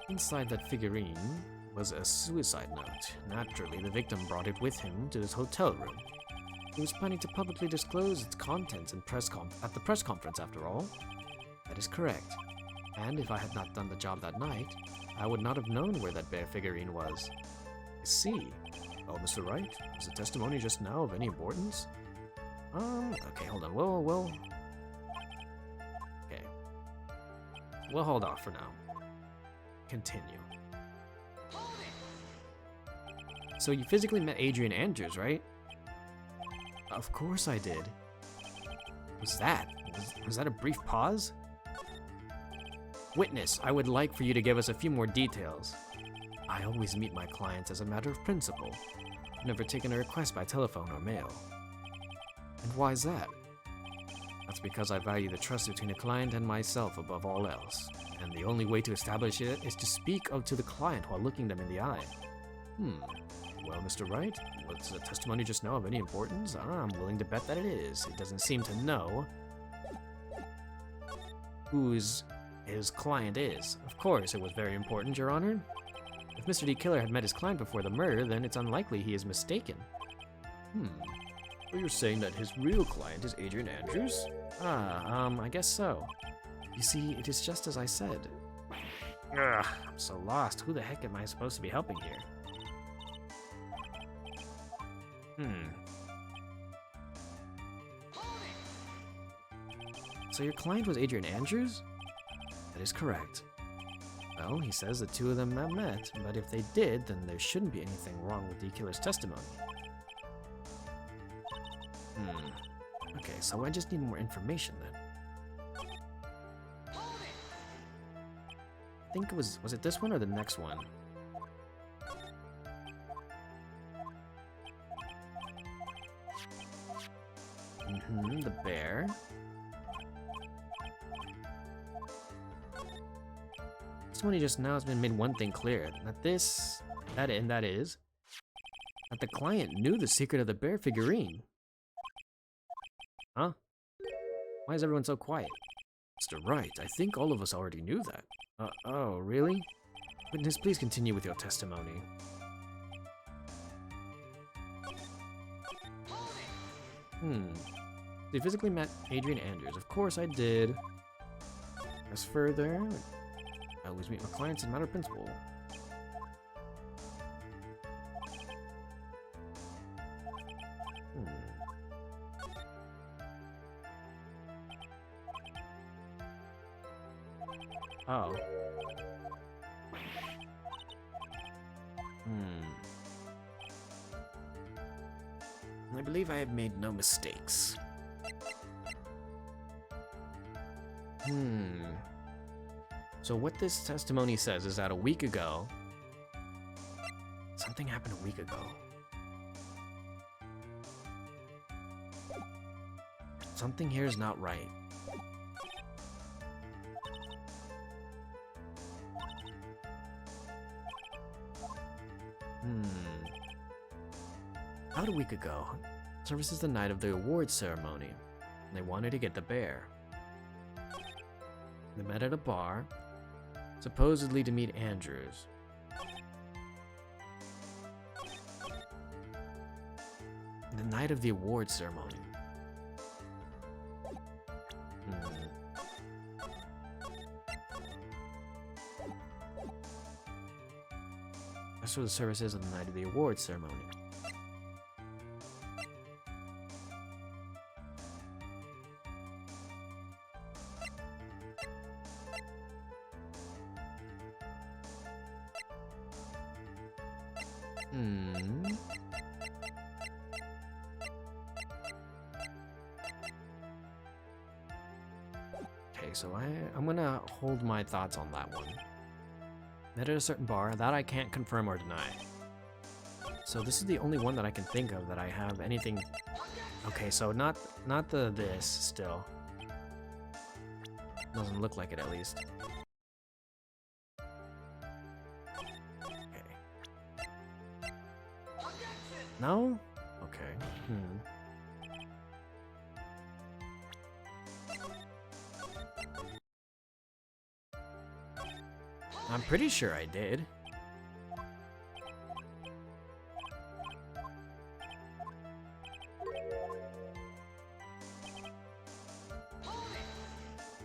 S1: Inside that figurine was a suicide note. Naturally, the victim brought it with him to his hotel room. He was planning to publicly disclose its contents at the press conference, after all. That is correct. And if I had not done the job that night, I would not have known where that bear figurine was. I see.
S4: Oh, Mr. Wright, is the testimony just now of any importance?
S1: Okay, hold on. Okay. We'll hold off for now. Continue. So you physically met Adrian Andrews, right? Of course I did. Was that a brief pause? Witness, I would like for you to give us a few more details. I always meet my clients as a matter of principle. I've never taken a request by telephone or mail. And why is that? That's because I value the trust between a client and myself above all else. And the only way to establish it is to speak to the client while looking them in the eye.
S4: Well, Mr. Wright, was the testimony just now of any importance?
S1: I'm willing to bet that it is. He doesn't seem to know who his client is. Of course, it was very important, Your Honor. If Mr. D. Killer had met his client before the murder, then it's unlikely he is mistaken.
S4: So you're saying that his real client is Adrian Andrews?
S1: I guess so. You see, it is just as I said. Ugh, I'm so lost. Who the heck am I supposed to be helping here? So your client was Adrian Andrews? That is correct. Well, he says the two of them have met, but if they did, then there shouldn't be anything wrong with D. Killer's testimony. Okay, so I just need more information then. I think it was it this one or the next one? The bear. Testimony just now has been made one thing clear, that that is that the client knew the secret of the bear figurine. Huh? Why is everyone so quiet?
S4: Mr. Wright, I think all of us already knew that.
S1: Oh, really? Witness, please continue with your testimony. You physically met Adrian Andrews. Of course I did. As further, I always meet my clients as a matter of principle. Oh. I believe I have made no mistakes. So what this testimony says is that a week ago, something happened a week ago. Something here is not right. About a week ago, service is the night of the awards ceremony, and they wanted to get the bear. They met at a bar, supposedly to meet Andrews. The night of the awards ceremony. That's what the service is on the night of the awards ceremony. Okay, so I'm gonna hold my thoughts on that one. Met at a certain bar, that I can't confirm or deny. So this is the only one that I can think of that I have anything... Okay, so not the this, still. Doesn't look like it, at least. Okay. No? Okay. I'm pretty sure I did.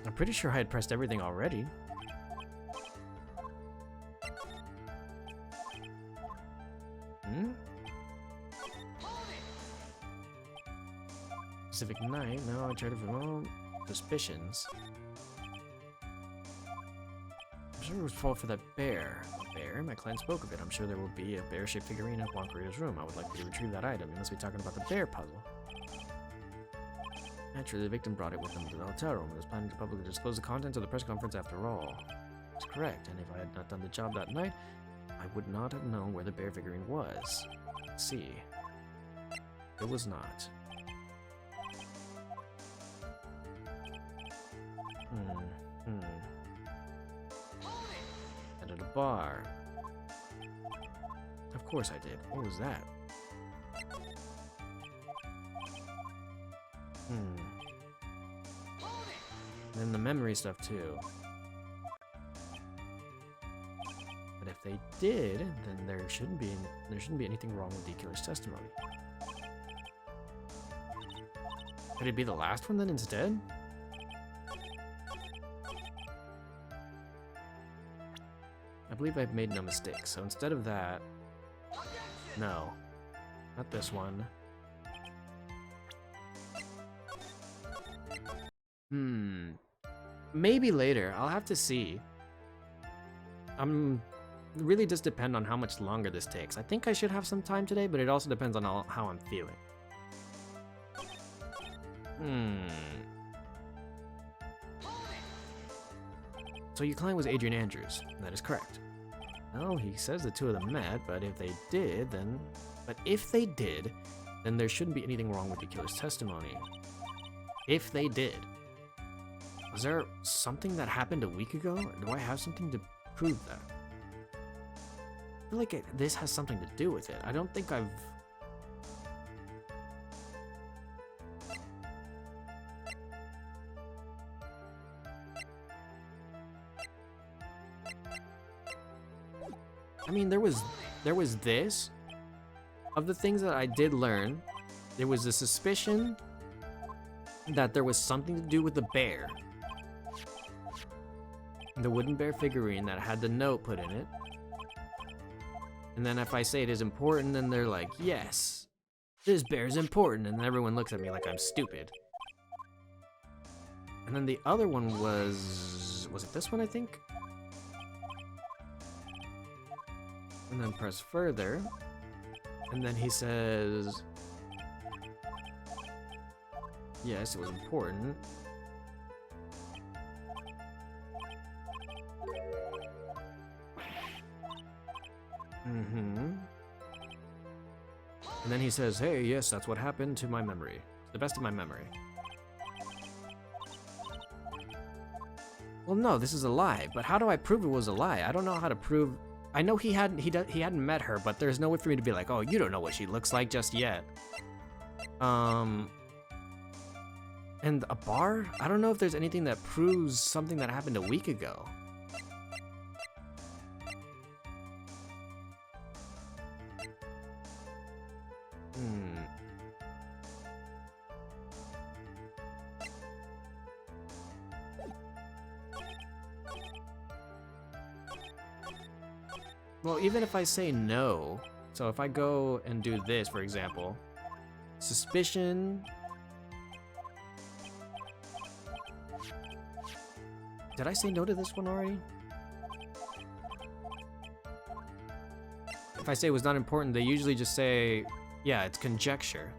S1: I'm pretty sure I had pressed everything already. Specific night? No, I tried to promote suspicions. I'm sure it was fault for that bear. Bear? My client spoke of it. I'm sure there will be a bear-shaped figurine at Wankario's room. I would like you to retrieve that item. You must be talking about the bear puzzle. Naturally, the victim brought it with him to the hotel room and was planning to publicly disclose the contents of the press conference after all. That's correct, and if I had not done the job that night, I would not have known where the bear figurine was. Let's see. It was not. And at a bar. Of course I did. What was that? And the memory stuff too. But if they did, then there shouldn't be anything wrong with the killer's testimony. Could it be the last one then instead? I believe I've made no mistakes, so instead of that... No. Not this one. Maybe later. I'll have to see. It really does depend on how much longer this takes. I think I should have some time today, but it also depends on how I'm feeling. So your client was Adrian Andrews. That is correct. Well, he says the two of them met, but if they did, then there shouldn't be anything wrong with the killer's testimony. If they did. Was there something that happened a week ago? Or do I have something to prove that? I feel like this has something to do with it. I don't think I've... I mean, there was this. Of the things that I did learn, there was a suspicion that there was something to do with the bear. the wooden bear figurine that had the note put in it. And then if I say it is important, then they're like, yes, this bear is important. And then everyone looks at me like I'm stupid. And then the other one was it this one, I think? And then press further. And then he says, yes, it was important. Mm-hmm. And then he says, hey, yes, that's what happened to my memory. To the best of my memory. Well, no, this is a lie. But how do I prove it was a lie? I don't know how to prove. I know he hadn't met her, but there's no way for me to be like, oh, you don't know what she looks like just yet. And a bar? I don't know if there's anything that proves something that happened a week ago. Well, even if I say no, so if I go and do this, for example, suspicion. Did I say no to this one already? If I say it was not important, they usually just say, yeah, it's conjecture.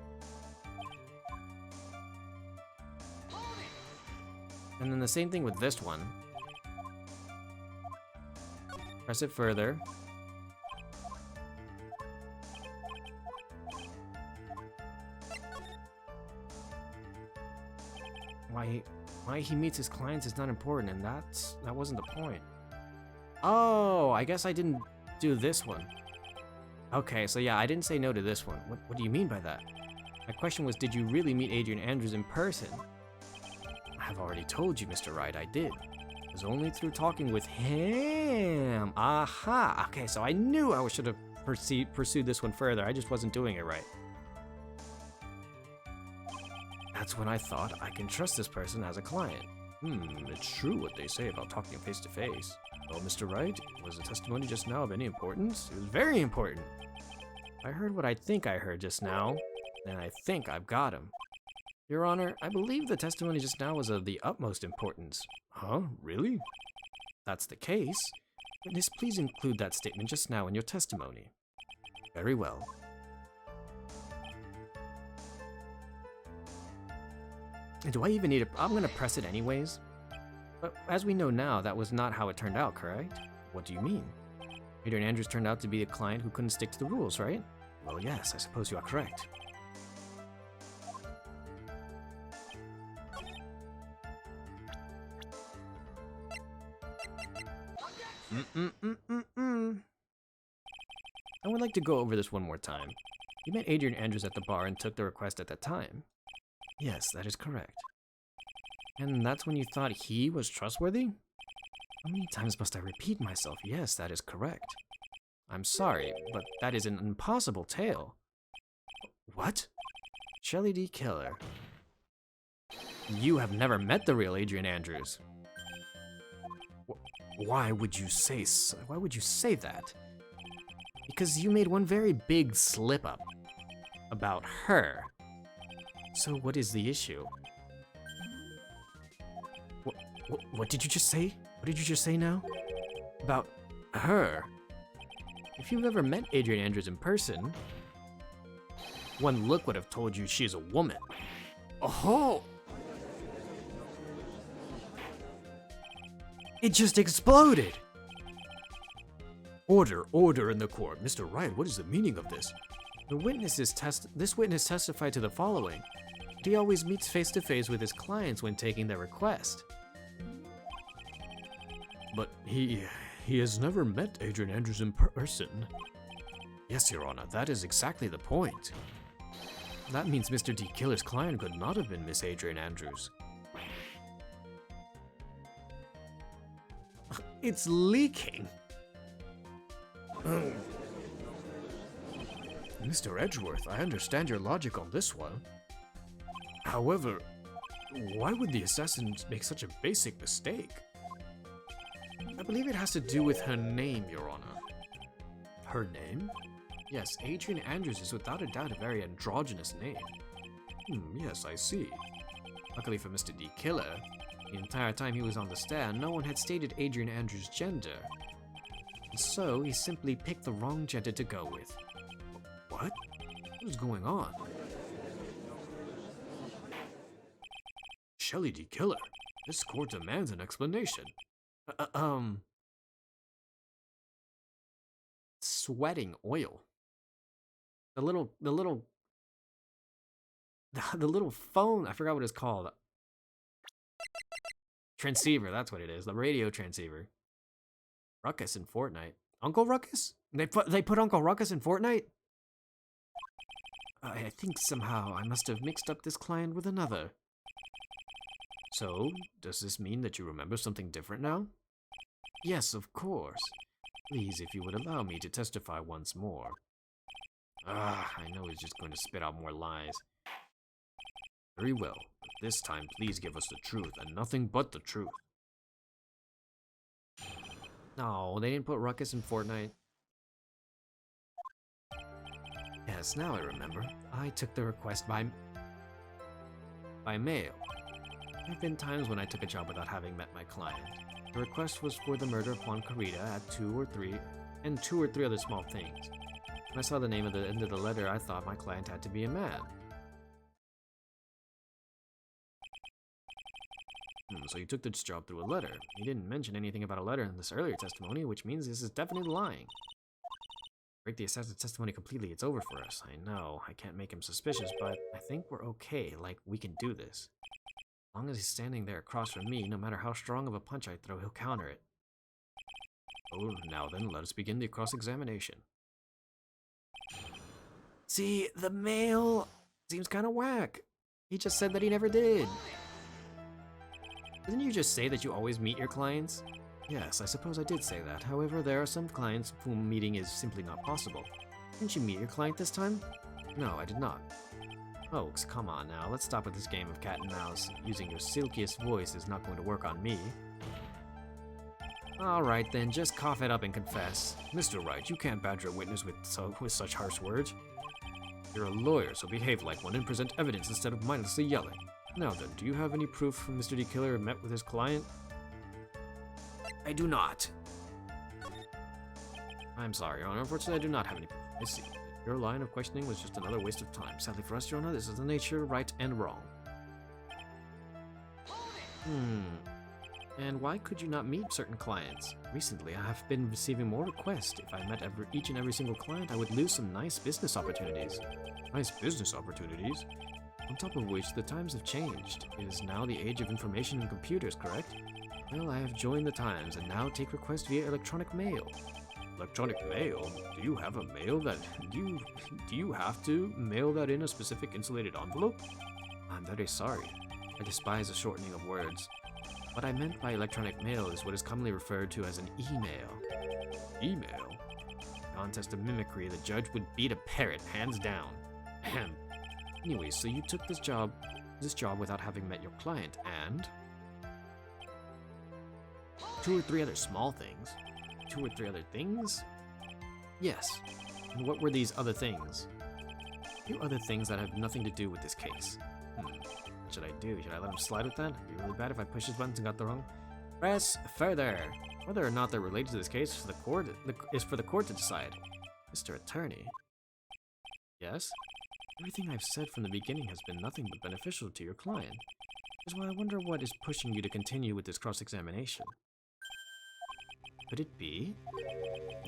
S1: And then the same thing with this one. Press it further. Why he meets his clients is not important, and that wasn't the point. Oh, I guess I didn't do this one. Okay, so yeah, I didn't say no to this one. What do you mean by that? My question was, did you really meet Adrian Andrews in person? I have already told you, Mr. Wright, I did. It was only through talking with him. Aha! Okay, so I knew I should have pursued this one further. I just wasn't doing it right. That's when I thought I can trust this person as a client. It's true what they say about talking face to face. Well, Mr. Wright, was the testimony just now of any importance? It was very important. I heard what I think I heard just now, and I think I've got him. Your Honor, I believe the testimony just now was of the utmost importance. Huh? Really? That's the case. Witness, please include that statement just now in your testimony. Very well. Do I even need it? I'm gonna press it anyways. But as we know now, that was not how it turned out, correct? What do you mean? Adrian Andrews turned out to be a client who couldn't stick to the rules, right? Well, yes, I suppose you are correct. I would like to go over this one more time. You met Adrian Andrews at the bar and took the request at that time. Yes, that is correct. And that's when you thought he was trustworthy? How many times must I repeat myself? Yes, that is correct. I'm sorry, but that is an impossible tale. What? Shelley D. Killer. You have never met the real Adrian Andrews. Why would you say that? Because you made one very big slip-up about her. So what is the issue? What did you just say? What did you just say now? About her? If you've ever met Adrian Andrews in person, one look would have told you she's a woman. Oh! It just exploded! Order in the court. Mr. Wright, what is the meaning of this? This witness testified to the following. He always meets face to face with his clients when taking their request. But he has never met Adrian Andrews in person. Yes, Your Honor, that is exactly the point. That means Mr. D. Killer's client could not have been Miss Adrian Andrews. It's leaking. Mr. Edgeworth, I understand your logic on this one. However, why would the assassin make such a basic mistake?
S2: believe it has to do with her name, Your Honor.
S1: Her name?
S2: Yes, Adrian Andrews is without a doubt a very androgynous name.
S1: Yes, I see.
S2: Luckily for Mr. D. Killer, the entire time he was on the stand, no one had stated Adrian Andrews' gender. And so, he simply picked the wrong gender to go with.
S1: What?
S2: What is going on?
S1: Shelly D. Killer, this court demands an explanation.
S2: Sweating oil. The little phone, I forgot what it's called. Transceiver, that's what it is. The radio transceiver. Ruckus in Fortnite. Uncle Ruckus? They put Uncle Ruckus in Fortnite? I think somehow I must have mixed up this client with another.
S1: So, does this mean that you remember something different now?
S2: Yes, of course.
S1: Please, if you would allow me to testify once more.
S2: I know he's just going to spit out more lies.
S1: Very well, but this time please give us the truth, and nothing but the truth.
S2: No, they didn't put Ruckus in Fortnite. Yes, now I remember. I took the request by mail. There have been times when I took a job without having met my client. The request was for the murder of Juan Carita at two or three other small things. When I saw the name at the end of the letter, I thought my client had to be a man.
S1: So you took this job through a letter.
S2: He didn't mention anything about a letter in this earlier testimony, which means this is definitely lying. Break the assassin's testimony completely, it's over for us. I know, I can't make him suspicious, but I think we're okay, like, we can do this. As long as he's standing there across from me, no matter how strong of a punch I throw, he'll counter it.
S1: Oh, now then, let us begin the cross-examination.
S2: See, the mail seems kind of whack. He just said that he never did. Didn't you just say that you always meet your clients?
S1: Yes, I suppose I did say that. However, there are some clients whom meeting is simply not possible.
S2: Didn't you meet your client this time?
S1: No, I did not.
S2: Folks, come on now, let's stop with this game of cat and mouse. Using your silkiest voice is not going to work on me. Alright then, just cough it up and confess.
S1: Mr. Wright, you can't badger a witness with such harsh words. You're a lawyer, so behave like one and present evidence instead of mindlessly yelling. Now then, do you have any proof from Mr. D. Killer met with his client?
S2: I do not. I'm sorry, Your Honor. Unfortunately, I do not have any proof.
S1: I see. Your line of questioning was just another waste of time. Sadly for us, Your Honor, this is the nature, right and wrong.
S2: And why could you not meet certain clients? Recently, I have been receiving more requests. If I met each and every single client, I would lose some nice business opportunities.
S1: Nice business opportunities?
S2: On top of which, the times have changed. It is now the age of information and computers, correct? Well, I have joined the times and now take requests via electronic mail.
S1: Electronic mail? Do you have a mail that... Do you have to mail that in a specific insulated envelope?
S2: I'm very sorry. I despise the shortening of words. What I meant by electronic mail is what is commonly referred to as an email.
S1: Email?
S2: Contest of mimicry, the judge would beat a parrot, hands down. Ahem. Anyway, so you took this job without having met your client, and... 2 or 3 other small things. 2 or 3 other things? Yes. And what were these other things? A few other things that have nothing to do with this case. What should I do? Should I let him slide with that? It'd be really bad if I push his buttons and got the wrong. Press further. Whether or not they're related to this case is for the court to decide. Mr. Attorney. Yes? Everything I've said from the beginning has been nothing but beneficial to your client. Which is why I wonder what is pushing you to continue with this cross-examination. Could it be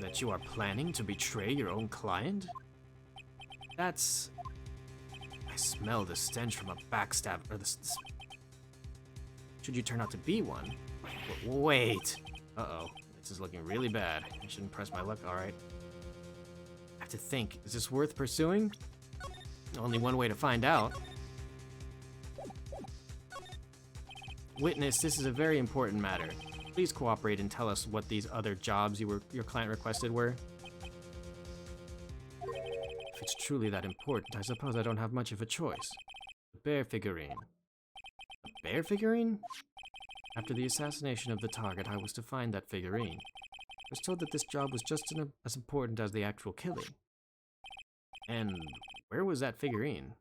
S2: that you are planning to betray your own client? That's... I smell the stench from a backstab, or should you turn out to be one? Wait! Uh-oh, this is looking really bad. I shouldn't press my luck, alright. I have to think, is this worth pursuing? Only one way to find out. Witness, this is a very important matter. Please cooperate and tell us what these other jobs your client requested were. If it's truly that important, I suppose I don't have much of a choice. The bear figurine. A bear figurine? After the assassination of the target, I was to find that figurine. I was told that this job was just as important as the actual killing. And where was that figurine?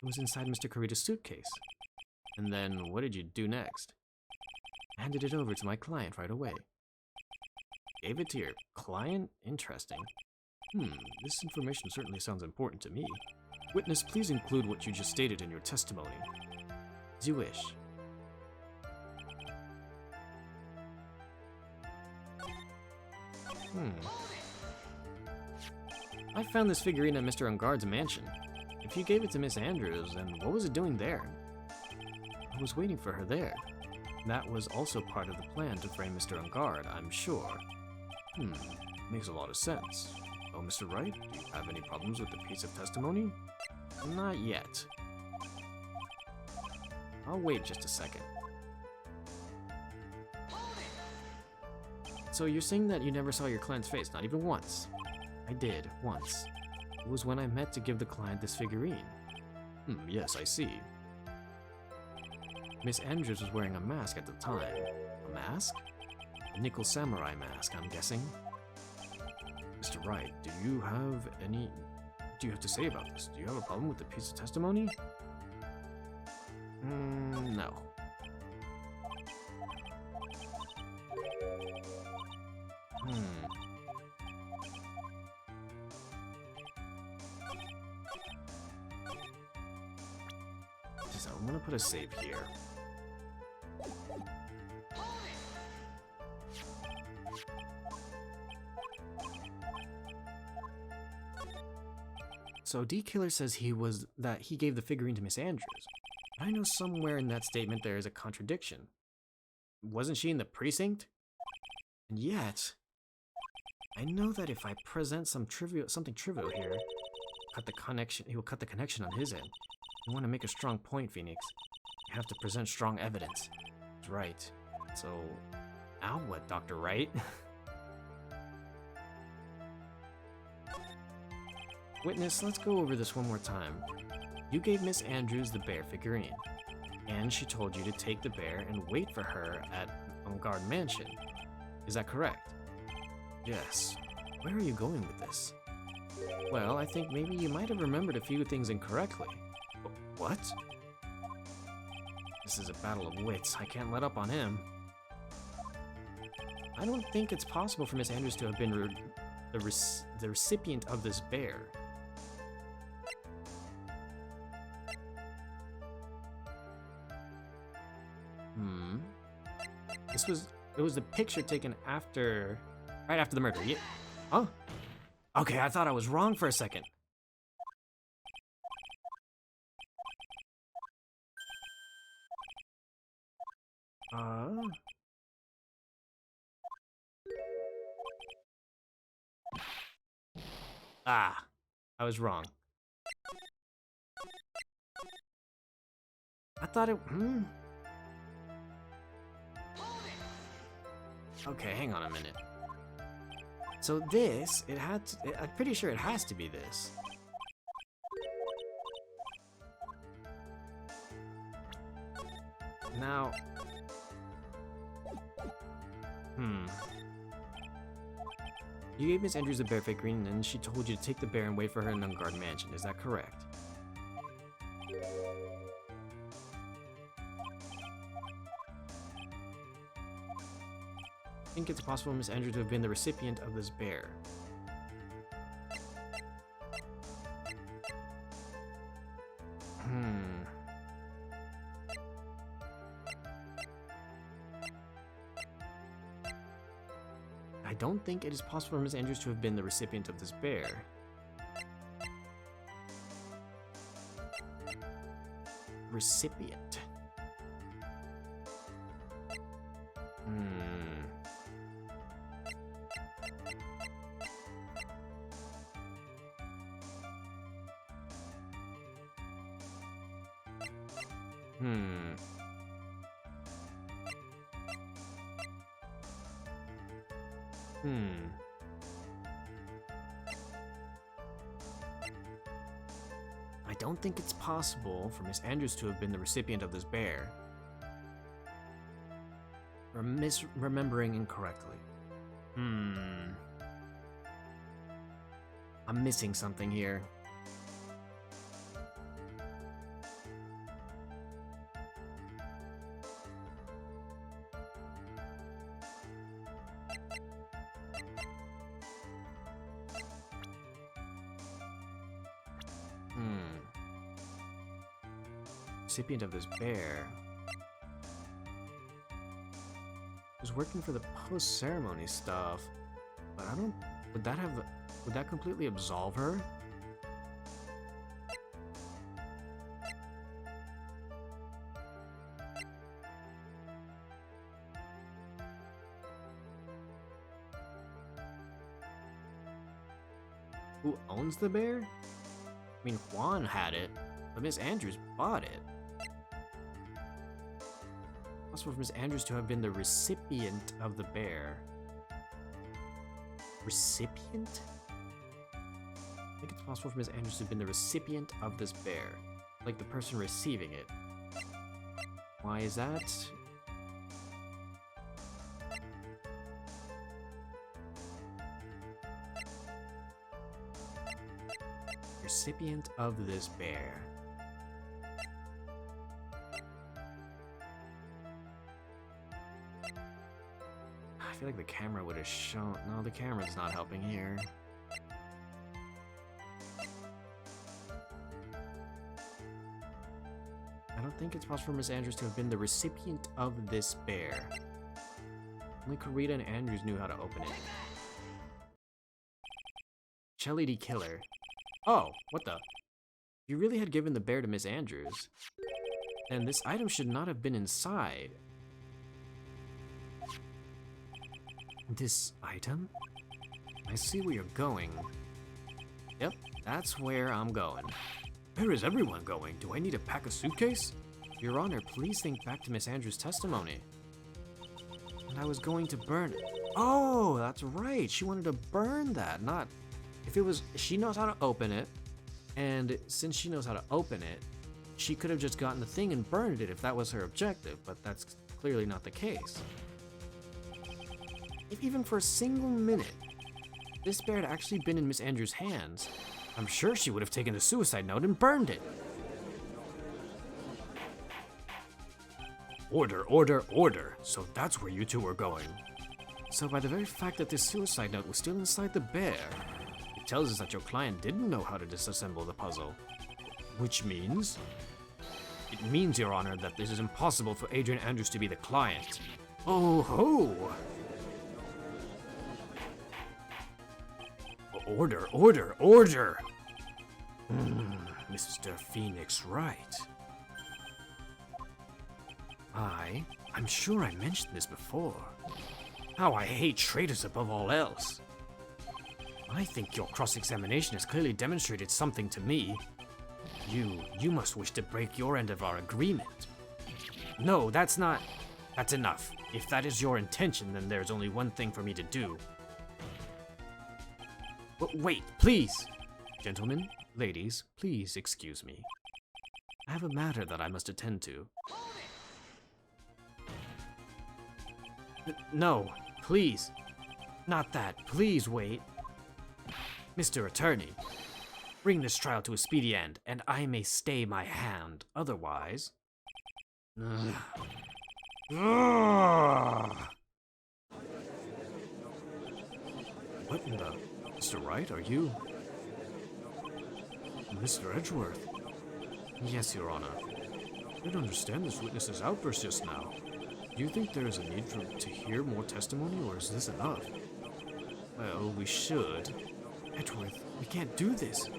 S2: It was inside Mr. Kurita's suitcase. And then, what did you do next? I handed it over to my client right away. Gave it to your client? Interesting. This information certainly sounds important to me. Witness, please include what you just stated in your testimony. As you wish. I found this figurine at Mr. Ungard's mansion. If you gave it to Miss Andrews, then what was it doing there? I was waiting for her there. That was also part of the plan to frame Mr. Ungard, I'm sure. Makes a lot of sense. Oh, Mr. Wright, do you have any problems with the piece of testimony? Not yet. I'll wait just a second. So you're saying that you never saw your client's face, not even once? I did, once. It was when I met to give the client this figurine. Yes, I see. Miss Andrews was wearing a mask at the time. A mask? A nickel samurai mask, I'm guessing. Mr. Wright, do you have to say about this? Do you have a problem with the piece of testimony? No. So I'm gonna put a save here. So D-Killer says he gave the figurine to Miss Andrews. I know somewhere in that statement there is a contradiction. Wasn't she in the precinct? And yet, I know that if I present something trivial here, he will cut the connection on his end. You want to make a strong point, Phoenix. You have to present strong evidence. That's right. So, now what, Dr. Wright? Witness, let's go over this one more time. You gave Miss Andrews the bear figurine, and she told you to take the bear and wait for her at Ungard Mansion. Is that correct? Yes. Where are you going with this? Well, I think maybe you might have remembered a few things incorrectly. What? This is a battle of wits. I can't let up on him. I don't think it's possible for Miss Andrews to have been the recipient of this bear. It was the picture taken right after the murder. Yeah. Huh? Okay, I thought I was wrong for a second. I was wrong. I thought it, Okay, hang on a minute. So this, I'm pretty sure it has to be this. Now, you gave Miss Andrews a bear figurine and she told you to take the bear and wait for her in Ungard Mansion, is that correct? I think it's possible Miss Andrews to have been the recipient of this bear. I don't think it is possible for Miss Andrews to have been the recipient of this bear. Recipient. I don't think it's possible for Miss Andrews to have been the recipient of this bear.
S1: misremembering incorrectly. I'm missing something here. Recipient of this bear was working for the post-ceremony stuff, but I don't. Would that completely absolve her? Who owns the bear? I mean, Juan had it, but Miss Andrews bought it. Possible for Miss Andrews to have been the recipient of the bear. Recipient? I think it's possible for Miss Andrews to have been the recipient of this bear. Like the person receiving it. Why is that? Recipient of this bear. I feel like the camera would have shown. No, the camera's not helping here. I don't think it's possible for Miss Andrews to have been the recipient of this bear. Only Karita and Andrews knew how to open it. Shelly D. Killer. Oh, what the? You really had given the bear to Miss Andrews. And this item should not have been inside. This item? I see where you're going. Yep, that's where I'm going. Where is everyone going? Do I need to pack a suitcase? Your Honor, please think back to Miss Andrews' testimony. And I was going to burn it. Oh, that's right. She wanted to burn that, not... If it was... She knows how to open it, and since she knows how to open it, she could have just gotten the thing and burned it if that was her objective, but that's clearly not the case. If even for a single minute, this bear had actually been in Miss Andrews' hands, I'm sure she would have taken the suicide note and burned it. Order, order, order. So that's where you two are going. So by the very fact that this suicide note was still inside the bear, it tells us that your client didn't know how to disassemble the puzzle. Which means? It means, Your Honor, that this is impossible for Adrian Andrews to be the client. Oh ho! Order, order, order! Mr. Phoenix Wright. I'm sure I mentioned this before. How I hate traitors above all else. I think your cross-examination has clearly demonstrated something to me. You must wish to break your end of our agreement. No, that's enough. If that is your intention, then there's only one thing for me to do. Wait, please! Gentlemen, ladies, please excuse me. I have a matter that I must attend to. No, please. Not that. Please wait. Mr. Attorney, bring this trial to a speedy end, and I may stay my hand. Otherwise... What in the... Mr. Wright, are you... Mr. Edgeworth? Yes, Your Honor. I don't understand this witness's outburst just now. Do you think there is a need to hear more testimony, or is this enough? Well, we should. Edgeworth, we can't do this.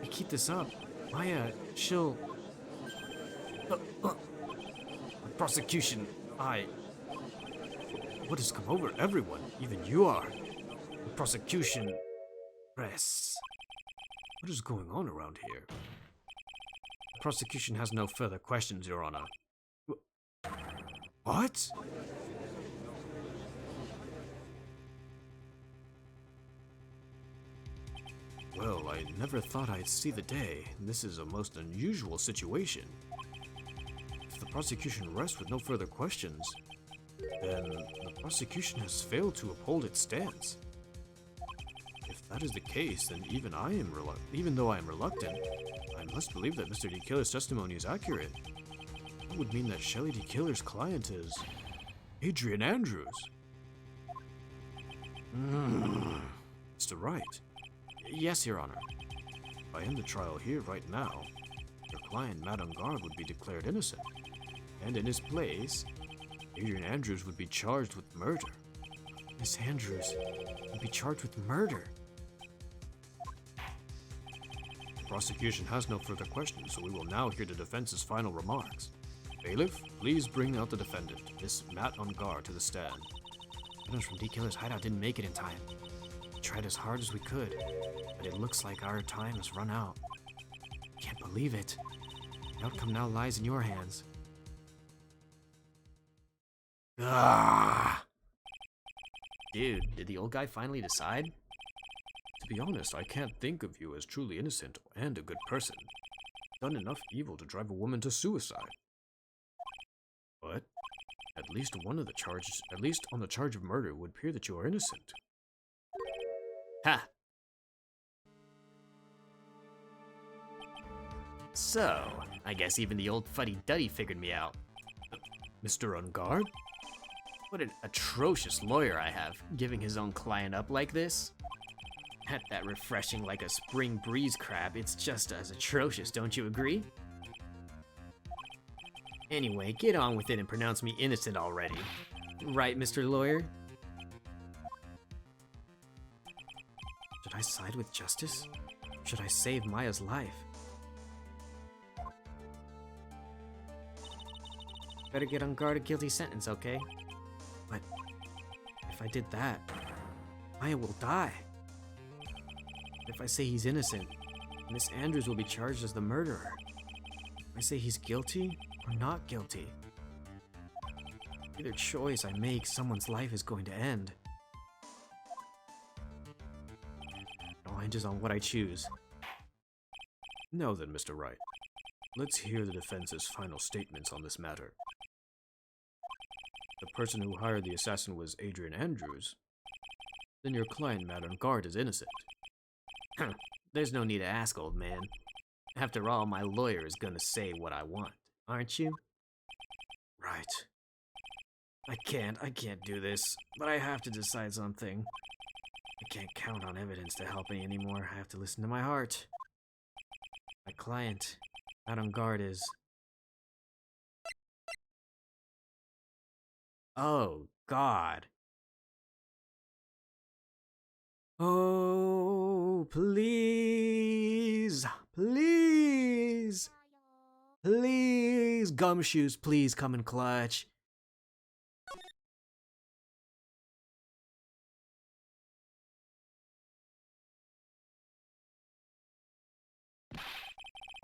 S1: We keep this up. Maya, she'll... The prosecution, What has come over everyone? Even you are. The prosecution... Press. What is going on around here? The prosecution has no further questions, Your Honor. What? Well, I never thought I'd see the day. This is a most unusual situation. If the prosecution rests with no further questions,
S4: then the prosecution has failed to uphold its stance. If that is the case, then even though I am reluctant, I must believe that Mr. D. Killer's testimony is accurate. That would mean that Shelley D. Killer's client is Adrian Andrews. Mr. Wright.
S1: Yes, Your Honor.
S4: If I end the trial here right now, your client, Madame Garde, would be declared innocent. And in his place, Adrian Andrews would be charged with murder.
S1: Miss Andrews would be charged with murder.
S4: The prosecution has no further questions, so we will now hear the defense's final remarks. Bailiff, please bring out the defendant, Miss Matt on Guard, to the stand.
S1: Evidence from D. Killer's hideout didn't make it in time. We tried as hard as we could, but it looks like our time has run out. Can't believe it. The outcome now lies in your hands.
S2: Ah! Dude, did the old guy finally decide?
S4: To be honest, I can't think of you as truly innocent and a good person. You've done enough evil to drive a woman to suicide. But at least on the charge of murder, would appear that you are innocent.
S2: Ha! So, I guess even the old fuddy-duddy figured me out.
S4: Mr. On Guard?
S2: What an atrocious lawyer I have, giving his own client up like this. At that refreshing like a spring breeze crab, it's just as atrocious, don't you agree? Anyway, get on with it and pronounce me innocent already. Right, Mr. Lawyer?
S1: Should I side with justice? Should I save Maya's life? Better get on guard a guilty sentence, okay? But if I did that, Maya will die. If I say he's innocent, Miss Andrews will be charged as the murderer. If I say he's guilty or not guilty, either choice I make, someone's life is going to end. It all hinges on what I choose.
S4: Now then, Mr. Wright, let's hear the defense's final statements on this matter. The person who hired the assassin was Adrian Andrews. Then your client, Madame Guard, is innocent.
S2: There's no need to ask, old man. After all, my lawyer is gonna say what I want, aren't you?
S1: Right. I can't do this, but I have to decide something. I can't count on evidence to help me anymore. I have to listen to my heart. My client, Madame Guard, is...
S2: Oh, God.
S1: Oh, please, please, please, Gumshoes, please come and clutch.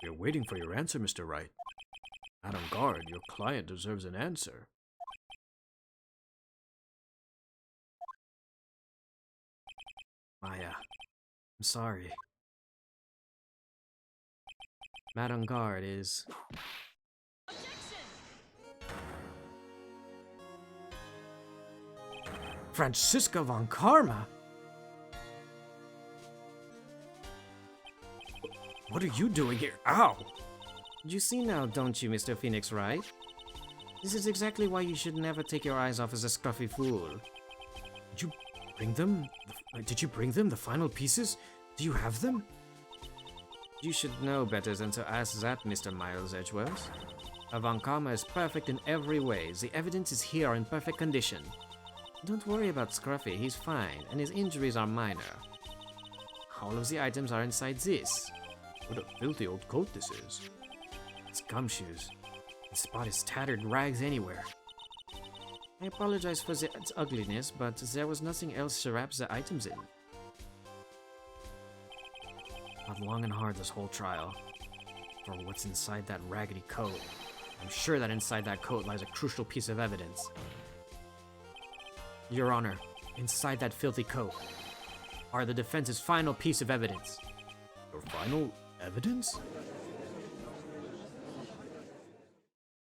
S4: We're waiting for your answer, Mr. Wright. Madame Guard, your client deserves an answer.
S1: Maya, I'm sorry. Madame Guard is... Francisca von Karma?
S4: What are you doing here? Ow!
S1: You see now, don't you, Mr. Phoenix Wright? This is exactly why you should never take your eyes off as a scruffy fool.
S4: Did you bring them? The final pieces? Do you have them?
S1: You should know better than to ask that, Mr. Miles Edgeworth. Von Karma is perfect in every way. The evidence is here in perfect condition. Don't worry about Scruffy, he's fine, and his injuries are minor. All of the items are inside this.
S4: What a filthy old coat this is.
S1: It's Gumshoes. The spot is tattered rags anywhere. I apologize for its ugliness, but there was nothing else to wrap the items in. I've long and hard this whole trial for what's inside that raggedy coat. I'm sure that inside that coat lies a crucial piece of evidence. Your Honor, inside that filthy coat are the defense's final piece of evidence.
S4: Your final evidence?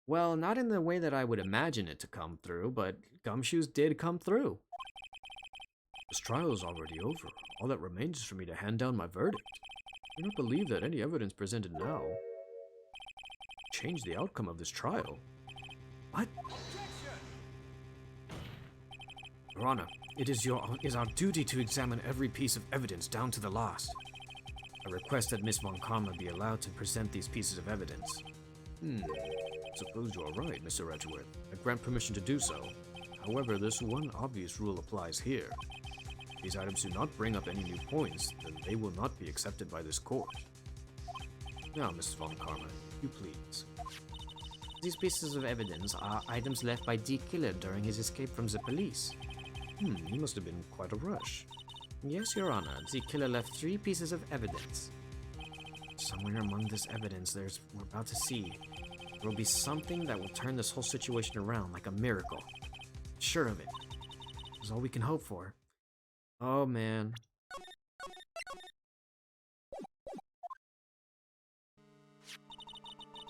S1: Well, not in the way that I would imagine it to come through, but Gumshoes did come through.
S4: This trial is already over. All that remains is for me to hand down my verdict. I do not believe that any evidence presented now changed the outcome of this trial. What? Your Honor, it is our duty to examine every piece of evidence down to the last. I request that Miss Von Karma be allowed to present these pieces of evidence. Suppose you are right, Mr. Edgeworth. I grant permission to do so. However, this one obvious rule applies here. If these items do not bring up any new points, then they will not be accepted by this court. Now, Mrs. Von Karma, you please.
S3: These pieces of evidence are items left by D. Killer during his escape from the police.
S4: He must have been quite a rush.
S3: Yes, Your Honor, the killer left 3 pieces of evidence. Somewhere among this evidence, we're about to see, there will be something that will turn this whole situation around like a miracle. Sure of it. That's all we can hope for.
S1: Oh, man.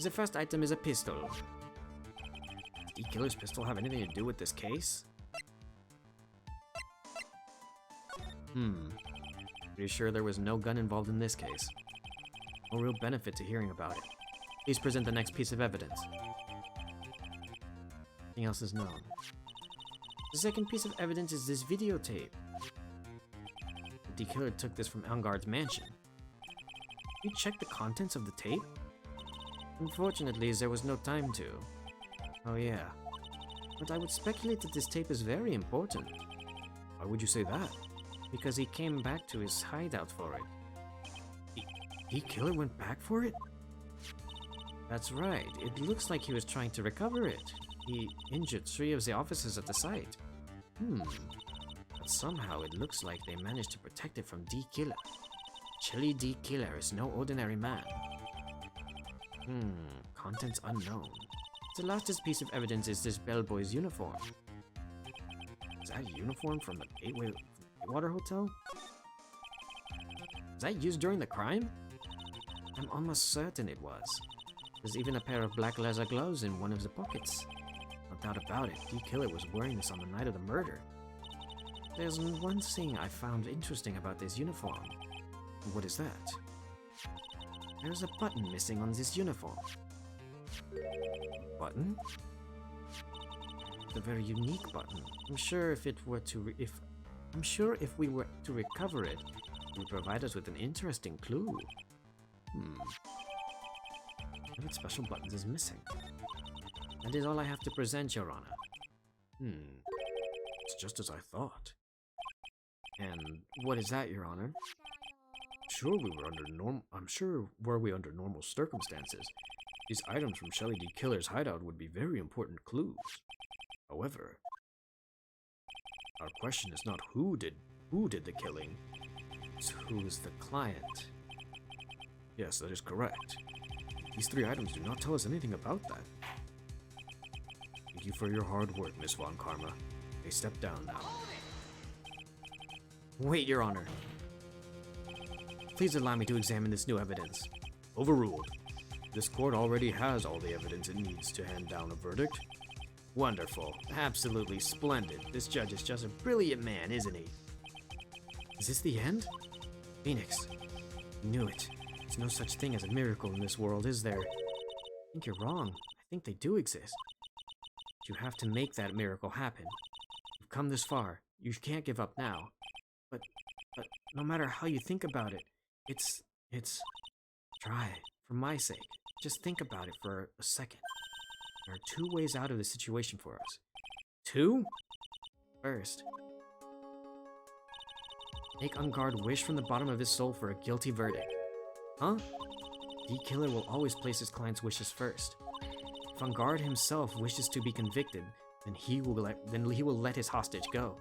S3: The first item is a pistol. Does D. Killer's pistol have anything to do with this case?
S1: Pretty sure there was no gun involved in this case. No real benefit to hearing about it. Please present the next piece of evidence. Nothing else is known.
S3: The second piece of evidence is this videotape.
S1: The killer took this from Elmgard's mansion.
S3: You checked the contents of the tape?
S1: Unfortunately, there was no time to.
S3: Oh yeah. But I would speculate that this tape is very important.
S4: Why would you say that?
S3: Because he came back to his hideout for it.
S4: D. Killer went back for it?
S3: That's right. It looks like he was trying to recover it. He injured 3 of the officers at the site. But somehow it looks like they managed to protect it from D. Killer. Chilly D. Killer is no ordinary man.
S1: Contents unknown.
S3: The lastest piece of evidence is this bellboy's uniform.
S1: Is that a uniform from the Gateway Water Hotel? Was that used during the crime?
S3: I'm almost certain it was. There's even a pair of black leather gloves in one of the pockets.
S1: No doubt about it, D. Killer was wearing this on the night of the murder.
S3: There's one thing I found interesting about this uniform.
S1: What is that?
S3: There's a button missing on this uniform.
S1: Button?
S3: It's a very unique button. I'm sure if we were to recover it, it would provide us with an interesting clue.
S1: One of its special buttons is missing.
S3: That is all I have to present, Your Honor.
S4: It's just as I thought.
S1: And what is that, Your Honor?
S4: I'm sure were we under normal circumstances, these items from Shelly D. Killer's hideout would be very important clues. However, our question is not who did the killing, it's who is the client. Yes, that is correct. These 3 items do not tell us anything about that. Thank you for your hard work, Miss Von Karma. They step down now.
S1: Wait, Your Honor. Please allow me to examine this new evidence.
S4: Overruled. This court already has all the evidence it needs to hand down a verdict.
S1: Wonderful. Absolutely splendid. This judge is just a brilliant man, isn't he?
S3: Is this the end? Phoenix. I knew it. There's no such thing as a miracle in this world, is there? I think you're wrong. I think they do exist. But you have to make that miracle happen. You've come this far. You can't give up now. But no matter how you think about it, it's... Try, for my sake. Just think about it for a second. There are 2 ways out of the situation for us.
S1: 2?
S3: First, make Ungard wish from the bottom of his soul for a guilty verdict.
S1: Huh?
S3: D. Killer will always place his client's wishes first. If Ungard himself wishes to be convicted, then he will let his hostage go.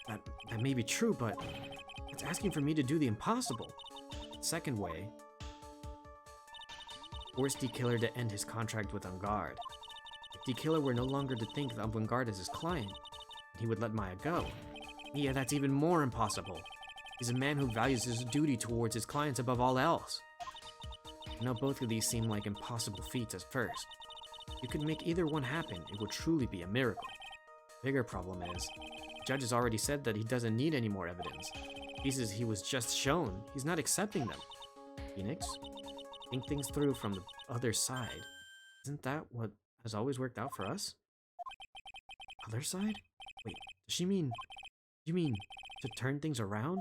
S3: That may be true, but it's asking for me to do the impossible. Second way, force D. Killer to end his contract with Ungard. If D. Killer were no longer to think of Ungard as his client, he would let Maya go.
S1: Yeah, that's even more impossible. He's a man who values his duty towards his clients above all else.
S3: I know both of these seem like impossible feats at first,
S1: You could make either one happen. It would truly be a miracle. Bigger problem is, the judge has already said that he doesn't need any more evidence. Pieces he was just shown, he's not accepting them. Phoenix, think things through from the other side. Isn't that what has always worked out for us? Other side? Wait, does she mean... You mean to turn things around?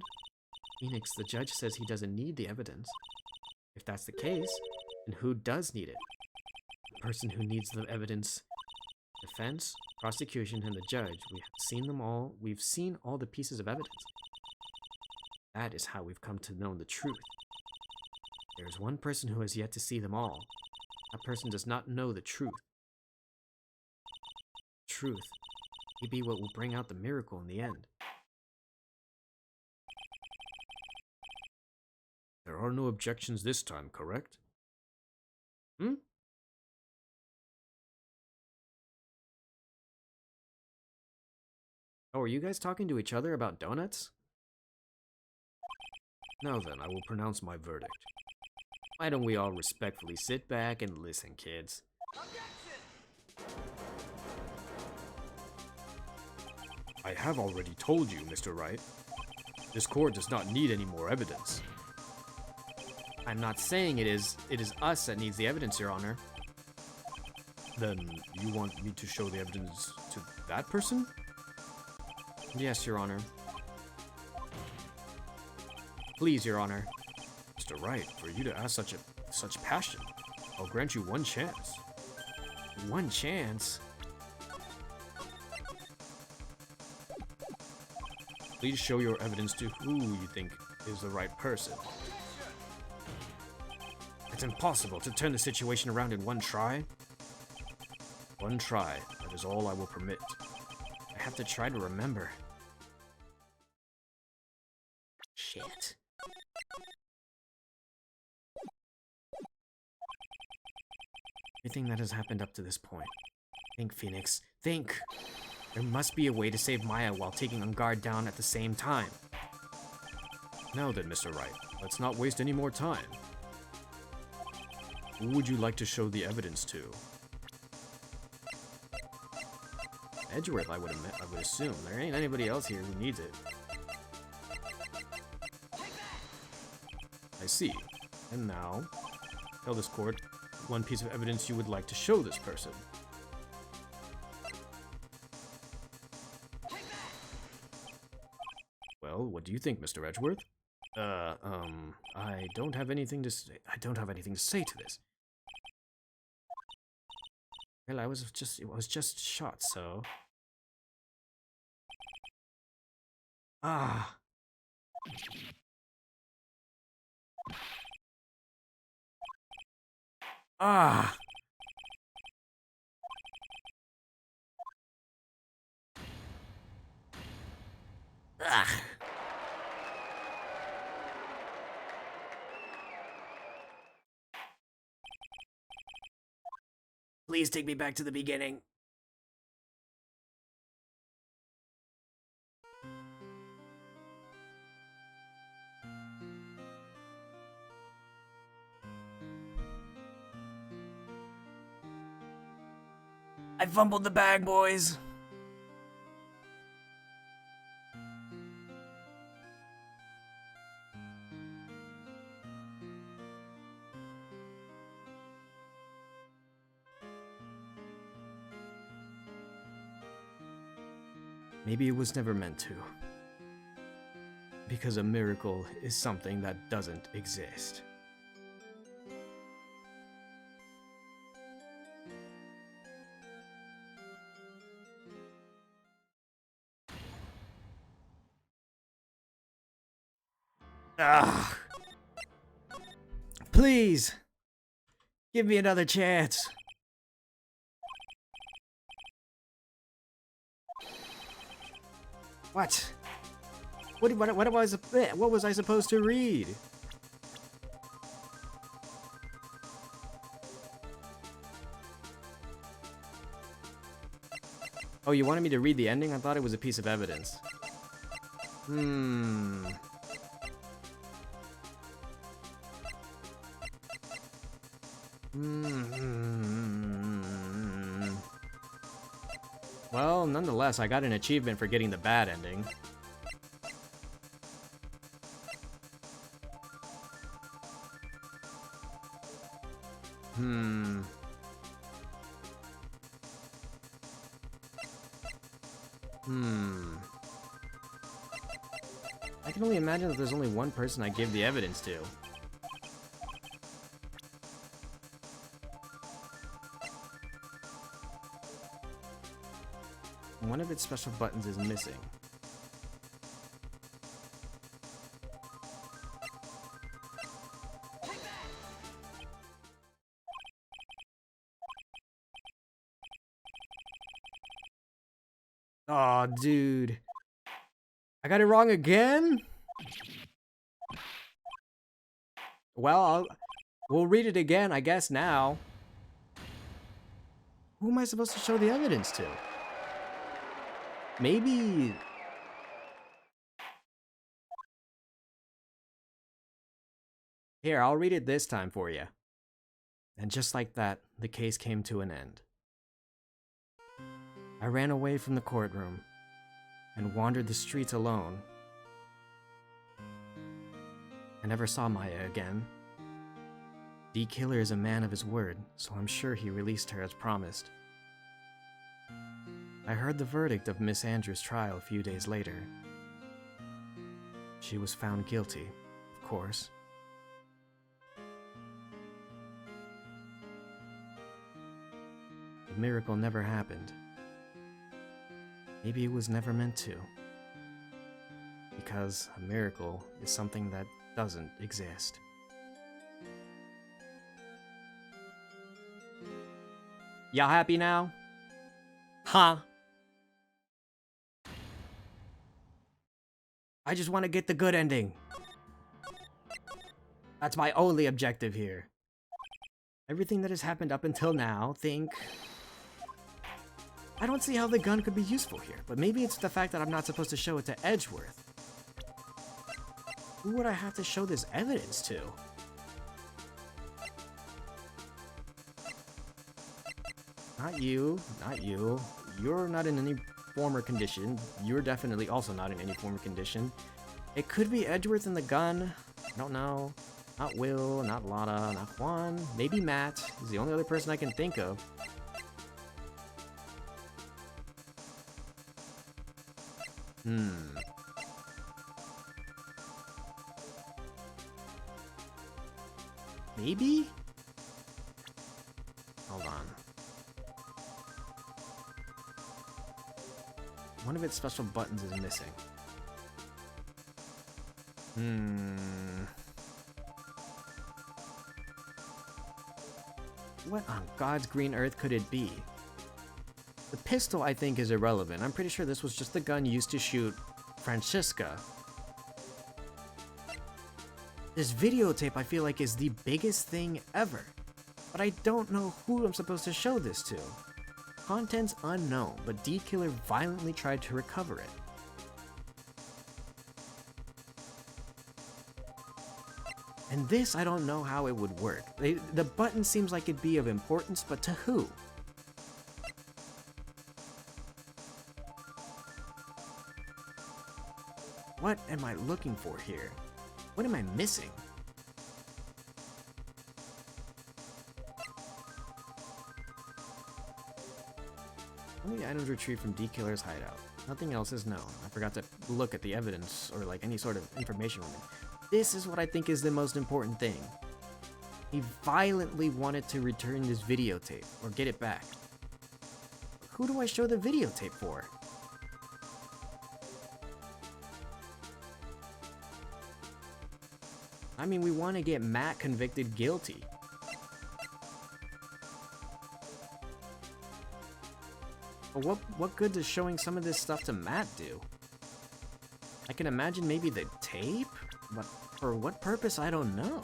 S1: Phoenix, the judge says he doesn't need the evidence. If that's the case, then who does need it? The person who needs the evidence. Defense, prosecution, and the judge. We've seen them all. We've seen all the pieces of evidence. That is how we've come to know the truth. There is one person who has yet to see them all. That person does not know the truth. Truth may be what will bring out the miracle in the end.
S4: There are no objections this time, correct?
S1: Hmm? Oh, are you guys talking to each other about donuts?
S4: Now then, I will pronounce my verdict.
S1: Why don't we all respectfully sit back and listen, kids?
S4: I have already told you, Mr. Wright. This court does not need any more evidence.
S1: I'm not saying it is us that needs the evidence, Your Honor.
S4: Then you want me to show the evidence to that person?
S1: Yes, Your Honor. Please, Your Honor.
S4: Mr. Wright, for you to ask such passion, I'll grant you one chance.
S1: One chance?
S4: Please show your evidence to who you think is the right person.
S1: It's impossible to turn the situation around in one try.
S4: One try, that is all I will permit.
S1: I have to try to remember. Shit. Everything that has happened up to this point. Think, Phoenix. Think! There must be a way to save Maya while taking on guard down at the same time.
S4: Now then, Mr. Wright, let's not waste any more time. Who would you like to show the evidence to?
S1: Edgeworth, I would assume. There ain't anybody else here who needs it.
S4: I see. And now, tell this court one piece of evidence you would like to show this person. Well, what do you think, Mr. Edgeworth?
S1: I don't have anything to say. I don't have anything to say to this. Well, it was just shot, so. Ah. Ah. Ah. Please take me back to the beginning. I fumbled the bag, boys. Maybe it was never meant to. Because a miracle is something that doesn't exist. Ah! Please! Give me another chance. What? What was I supposed to read? Oh, you wanted me to read the ending? I thought it was a piece of evidence. Well, nonetheless, I got an achievement for getting the bad ending. I can only imagine that there's only one person I give the evidence to. One of its special buttons is missing. Aw, dude. I got it wrong again? Well, we'll read it again, I guess, now. Who am I supposed to show the evidence to? Maybe... Here, I'll read it this time for you. And just like that, the case came to an end. I ran away from the courtroom and wandered the streets alone. I never saw Maya again. D. Killer is a man of his word, so I'm sure he released her as promised. I heard the verdict of Miss Andrews' trial a few days later. She was found guilty, of course. The miracle never happened. Maybe it was never meant to. Because a miracle is something that doesn't exist. Y'all happy now? Huh? I just want to get the good ending. That's my only objective here. Everything that has happened up until now, I don't see how the gun could be useful here, but maybe it's the fact that I'm not supposed to show it to Edgeworth. Who would I have to show this evidence to? Not you, not you. You're not in any form or condition. You're definitely also not in any form or condition. It could be Edgeworth and the gun. I don't know. Not Will, not Lotta, not Juan. Maybe Matt. He's the only other person I can think of. Maybe? Hold on. One of its special buttons is missing. What on God's green earth could it be? The pistol, I think, is irrelevant. I'm pretty sure this was just the gun used to shoot Francisca. This videotape, I feel like, is the biggest thing ever. But I don't know who I'm supposed to show this to. Content's unknown, but D. Killer violently tried to recover it. And this, I don't know how it would work. The button seems like it'd be of importance, but to who? What am I looking for here? What am I missing? Only items retrieved from D. Killer's hideout. Nothing else is known. I forgot to look at the evidence or like any sort of information on it. This is what I think is the most important thing. He violently wanted to return this videotape or get it back. Who do I show the videotape for? I mean, we want to get Matt convicted guilty. But what good does showing some of this stuff to Matt do? I can imagine maybe the tape? But for what purpose, I don't know.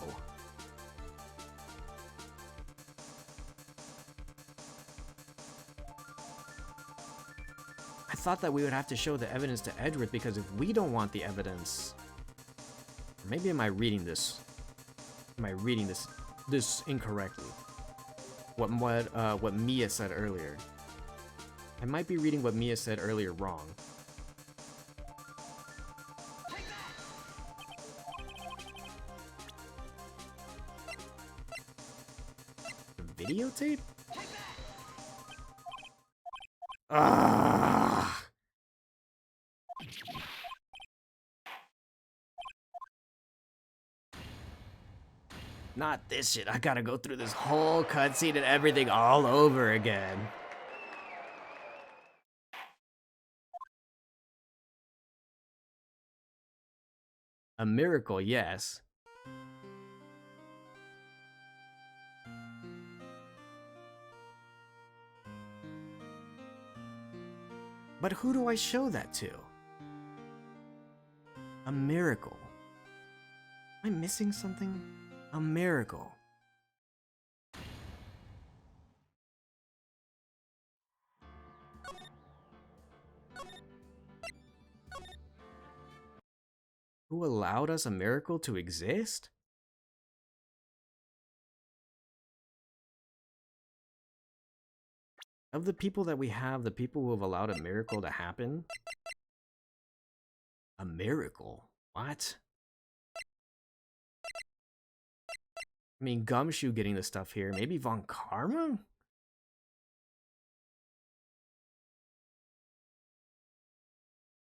S1: I thought that we would have to show the evidence to Edgeworth because if we don't want the evidence... Or maybe am I reading this? Am I reading this incorrectly? What Mia said earlier. I might be reading what Mia said earlier wrong. The videotape? Ah! Not this shit. I gotta go through this whole cutscene and everything all over again. A miracle, yes. But who do I show that to? A miracle. Am I missing something? A miracle. Who allowed us a miracle to exist? Of the people that we have, the people who have allowed a miracle to happen? A miracle? What? I mean, Gumshoe getting the stuff here. Maybe Von Karma?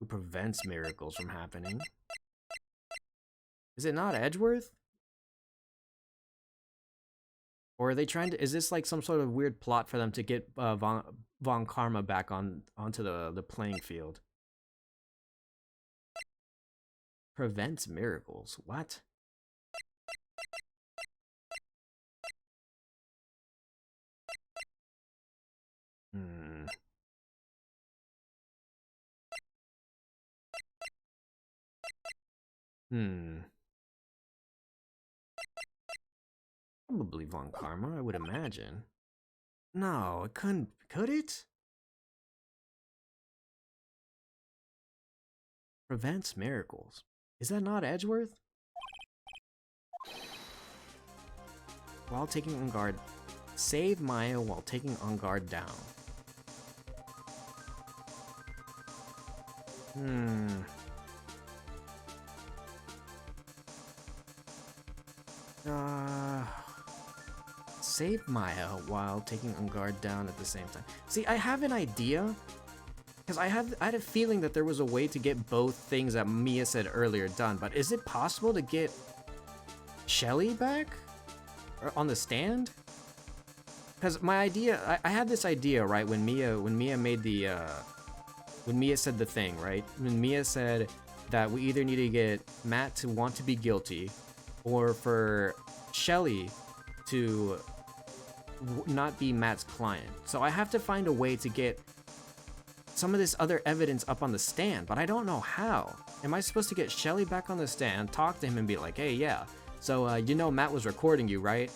S1: Who prevents miracles from happening? Is it not Edgeworth? Or are they trying to... Is this like some sort of weird plot for them to get Von Karma back onto the playing field? Prevents miracles. What? Hmm. Probably Von Karma, I would imagine. No, it couldn't. Could it? Prevents miracles. Is that not Edgeworth? While taking on guard. Save Maya while taking on guard down. Save Maya while taking on guard down at the same time. See, I have an idea. Because I had a feeling that there was a way to get both things that Mia said earlier done. But is it possible to get Shelly back? Or on the stand? Because my idea, I had this idea, right, when Mia made the, when Mia said the thing, right? When Mia said that we either need to get Matt to want to be guilty, or for Shelly to not be Matt's client. So I have to find a way to get some of this other evidence up on the stand, but I don't know how. Am I supposed to get Shelly back on the stand, talk to him and be like, hey, yeah, so you know Matt was recording you, right?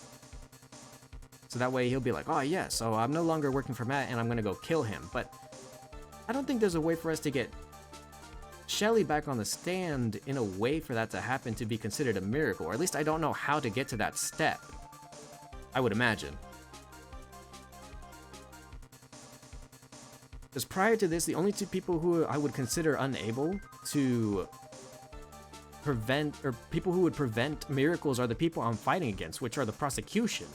S1: So that way he'll be like, oh yeah, so I'm no longer working for Matt and I'm gonna go kill him. But I don't think there's a way for us to get Shelly back on the stand in a way for that to happen to be considered a miracle, or at least I don't know how to get to that step, I would imagine. Because prior to this, the only two people who I would consider unable to prevent, or people who would prevent miracles, are the people I'm fighting against, which are the prosecution.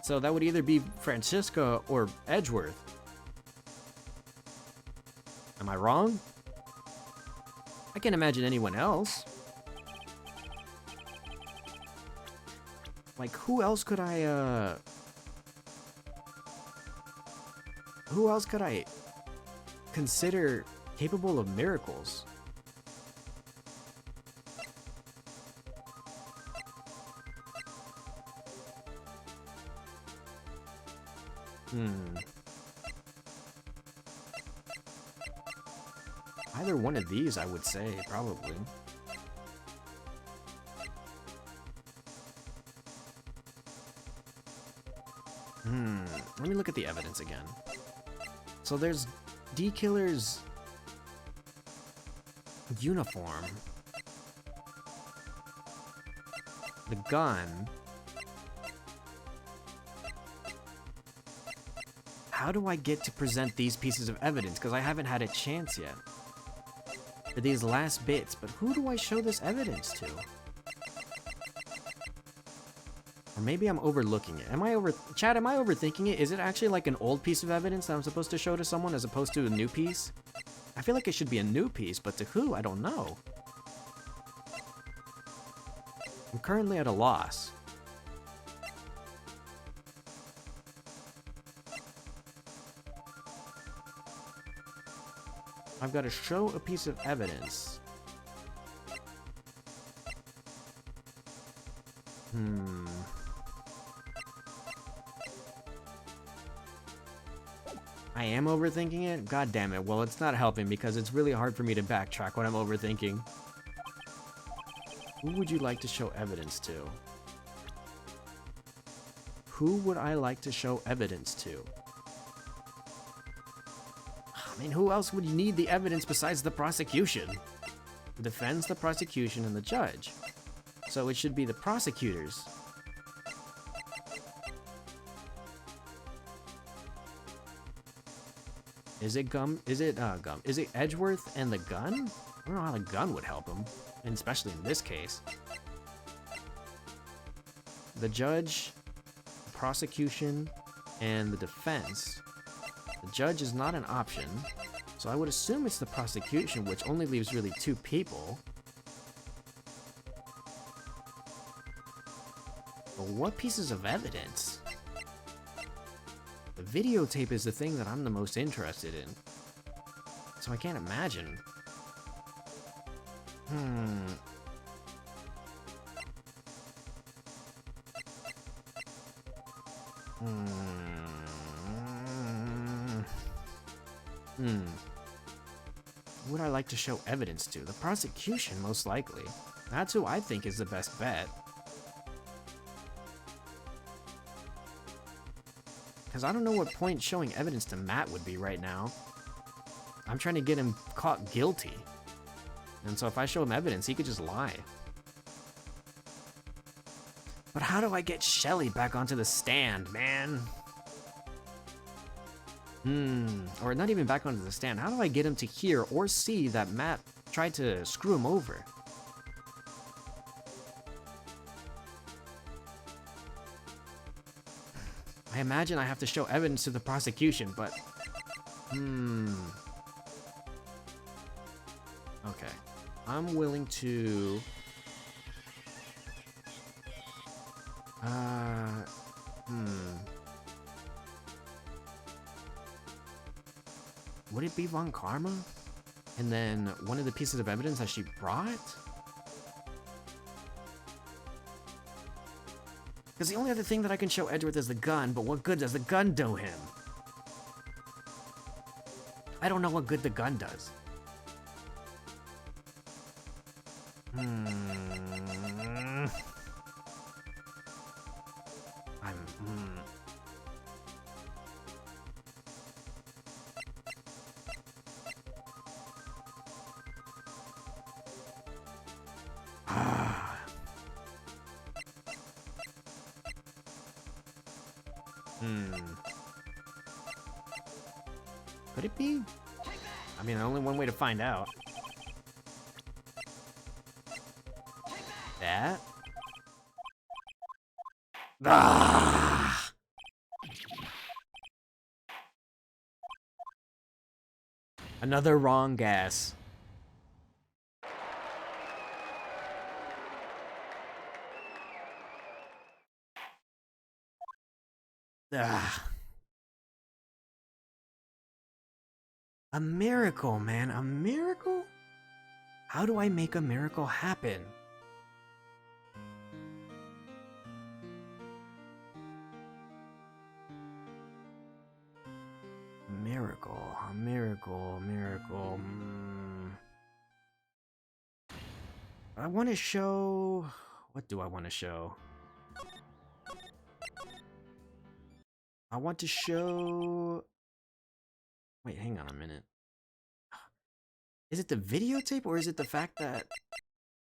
S1: So that would either be Francisca or Edgeworth. Am I wrong? I can't imagine anyone else. Like, who else could I consider capable of miracles? Either one of these, I would say, probably. Let me look at the evidence again. So there's D-Killer's uniform, the gun, how do I get to present these pieces of evidence? Because I haven't had a chance yet for these last bits, but who do I show this evidence to? Or maybe I'm overlooking it. Chad, am I overthinking it? Is it actually like an old piece of evidence that I'm supposed to show to someone as opposed to a new piece? I feel like it should be a new piece, but to who? I don't know. I'm currently at a loss. I've got to show a piece of evidence. I am overthinking it? God damn it. Well, it's not helping because it's really hard for me to backtrack when I'm overthinking. Who would you like to show evidence to? Who would I like to show evidence to? I mean, who else would need the evidence besides the prosecution? The defense, the prosecution, and the judge. So it should be the prosecutors. Is it Gum? Is it Gum? Is it Edgeworth and the gun? I don't know how the gun would help him, and especially in this case. The judge, the prosecution, and the defense. The judge is not an option, so I would assume it's the prosecution, which only leaves really two people. But what pieces of evidence? The videotape is the thing that I'm the most interested in. So I can't imagine. Who would I like to show evidence to? The prosecution, most likely. That's who I think is the best bet. Because I don't know what point showing evidence to Matt would be right now. I'm trying to get him caught guilty. And so if I show him evidence, he could just lie. But how do I get Shelly back onto the stand, man? Or not even back onto the stand. How do I get him to hear or see that Matt tried to screw him over? I imagine I have to show evidence to the prosecution, but... Okay. I'm willing to... Would it be Von Karma? And then one of the pieces of evidence that she brought? Because the only other thing that I can show Edgeworth is the gun, but what good does the gun do him? I don't know what good the gun does. Could it be? I mean, only one way to find out. That? Ah! Another wrong gas. Ah. A miracle, man. A miracle? How do I make a miracle happen? A miracle. I want to show... What do I want to show? I want to show... Wait, hang on a minute. Is it the videotape or is it the fact that...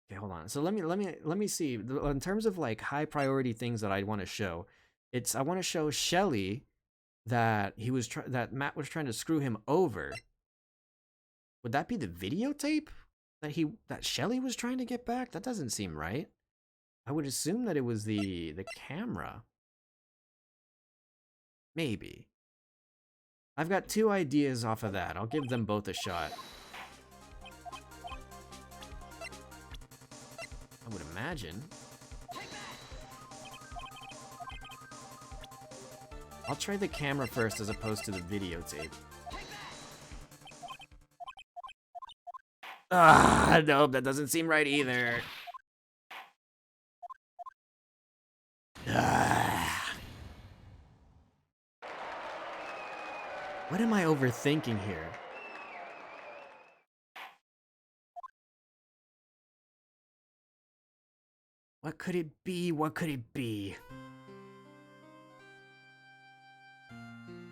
S1: Okay, hold on. So let me see. In terms of like high priority things that I want to show, I want to show Shelly that that Matt was trying to screw him over. Would that be the videotape that Shelly was trying to get back? That doesn't seem right. I would assume that it was the camera. Maybe. I've got 2 ideas off of that. I'll give them both a shot. I would imagine. I'll try the camera first as opposed to the videotape. Ah, nope, that doesn't seem right either. Ah. What am I overthinking here? What could it be? What could it be?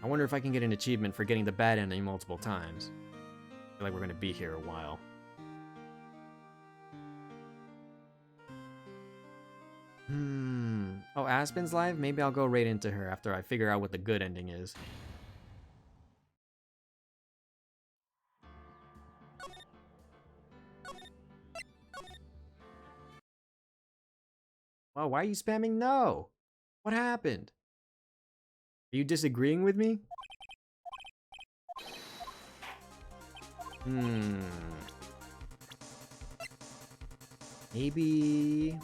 S1: I wonder if I can get an achievement for getting the bad ending multiple times. I feel like we're gonna be here a while. Oh, Aspen's live? Maybe I'll go right into her after I figure out what the good ending is. Oh, why are you spamming no? What happened? Are you disagreeing with me? Maybe...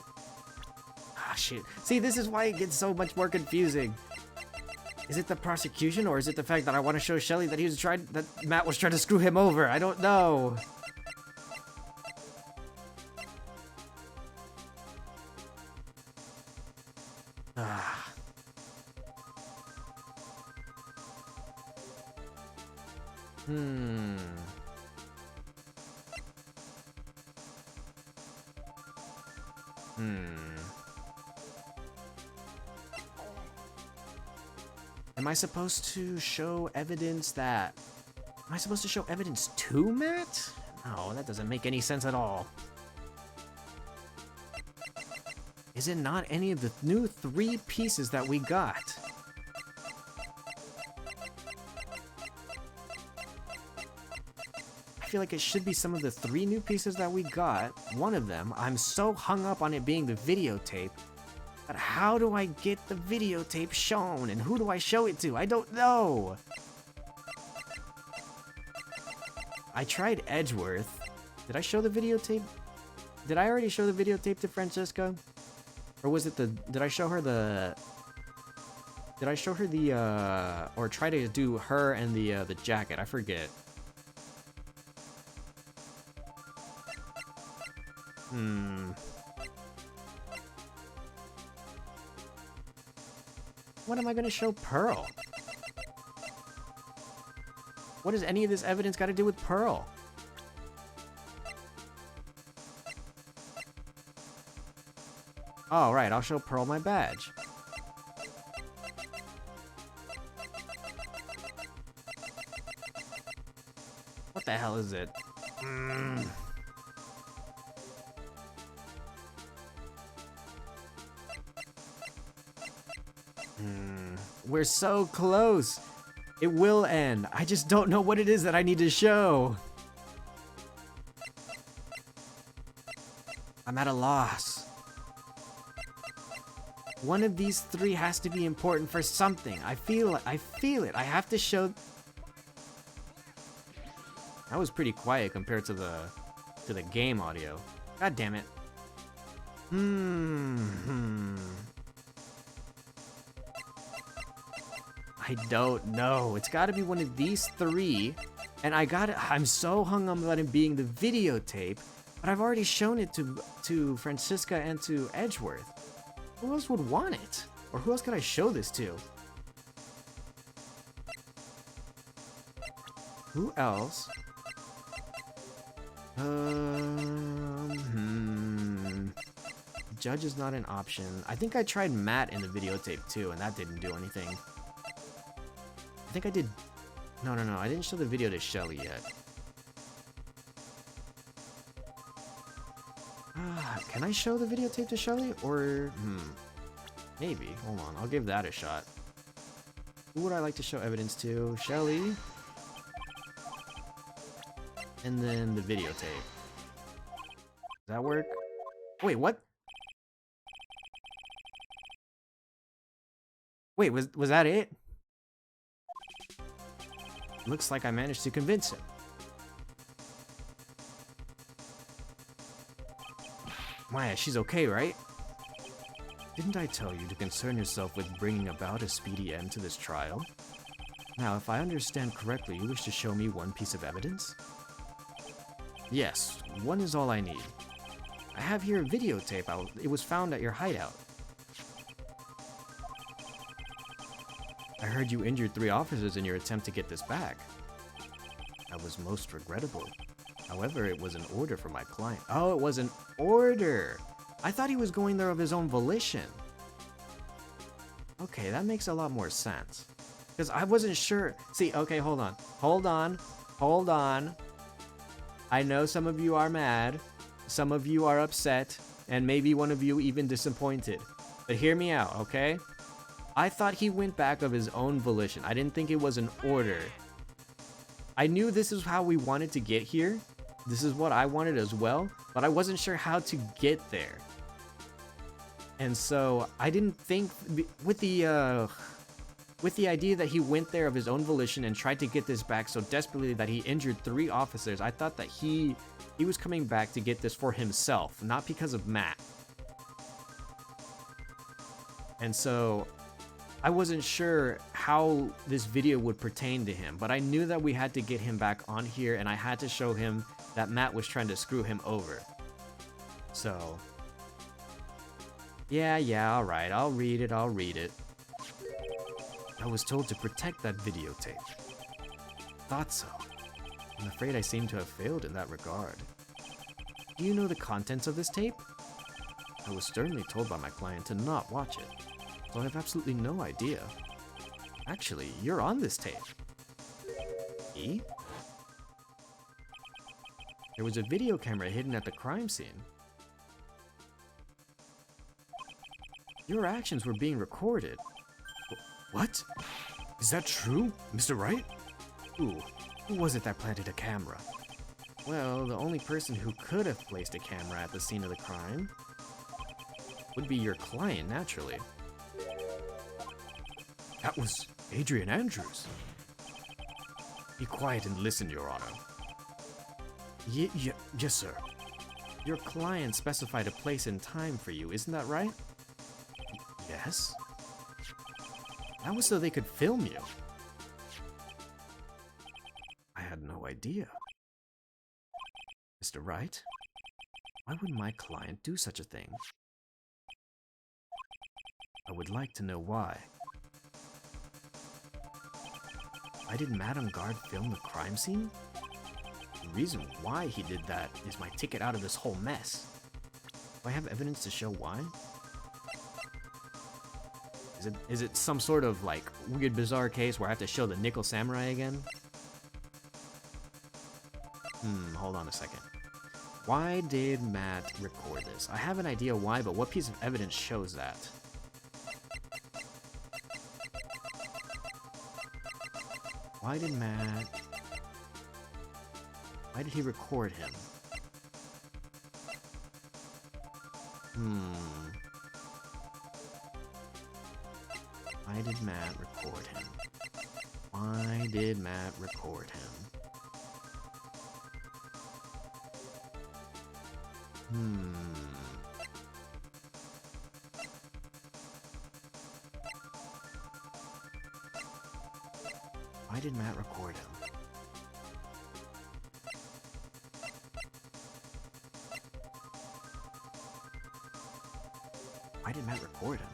S1: Ah, shit. See, this is why it gets so much more confusing. Is it the prosecution, or is it the fact that I want to show Shelly that that Matt was trying to screw him over? I don't know. Ah. Am I supposed to show evidence that... Am I supposed to show evidence to Matt? No, that doesn't make any sense at all. Is it not any of the new 3 pieces that we got? I feel like it should be some of the 3 new pieces that we got. One of them, I'm so hung up on it being the videotape. But how do I get the videotape shown? And who do I show it to? I don't know. I tried Edgeworth. Did I show the videotape? Did I already show the videotape to Francisca? Or was it did I show her the... Did I show her the, or try to do her and the jacket? I forget. What am I gonna show Pearl? What does any of this evidence got to do with Pearl? Oh, right, I'll show Pearl my badge. What the hell is it? We're so close. It will end. I just don't know what it is that I need to show. I'm at a loss. One of these 3 has to be important for something. I feel it. I have to show... That was pretty quiet compared to the game audio. God damn it. I don't know. It's got to be one of these 3, and I'm so hung up on it being the videotape, but I've already shown it to Francisca and to Edgeworth. Who else would want it? Or who else could I show this to? Who else? Judge is not an option. I think I tried Matt in the videotape too, and that didn't do anything. I think I did... No, I didn't show the video to Shelly yet. Can I show the videotape to Shelly? Or... Maybe. Hold on, I'll give that a shot. Who would I like to show evidence to? Shelly. And then the videotape. Does that work? Wait, what? Wait, was that it? Looks like I managed to convince him. Maya, she's okay, right? Didn't I tell you to concern yourself with bringing about a speedy end to this trial? Now, if I understand correctly, you wish to show me one piece of evidence? Yes, one is all I need. I have here a videotape. It was found at your hideout. I heard you injured 3 officers in your attempt to get this back. That was most regrettable. However, it was an order from my client. Oh, it was an order! I thought he was going there of his own volition. Okay, that makes a lot more sense. Because I wasn't sure. See, okay, hold on. Hold on. I know some of you are mad. Some of you are upset. And maybe one of you even disappointed. But hear me out, okay? I thought he went back of his own volition. I didn't think it was an order. I knew this is how we wanted to get here. This is what I wanted as well. But I wasn't sure how to get there. And so I didn't think with the idea that he went there of his own volition and tried to get this back so desperately that he injured 3 officers, I thought that he was coming back to get this for himself, not because of Matt. And so I wasn't sure how this video would pertain to him, but I knew that we had to get him back on here and I had to show him that Matt was trying to screw him over. So yeah, alright, I'll read it. I was told to protect that videotape. Thought so. I'm afraid I seem to have failed in that regard. Do you know the contents of this tape? I was sternly told by my client to not watch it, so I have absolutely no idea. Actually, you're on this tape. E? There was a video camera hidden at the crime scene. Your actions were being recorded. What? Is that true, Mr. Wright? Who was it that planted a camera? Well, the only person who could have placed a camera at the scene of the crime would be your client, naturally. That was Adrian Andrews. Be quiet and listen, Your Honor. Yes, sir. Your client specified a place and time for you, isn't that right? Yes. That was so they could film you. I had no idea. Mr. Wright, why would my client do such a thing? I would like to know why. Why did Madame Guard film the crime scene? The reason why he did that is my ticket out of this whole mess. Do I have evidence to show why? Is it some sort of, like, weird, bizarre case where I have to show the Nickel Samurai again? Hold on a second. Why did Matt record this? I have an idea why, but what piece of evidence shows that? Why did he record him? Why did Matt record him? Why did Matt record him? Why did Matt record him? Why did Matt record him?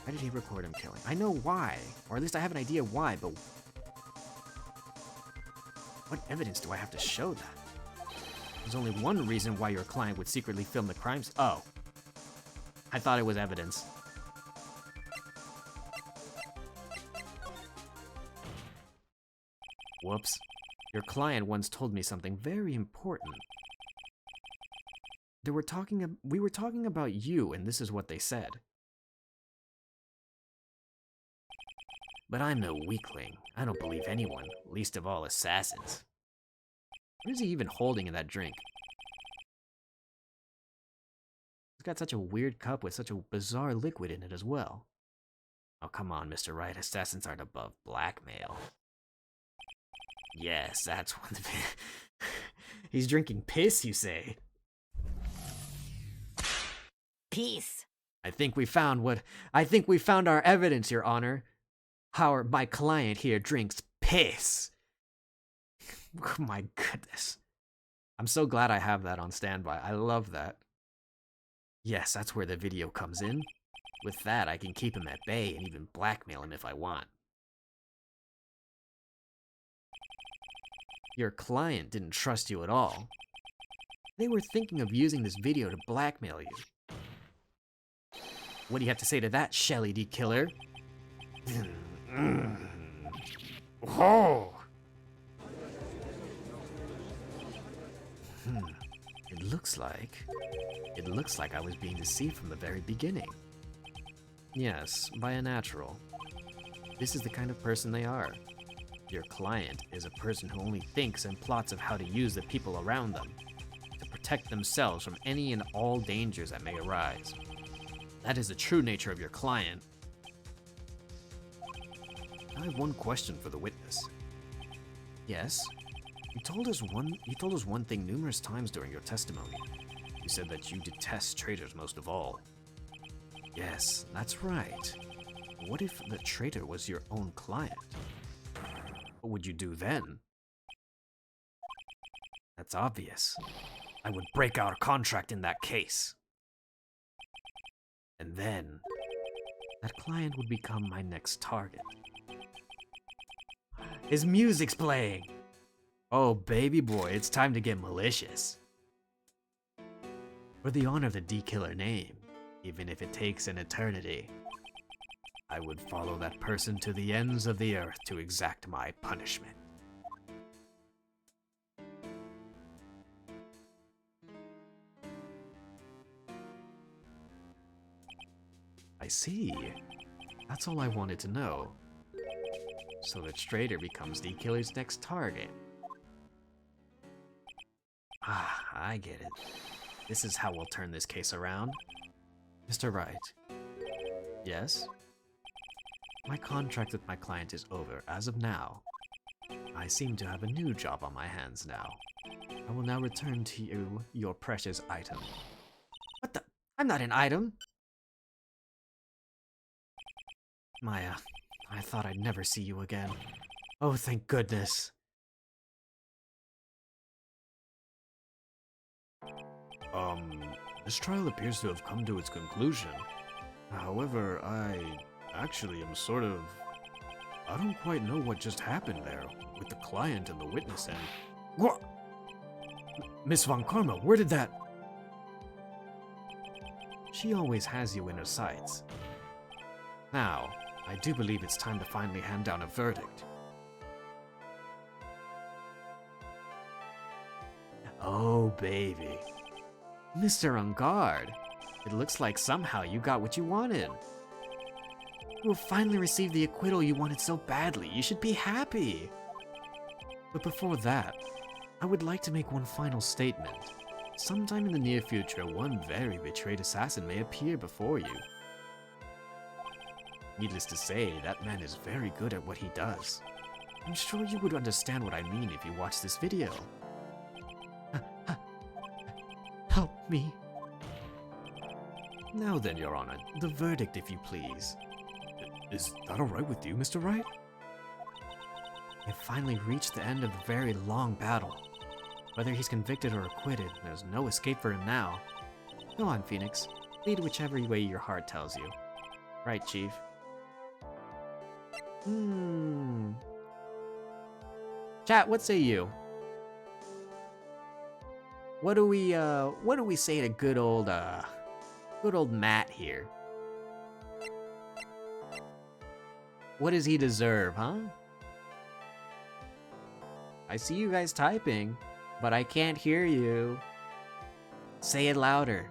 S1: Why did he record him killing? I know why, or at least I have an idea why, but what evidence do I have to show that? There's only one reason why your client would secretly film the crimes. Oh. I thought it was evidence. Whoops. Your client once told me something very important. We were talking about you, and this is what they said.
S2: But I'm no weakling. I don't believe anyone, least of all assassins.
S1: What is he even holding in that drink? He's got such a weird cup with such a bizarre liquid in it as well.
S2: Oh, come on, Mr. Wright. Assassins aren't above blackmail. Yes, that's one thing.
S1: He's drinking piss, you say?
S3: Peace.
S1: I think we found our evidence, Your Honor. My client here drinks piss. Oh my goodness. I'm so glad I have that on standby. I love that. Yes, that's where the video comes in.
S2: With that, I can keep him at bay and even blackmail him if I want.
S1: Your client didn't trust you at all. They were thinking of using this video to blackmail you. What do you have to say to that, Shelly D. Killer?
S2: Oh!
S1: It looks like I was being deceived from the very beginning. Yes, by a natural. This is the kind of person they are. Your client is a person who only thinks and plots of how to use the people around them to protect themselves from any and all dangers that may arise. That is the true nature of your client. I have one question for the witness. Yes? You told us one thing numerous times during your testimony. You said that you detest traitors most of all. Yes, that's right. What if the traitor was your own client? What would you do then? That's obvious. I would break our contract in that case. And then, that client would become my next target. His music's playing! Oh, baby boy, it's time to get malicious. For the honor of the D-Killer name, even if it takes an eternity, I would follow that person to the ends of the earth to exact my punishment. I see. That's all I wanted to know. So the traitor becomes the killer's next target. Ah, I get it. This is how we'll turn this case around. Mr. Wright. Yes? My contract with my client is over as of now. I seem to have a new job on my hands now. I will now return to you your precious item. What the? I'm not an item! Maya, I thought I'd never see you again. Oh, thank goodness.
S4: This trial appears to have come to its conclusion. However, I actually am I don't quite know what just happened there, with the client and the witness and...
S1: What? Miss Von Karma, where did that... She always has you in her sights. Now, I do believe it's time to finally hand down a verdict. Oh, baby. Mr. On Guard, it looks like somehow you got what you wanted. You will finally receive the acquittal you wanted so badly. You should be happy. But before that, I would like to make one final statement. Sometime in the near future, one very betrayed assassin may appear before you. Needless to say, that man is very good at what he does. I'm sure you would understand what I mean if you watch this video. Help me. Now then, Your Honor, the verdict, if you please.
S4: Is that alright with you, Mr. Wright?
S1: We've finally reached the end of a very long battle. Whether he's convicted or acquitted, there's no escape for him now. Go on, Phoenix. Lead whichever way your heart tells you. Right, Chief? Chat, what say you? What do we say to good old Matt here? What does he deserve, huh? I see you guys typing, but I can't hear you. Say it louder.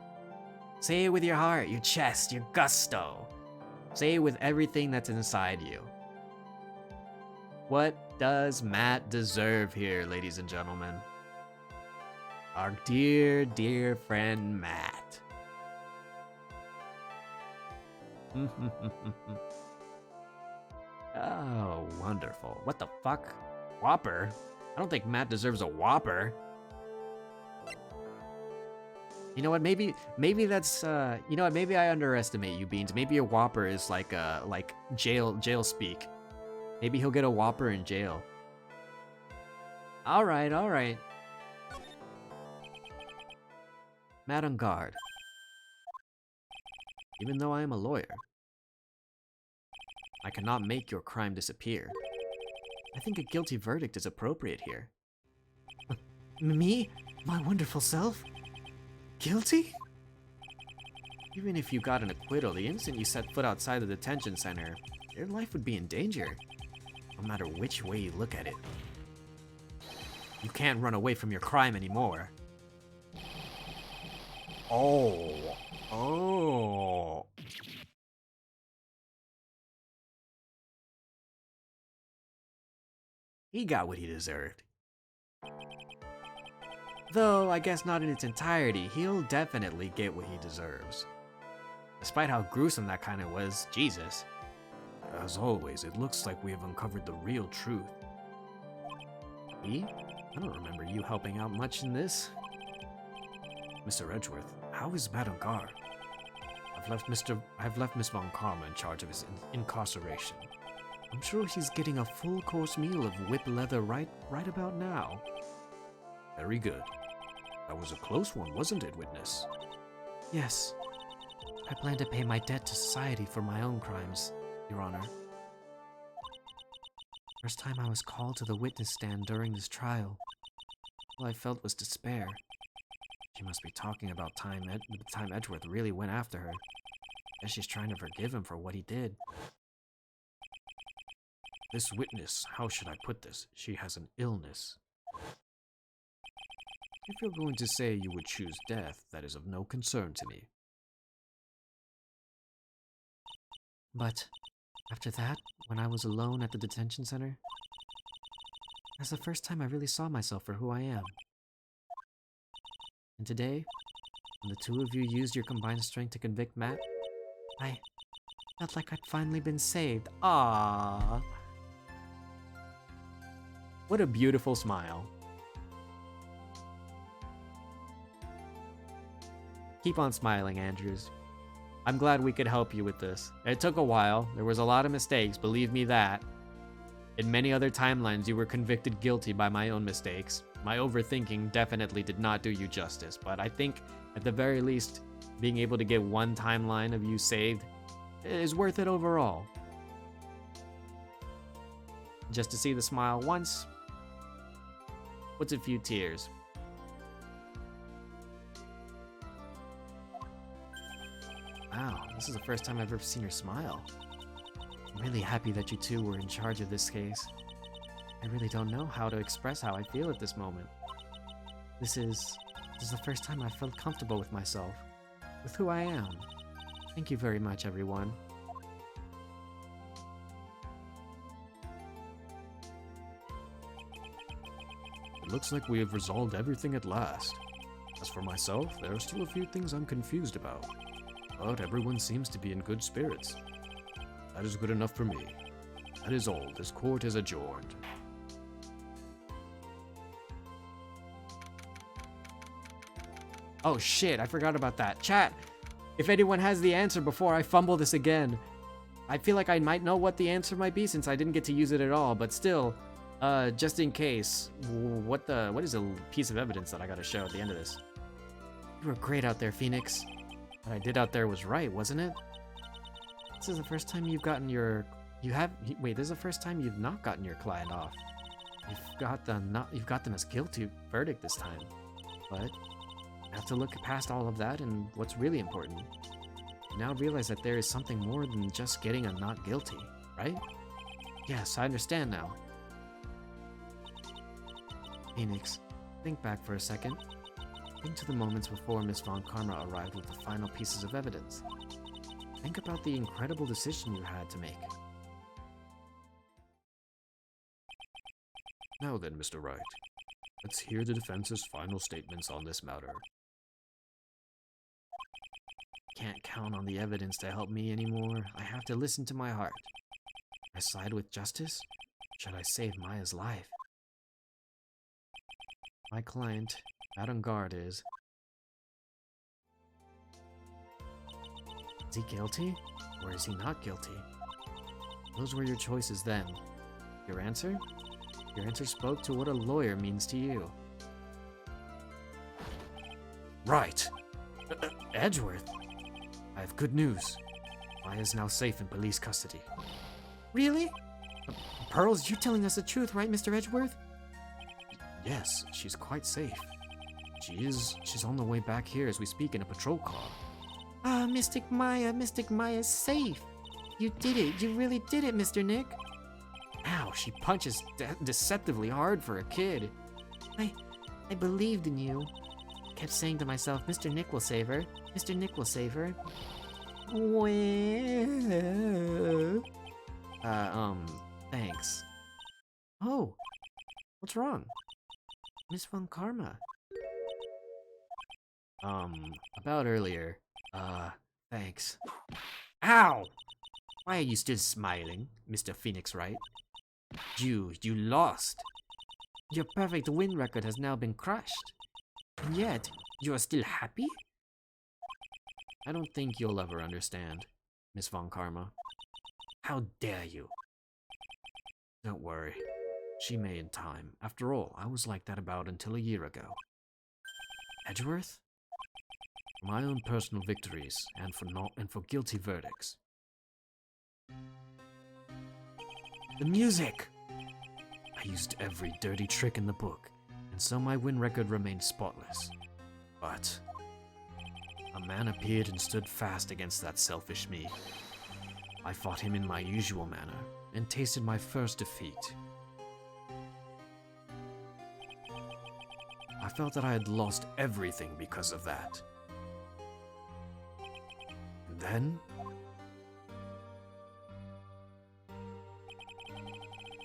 S1: Say it with your heart, your chest, your gusto. Say it with everything that's inside you. What does Matt deserve here, ladies and gentlemen? Our dear, dear friend Matt. Oh, wonderful. What the fuck? Whopper? I don't think Matt deserves a Whopper. You know what? Maybe that's you know what? Maybe I underestimate you, Beans. Maybe a Whopper is like jail speak. Maybe he'll get a Whopper in jail. All right, all right. Matt on guard. Even though I am a lawyer, I cannot make your crime disappear. I think a guilty verdict is appropriate here. Me? My wonderful self? Guilty? Even if you got an acquittal, the instant you set foot outside the detention center, your life would be in danger, no matter which way you look at it. You can't run away from your crime anymore. Oh. He got what he deserved. Though, I guess not in its entirety, he'll definitely get what he deserves. Despite how gruesome that kind of was, Jesus.
S4: As always, it looks like we have uncovered the real truth.
S1: Me? I don't remember you helping out much in this.
S4: Mr. Edgeworth, how is Madame Gar? I've left Miss Von Karma in charge of his incarceration.
S1: I'm sure he's getting a full course meal of whip leather right about now.
S4: Very good. That was a close one, wasn't it, witness?
S1: Yes. I plan to pay my debt to society for my own crimes, Your Honor. First time I was called to the witness stand during this trial, all I felt was despair. She must be talking about the time Edgeworth really went after her. Guess she's trying to forgive him for what he did.
S4: This witness, how should I put this? She has an illness. If you're going to say you would choose death, that is of no concern to me.
S1: But after that, when I was alone at the detention center, that's the first time I really saw myself for who I am. And today, when the two of you used your combined strength to convict Matt, I felt like I'd finally been saved. Ah, what a beautiful smile. Keep on smiling, Andrews. I'm glad we could help you with this. It took a while. There was a lot of mistakes, believe me that. In many other timelines, you were convicted guilty by my own mistakes. My overthinking definitely did not do you justice, but I think, at the very least, being able to get one timeline of you saved is worth it overall. Just to see the smile once, puts a few tears. Wow, this is the first time I've ever seen her smile. I'm really happy that you two were in charge of this case. I really don't know how to express how I feel at this moment. This is the first time I felt comfortable with myself, with who I am. Thank you very much, everyone.
S4: It looks like we have resolved everything at last. As for myself, there are still a few things I'm confused about. But everyone seems to be in good spirits. That is good enough for me. That is all. This court is adjourned.
S1: Oh shit, I forgot about that. Chat, if anyone has the answer before I fumble this again. I feel like I might know what the answer might be since I didn't get to use it at all, but still, just in case, what is a piece of evidence that I gotta show at the end of this? You were great out there, Phoenix. What I did out there was right, wasn't it? This is the first time you've gotten your... Wait, this is the first time you've not gotten your client off. You've got them as guilty verdict this time. But you have to look past all of that and what's really important. You now realize that there is something more than just getting a not guilty, right? Yes, I understand now.
S2: Phoenix, think back for a second. Think to the moments before Miss Von Karma arrived with the final pieces of evidence. Think about the incredible decision you had to make.
S4: Now then, Mr. Wright, let's hear the defense's final statements on this matter.
S2: Can't count on the evidence to help me anymore. I have to listen to my heart. I side with justice? Should I save Maya's life? My client, out on guard, is he guilty? Or is he not guilty? Those were your choices then. Your answer? Your answer spoke to what a lawyer means to you.
S4: Right!
S2: Edgeworth? I have good news. Maya's now safe in police custody. Really? Pearls, you're telling us the truth, right, Mr. Edgeworth? Yes, she's quite safe. She's on the way back here as we speak in a patrol car. Ah, Mystic Maya's safe. You did it, you really did it, Mr. Nick. Ow, she punches deceptively hard for a kid. I believed in you. Kept saying to myself, Mr. Nick will save her. Mr. Nick will save her. Well... thanks. Oh, what's wrong? Miss Von Karma. About earlier. Thanks. Ow! Why are you still smiling, Mr. Phoenix Wright? You lost. Your perfect win record has now been crushed. And yet, you are still happy? I don't think you'll ever understand, Miss Von Karma. How dare you? Don't worry. She may in time. After all, I was like that about until a year ago. Edgeworth? For my own personal victories, and for guilty verdicts. The music! I used every dirty trick in the book, and so my win record remained spotless. But a man appeared and stood fast against that selfish me. I fought him in my usual manner, and tasted my first defeat. I felt that I had lost everything because of that. And then...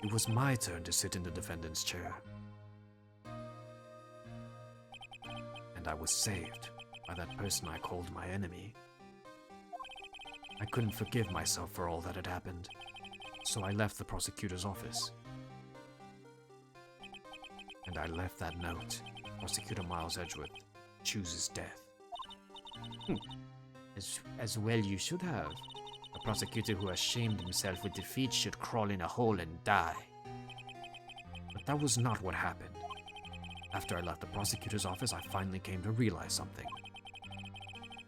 S2: it was my turn to sit in the defendant's chair. And I was saved by that person I called my enemy. I couldn't forgive myself for all that had happened, so I left the prosecutor's office. And I left that note. Prosecutor Miles Edgeworth chooses death. As well you should have. A prosecutor who has shamed himself with defeat should crawl in a hole and die. But that was not what happened. After I left the prosecutor's office, I finally came to realize something.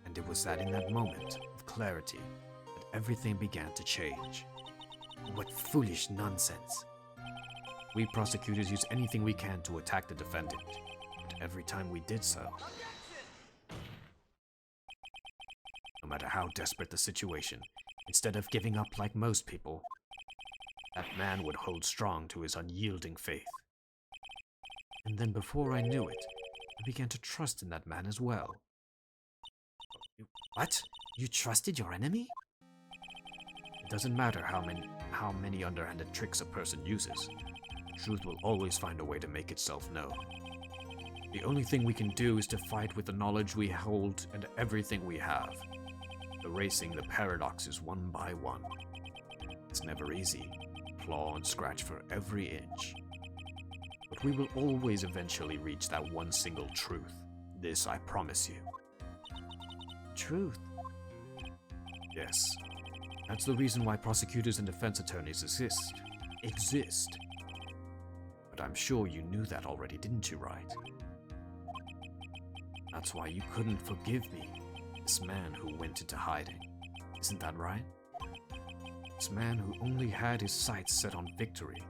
S2: And it was that in that moment of clarity that everything began to change. What foolish nonsense. We prosecutors use anything we can to attack the defendant. But every time we did so, no matter how desperate the situation, instead of giving up like most people, that man would hold strong to his unyielding faith. And then before I knew it, I began to trust in that man as well. What? You trusted your enemy? It doesn't matter how many underhanded tricks a person uses. Truth will always find a way to make itself known. The only thing we can do is to fight with the knowledge we hold and everything we have, erasing the paradoxes one by one. It's never easy. Claw and scratch for every inch. But we will always eventually reach that one single truth. This I promise you. Truth? Yes. That's the reason why prosecutors and defense attorneys exist. But I'm sure you knew that already, didn't you, right? That's why you couldn't forgive me. This man who went into hiding. Isn't that right? This man who only had his sights set on victory,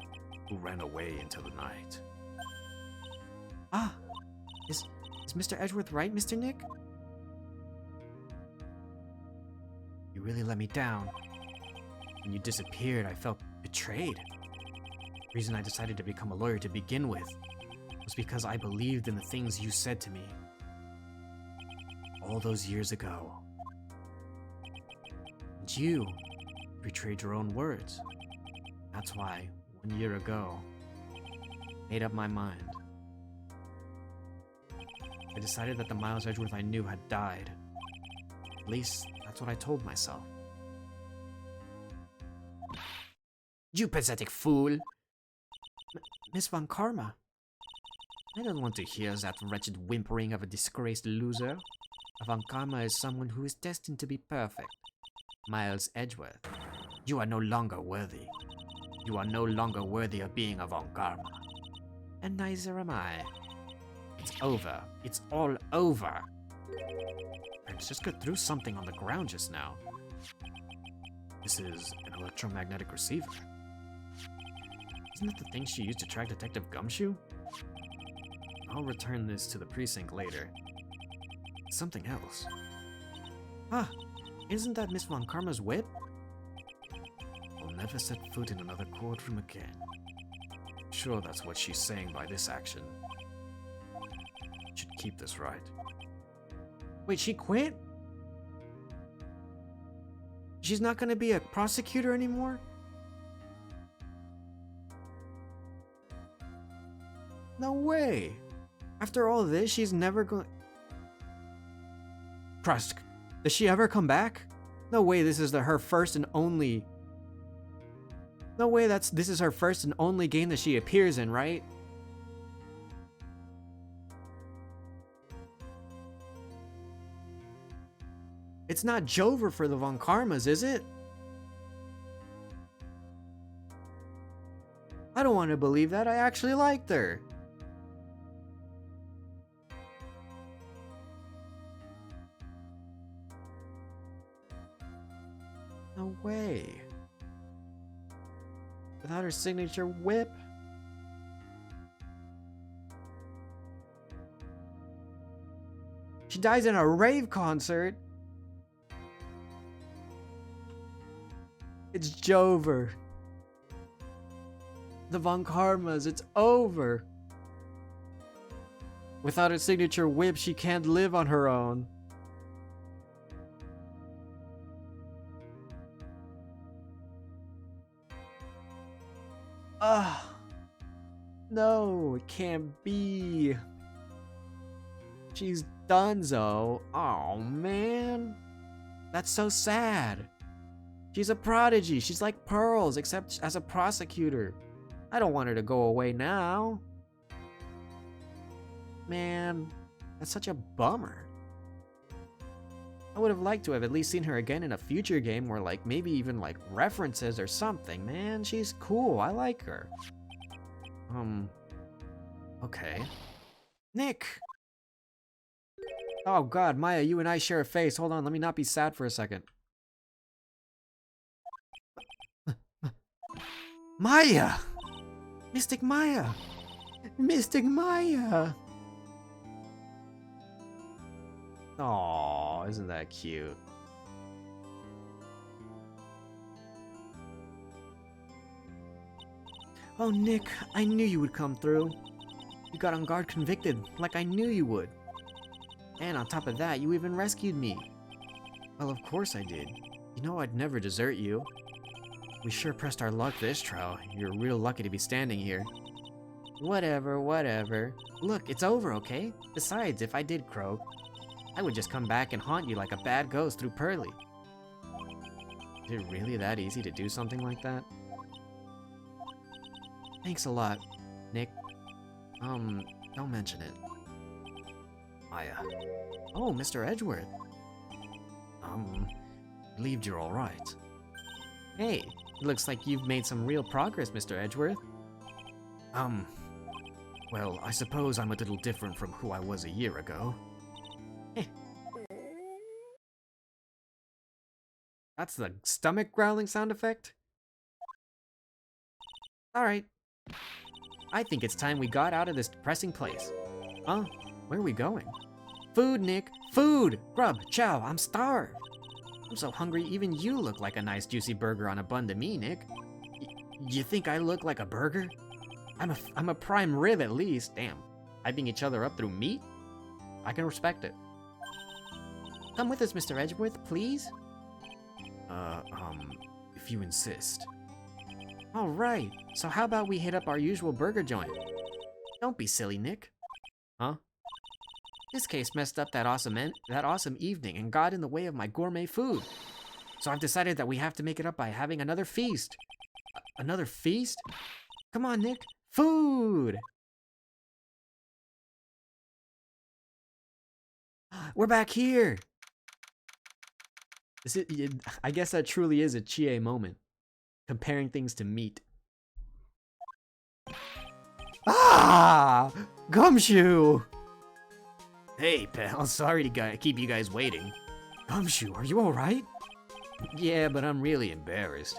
S2: who ran away into the night. Ah! Is Mr. Edgeworth right, Mr. Nick? You really let me down. When you disappeared, I felt betrayed. The reason I decided to become a lawyer to begin with
S1: was because I believed in the things you said to me all those years ago. And you betrayed your own words. That's why, 1 year ago, I made up my mind. I decided that the Miles Edgeworth I knew had died. At least, that's what I told myself.
S3: You pathetic fool!
S1: Miss Von Karma, I don't want to hear that wretched whimpering of a disgraced loser. Von Karma is someone who is destined to be perfect. Miles Edgeworth, you are no longer worthy. You are no longer worthy of being a Von Karma. And neither am I. It's over. It's all over. Parents just got through something on the ground just now. This is an electromagnetic receiver. Isn't that the thing she used to track Detective Gumshoe? I'll return this to the precinct later. Something else. Ah, isn't that Miss Von Karma's whip? I'll never set foot in another courtroom again. Sure, that's what she's saying by this action. Should keep this right. Wait, she quit? She's not gonna be a prosecutor anymore? No way! After all this, she's never going... Does she ever come back? No way this is her first and only... No way this is her first and only game that she appears in, right? It's not Jover for the Von Karmas, is it? I don't want to believe that. I actually liked her. No way. Without her signature whip? She dies in a rave concert? It's Jover. The Von Karmas, it's over. Without her signature whip, she can't live on her own. No, it can't be. She's donezo. Oh, man. That's so sad. She's a prodigy. She's like Pearls, except as a prosecutor. I don't want her to go away now. Man, that's such a bummer. I would have liked to have at least seen her again in a future game where, like, maybe even, like, references or something. Man, she's cool. I like her. Okay. Nick! Oh god, Maya, you and I share a face. Hold on, let me not be sad for a second. Maya! Mystic Maya! Mystic Maya! Aww, isn't that cute? Oh, Nick, I knew you would come through. You got on guard convicted, like I knew you would. And on top of that, you even rescued me. Well, of course I did. You know I'd never desert you. We sure pressed our luck this trial. You're real lucky to be standing here. Whatever, whatever. Look, it's over, okay? Besides, if I did croak, I would just come back and haunt you like a bad ghost through Pearly. Is it really that easy to do something like that? Thanks a lot, Nick. Don't mention it. Maya. Oh, Mr. Edgeworth. Relieved you're alright. Hey, it looks like you've made some real progress, Mr. Edgeworth. Well, I suppose I'm a little different from who I was a year ago. That's the stomach growling sound effect? Alright. I think it's time we got out of this depressing place. Huh? Where are we going? Food, Nick! Food! Grub, chow, I'm starved! I'm so hungry even you look like a nice juicy burger on a bun to me, Nick. You think I look like a burger? I'm a prime rib at least, damn.
S2: hyping each other up through meat? I can respect it.
S3: Come with us, Mr. Edgeworth, please.
S4: If you insist.
S3: All right, so how about we hit up our usual burger joint? Don't be silly, Nick.
S2: Huh?
S3: This case messed up that awesome evening and got in the way of my gourmet food. So I've decided that we have to make it up by having another feast.
S2: Another feast?
S3: Come on, Nick. Food!
S2: We're back here! I guess that truly is a Chie moment. Comparing things to meat. Ah! Gumshoe!
S3: Hey, pal. Sorry to keep you guys waiting.
S2: Gumshoe, are you alright?
S3: Yeah, but I'm really embarrassed.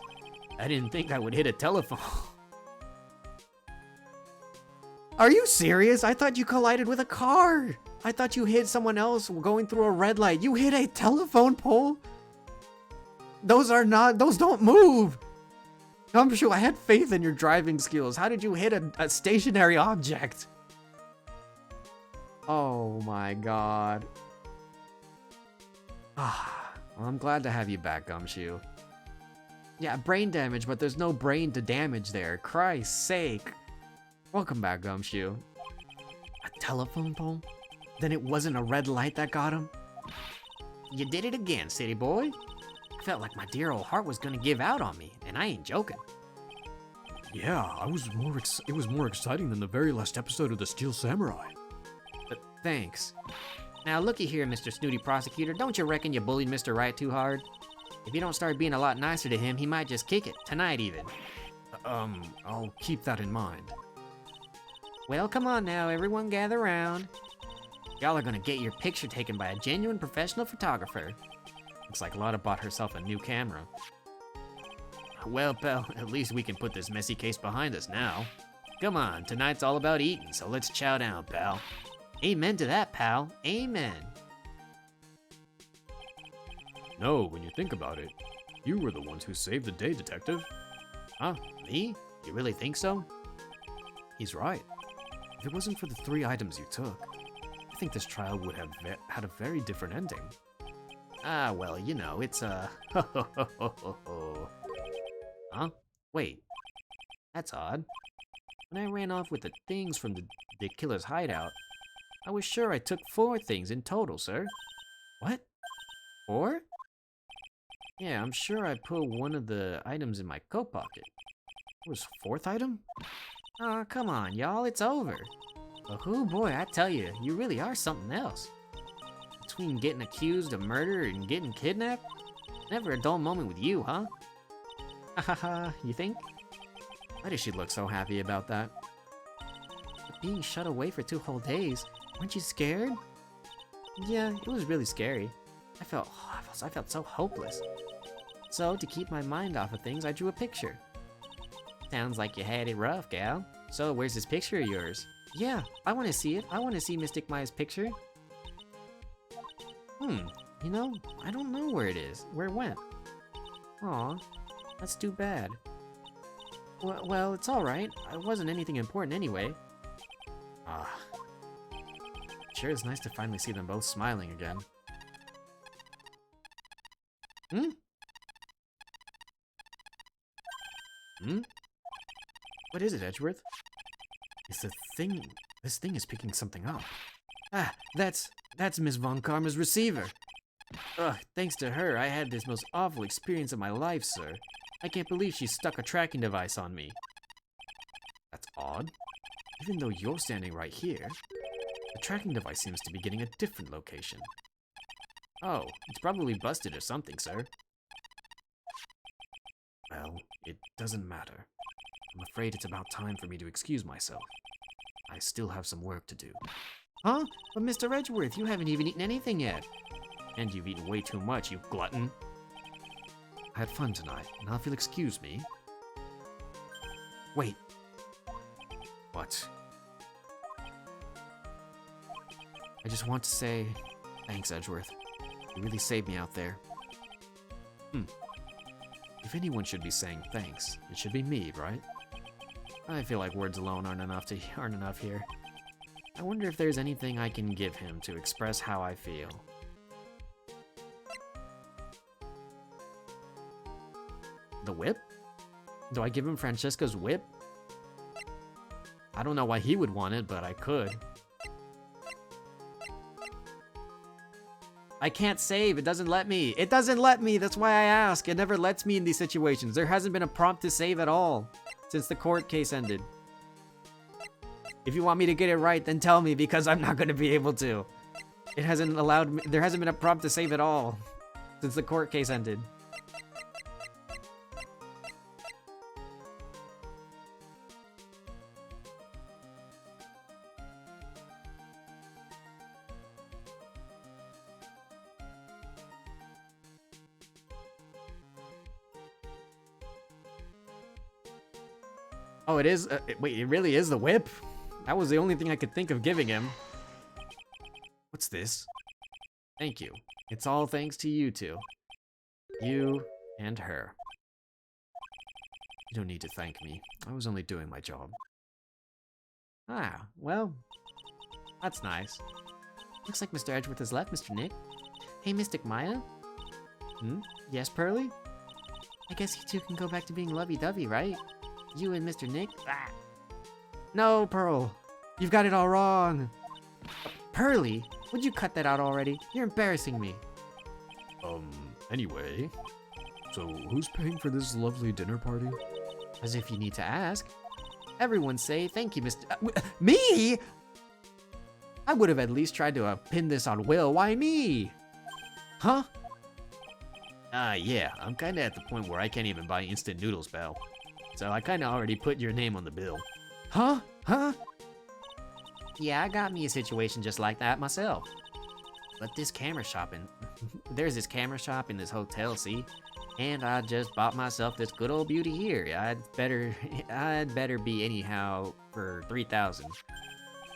S3: I didn't think I would hit a telephone.
S2: Are you serious? I thought you collided with a car. I thought you hit someone else going through a red light. You hit a telephone pole? Those don't move. Gumshoe, I had faith in your driving skills. How did you hit a stationary object? Oh my god. Ah, well, I'm glad to have you back, Gumshoe. Yeah, brain damage, but there's no brain to damage there. Christ's sake. Welcome back, Gumshoe. A telephone pole? Then it wasn't a red light that got him?
S3: You did it again, city boy. I felt like my dear old heart was gonna give out on me, and I ain't joking.
S4: Yeah, it was more exciting than the very last episode of The Steel Samurai.
S2: But thanks.
S3: Now looky here, Mr. Snooty Prosecutor, don't you reckon you bullied Mr. Right too hard? If you don't start being a lot nicer to him, he might just kick it, tonight even.
S4: I'll keep that in mind.
S3: Well, come on now, everyone gather round. Y'all are gonna get your picture taken by a genuine professional photographer.
S2: Looks like Lotta bought herself a new camera.
S3: Well, pal, at least we can put this messy case behind us now. Come on, tonight's all about eating, so let's chow down, pal. Amen to that, pal. Amen.
S4: No, when you think about it, you were the ones who saved the day, Detective.
S3: Huh? Me? You really think so?
S4: He's right. If it wasn't for the 3 items you took, I think this trial would have had a very different ending.
S3: Ah, well, you know, it's Huh? Wait. That's odd. When I ran off with the things from the killer's hideout, I was sure I took 4 things in total, sir.
S2: What?
S3: 4? Yeah, I'm sure I put one of the items in my coat pocket.
S2: It was 4th item?
S3: Aw, come on, y'all, it's over. But whoo boy, I tell you, you really are something else. Between getting accused of murder and getting kidnapped, never a dull moment with you, huh?
S2: Hahaha, you think? Why does she look so happy about that?
S3: But being shut away for 2 whole days, weren't you scared?
S2: Yeah, it was really scary.
S3: I felt so hopeless. So, to keep my mind off of things, I drew a picture. Sounds like you had it rough, gal. So, where's this picture of yours?
S2: Yeah, I want to see it. I want to see Mystic Maya's picture.
S3: You know, I don't know where it is. Where it went. Aw, that's too bad.
S2: Well, it's alright. It wasn't anything important anyway. Sure is nice to finally see them both smiling again. What is it, Edgeworth? It's the thing. This thing is picking something up. Ah, that's Miss Von Karma's receiver. Ugh, thanks to her, I had this most awful experience of my life, sir. I can't believe she stuck a tracking device on me. That's odd. Even though you're standing right here, the tracking device seems to be getting a different location. Oh, it's probably busted or something, sir. Well, it doesn't matter. I'm afraid it's about time for me to excuse myself. I still have some work to do. Huh? But Mr. Edgeworth, you haven't even eaten anything yet. And you've eaten way too much, you glutton. I had fun tonight. Now if you'll excuse me. Wait. What? I just want to say thanks, Edgeworth. You really saved me out there. If anyone should be saying thanks, it should be me, right? I feel like words alone aren't enough here. I wonder if there's anything I can give him to express how I feel. The whip? Do I give him Francesca's whip? I don't know why he would want it, but I could. I can't save. It doesn't let me. It doesn't let me. That's why I ask. It never lets me in these situations. There hasn't been a prompt to save at all since the court case ended. If you want me to get it right, then tell me, because I'm not going to be able to. It hasn't allowed me. There hasn't been a prompt to save at all since the court case ended. Oh, it is? Wait, it really is the whip? That was the only thing I could think of giving him. What's this? Thank you. It's all thanks to you two. You and her. You don't need to thank me. I was only doing my job. Ah, well, that's nice.
S3: Looks like Mr. Edgeworth has left, Mr. Nick. Hey, Mystic Maya?
S2: Yes, Pearly?
S3: I guess you two can go back to being lovey-dovey, right? You and Mr. Nick? Ah.
S2: No, Pearl. You've got it all wrong. Pearly, would you cut that out already? You're embarrassing me.
S4: Anyway, so who's paying for this lovely dinner party?
S2: As if you need to ask. Everyone say thank you, Mr. Me? I would have at least tried to pin this on Will. Why me? Huh? Yeah, I'm kinda at the point where I can't even buy instant noodles, pal. So I kinda already put your name on the bill. Huh? Huh?
S3: Yeah, I got me a situation just like that myself. But this camera shopping, there's this camera shop in this hotel, see? And I just bought myself this good old beauty here. I'd better be anyhow for 3,000.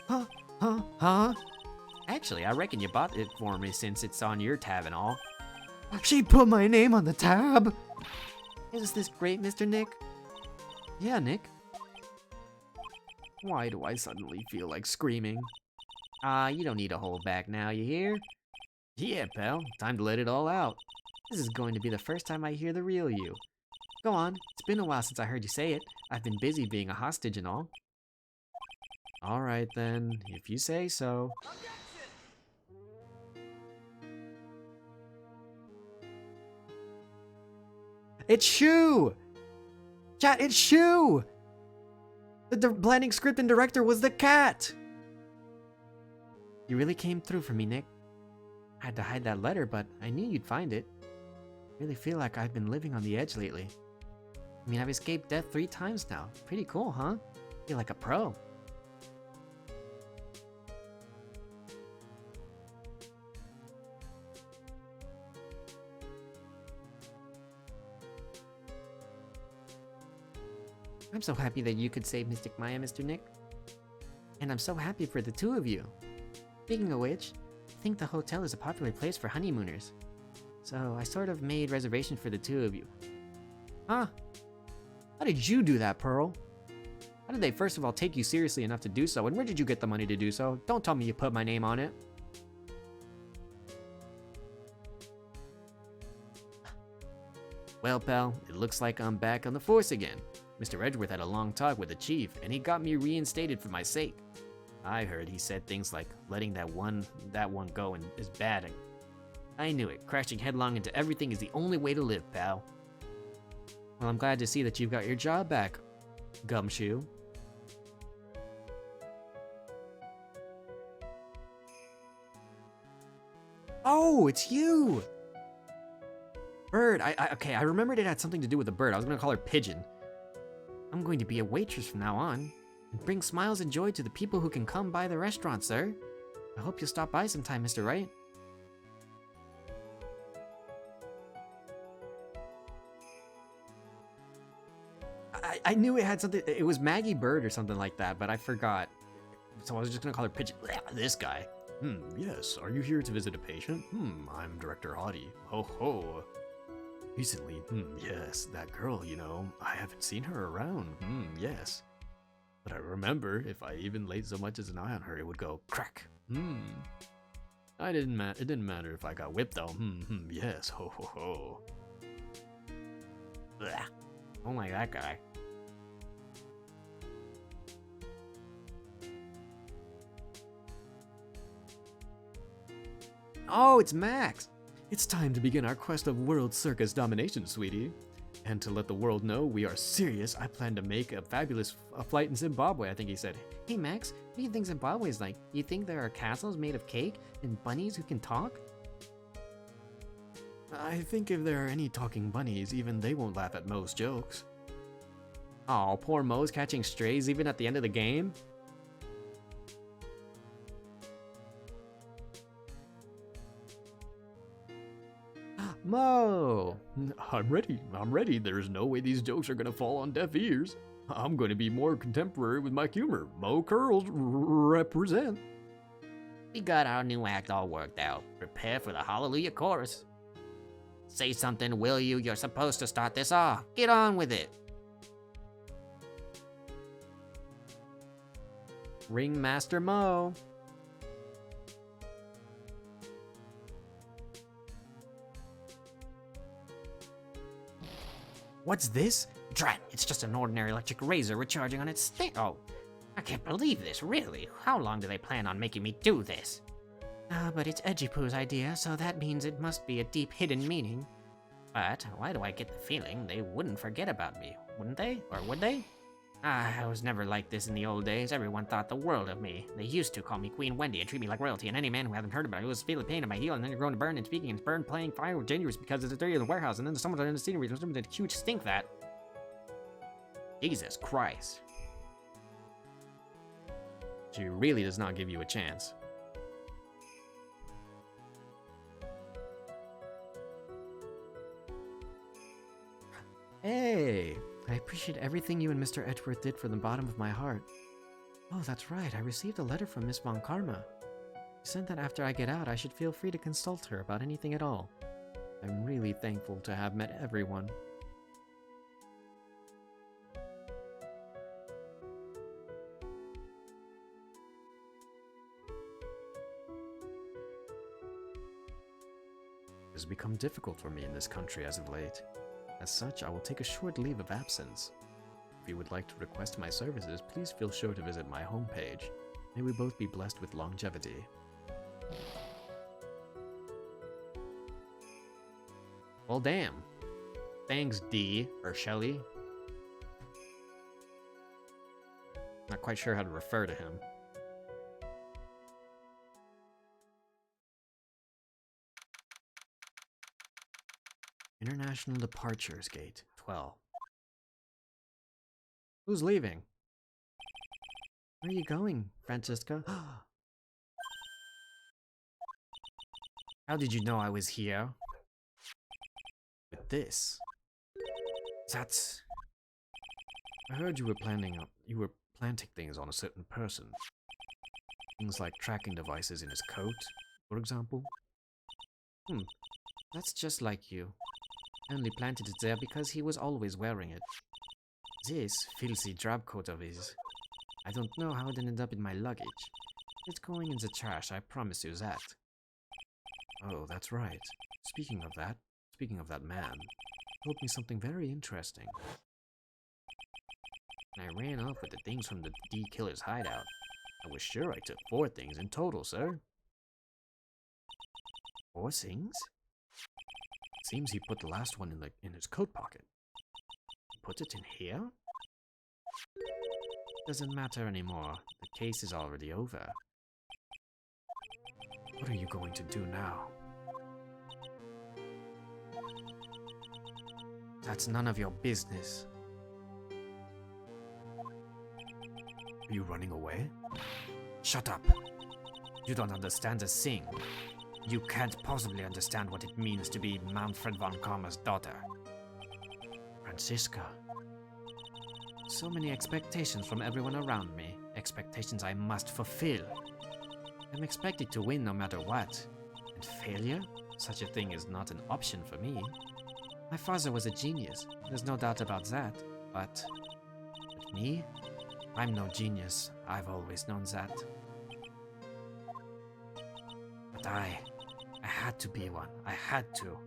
S2: Huh?
S3: Actually, I reckon you bought it for me since it's on your tab and all.
S2: She put my name on the tab.
S3: Is this great, Mr. Nick?
S2: Yeah, Nick. Why do I suddenly feel like screaming?
S3: You don't need to hold back now, you hear?
S2: Yeah, pal. Time to let it all out.
S3: This is going to be the first time I hear the real you. Go on, it's been a while since I heard you say it. I've been busy being a hostage and all.
S2: Alright then, if you say so. It's Shu! Chat, it's Shu! The blending script and director was the cat!
S3: You really came through for me, Nick. I had to hide that letter, but I knew you'd find it. I really feel like I've been living on the edge lately. I mean, I've escaped death 3 times now. Pretty cool, huh? Feel like a pro. I'm so happy that you could save Mystic Maya, Mr. Nick. And I'm so happy for the 2 of you. Speaking of which, I think the hotel is a popular place for honeymooners. So I sort of made reservations for the 2 of you.
S2: Huh? How did you do that, Pearl? How did they first of all take you seriously enough to do so, and where did you get the money to do so? Don't tell me you put my name on it.
S3: Well, pal, it looks like I'm back on the force again. Mr. Edgeworth had a long talk with the chief, and he got me reinstated for my sake. I heard he said things like letting that one go and is bad. I knew it. Crashing headlong into everything is the only way to live, pal.
S2: Well, I'm glad to see that you've got your job back, Gumshoe. Oh, it's you! Bird. Okay, I remembered it had something to do with a bird. I was gonna call her Pigeon.
S3: I'm going to be a waitress from now on, and bring smiles and joy to the people who can come by the restaurant, sir. I hope you'll stop by sometime, Mr. Wright.
S2: I knew it had something. It was Maggie Bird or something like that, but I forgot. So I was just gonna call her Pigeon. This guy.
S4: Yes, are you here to visit a patient? I'm Director Hottie. Ho ho. Recently, yes, that girl, you know, I haven't seen her around. Yes. But I
S2: Remember, if I even laid so much as an eye on her, it would go crack. It didn't matter if I got whipped though. Yes, ho ho ho. Blech. Don't like that guy.
S1: Oh, it's Max! It's time to begin our quest of world circus domination, sweetie. And to let the world know we are serious, I plan to make a fabulous flight in Zimbabwe, I think he said.
S3: Hey Max, what do you think Zimbabwe is like? Do you think there are castles made of cake and bunnies who can talk?
S1: I think if there are any talking bunnies, even they won't laugh at Mo's jokes.
S2: Oh, poor Mo's catching strays even at the end of the game?
S1: Mo!
S4: I'm ready. There's no way these jokes are gonna fall on deaf ears. I'm gonna be more contemporary with my humor. Mo Curls represent.
S3: We got our new act all worked out. Prepare for the Hallelujah chorus. Say something, will you? You're supposed to start this off. Get on with it.
S1: Ringmaster Mo.
S3: What's this? Drat, it's just an ordinary electric razor recharging on its stick. Oh, I can't believe this, really. How long do they plan on making me do this? But it's Edgy-Poo's idea, so that means it must be a deep hidden meaning. But why do I get the feeling they wouldn't forget about me? Wouldn't they? Or would they? I was never like this in the old days. Everyone thought the world of me. They used to call me Queen Wendy and treat me like royalty, and any man who hadn't heard about it was feeling pain in my heel, and then you're going to burn and speaking and burn playing fire with dangerous because it's a dirty in the warehouse, and then someone in the scenery there's a huge stink that. Jesus Christ.
S1: She really does not give you a chance. Hey, I appreciate everything you and Mr. Edgeworth did from the bottom of my heart. Oh, that's right, I received a letter from Miss Von Karma. She said that after I get out, I should feel free to consult her about anything at all. I'm really thankful to have met everyone. It has become difficult for me in this country as of late. As such, I will take a short leave of absence. If you would like to request my services, please feel sure to visit my homepage. May we both be blessed with longevity.
S2: Well, damn. Thanks, D, or Shelly. Not quite sure how to refer to him.
S1: International Departures Gate 12.
S2: Who's leaving?
S1: Where are you going, Francisca?
S2: How did you know I was here?
S1: With this.
S2: That's...
S1: I heard you were planting things on a certain person. Things like tracking devices in his coat, for example.
S3: That's just like you. I only planted it there because he was always wearing it. This filthy drab coat of his. I don't know how it ended up in my luggage. It's going in the trash, I promise you that.
S1: Oh, that's right. Speaking of that man, he told me something very interesting.
S3: I ran off with the things from the D-Killer's hideout. I was sure I took 4 things in total, sir.
S1: 4 things? It seems he put the last one in his coat pocket.
S3: Put it in here? Doesn't matter anymore. The case is already over.
S1: What are you going to do now?
S3: That's none of your business.
S1: Are you running away?
S3: Shut up. You don't understand a thing. You can't possibly understand what it means to be Manfred von Karma's daughter.
S1: Francisca.
S3: So many expectations from everyone around me. Expectations I must fulfill. I'm expected to win no matter what. And failure? Such a thing is not an option for me. My father was a genius. There's no doubt about that. But me? I'm no genius. I've always known that. But I had to be one. I had to.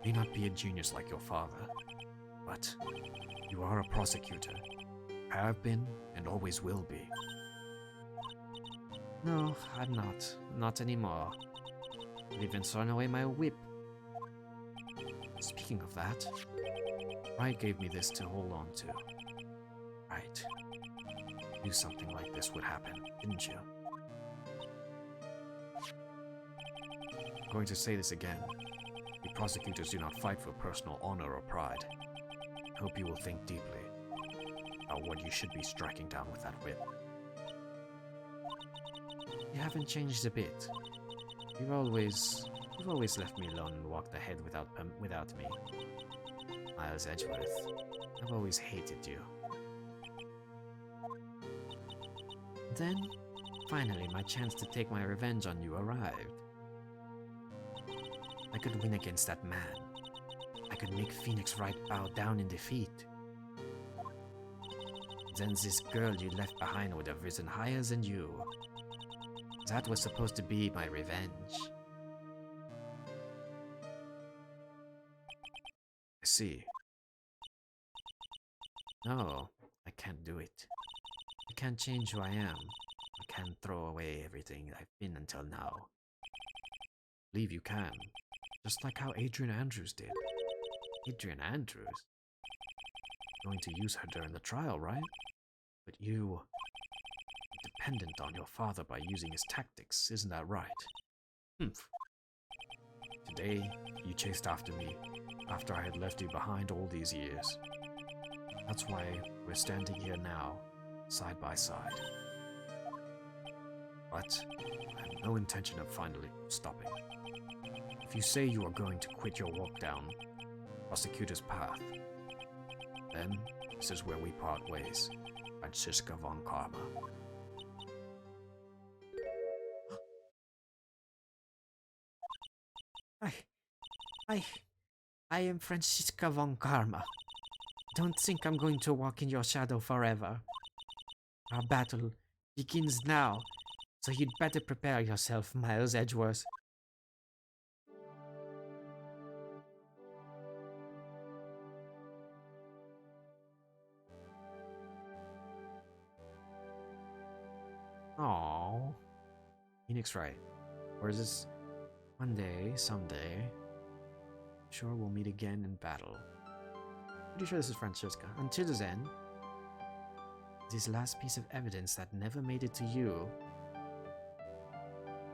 S4: May not be a genius like your father, but you are a prosecutor. Have been and always will be.
S3: No, I'm not. Not anymore. I've even thrown away my whip.
S4: Speaking of that, Wright gave me this to hold on to. Right. Knew something like this would happen, didn't you? I'm going to say this again. We prosecutors do not fight for personal honor or pride. I hope you will think deeply about what you should be striking down with that whip.
S3: You haven't changed a bit. You've always left me alone and walked ahead without me. Miles Edgeworth, I've always hated you. Then, finally, my chance to take my revenge on you arrived. I could win against that man. I could make Phoenix Wright bow down in defeat. Then this girl you left behind would have risen higher than you. That was supposed to be my revenge.
S4: I see.
S3: No, I can't do it. I can't change who I am. I can't throw away everything I've been until now.
S4: I believe you can. Just like how Adrian Andrews did.
S3: Adrian Andrews?
S4: Going to use her during the trial, right? But you were dependent on your father by using his tactics, isn't that right?
S3: Humph.
S4: Today, you chased after me, after I had left you behind all these years. That's why we're standing here now, side by side. But I have no intention of finally stopping. If you say you are going to quit your walk down prosecutor's path, then this is where we part ways, Franziska von Karma.
S3: I am Franziska von Karma. Don't think I'm going to walk in your shadow forever. Our battle begins now, so you'd better prepare yourself, Miles Edgeworth.
S4: Aww. Phoenix Wright. Or is this one day, someday? Sure we'll meet again in battle.
S3: Pretty sure this is Franziska. Until then, this last piece of evidence that never made it to you,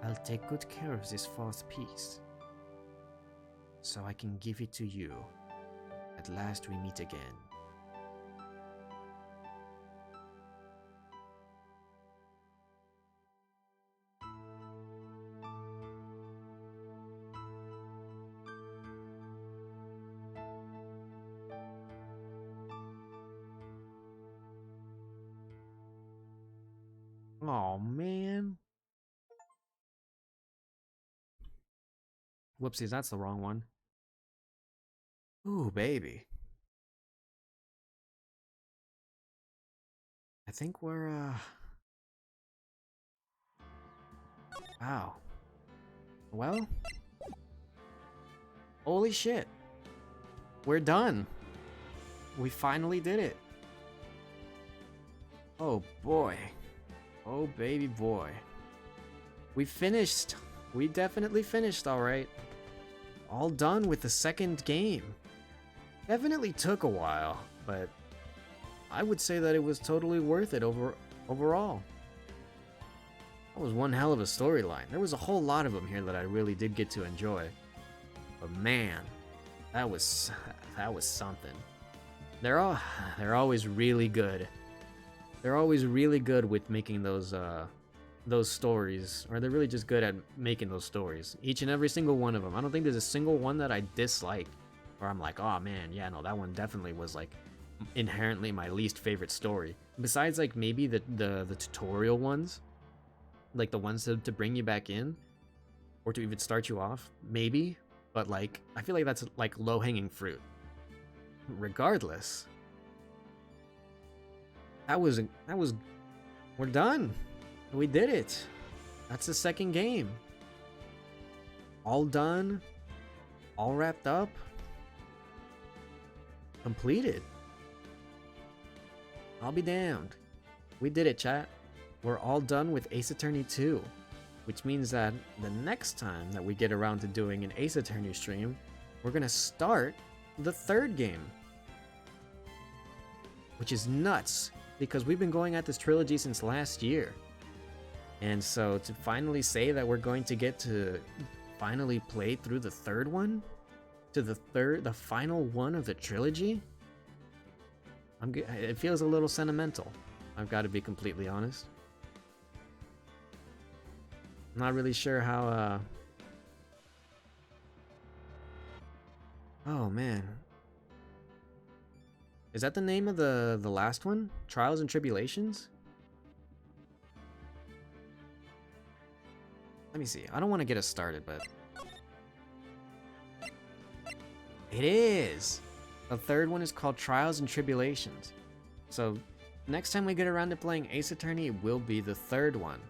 S3: I'll take good care of this fourth piece, so I can give it to you. At last we meet again.
S1: Oh man. Whoopsies, that's the wrong one. Ooh, baby. I think we're, wow. Well. Holy shit. We're done. We finally did it. Oh boy. Oh baby boy. We finished. We definitely finished, alright. All done with the second game. Definitely took a while, but I would say that it was totally worth it overall. That was one hell of a storyline. There was a whole lot of them here that I really did get to enjoy. But man, that was something. They're always really good. They're always really good with making those stories, or they're really just good at making those stories. Each and every single one of them. I don't think there's a single one that I dislike, where I'm like, oh man, yeah, no, that one definitely was like inherently my least favorite story. Besides like maybe the tutorial ones, like the ones to bring you back in, or to even start you off, maybe. But like, I feel like that's like low-hanging fruit. Regardless, that was we're done. We did it. That's the second game. All done. All wrapped up. Completed. I'll be damned. We did it, chat. We're all done with Ace Attorney 2. Which means that the next time that we get around to doing an Ace Attorney stream, we're gonna start the third game. Which is nuts, because we've been going at this trilogy since last year. And so to finally say that we're going to get to finally play through the third one, to the final one of the trilogy, it feels a little sentimental. I've got to be completely honest. I'm not really sure how, oh man. Is that the name of the last one? Trials and Tribulations? Let me see. I don't want to get us started, but it is. The third one is called Trials and Tribulations. So next time we get around to playing Ace Attorney, it will be the third one.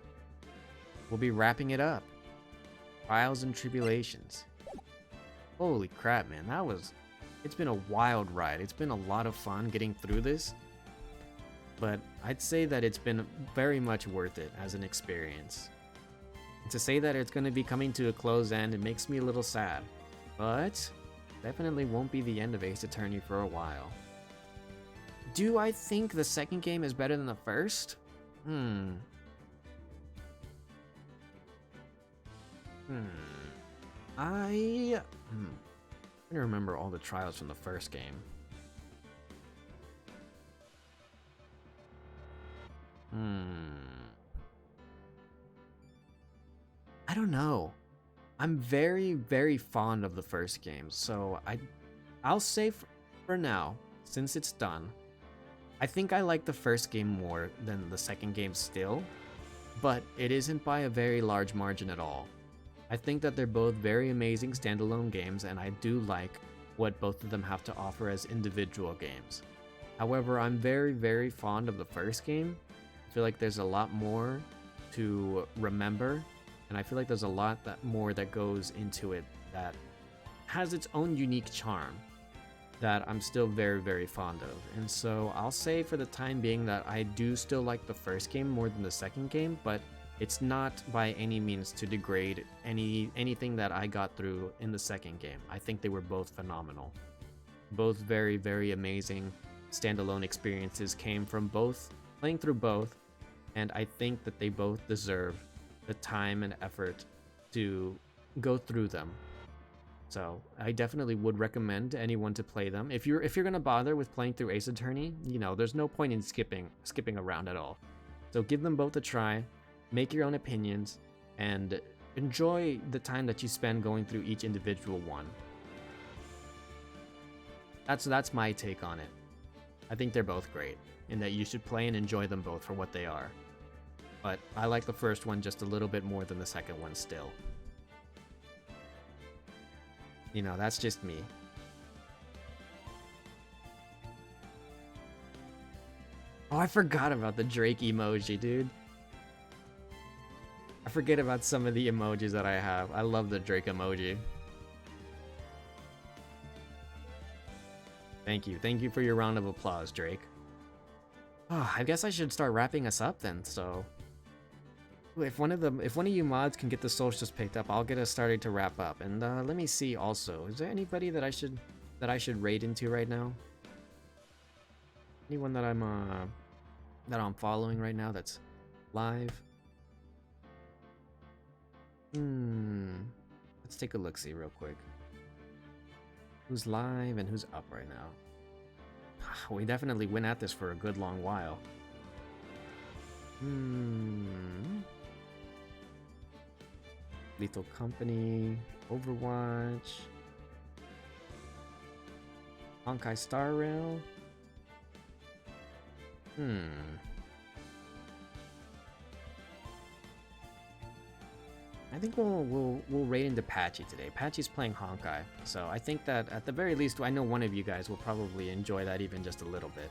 S1: We'll be wrapping it up. Trials and Tribulations. Holy crap, man. It's been a wild ride. It's been a lot of fun getting through this. But I'd say that it's been very much worth it as an experience. To say that it's going to be coming to a close end, it makes me a little sad. But definitely won't be the end of Ace Attorney for a while. Do I think the second game is better than the first? I'm trying to remember all the trials from the first game. I don't know. I'm very, very fond of the first game, so I'll say for now, since it's done, I think I like the first game more than the second game still, but it isn't by a very large margin at all. I think that they're both very amazing standalone games, and I do like what both of them have to offer as individual games. However, I'm very, very fond of the first game. I feel like there's a lot more to remember, and I feel like there's a lot more that goes into it that has its own unique charm that I'm still very, very fond of. And so I'll say for the time being that I do still like the first game more than the second game, but it's not by any means to degrade anything that I got through in the second game. I think they were both phenomenal. Both very, very amazing standalone experiences came from playing through both, and I think that they both deserve the time and effort to go through them. So I definitely would recommend anyone to play them. If you're gonna bother with playing through Ace Attorney, there's no point in skipping around at all. So give them both a try, make your own opinions, and enjoy the time that you spend going through each individual one. That's my take on it. I think they're both great, and that you should play and enjoy them both for what they are. But I like the first one just a little bit more than the second one still. That's just me. Oh, I forgot about the Drake emoji, dude. I forget about some of the emojis that I have. I love the Drake emoji. Thank you. Thank you for your round of applause, Drake. Oh, I guess I should start wrapping us up then, so... If one of you mods can get the socials picked up, I'll get us started to wrap up. And let me see also. Is there anybody that I should raid into right now? Anyone that I'm following right now that's live? Let's take a look-see real quick. Who's live and who's up right now? We definitely went at this for a good long while. Lethal Company, Overwatch, Honkai Star Rail. I think we'll raid into Patchy today. Patchy's playing Honkai, so I think that at the very least, I know one of you guys will probably enjoy that even just a little bit.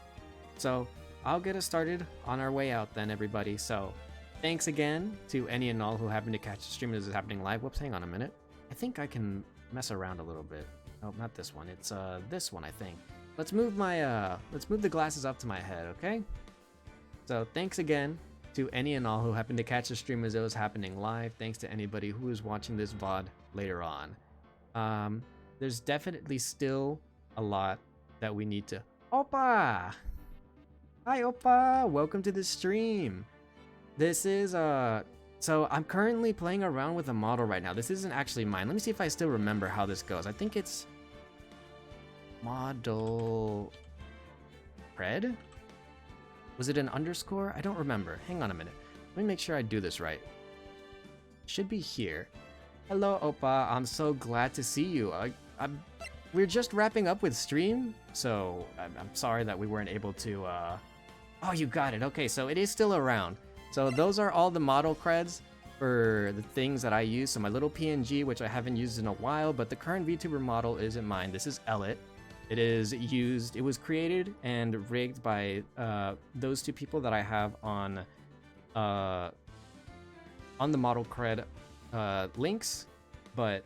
S1: So
S2: I'll get us started on our way out then, everybody. So thanks again to any and all who happen to catch the stream as it's happening live. Whoops, hang on a minute. I think I can mess around a little bit. Oh, not this one. It's this one, I think. Let's move the glasses up to my head, okay? So thanks again to any and all who happen to catch the stream as it was happening live. Thanks to anybody who is watching this VOD later on. There's definitely still a lot that we need to... Oppa! Hi, Oppa! Welcome to the stream. This is, So I'm currently playing around with a model right now. This isn't actually mine. Let me see if I still remember how this goes. I think it's... Model... Cred? Was it an underscore? I don't remember. Hang on a minute. Let me make sure I do this right. Should be here. Hello, Oppa. I'm so glad to see you. We're just wrapping up with stream, so I'm sorry that we weren't able to, Oh, you got it. Okay, so it is still around. So those are all the model creds for the things that I use. So my little PNG, which I haven't used in a while, but the current VTuber model isn't mine. This is Elliot. It was created and rigged by those two people that I have on the model cred links. But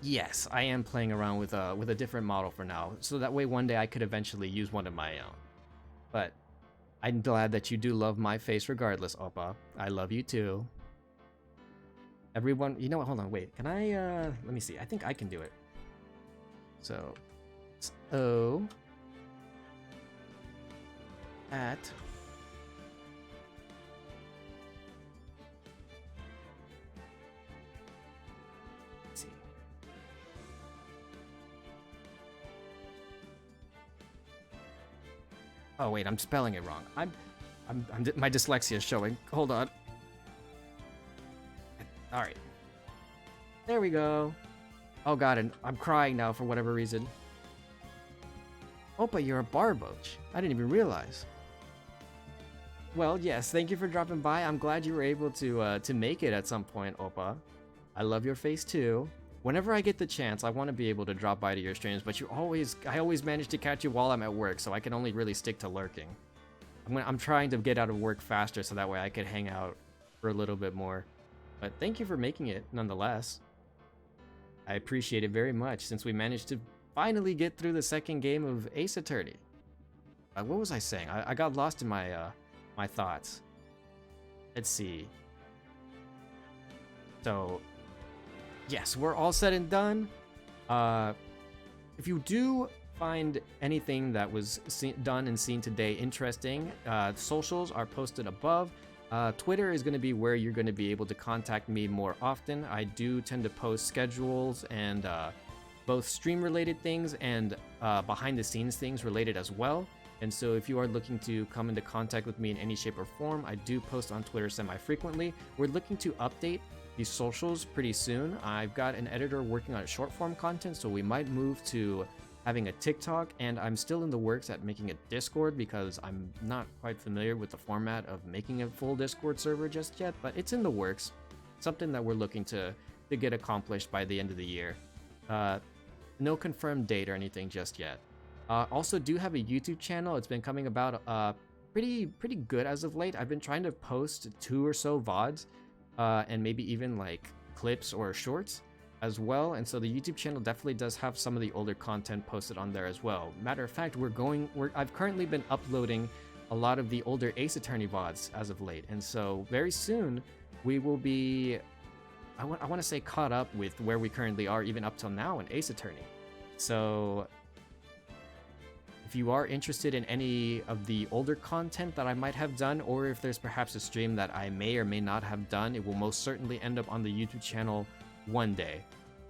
S2: yes, I am playing around with a different model for now, so that way one day I could eventually use one of my own. But I'm glad that you do love my face regardless, Oppa. I love you too. Everyone, you know what? Hold on, wait. Can I? Let me see. I think I can do it. So. O at let's see. Oh wait, I'm spelling it wrong. My dyslexia is showing. Hold on. All right. There we go. Oh god, and I'm crying now for whatever reason. Oppa, you're a barboach. I didn't even realize. Well, yes, thank you for dropping by. I'm glad you were able to make it at some point, Oppa. I love your face too. Whenever I get the chance, I want to be able to drop by to your streams, but I always manage to catch you while I'm at work, so I can only really stick to lurking. I'm trying to get out of work faster so that way I could hang out for a little bit more. But thank you for making it, nonetheless. I appreciate it very much, since we managed to finally get through the second game of Ace Attorney. What was I saying? I got lost in my my thoughts. Let's see. So, yes, we're all said and done. If you do find anything that was done and seen today interesting, socials are posted above. Twitter is going to be where you're going to be able to contact me more often. I do tend to post schedules and both stream related things and behind the scenes things related as well. And so if you are looking to come into contact with me in any shape or form, I do post on Twitter semi-frequently. We're looking to update the socials pretty soon. I've got an editor working on short form content, so we might move to having a TikTok, and I'm still in the works at making a Discord because I'm not quite familiar with the format of making a full Discord server just yet, but it's in the works. Something that we're looking to get accomplished by the end of the year. No confirmed date or anything just yet. Also do have a YouTube channel. It's been coming about pretty good as of late. I've been trying to post 2 or so VODs and maybe even like clips or shorts as well. And so the YouTube channel definitely does have some of the older content posted on there as well. Matter of fact, I've currently been uploading a lot of the older Ace Attorney VODs as of late. And so very soon we will be, I want to say, caught up with where we currently are even up till now in Ace Attorney. So if you are interested in any of the older content that I might have done, or if there's perhaps a stream that I may or may not have done, it will most certainly end up on the YouTube channel one day.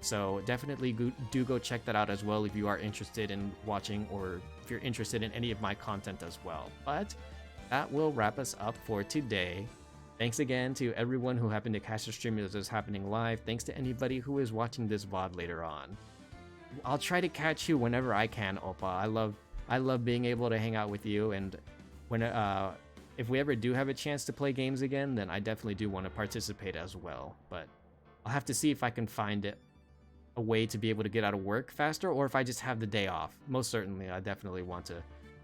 S2: So definitely do go check that out as well if you are interested in watching, or if you're interested in any of my content as well. But that will wrap us up for today. Thanks again to everyone who happened to catch the stream as it's happening live. Thanks to anybody who is watching this VOD later on. I'll try to catch you whenever I can, Oppa. I love being able to hang out with you, and when if we ever do have a chance to play games again, then I definitely do want to participate as well. But I'll have to see if I can find a way to be able to get out of work faster, or if I just have the day off. Most certainly, I definitely want to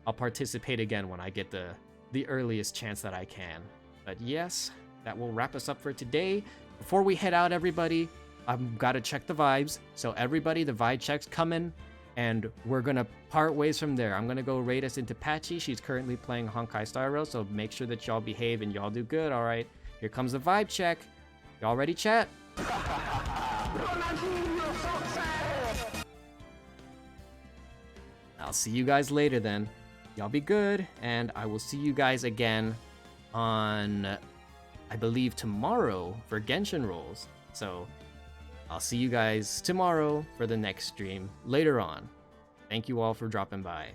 S2: I'll participate again when I get the earliest chance that I can. But yes, that will wrap us up for today. Before we head out, everybody, I've got to check the vibes. So everybody, the vibe check's coming, and we're going to part ways from there. I'm going to go raid us into Patchy. She's currently playing Honkai Star Rail, so make sure that y'all behave and y'all do good, all right? Here comes the vibe check. Y'all ready, chat? I'll see you guys later then. Y'all be good, and I will see you guys again on, I believe, tomorrow for Genshin Rolls. So I'll see you guys tomorrow for the next stream later on. Thank you all for dropping by.